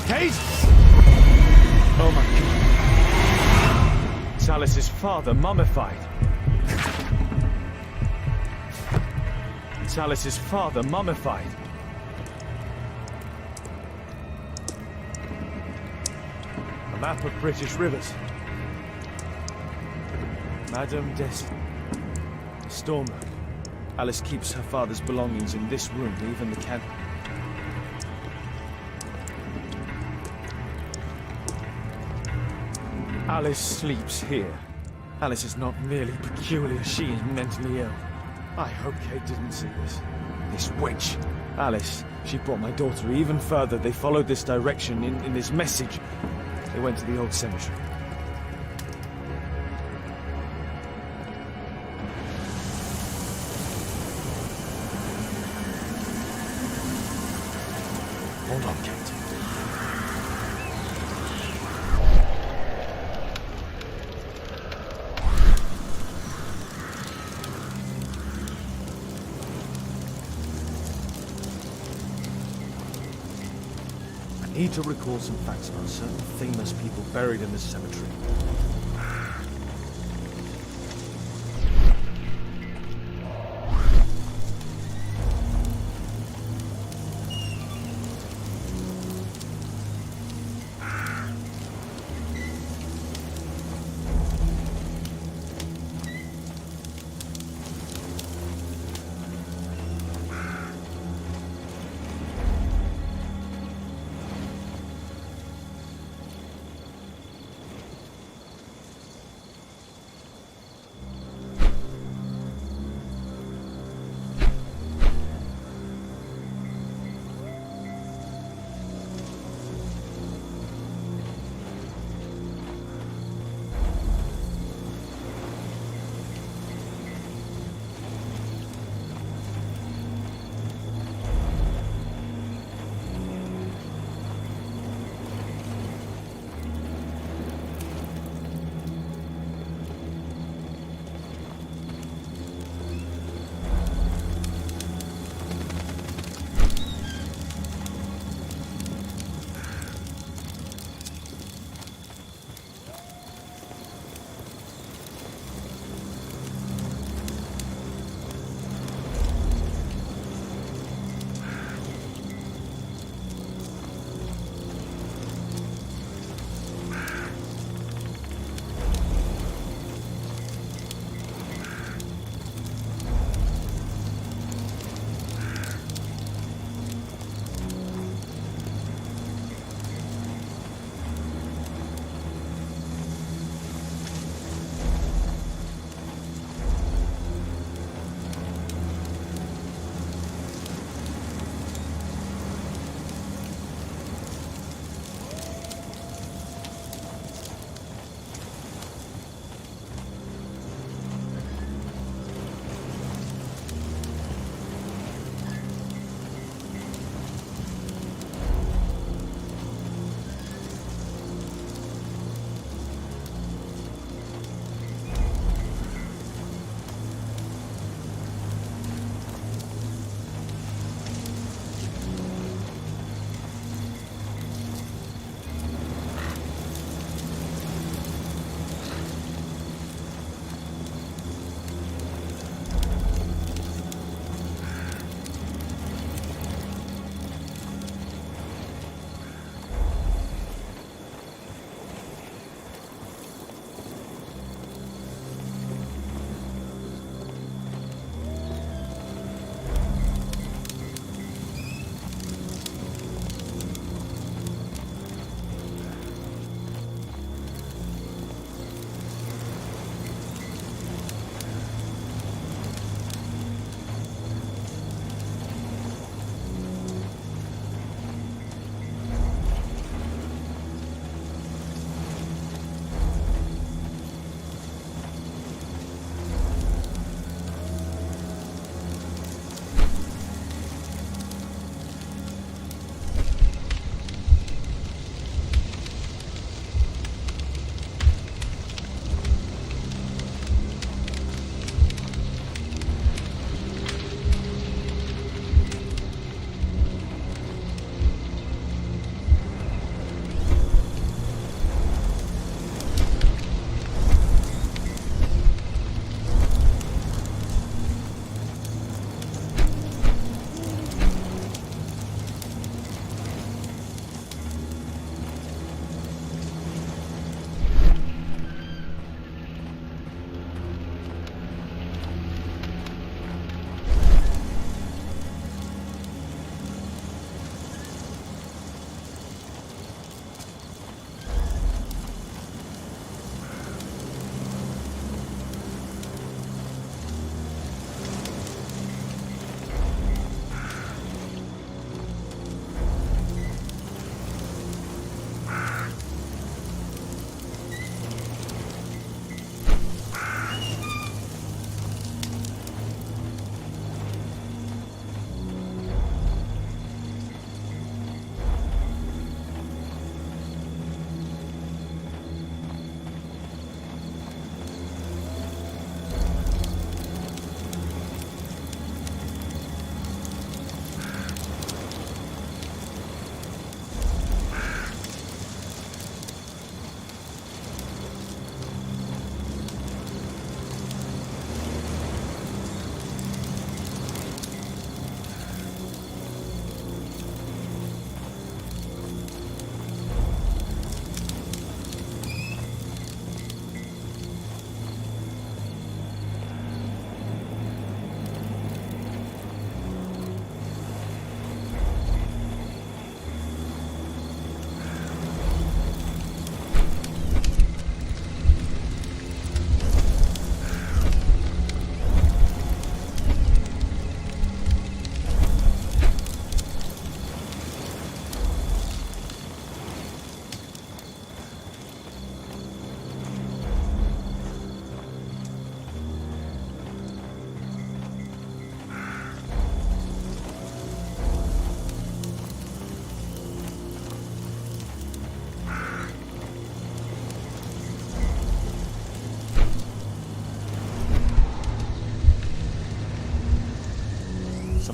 Kate! Oh my God. It's Alice's father, mummified. It's Alice's father, mummified. A map of British rivers. Madame Des... Stormer. Alice keeps her father's belongings in this room, even the can... Alice sleeps here. Alice is not merely peculiar, she is mentally ill. I hope Kate didn't see this. This witch. Alice, she brought my daughter even further. They followed this direction in this message. They went to the old cemetery. Hold on, Kate. I need to recall some facts about certain famous people buried in this cemetery.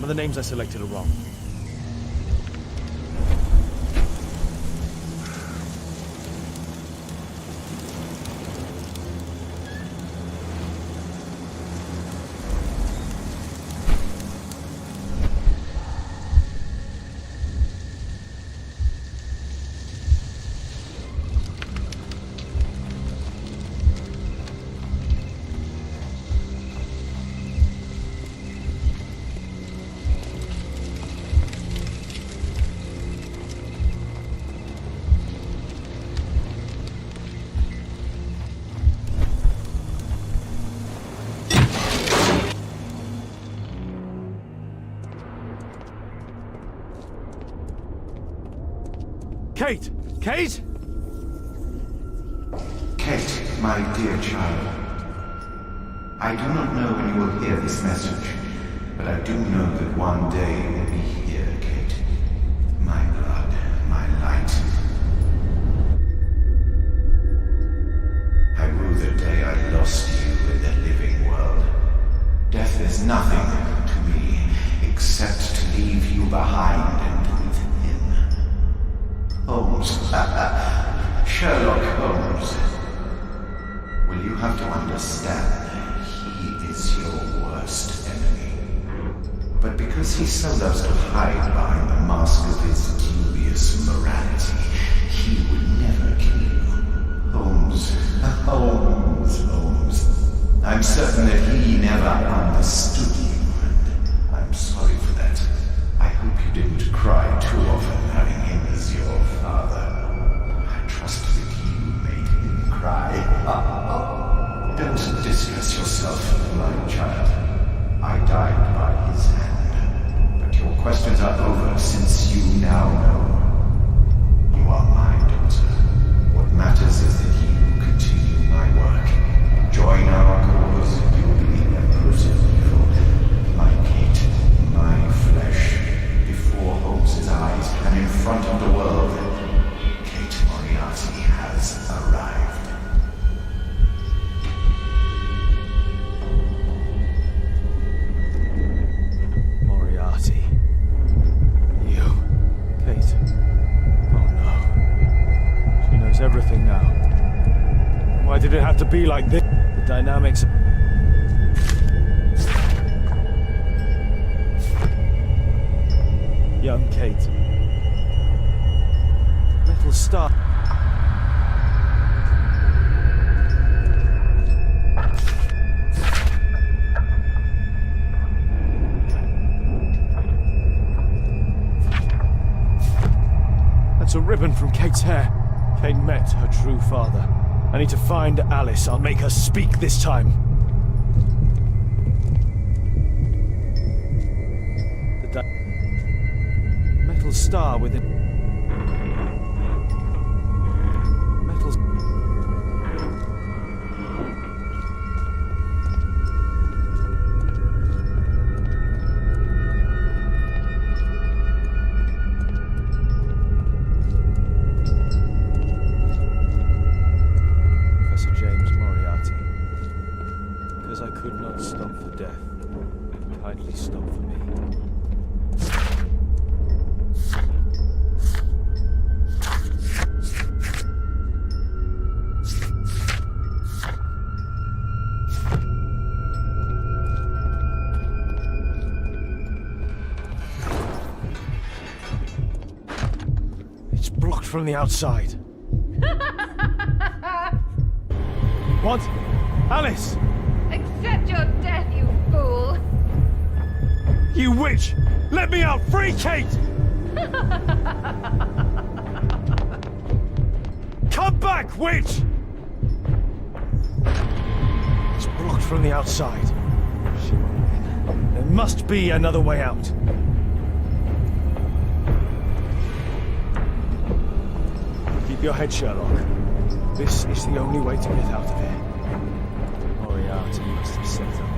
of the names I selected are wrong. Kate! Kate? Kate, my dear child. I do not know when you will hear this message, but I do know that one day it will be here, Kate. My blood, my light. I rue the day I lost you in the living world. Death is nothing to me, except to leave you behind and with him. Holmes. Sherlock Holmes. Will you have to understand, he is your worst enemy. But because he so loves to hide behind the mask of his dubious morality, he would never kill you. Holmes. Holmes. I'm certain that he never understood you, and I'm sorry for that. I hope you didn't cry too often having him as your father. I trust that you made him cry. Don't distress yourself, my child. I died by his hand. But your questions are over since you now know. You are my daughter. What matters is that you continue my work. Join our cause, you will be the emperor's evil. My Kate, my flesh, before Holmes' eyes and in front of the world. Kate Moriarty has arrived. Moriarty. You. Kate. Oh no. She knows everything now. Why did it have to be like this? The dynamics... Young Kate. Metal Star. That's a ribbon from Kate's hair. Kate met her true father. I need to find Alice. I'll make her speak this time. The metal star with it. Metal. Professor James Moriarty. Because I could not stop for death, kindly stop for me. It's blocked from the outside. What? Alice! Accept your death, you fool! You witch! Let me out! Free Kate! Come back, witch! It's blocked from the outside. There must be another way out. Keep your head, Sherlock. This is the only way to get out of here. Moriarty must have set up.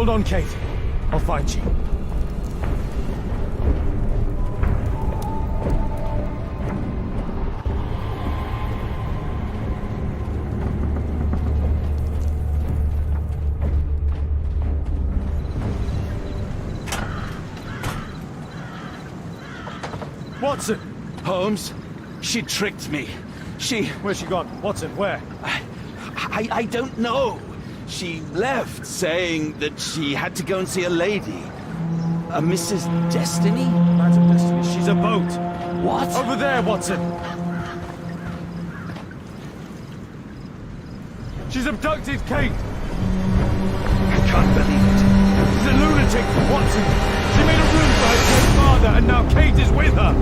Hold on, Kate. I'll find you. Watson! Holmes, she tricked me. Where's she gone? Watson, where? I don't know. She left saying that she had to go and see a lady. A Mrs. Destiny? Madam Destiny, she's a boat. What? Over there, Watson. She's abducted Kate. I can't believe it. She's a lunatic, Watson. She made a room for her dead father, and now Kate is with her.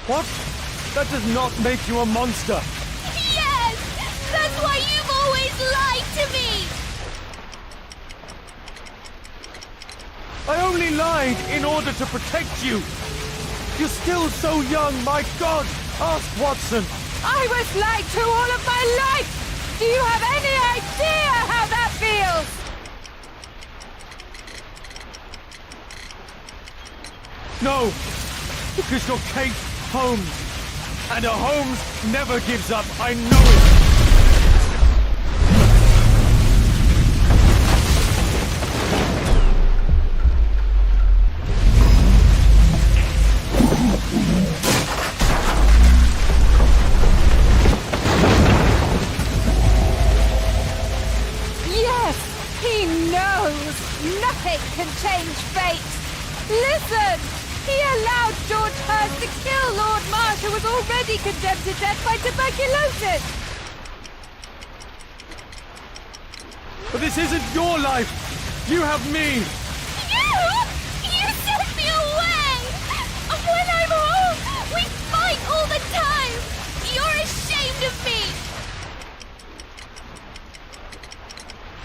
What? That does not make you a monster. Yes! That's why you've always lied to me! I only lied in order to protect you. You're still so young, my God. Ask Watson. I was lied to all of my life! Do you have any idea how that feels? No, because you're Kate Holmes. And a Holmes never gives up, I know it. Yes, he knows. Nothing can change fate. Listen! He allowed George Hurst to kill Lord Marsh, who was already condemned to death by tuberculosis! But this isn't your life! You have me! You? You sent me away! When I'm home, we fight all the time! You're ashamed of me!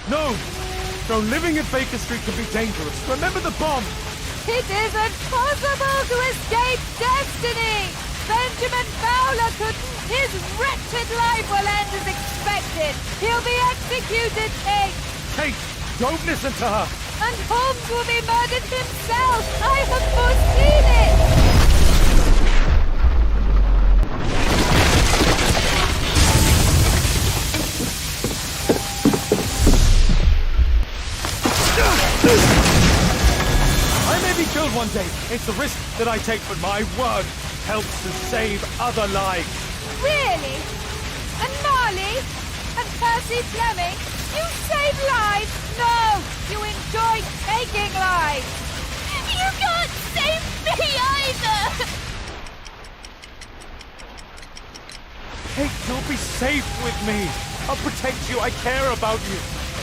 No! No, living in Baker Street can be dangerous. Remember the bomb! It isn't possible to escape destiny! Benjamin Fowler couldn't! His wretched life will end as expected! He'll be executed, Kate! Kate, don't listen to her! And Holmes will be murdered himself! I have foreseen it! I may be killed one day. It's the risk that I take, but my word helps to save other lives. Really? And Marley? And Percy Fleming? You save lives? No! You enjoy taking lives! You can't save me either! Kate, you'll be safe with me. I'll protect you. I care about you.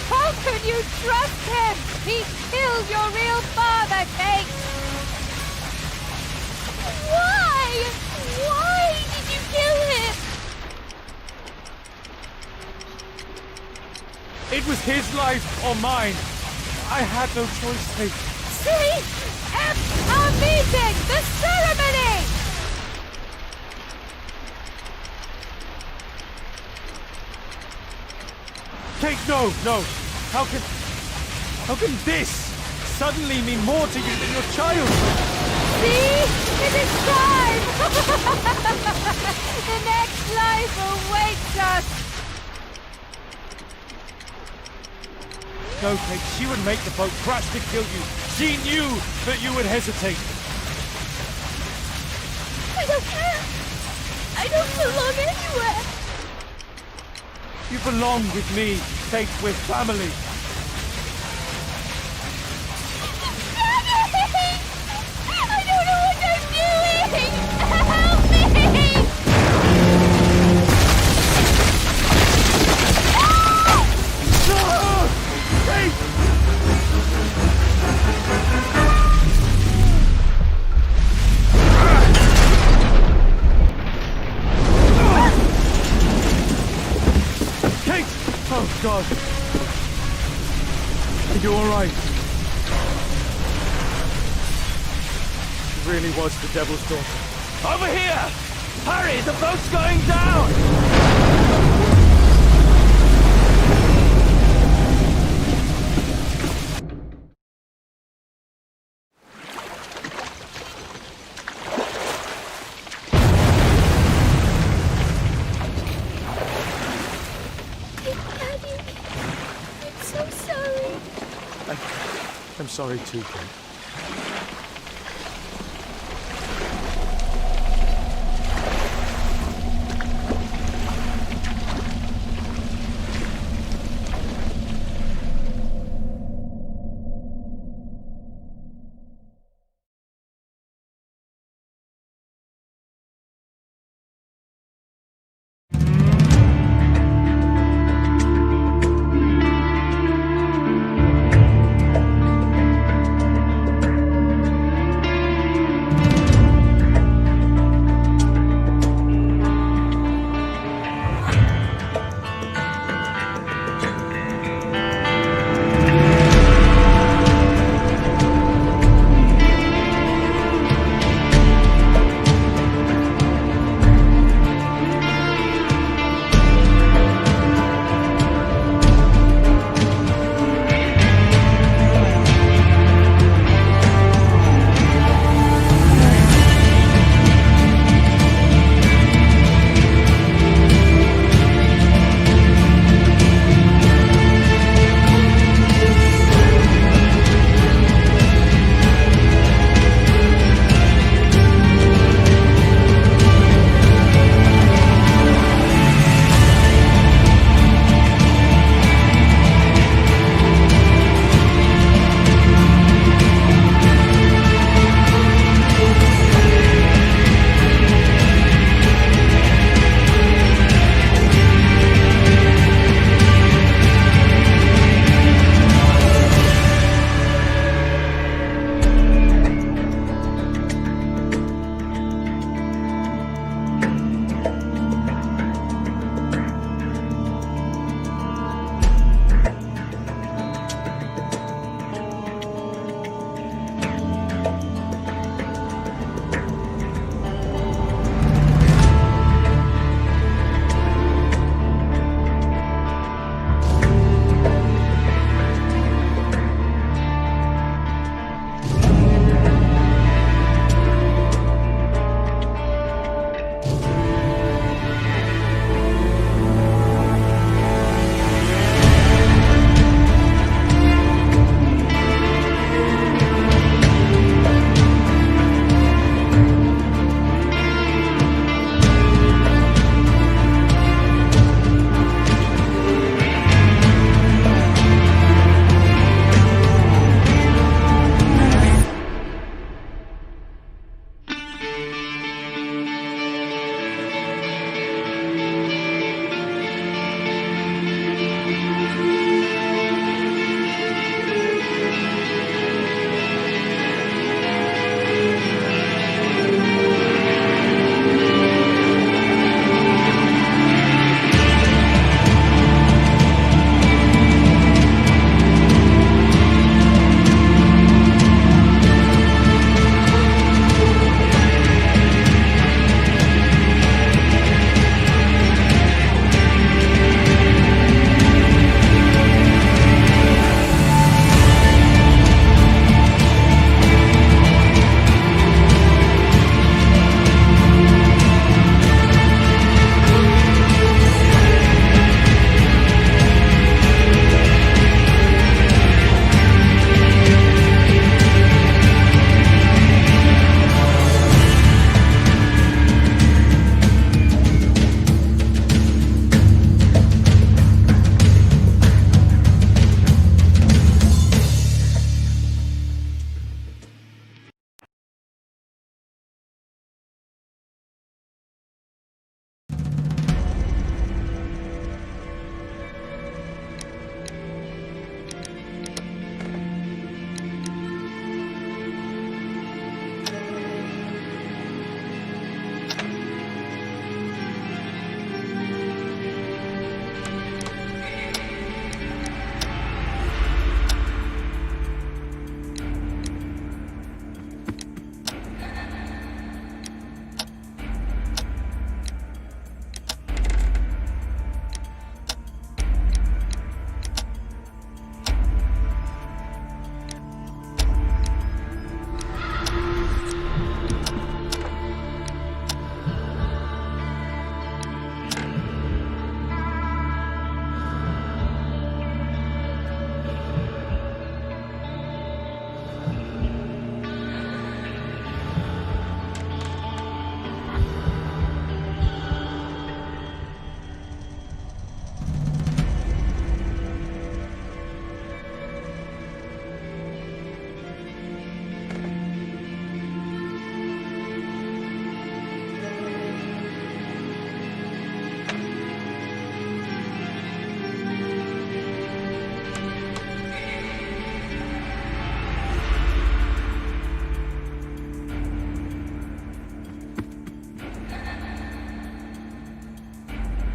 How could you trust him? He killed your real father, Kate! Why? Why did you kill him? It was his life or mine. I had no choice, Kate. See? Our meeting! The ceremony! Kate, no! How can this suddenly mean more to you than your child? See? It is time! The next life awaits us! No, Kate, she would make the boat crash to kill you. She knew that you would hesitate. I don't care. I don't belong anywhere. You belong with me, Kate. We're family. Daddy! I don't know what I'm doing! Help me! Kate! Oh, God. Are you all right? She really was the devil's daughter. Over here! Hurry, the boat's going down! Daddy, I'm so sorry. I'm sorry too, Kate.